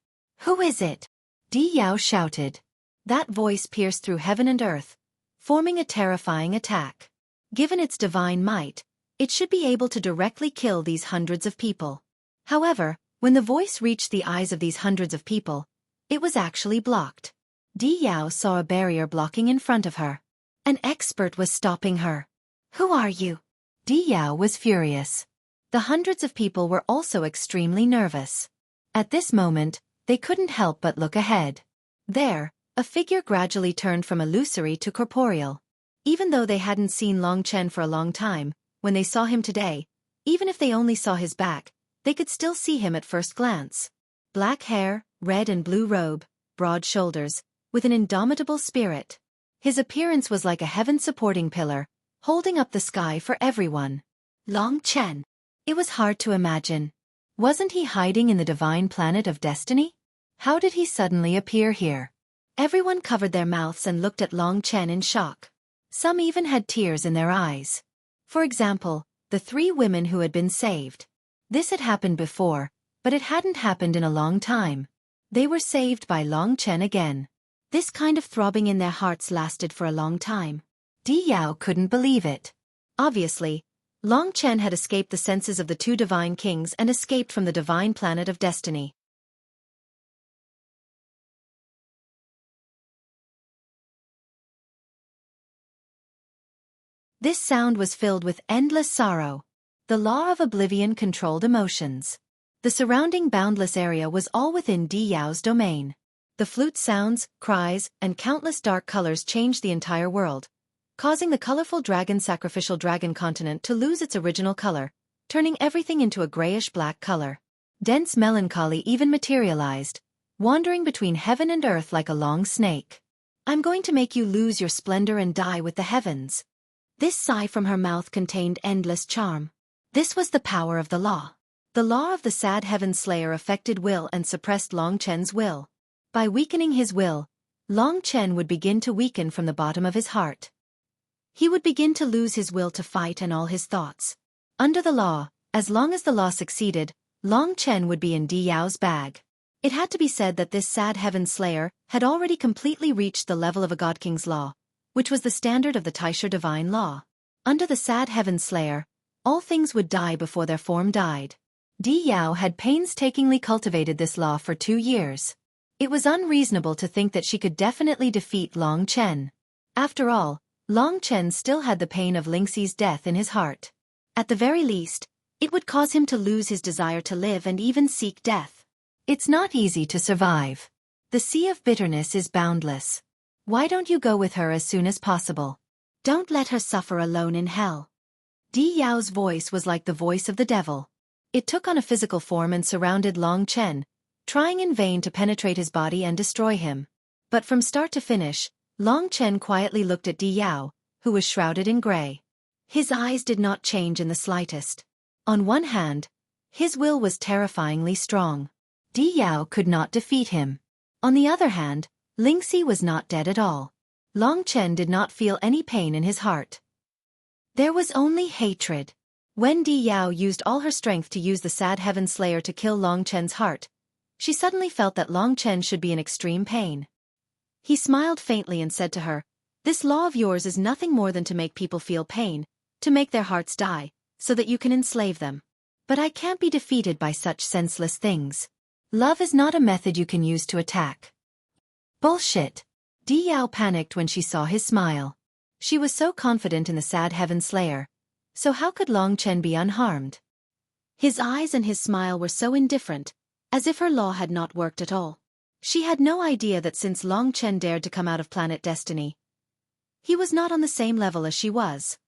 "Who is it?" Di Yao shouted. That voice pierced through heaven and earth, forming a terrifying attack. Given its divine might, it should be able to directly kill these hundreds of people. However, when the voice reached the eyes of these hundreds of people, it was actually blocked. Di Yao saw a barrier blocking in front of her. An expert was stopping her. "Who are you?" Di Yao was furious. The hundreds of people were also extremely nervous. At this moment, they couldn't help but look ahead. There, a figure gradually turned from illusory to corporeal. Even though they hadn't seen Long Chen for a long time, when they saw him today, even if they only saw his back, they could still see him at first glance. Black hair, red and blue robe, broad shoulders, with an indomitable spirit. His appearance was like a heaven-supporting pillar, holding up the sky for everyone. Long Chen. It was hard to imagine. Wasn't he hiding in the divine planet of destiny? How did he suddenly appear here? Everyone covered their mouths and looked at Long Chen in shock. Some even had tears in their eyes. For example, the three women who had been saved. This had happened before, but it hadn't happened in a long time. They were saved by Long Chen again. This kind of throbbing in their hearts lasted for a long time. Di Yao couldn't believe it. Obviously, Long Chen had escaped the senses of the two divine kings and escaped from the divine planet of destiny. This sound was filled with endless sorrow. The law of oblivion controlled emotions. The surrounding boundless area was all within Di Yao's domain. The flute sounds, cries, and countless dark colors changed the entire world, causing the colorful sacrificial dragon continent to lose its original color, turning everything into a grayish-black color. Dense melancholy even materialized, wandering between heaven and earth like a long snake. "I'm going to make you lose your splendor and die with the heavens." This sigh from her mouth contained endless charm. This was the power of the law. The law of the sad heaven slayer affected will and suppressed Long Chen's will. By weakening his will, Long Chen would begin to weaken from the bottom of his heart. He would begin to lose his will to fight and all his thoughts. Under the law, as long as the law succeeded, Long Chen would be in Di Yao's bag. It had to be said that this sad heaven slayer had already completely reached the level of a god king's law, which was the standard of the Taisha divine law. Under the sad heaven slayer, all things would die before their form died. Di Yao had painstakingly cultivated this law for 2 years. It was unreasonable to think that she could definitely defeat Long Chen. After all, Long Chen still had the pain of Lingxi's death in his heart. At the very least, it would cause him to lose his desire to live and even seek death. It's not easy to survive. The sea of bitterness is boundless. Why don't you go with her as soon as possible? Don't let her suffer alone in hell. Di Yao's voice was like the voice of the devil. It took on a physical form and surrounded Long Chen, trying in vain to penetrate his body and destroy him. But from start to finish, Long Chen quietly looked at Di Yao, who was shrouded in gray. His eyes did not change in the slightest. On one hand, His will was terrifyingly strong. Di Yao could not defeat him. On the other hand, Lingxi was not dead at all. Long Chen did not feel any pain in his heart. There was only hatred. When Di Yao used all her strength to use the Sad Heaven Slayer to kill Long Chen's heart, she suddenly felt that Long Chen should be in extreme pain. He smiled faintly and said to her, "This law of yours is nothing more than to make people feel pain, to make their hearts die, so that you can enslave them. But I can't be defeated by such senseless things. Love is not a method you can use to attack." Bullshit. Di Yao panicked when she saw his smile. She was so confident in the Sad Heaven Slayer. So how could Long Chen be unharmed? His eyes and his smile were so indifferent, as if her law had not worked at all. She had no idea that since Long Chen dared to come out of Planet Destiny, he was not on the same level as she was.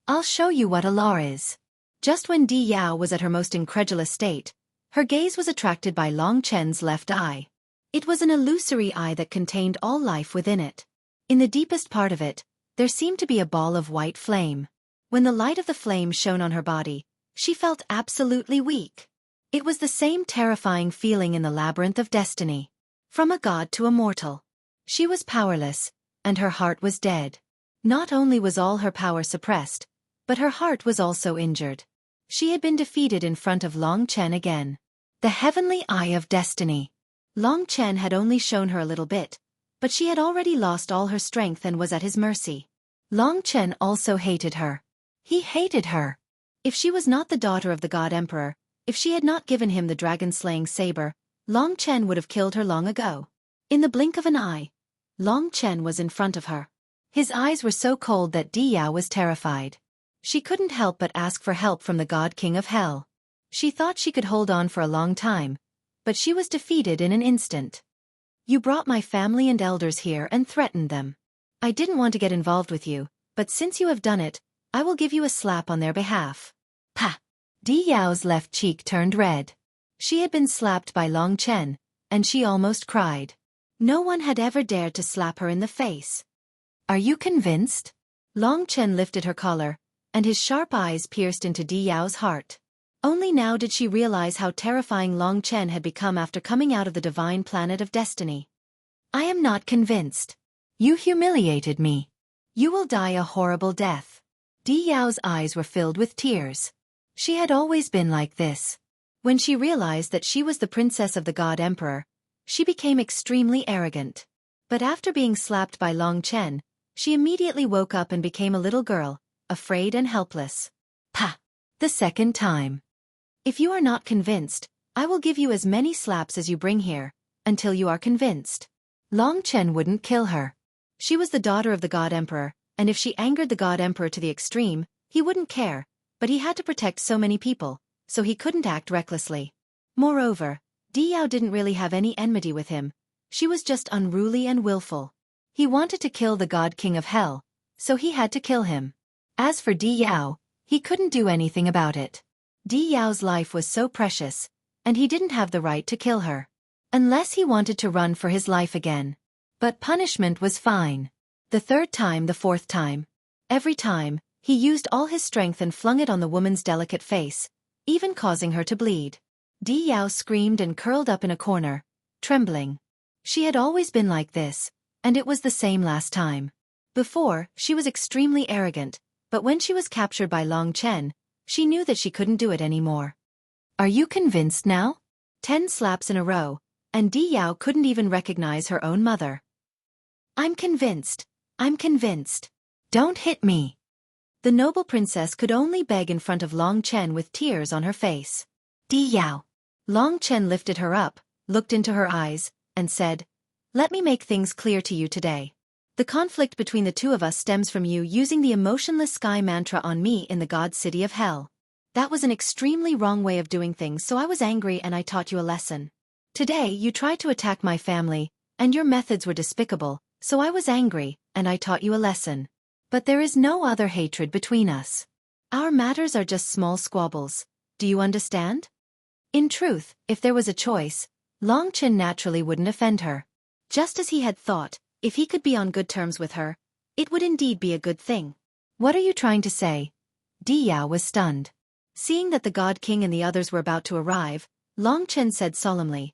"I'll show you what a law is." Just when Di Yao was at her most incredulous state, her gaze was attracted by Long Chen's left eye. It was an illusory eye that contained all life within it. In the deepest part of it, there seemed to be a ball of white flame. When the light of the flame shone on her body, she felt absolutely weak. It was the same terrifying feeling in the labyrinth of destiny. From a god to a mortal. She was powerless, and her heart was dead. Not only was all her power suppressed, but her heart was also injured. She had been defeated in front of Long Chen again. The heavenly eye of destiny. Long Chen had only shown her a little bit, but she had already lost all her strength and was at his mercy. Long Chen also hated her. He hated her. If she was not the daughter of the God Emperor, if she had not given him the dragon-slaying saber, Long Chen would have killed her long ago. In the blink of an eye, Long Chen was in front of her. His eyes were so cold that Di Yao was terrified. She couldn't help but ask for help from the God King of Hell. She thought she could hold on for a long time, but she was defeated in an instant. "You brought my family and elders here and threatened them. I didn't want to get involved with you, but since you have done it, I will give you a slap on their behalf." Pa! Di Yao's left cheek turned red. She had been slapped by Long Chen, and she almost cried. No one had ever dared to slap her in the face. "Are you convinced?" Long Chen lifted her collar, and his sharp eyes pierced into Di Yao's heart. Only now did she realize how terrifying Long Chen had become after coming out of the divine planet of destiny. "I am not convinced. You humiliated me. You will die a horrible death." Di Yao's eyes were filled with tears. She had always been like this. When she realized that she was the princess of the God Emperor, she became extremely arrogant. But after being slapped by Long Chen, she immediately woke up and became a little girl, afraid and helpless. "Pa! The second time. If you are not convinced, I will give you as many slaps as you bring here, until you are convinced." Long Chen wouldn't kill her. She was the daughter of the God Emperor, and if she angered the God Emperor to the extreme, he wouldn't care, but he had to protect so many people, so he couldn't act recklessly. Moreover, Di Yao didn't really have any enmity with him. She was just unruly and willful. He wanted to kill the God King of Hell, so he had to kill him. As for Di Yao, he couldn't do anything about it. Di Yao's life was so precious, and he didn't have the right to kill her. Unless he wanted to run for his life again. But punishment was fine. The third time, the fourth time. Every time, he used all his strength and flung it on the woman's delicate face, even causing her to bleed. Di Yao screamed and curled up in a corner, trembling. She had always been like this, and it was the same last time. Before, she was extremely arrogant, but when she was captured by Long Chen, she knew that she couldn't do it anymore. "Are you convinced now?" 10 slaps in a row, and Di Yao couldn't even recognize her own mother. "I'm convinced. I'm convinced. Don't hit me." The noble princess could only beg in front of Long Chen with tears on her face. "Di Yao." Long Chen lifted her up, looked into her eyes, and said, "Let me make things clear to you today. The conflict between the two of us stems from you using the emotionless sky mantra on me in the God City of Hell. That was an extremely wrong way of doing things, so I was angry and I taught you a lesson. Today you tried to attack my family, and your methods were despicable, so I was angry, and I taught you a lesson. But there is no other hatred between us. Our matters are just small squabbles. Do you understand?" In truth, if there was a choice, Long Chen naturally wouldn't offend her. Just as he had thought, if he could be on good terms with her, it would indeed be a good thing. "What are you trying to say?" Di Yao was stunned. Seeing that the God King and the others were about to arrive, Long Chen said solemnly,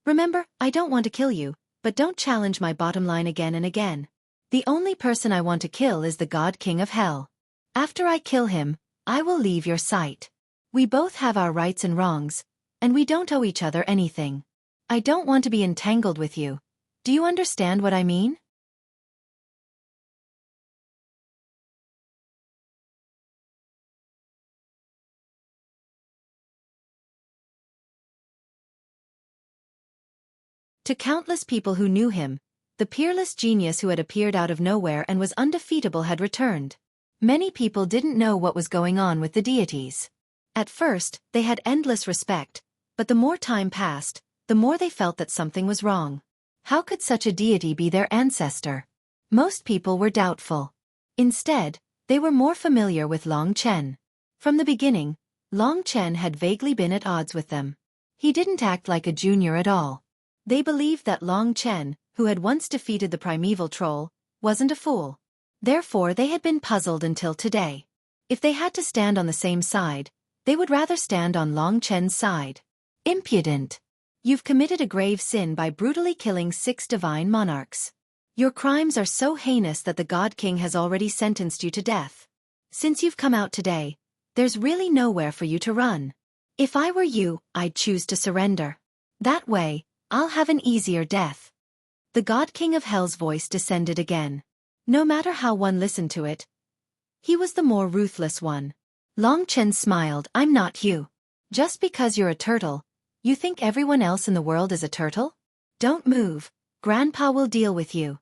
"Remember, I don't want to kill you, but don't challenge my bottom line again and again. The only person I want to kill is the God King of Hell. After I kill him, I will leave your sight. We both have our rights and wrongs, and we don't owe each other anything. I don't want to be entangled with you. Do you understand what I mean?" To countless people who knew him, the peerless genius who had appeared out of nowhere and was undefeatable had returned. Many people didn't know what was going on with the deities. At first, they had endless respect, but the more time passed, the more they felt that something was wrong. How could such a deity be their ancestor? Most people were doubtful. Instead, they were more familiar with Long Chen. From the beginning, Long Chen had vaguely been at odds with them. He didn't act like a junior at all. They believed that Long Chen, who had once defeated the primeval troll, wasn't a fool. Therefore they had been puzzled until today. If they had to stand on the same side, they would rather stand on Long Chen's side. Impudent! You've committed a grave sin by brutally killing 6 divine monarchs. Your crimes are so heinous that the God King has already sentenced you to death. Since you've come out today, there's really nowhere for you to run. If I were you, I'd choose to surrender. That way, I'll have an easier death. The God King of Hell's voice descended again. No matter how one listened to it, he was the more ruthless one. Long Chen smiled. "I'm not you. Just because you're a turtle, you think everyone else in the world is a turtle? Don't move, Grandpa will deal with you."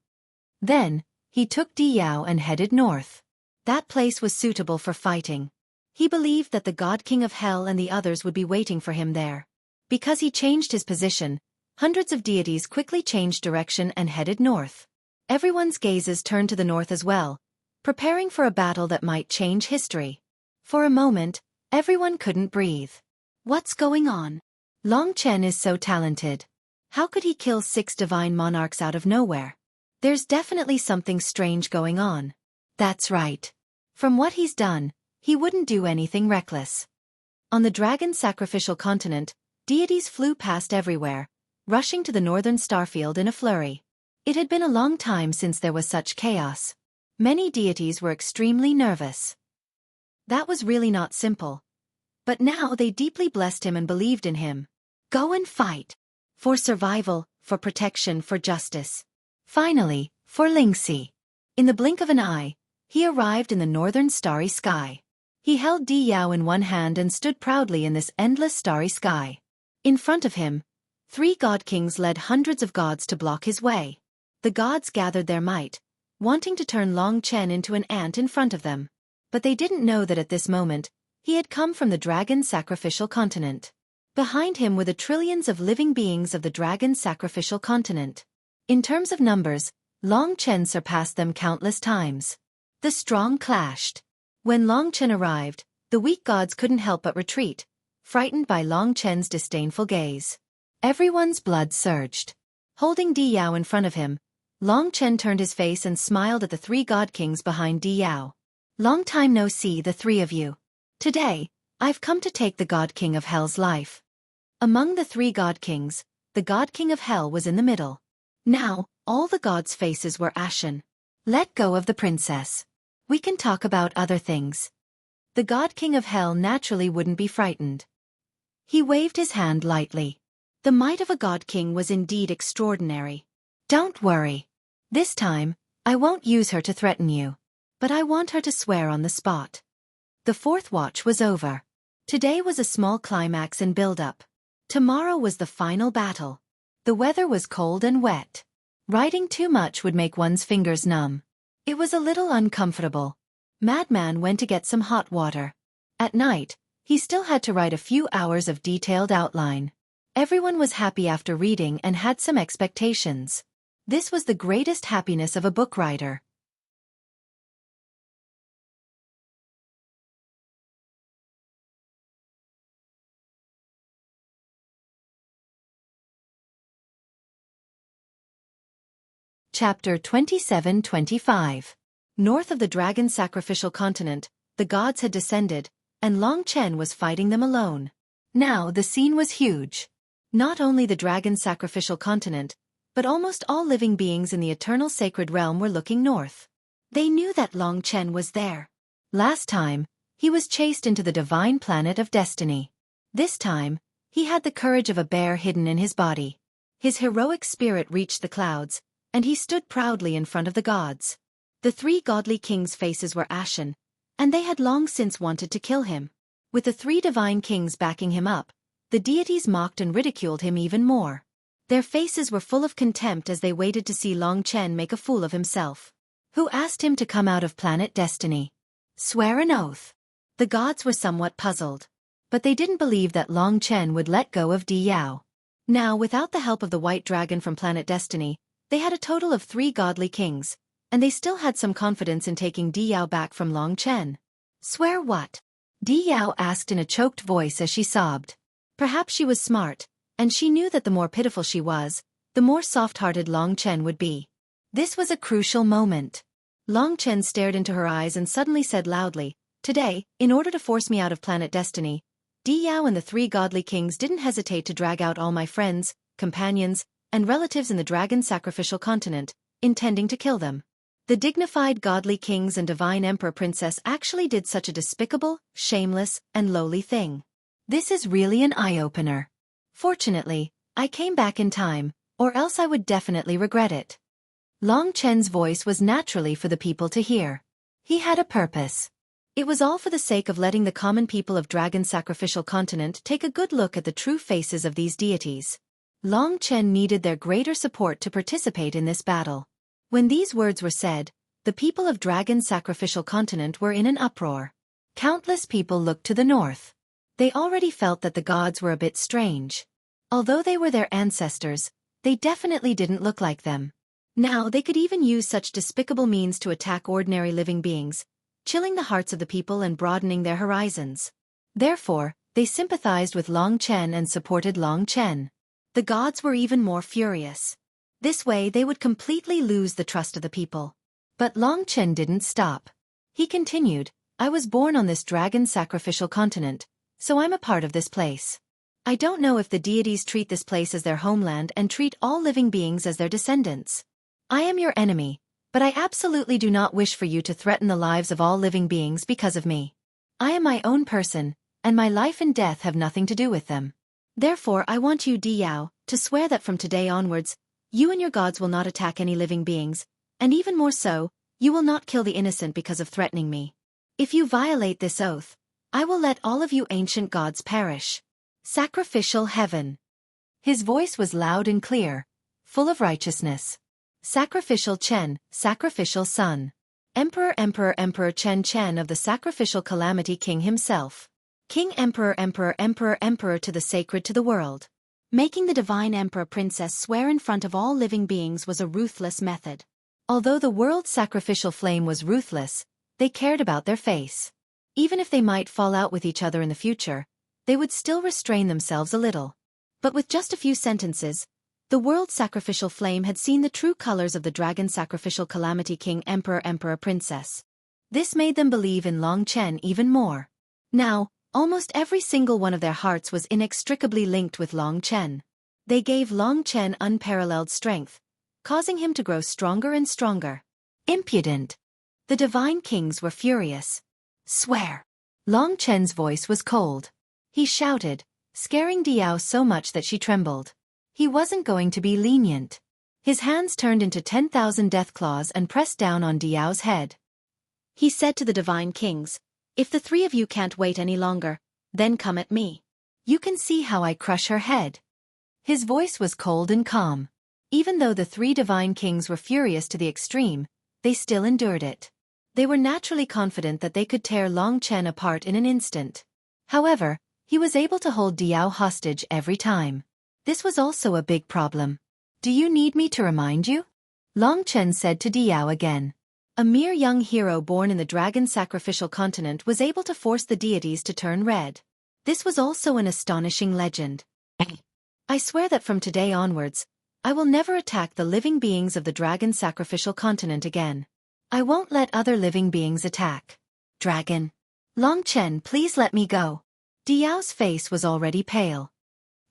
Then, he took Di Yao and headed north. That place was suitable for fighting. He believed that the God King of Hell and the others would be waiting for him there. Because he changed his position, hundreds of deities quickly changed direction and headed north. Everyone's gazes turned to the north as well, preparing for a battle that might change history. For a moment, everyone couldn't breathe. What's going on? Long Chen is so talented. How could he kill 6 divine monarchs out of nowhere? There's definitely something strange going on. That's right. From what he's done, he wouldn't do anything reckless. On the dragon sacrificial continent, deities flew past everywhere, rushing to the northern starfield in a flurry. It had been a long time since there was such chaos. Many deities were extremely nervous. That was really not simple. But now they deeply blessed him and believed in him. Go and fight. For survival, for protection, for justice. Finally, for Lingxi. In the blink of an eye, he arrived in the northern starry sky. He held Di Yao in one hand and stood proudly in this endless starry sky. In front of him, 3 god kings led hundreds of gods to block his way. The gods gathered their might, wanting to turn Long Chen into an ant in front of them. But they didn't know that at this moment, he had come from the dragon sacrificial continent. Behind him were the trillions of living beings of the dragon sacrificial continent. In terms of numbers, Long Chen surpassed them countless times. The strong clashed. When Long Chen arrived, the weak gods couldn't help but retreat, frightened by Long Chen's disdainful gaze. Everyone's blood surged. Holding Di Yao in front of him, Long Chen turned his face and smiled at the 3 god kings behind Di Yao. "Long time no see, the 3 of you. Today, I've come to take the God King of Hell's life." Among the 3 god kings, the God King of Hell was in the middle. Now, all the gods' faces were ashen. "Let go of the princess. We can talk about other things." The God King of Hell naturally wouldn't be frightened. He waved his hand lightly. The might of a God King was indeed extraordinary. "Don't worry. This time, I won't use her to threaten you. But I want her to swear on the spot." The 4th watch was over. Today was a small climax and build-up. Tomorrow was the final battle. The weather was cold and wet. Riding too much would make one's fingers numb. It was a little uncomfortable. Madman went to get some hot water. At night, he still had to write a few hours of detailed outline. Everyone was happy after reading and had some expectations. This was the greatest happiness of a book writer. Chapter 27-25. North of the dragon sacrificial continent, the gods had descended, and Long Chen was fighting them alone. Now the scene was huge. Not only the dragon sacrificial continent, but almost all living beings in the eternal sacred realm were looking north. They knew that Long Chen was there. Last time, he was chased into the divine planet of destiny. This time, he had the courage of a bear hidden in his body. His heroic spirit reached the clouds, and he stood proudly in front of the gods. The three godly kings' faces were ashen, and they had long since wanted to kill him. With the three divine kings backing him up, the deities mocked and ridiculed him even more. Their faces were full of contempt as they waited to see Long Chen make a fool of himself. Who asked him to come out of planet destiny? Swear an oath. The gods were somewhat puzzled. But they didn't believe that Long Chen would let go of Di Yao. Now, without the help of the white dragon from planet destiny, they had a total of 3 godly kings, and they still had some confidence in taking Di Yao back from Long Chen. Swear what? Di Yao asked in a choked voice as she sobbed. Perhaps she was smart, and she knew that the more pitiful she was, the more soft-hearted Long Chen would be. This was a crucial moment. Long Chen stared into her eyes and suddenly said loudly, "Today, in order to force me out of planet destiny, Di Yao and the 3 godly kings didn't hesitate to drag out all my friends, companions, and relatives in the dragon sacrificial continent, intending to kill them. The dignified godly kings and divine emperor princess actually did such a despicable, shameless, and lowly thing. This is really an eye-opener. Fortunately, I came back in time, or else I would definitely regret it." Long Chen's voice was naturally for the people to hear. He had a purpose. It was all for the sake of letting the common people of Dragon Sacrificial Continent take a good look at the true faces of these deities. Long Chen needed their greater support to participate in this battle. When these words were said, the people of Dragon Sacrificial Continent were in an uproar. Countless people looked to the north. They already felt that the gods were a bit strange. Although they were their ancestors, they definitely didn't look like them. Now they could even use such despicable means to attack ordinary living beings, chilling the hearts of the people and broadening their horizons. Therefore, they sympathized with Long Chen and supported Long Chen. The gods were even more furious. This way they would completely lose the trust of the people. But Long Chen didn't stop. He continued, "I was born on this dragon sacrificial continent, so I'm a part of this place. I don't know if the deities treat this place as their homeland and treat all living beings as their descendants. I am your enemy, but I absolutely do not wish for you to threaten the lives of all living beings because of me. I am my own person, and my life and death have nothing to do with them. Therefore I want you, Di Yao, to swear that from today onwards, you and your gods will not attack any living beings, and even more so, you will not kill the innocent because of threatening me. If you violate this oath, I will let all of you ancient gods perish." Sacrificial heaven. His voice was loud and clear, full of righteousness. Sacrificial Chen, sacrificial son. Emperor Chen of the sacrificial calamity king himself. King Emperor to the sacred to the world. Making the divine emperor princess swear in front of all living beings was a ruthless method. Although the world's sacrificial flame was ruthless, they cared about their face. Even if they might fall out with each other in the future, they would still restrain themselves a little. But with just a few sentences, the world's sacrificial flame had seen the true colors of the dragon sacrificial calamity king emperor princess. This made them believe in Long Chen even more. Now, almost every single one of their hearts was inextricably linked with Long Chen. They gave Long Chen unparalleled strength, causing him to grow stronger and stronger. Impudent! The divine kings were furious. "Swear!" Long Chen's voice was cold. He shouted, scaring Di Yao so much that she trembled. He wasn't going to be lenient. His hands turned into 10,000 death claws and pressed down on Di Yao's head. He said to the divine kings, "If the 3 of you can't wait any longer, then come at me. You can see how I crush her head." His voice was cold and calm. Even though the 3 divine kings were furious to the extreme, they still endured it. They were naturally confident that they could tear Long Chen apart in an instant. However, he was able to hold Di Yao hostage every time. This was also a big problem. "Do you need me to remind you?" Long Chen said to Di Yao again. A mere young hero born in the dragon sacrificial continent was able to force the deities to turn red. This was also an astonishing legend. "I swear that from today onwards, I will never attack the living beings of the dragon sacrificial continent again. I won't let other living beings attack." Dragon. Long Chen, please let me go. Diao's face was already pale.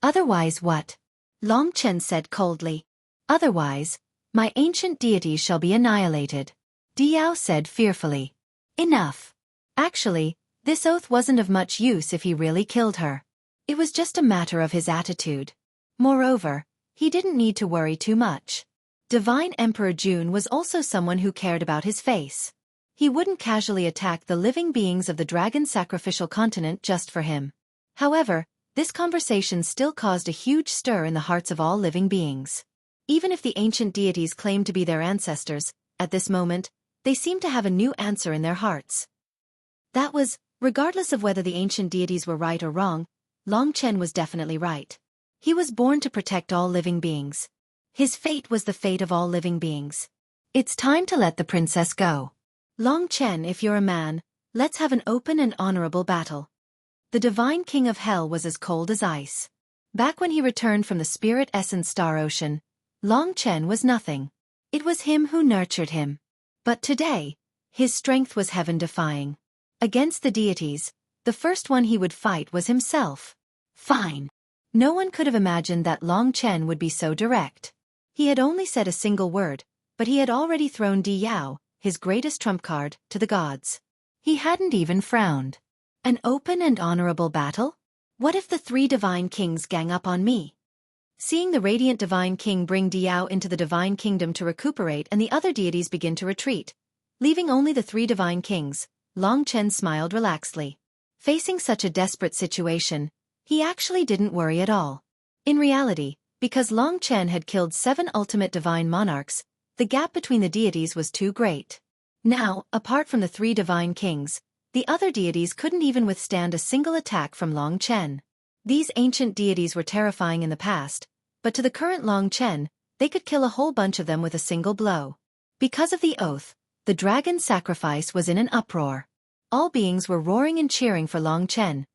Otherwise what? Long Chen said coldly. Otherwise, my ancient deities shall be annihilated. Diao said fearfully. Enough. Actually, this oath wasn't of much use if he really killed her. It was just a matter of his attitude. Moreover, he didn't need to worry too much. Divine Emperor Jun was also someone who cared about his face. He wouldn't casually attack the living beings of the dragon sacrificial continent just for him. However, this conversation still caused a huge stir in the hearts of all living beings. Even if the ancient deities claimed to be their ancestors, at this moment, they seemed to have a new answer in their hearts. That was, regardless of whether the ancient deities were right or wrong, Long Chen was definitely right. He was born to protect all living beings. His fate was the fate of all living beings. It's time to let the princess go. Long Chen, if you're a man, let's have an open and honorable battle. The divine king of hell was as cold as ice. Back when he returned from the spirit essence star ocean, Long Chen was nothing. It was him who nurtured him. But today, his strength was heaven-defying. Against the deities, the first one he would fight was himself. Fine. No one could have imagined that Long Chen would be so direct. He had only said a single word, but he had already thrown Di Yao, his greatest trump card, to the gods. He hadn't even frowned. An open and honorable battle? What if the three divine kings gang up on me? Seeing the radiant divine king bring Di Yao into the divine kingdom to recuperate and the other deities begin to retreat, leaving only the three divine kings, Long Chen smiled relaxedly. Facing such a desperate situation, he actually didn't worry at all. In reality, because Long Chen had killed 7 ultimate divine monarchs, the gap between the deities was too great. Now, apart from the 3 divine kings, the other deities couldn't even withstand a single attack from Long Chen. These ancient deities were terrifying in the past, but to the current Long Chen, they could kill a whole bunch of them with a single blow. Because of the oath, the dragon sacrifice was in an uproar. All beings were roaring and cheering for Long Chen,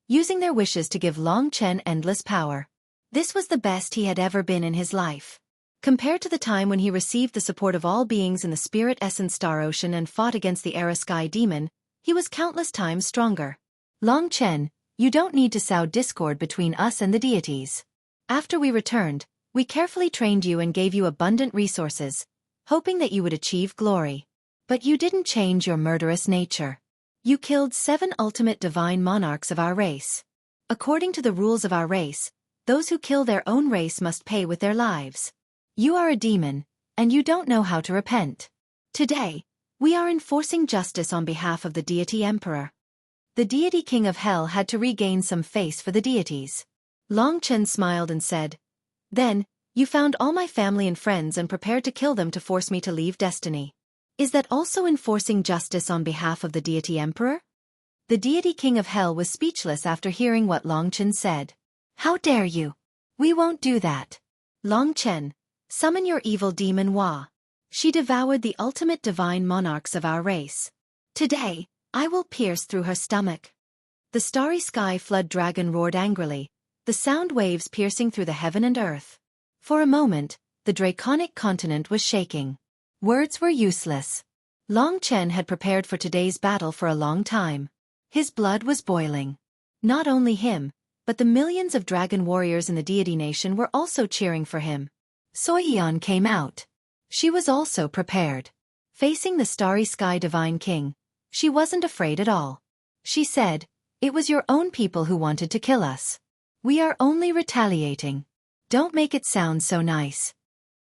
using their wishes to give Long Chen endless power. This was the best he had ever been in his life. Compared to the time when he received the support of all beings in the spirit essence star ocean and fought against the Era Sky Demon, he was countless times stronger. Long Chen, you don't need to sow discord between us and the deities. After we returned, we carefully trained you and gave you abundant resources, hoping that you would achieve glory. But you didn't change your murderous nature. You killed 7 ultimate divine monarchs of our race. According to the rules of our race, those who kill their own race must pay with their lives. You are a demon, and you don't know how to repent. Today, we are enforcing justice on behalf of the deity emperor. The deity king of hell had to regain some face for the deities. Long Chen smiled and said, "Then, you found all my family and friends and prepared to kill them to force me to leave destiny. Is that also enforcing justice on behalf of the deity emperor?" The deity king of hell was speechless after hearing what Long Chen said. "How dare you? We won't do that. Long Chen, summon your evil demon Hua. She devoured the ultimate divine monarchs of our race. Today, I will pierce through her stomach." The starry sky flood dragon roared angrily, the sound waves piercing through the heaven and earth. For a moment, the draconic continent was shaking. Words were useless. Long Chen had prepared for today's battle for a long time. His blood was boiling. Not only him, but the millions of dragon warriors in the deity nation were also cheering for him. Xueqi came out. She was also prepared. Facing the starry sky divine king, she wasn't afraid at all. She said, "It was your own people who wanted to kill us. We are only retaliating. Don't make it sound so nice."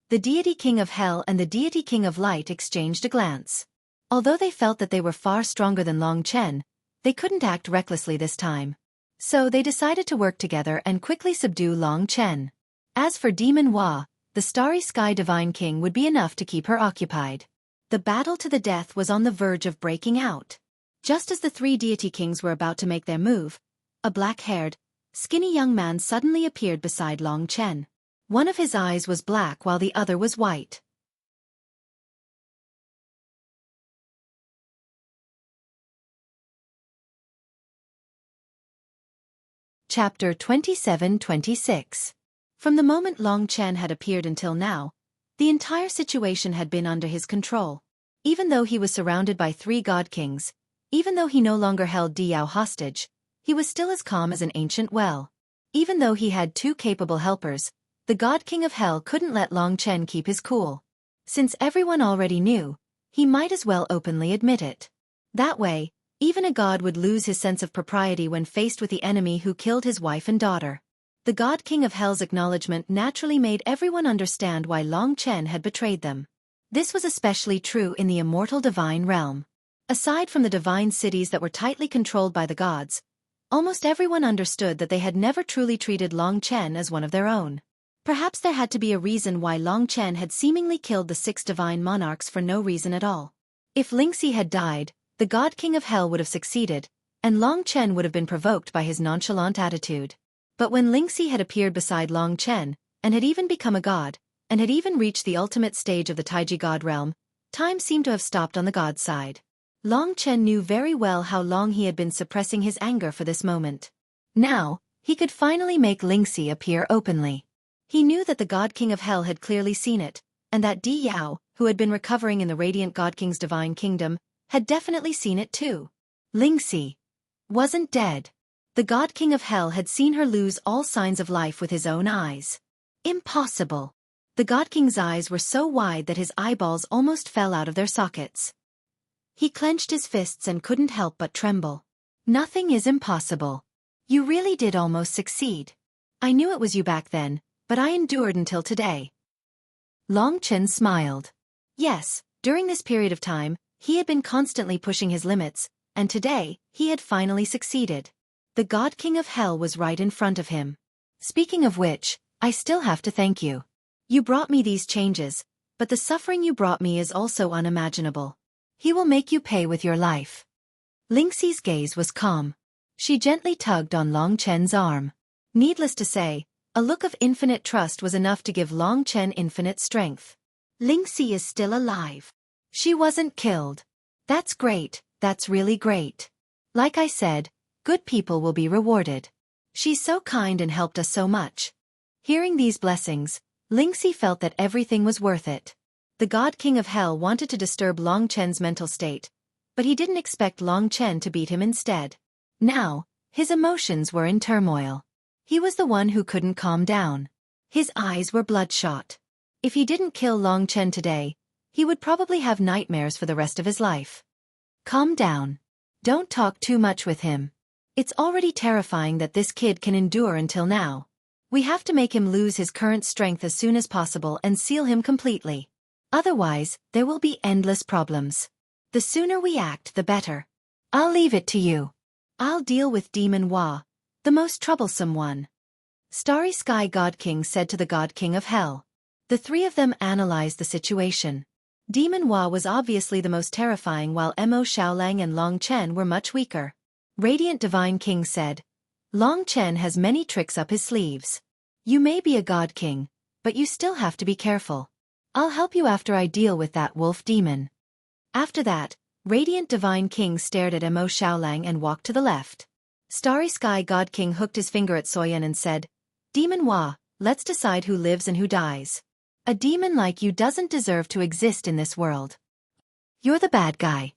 The deity king of hell and the deity king of light exchanged a glance. Although they felt that they were far stronger than Long Chen, they couldn't act recklessly this time. So they decided to work together and quickly subdue Long Chen. As for Demon Hua, the starry sky divine king would be enough to keep her occupied. The battle to the death was on the verge of breaking out. Just as the 3 deity kings were about to make their move, a black-haired, skinny young man suddenly appeared beside Long Chen. One of his eyes was black while the other was white. Chapter 27-26. From the moment Long Chen had appeared until now, the entire situation had been under his control. Even though he was surrounded by 3 god kings, Even though he no longer held Di Yao hostage, he was still as calm as an ancient well. Even though he had two capable helpers, the God King of Hell couldn't let Long Chen keep his cool. Since everyone already knew, he might as well openly admit it. That way, even a god would lose his sense of propriety when faced with the enemy who killed his wife and daughter. The God King of Hell's acknowledgement naturally made everyone understand why Long Chen had betrayed them. This was especially true in the immortal divine realm. Aside from the divine cities that were tightly controlled by the gods, almost everyone understood that they had never truly treated Long Chen as one of their own. Perhaps there had to be a reason why Long Chen had seemingly killed the 6 divine monarchs for no reason at all. If Lingxi had died, the God King of Hell would have succeeded, and Long Chen would have been provoked by his nonchalant attitude. But when Lingxi had appeared beside Long Chen, and had even become a god, and had even reached the ultimate stage of the Taiji god realm, time seemed to have stopped on the god's side. Long Chen knew very well how long he had been suppressing his anger for this moment. Now, he could finally make Lingxi appear openly. He knew that the God King of Hell had clearly seen it, and that Di Yao, who had been recovering in the radiant God King's divine kingdom, had definitely seen it too. Lingxi wasn't dead. The God King of Hell had seen her lose all signs of life with his own eyes. Impossible. The God King's eyes were so wide that his eyeballs almost fell out of their sockets. He clenched his fists and couldn't help but tremble. Nothing is impossible. You really did almost succeed. I knew it was you back then, but I endured until today. Long Chen smiled. Yes, during this period of time, he had been constantly pushing his limits, and today, he had finally succeeded. The God King of Hell was right in front of him. Speaking of which, I still have to thank you. You brought me these changes, but the suffering you brought me is also unimaginable. He will make you pay with your life. Lingxi's gaze was calm. She gently tugged on Long Chen's arm. Needless to say, a look of infinite trust was enough to give Long Chen infinite strength. Lingxi is still alive. She wasn't killed. That's great, that's really great. Like I said, good people will be rewarded. She's so kind and helped us so much. Hearing these blessings, Lingxi felt that everything was worth it. The God King of Hell wanted to disturb Long Chen's mental state, but he didn't expect Long Chen to beat him instead. Now, his emotions were in turmoil. He was the one who couldn't calm down. His eyes were bloodshot. If he didn't kill Long Chen today, he would probably have nightmares for the rest of his life. Calm down. Don't talk too much with him. It's already terrifying that this kid can endure until now. We have to make him lose his current strength as soon as possible and seal him completely. Otherwise, there will be endless problems. The sooner we act, the better. I'll leave it to you. I'll deal with Demon Hua, the most troublesome one. Starry Sky God King said to the God King of Hell. The three of them analyzed the situation. Demon Hua was obviously the most terrifying while Mo Xiaolang and Long Chen were much weaker. Radiant Divine King said, Long Chen has many tricks up his sleeves. You may be a God King, but you still have to be careful. I'll help you after I deal with that wolf demon. After that, Radiant Divine King stared at Mo Xiaolang and walked to the left. Starry Sky God King hooked his finger at Soyan and said, Demon Hua, let's decide who lives and who dies. A demon like you doesn't deserve to exist in this world. You're the bad guy.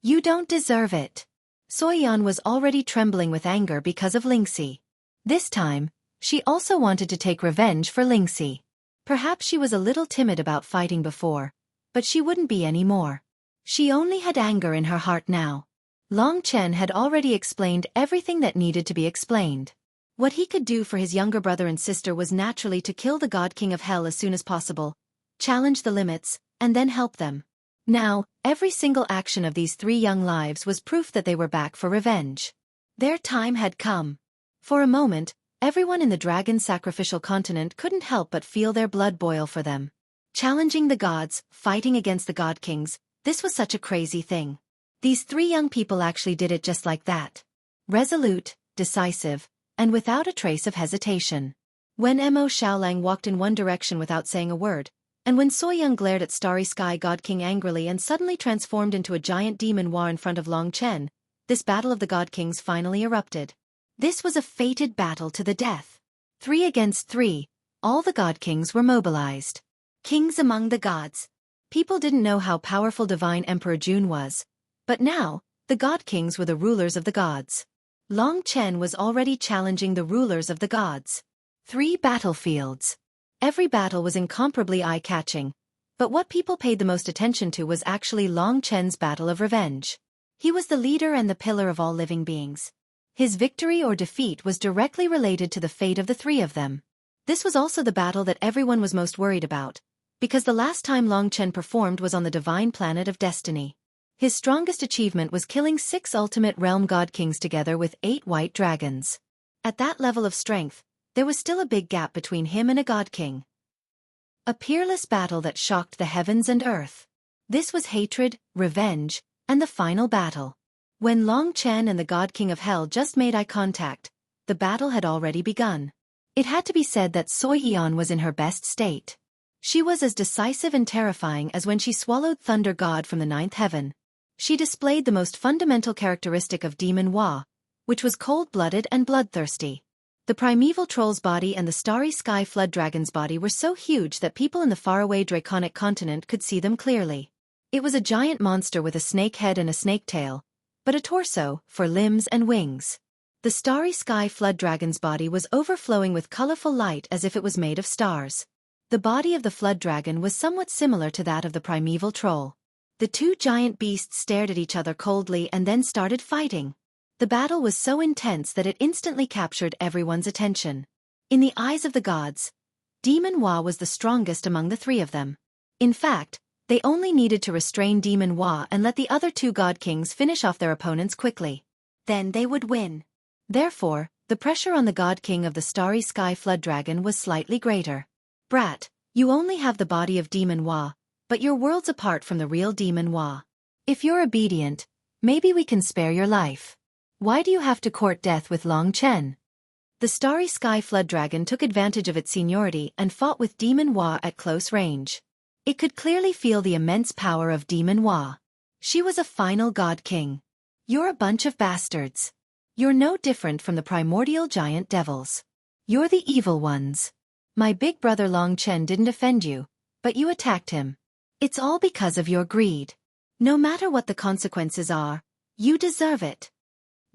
You don't deserve it. Soyan was already trembling with anger because of Lingxi. This time, she also wanted to take revenge for Lingxi. Perhaps she was a little timid about fighting before, but she wouldn't be anymore. She only had anger in her heart now. Long Chen had already explained everything that needed to be explained. What he could do for his younger brother and sister was naturally to kill the God King of Hell as soon as possible, challenge the limits, and then help them. Now, every single action of these 3 young lives was proof that they were back for revenge. Their time had come. For a moment, everyone in the dragon sacrificial continent couldn't help but feel their blood boil for them. Challenging the gods, fighting against the God Kings, this was such a crazy thing. These 3 young people actually did it just like that. Resolute, decisive, and without a trace of hesitation. When Mo Xiaolang walked in one direction without saying a word, and when Soyoung glared at Starry Sky God King angrily and suddenly transformed into a giant demon war in front of Long Chen, this battle of the God Kings finally erupted. This was a fated battle to the death. 3 against 3, all the God Kings were mobilized. Kings among the gods. People didn't know how powerful Divine Emperor Jun was, but now, The God Kings were the rulers of the gods. Long Chen was already challenging the rulers of the gods. 3 battlefields. Every battle was incomparably eye-catching, but what people paid the most attention to was actually Long Chen's battle of revenge. He was the leader and the pillar of all living beings. His victory or defeat was directly related to the fate of the 3 of them. This was also the battle that everyone was most worried about, because the last time Long Chen performed was on the divine planet of destiny. His strongest achievement was killing 6 ultimate realm god kings together with 8 white dragons. At that level of strength, there was still a big gap between him and a god king. A peerless battle that shocked the heavens and earth. This was hatred, revenge, and the final battle. When Long Chen and the god king of hell just made eye contact, the battle had already begun. It had to be said that Xueqi was in her best state. She was as decisive and terrifying as when she swallowed Thunder God from the 9th heaven. She displayed the most fundamental characteristic of Demon Hua, which was cold-blooded and bloodthirsty. The primeval troll's body and the starry sky flood dragon's body were so huge that people in the faraway draconic continent could see them clearly. It was a giant monster with a snake head and a snake tail, but a torso, for limbs and wings. The starry sky flood dragon's body was overflowing with colorful light as if it was made of stars. The body of the flood dragon was somewhat similar to that of the primeval troll. The 2 giant beasts stared at each other coldly and then started fighting. The battle was so intense that it instantly captured everyone's attention. In the eyes of the gods, Demon Hua was the strongest among the 3 of them. In fact, they only needed to restrain Demon Hua and let the other 2 god kings finish off their opponents quickly. Then they would win. Therefore, the pressure on the god king of the starry sky flood dragon was slightly greater. Brat, you only have the body of Demon Hua, but you're worlds apart from the real Demon Hua. If you're obedient, maybe we can spare your life. Why do you have to court death with Long Chen? The starry sky flood dragon took advantage of its seniority and fought with Demon Hua at close range. It could clearly feel the immense power of Demon Hua. She was a final god king. You're a bunch of bastards. You're no different from the primordial giant devils. You're the evil ones. My big brother Long Chen didn't offend you, but you attacked him. It's all because of your greed. No matter what the consequences are, you deserve it.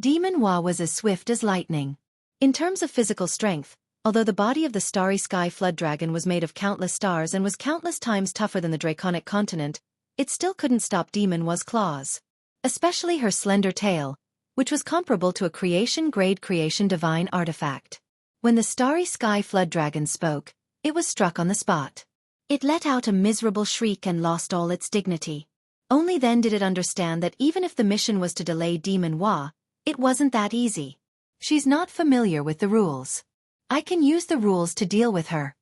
Demon Hua was as swift as lightning. In terms of physical strength, although the body of the starry sky flood dragon was made of countless stars and was countless times tougher than the draconic continent, it still couldn't stop Demon Hua's claws. Especially her slender tail, which was comparable to a creation-grade creation divine artifact. When the starry sky flood dragon spoke, it was struck on the spot. It let out a miserable shriek and lost all its dignity. Only then did it understand that even if the mission was to delay Demon Hua, it wasn't that easy. She's not familiar with the rules. I can use the rules to deal with her.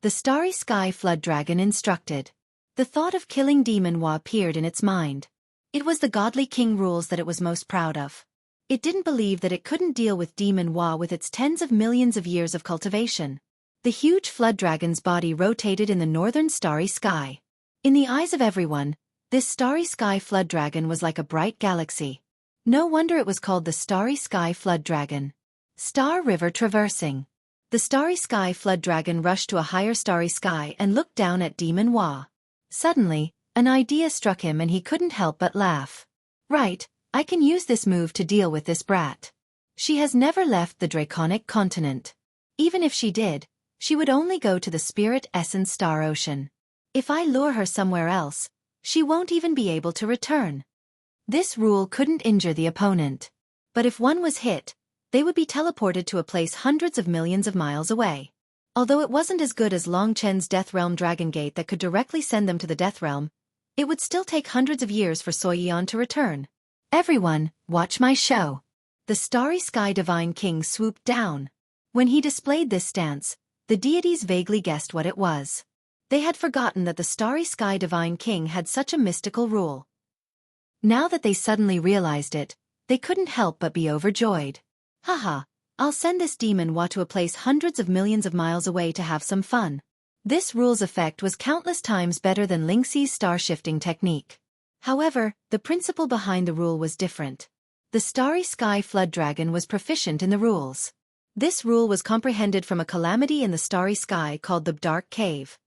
The starry sky flood dragon instructed. The thought of killing Demon Hua appeared in its mind. It was the godly king rules that it was most proud of. It didn't believe that it couldn't deal with Demon Hua with its tens of millions of years of cultivation. The huge flood dragon's body rotated in the northern starry sky. In the eyes of everyone, this starry sky flood dragon was like a bright galaxy. No wonder it was called the starry sky flood dragon. Star River traversing. The starry sky flood dragon rushed to a higher starry sky and looked down at Demon Hua. Suddenly, an idea struck him and he couldn't help but laugh. Right, I can use this move to deal with this brat. She has never left the draconic continent. Even if she did, she would only go to the spirit essence star ocean. If I lure her somewhere else, she won't even be able to return. This rule couldn't injure the opponent. But if one was hit, they would be teleported to a place hundreds of millions of miles away. Although it wasn't as good as Long Chen's Death Realm Dragon Gate that could directly send them to the Death Realm, it would still take hundreds of years for Xueqi to return. Everyone, watch my show. The starry sky divine king swooped down. When he displayed this stance, the deities vaguely guessed what it was. They had forgotten that the starry sky divine king had such a mystical rule. Now that they suddenly realized it, they couldn't help but be overjoyed. Haha, I'll send this Demon Hua to a place hundreds of millions of miles away to have some fun. This rule's effect was countless times better than Lingxi's star-shifting technique. However, the principle behind the rule was different. The starry sky flood dragon was proficient in the rules. This rule was comprehended from a calamity in the starry sky called the Dark Cave.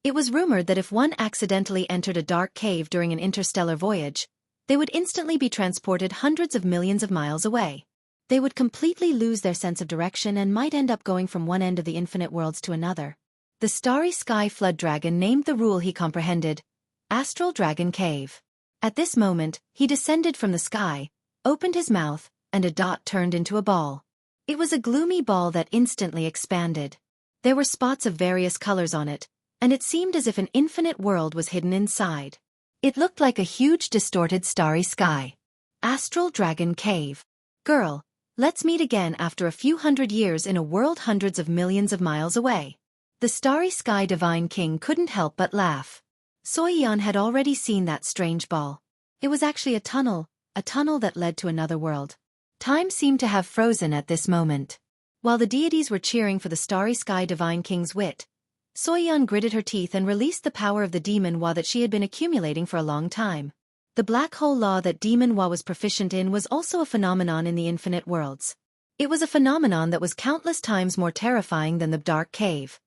It was rumored that if one accidentally entered a dark cave during an interstellar voyage, they would instantly be transported hundreds of millions of miles away. They would completely lose their sense of direction and might end up going from one end of the infinite worlds to another. The starry sky flood dragon named the rule he comprehended, Astral Dragon Cave. At this moment, he descended from the sky, opened his mouth, and a dot turned into a ball. It was a gloomy ball that instantly expanded. There were spots of various colors on it, and it seemed as if an infinite world was hidden inside. It looked like a huge distorted starry sky. Astral Dragon Cave. Girl, let's meet again after a few hundred years in a world hundreds of millions of miles away. The starry sky divine king couldn't help but laugh. Xueqi had already seen that strange ball. It was actually a tunnel that led to another world. Time seemed to have frozen at this moment. While the deities were cheering for the starry sky divine king's wit, Xueqi gritted her teeth and released the power of the demon Hua that she had been accumulating for a long time. The black hole law that demon Hua was proficient in was also a phenomenon in the infinite worlds. It was a phenomenon that was countless times more terrifying than the dark cave.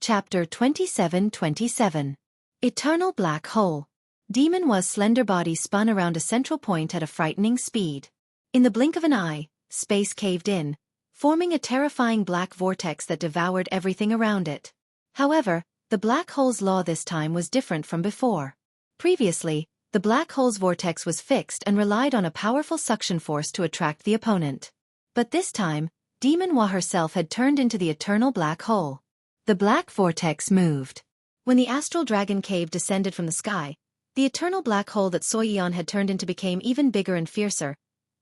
Chapter 27:27. Eternal Black Hole. Demon Hua's slender body spun around a central point at a frightening speed. In the blink of an eye, space caved in, forming a terrifying black vortex that devoured everything around it. However, the black hole's law this time was different from before. Previously, the black hole's vortex was fixed and relied on a powerful suction force to attract the opponent. But this time, Demon Hua herself had turned into the eternal black hole. The black vortex moved. When the astral dragon cave descended from the sky, the eternal black hole that Xueqi had turned into became even bigger and fiercer,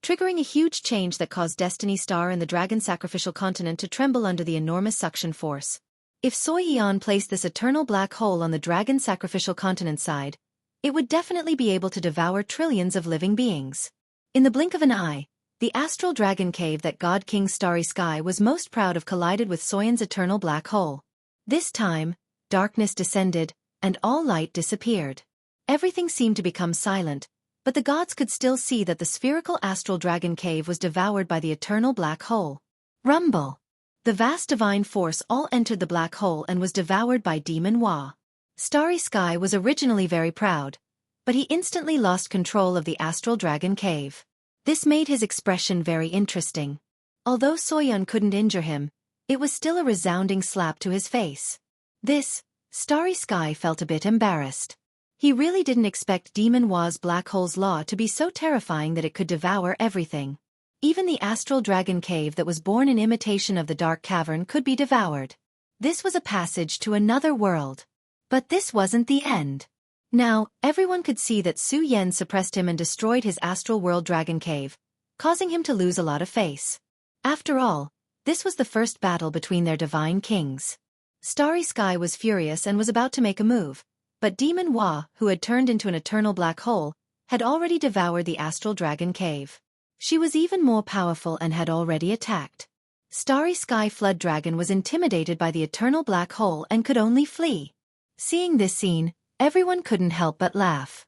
triggering a huge change that caused Destiny Star and the dragon sacrificial continent to tremble under the enormous suction force. If Xueqi placed this eternal black hole on the dragon sacrificial continent side, it would definitely be able to devour trillions of living beings. In the blink of an eye, the astral dragon cave that God King's starry sky was most proud of collided with Xueqi's eternal black hole. This time, darkness descended, and all light disappeared. Everything seemed to become silent, but the gods could still see that the spherical astral dragon cave was devoured by the eternal black hole. Rumble! The vast divine force all entered the black hole and was devoured by Demon Hua. Starry Sky was originally very proud, but he instantly lost control of the astral dragon cave. This made his expression very interesting. Although Xueqi couldn't injure him, it was still a resounding slap to his face. This, Starry Sky felt a bit embarrassed. He really didn't expect Demon Hua's black hole's law to be so terrifying that it could devour everything. Even the astral dragon cave that was born in imitation of the dark cavern could be devoured. This was a passage to another world. But this wasn't the end. Now, everyone could see that Xueqi suppressed him and destroyed his astral world dragon cave, causing him to lose a lot of face. After all, this was the first battle between their divine kings. Starry Sky was furious and was about to make a move, but Demon Hua, who had turned into an eternal black hole, had already devoured the astral dragon cave. She was even more powerful and had already attacked. Starry Sky Flood Dragon was intimidated by the eternal black hole and could only flee. Seeing this scene, everyone couldn't help but laugh.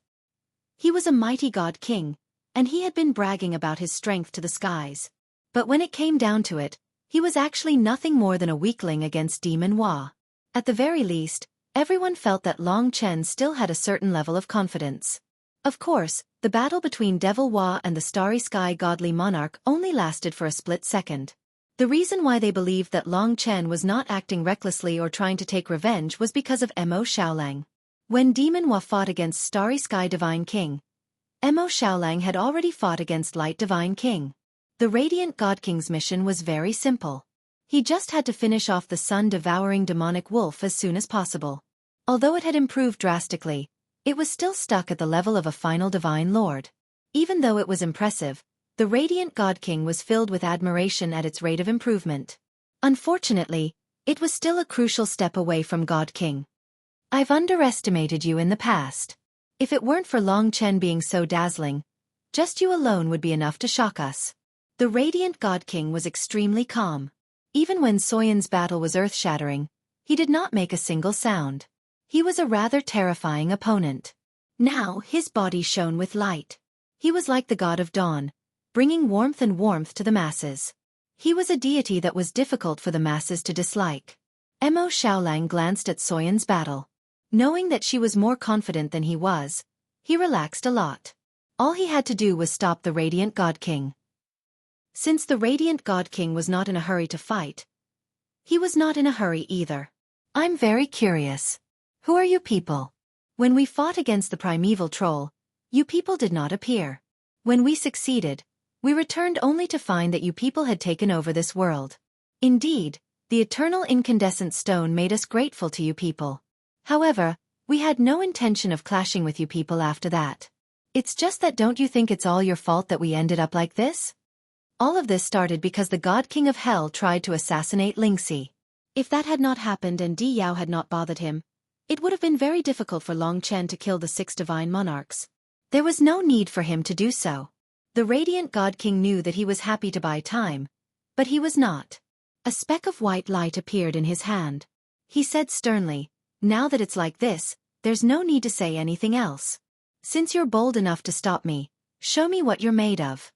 He was a mighty god king, and he had been bragging about his strength to the skies. But when it came down to it, he was actually nothing more than a weakling against Demon Hua. At the very least, everyone felt that Long Chen still had a certain level of confidence. Of course, the battle between Devil Hua and the Starry Sky Godly Monarch only lasted for a split second. The reason why they believed that Long Chen was not acting recklessly or trying to take revenge was because of Mo Xiaolang. When Demon Hua fought against Starry Sky Divine King, Mo Xiaolang had already fought against Light Divine King. The Radiant God King's mission was very simple. He just had to finish off the sun-devouring demonic wolf as soon as possible. Although it had improved drastically, it was still stuck at the level of a final divine lord. Even though it was impressive, the Radiant God King was filled with admiration at its rate of improvement. Unfortunately, it was still a crucial step away from God King. I've underestimated you in the past. If it weren't for Long Chen being so dazzling, just you alone would be enough to shock us. The Radiant God King was extremely calm. Even when Xueqi's battle was earth-shattering, he did not make a single sound. He was a rather terrifying opponent. Now his body shone with light. He was like the god of dawn, bringing warmth to the masses. He was a deity that was difficult for the masses to dislike. Mo Xiaolang glanced at Soyan's battle. Knowing that she was more confident than he was, he relaxed a lot. All he had to do was stop the Radiant God King. Since the Radiant God King was not in a hurry to fight, he was not in a hurry either. I'm very curious. Who are you people? When we fought against the primeval troll, you people did not appear. When we succeeded, we returned only to find that you people had taken over this world. Indeed, the eternal incandescent stone made us grateful to you people. However, we had no intention of clashing with you people after that. It's just that don't you think it's all your fault that we ended up like this? All of this started because the God King of Hell tried to assassinate Lingxi. If that had not happened and Di Yao had not bothered him, it would have been very difficult for Long Chen to kill the 6 divine monarchs. There was no need for him to do so. The Radiant God King knew that he was happy to buy time, but he was not. A speck of white light appeared in his hand. He said sternly, "Now that it's like this, there's no need to say anything else. Since you're bold enough to stop me, show me what you're made of."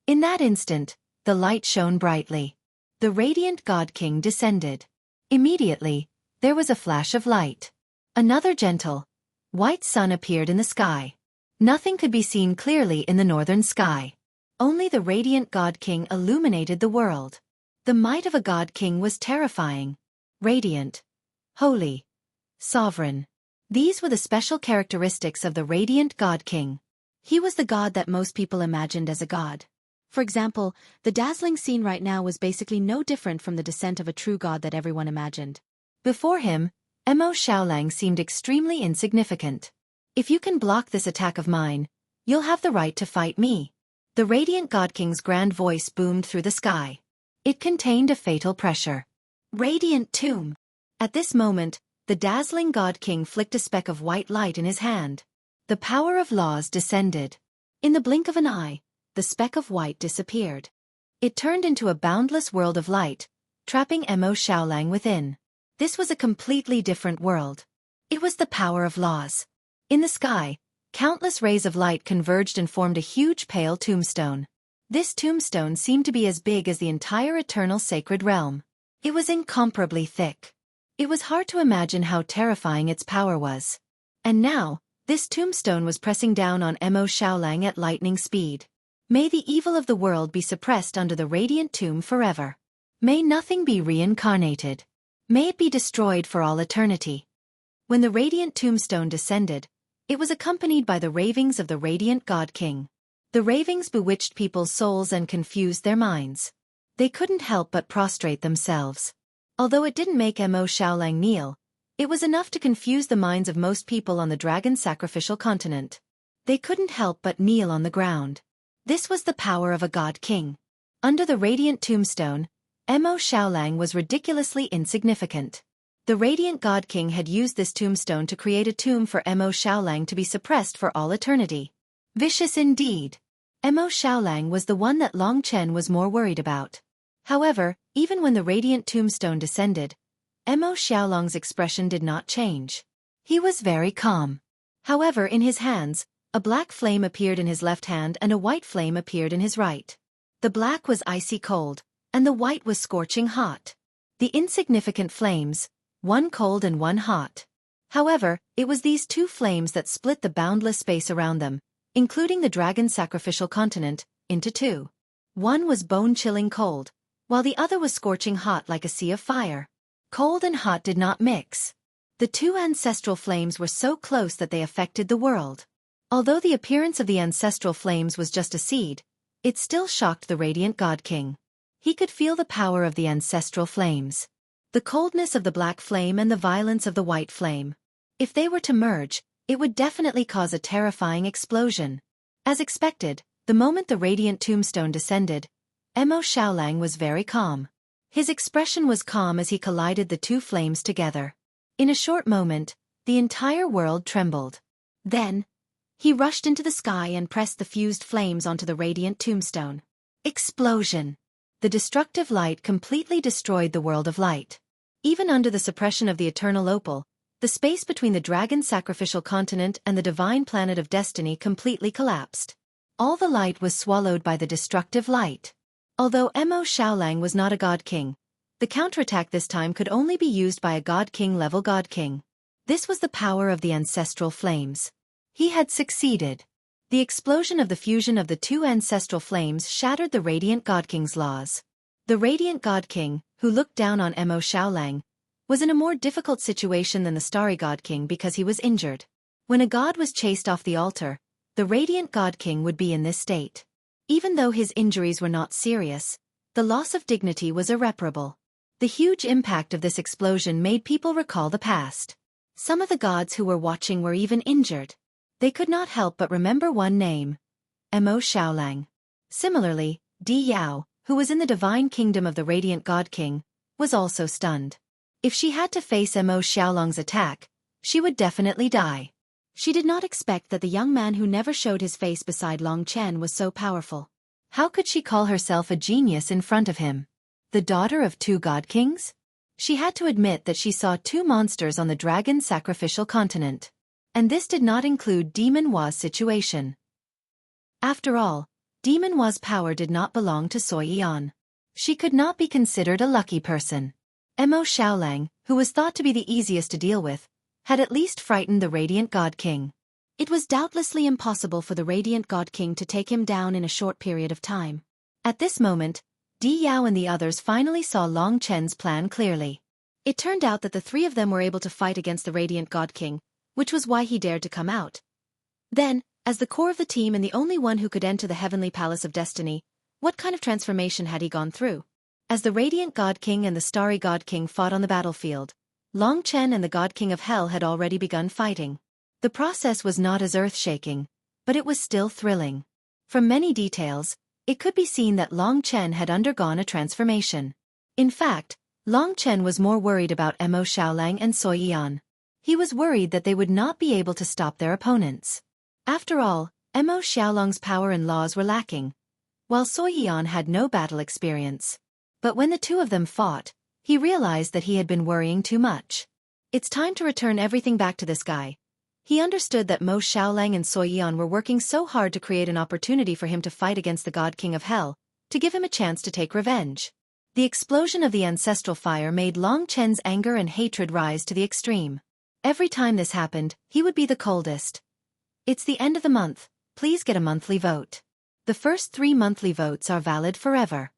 In that instant, the light shone brightly. The Radiant God King descended. Immediately, there was a flash of light. Another gentle, white sun appeared in the sky. Nothing could be seen clearly in the northern sky. Only the Radiant God King illuminated the world. The might of a God King was terrifying. Radiant, holy, sovereign. These were the special characteristics of the Radiant God King. He was the god that most people imagined as a god. For example, the dazzling scene right now was basically no different from the descent of a true god that everyone imagined. Before him, Mo Xiaolang seemed extremely insignificant. If you can block this attack of mine, you'll have the right to fight me. The Radiant God King's grand voice boomed through the sky. It contained a fatal pressure. Radiant Tomb. At this moment, the dazzling God King flicked a speck of white light in his hand. The power of laws descended. In the blink of an eye, the speck of white disappeared. It turned into a boundless world of light, trapping Mo Xiaolang within. This was a completely different world. It was the power of laws. In the sky, countless rays of light converged and formed a huge pale tombstone. This tombstone seemed to be as big as the entire eternal sacred realm. It was incomparably thick. It was hard to imagine how terrifying its power was. And now, this tombstone was pressing down on Mo Xiaolang at lightning speed. May the evil of the world be suppressed under the Radiant Tomb forever. May nothing be reincarnated. May it be destroyed for all eternity. When the Radiant Tombstone descended, it was accompanied by the ravings of the Radiant God King. The ravings bewitched people's souls and confused their minds. They couldn't help but prostrate themselves. Although it didn't make Mo Xiaolang kneel, it was enough to confuse the minds of most people on the dragon sacrificial continent. They couldn't help but kneel on the ground. This was the power of a God King. Under the Radiant Tombstone, Mo Xiaolang was ridiculously insignificant. The Radiant God King had used this tombstone to create a tomb for Mo Xiaolang to be suppressed for all eternity. Vicious indeed. Mo Xiaolang was the one that Long Chen was more worried about. However, even when the Radiant Tombstone descended, Mo Xiaolang's expression did not change. He was very calm. However, in his hands, a black flame appeared in his left hand and a white flame appeared in his right. The black was icy cold, and the white was scorching hot. The insignificant flames, one cold and one hot. However, it was these two flames that split the boundless space around them, including the dragon sacrificial continent, into two. One was bone-chilling cold, while the other was scorching hot like a sea of fire. Cold and hot did not mix. The two ancestral flames were so close that they affected the world. Although the appearance of the ancestral flames was just a seed, it still shocked the Radiant God King. He could feel the power of the ancestral flames. The coldness of the black flame and the violence of the white flame. If they were to merge, it would definitely cause a terrifying explosion. As expected, the moment the Radiant Tombstone descended, Mo Xiaolang was very calm. His expression was calm as he collided the two flames together. In a short moment, the entire world trembled. Then, he rushed into the sky and pressed the fused flames onto the Radiant Tombstone. Explosion! The destructive light completely destroyed the world of light. Even under the suppression of the eternal opal, the space between the dragon sacrificial continent and the divine planet of destiny completely collapsed. All the light was swallowed by the destructive light. Although Mo Xiaolang was not a god king, the counterattack this time could only be used by a god king level god king. This was the power of the ancestral flames. He had succeeded. The explosion of the fusion of the two ancestral flames shattered the radiant god king's laws. The radiant god king, who looked down on Mo Xiaolang, was in a more difficult situation than the starry god king because he was injured. When a god was chased off the altar, the radiant god king would be in this state. Even though his injuries were not serious, the loss of dignity was irreparable. The huge impact of this explosion made people recall the past. Some of the gods who were watching were even injured. They could not help but remember one name: Mo Xiaolang. Similarly, Di Yao, who was in the divine kingdom of the radiant god king, was also stunned. If she had to face Mo Xiaolang's attack, she would definitely die. She did not expect that the young man who never showed his face beside Long Chen was so powerful. How could she call herself a genius in front of him? The daughter of two god kings? She had to admit that she saw two monsters on the dragon sacrificial continent. And this did not include Demon Hua's situation. After all, Demon Hua's power did not belong to Xueqi. She could not be considered a lucky person. Mo Xiaolang, who was thought to be the easiest to deal with, had at least frightened the Radiant God King. It was doubtlessly impossible for the Radiant God King to take him down in a short period of time. At this moment, Di Yao and the others finally saw Long Chen's plan clearly. It turned out that the three of them were able to fight against the Radiant God King, which was why he dared to come out. Then, as the core of the team and the only one who could enter the Heavenly Palace of Destiny, what kind of transformation had he gone through? As the Radiant God King and the Starry God King fought on the battlefield, Long Chen and the God King of Hell had already begun fighting. The process was not as earth-shaking, but it was still thrilling. From many details, it could be seen that Long Chen had undergone a transformation. In fact, Long Chen was more worried about Mo Xiaolang and Xueqi. He was worried that they would not be able to stop their opponents. After all, Mo Xiaolang's power and laws were lacking, while Xueqi had no battle experience. But when the two of them fought, he realized that he had been worrying too much. It's time to return everything back to this guy. He understood that Mo Xiaolang and Xueqi were working so hard to create an opportunity for him to fight against the God King of Hell, to give him a chance to take revenge. The explosion of the ancestral fire made Long Chen's anger and hatred rise to the extreme. Every time this happened, he would be the coldest. It's the end of the month, please get a monthly vote. The first 3 monthly votes are valid forever.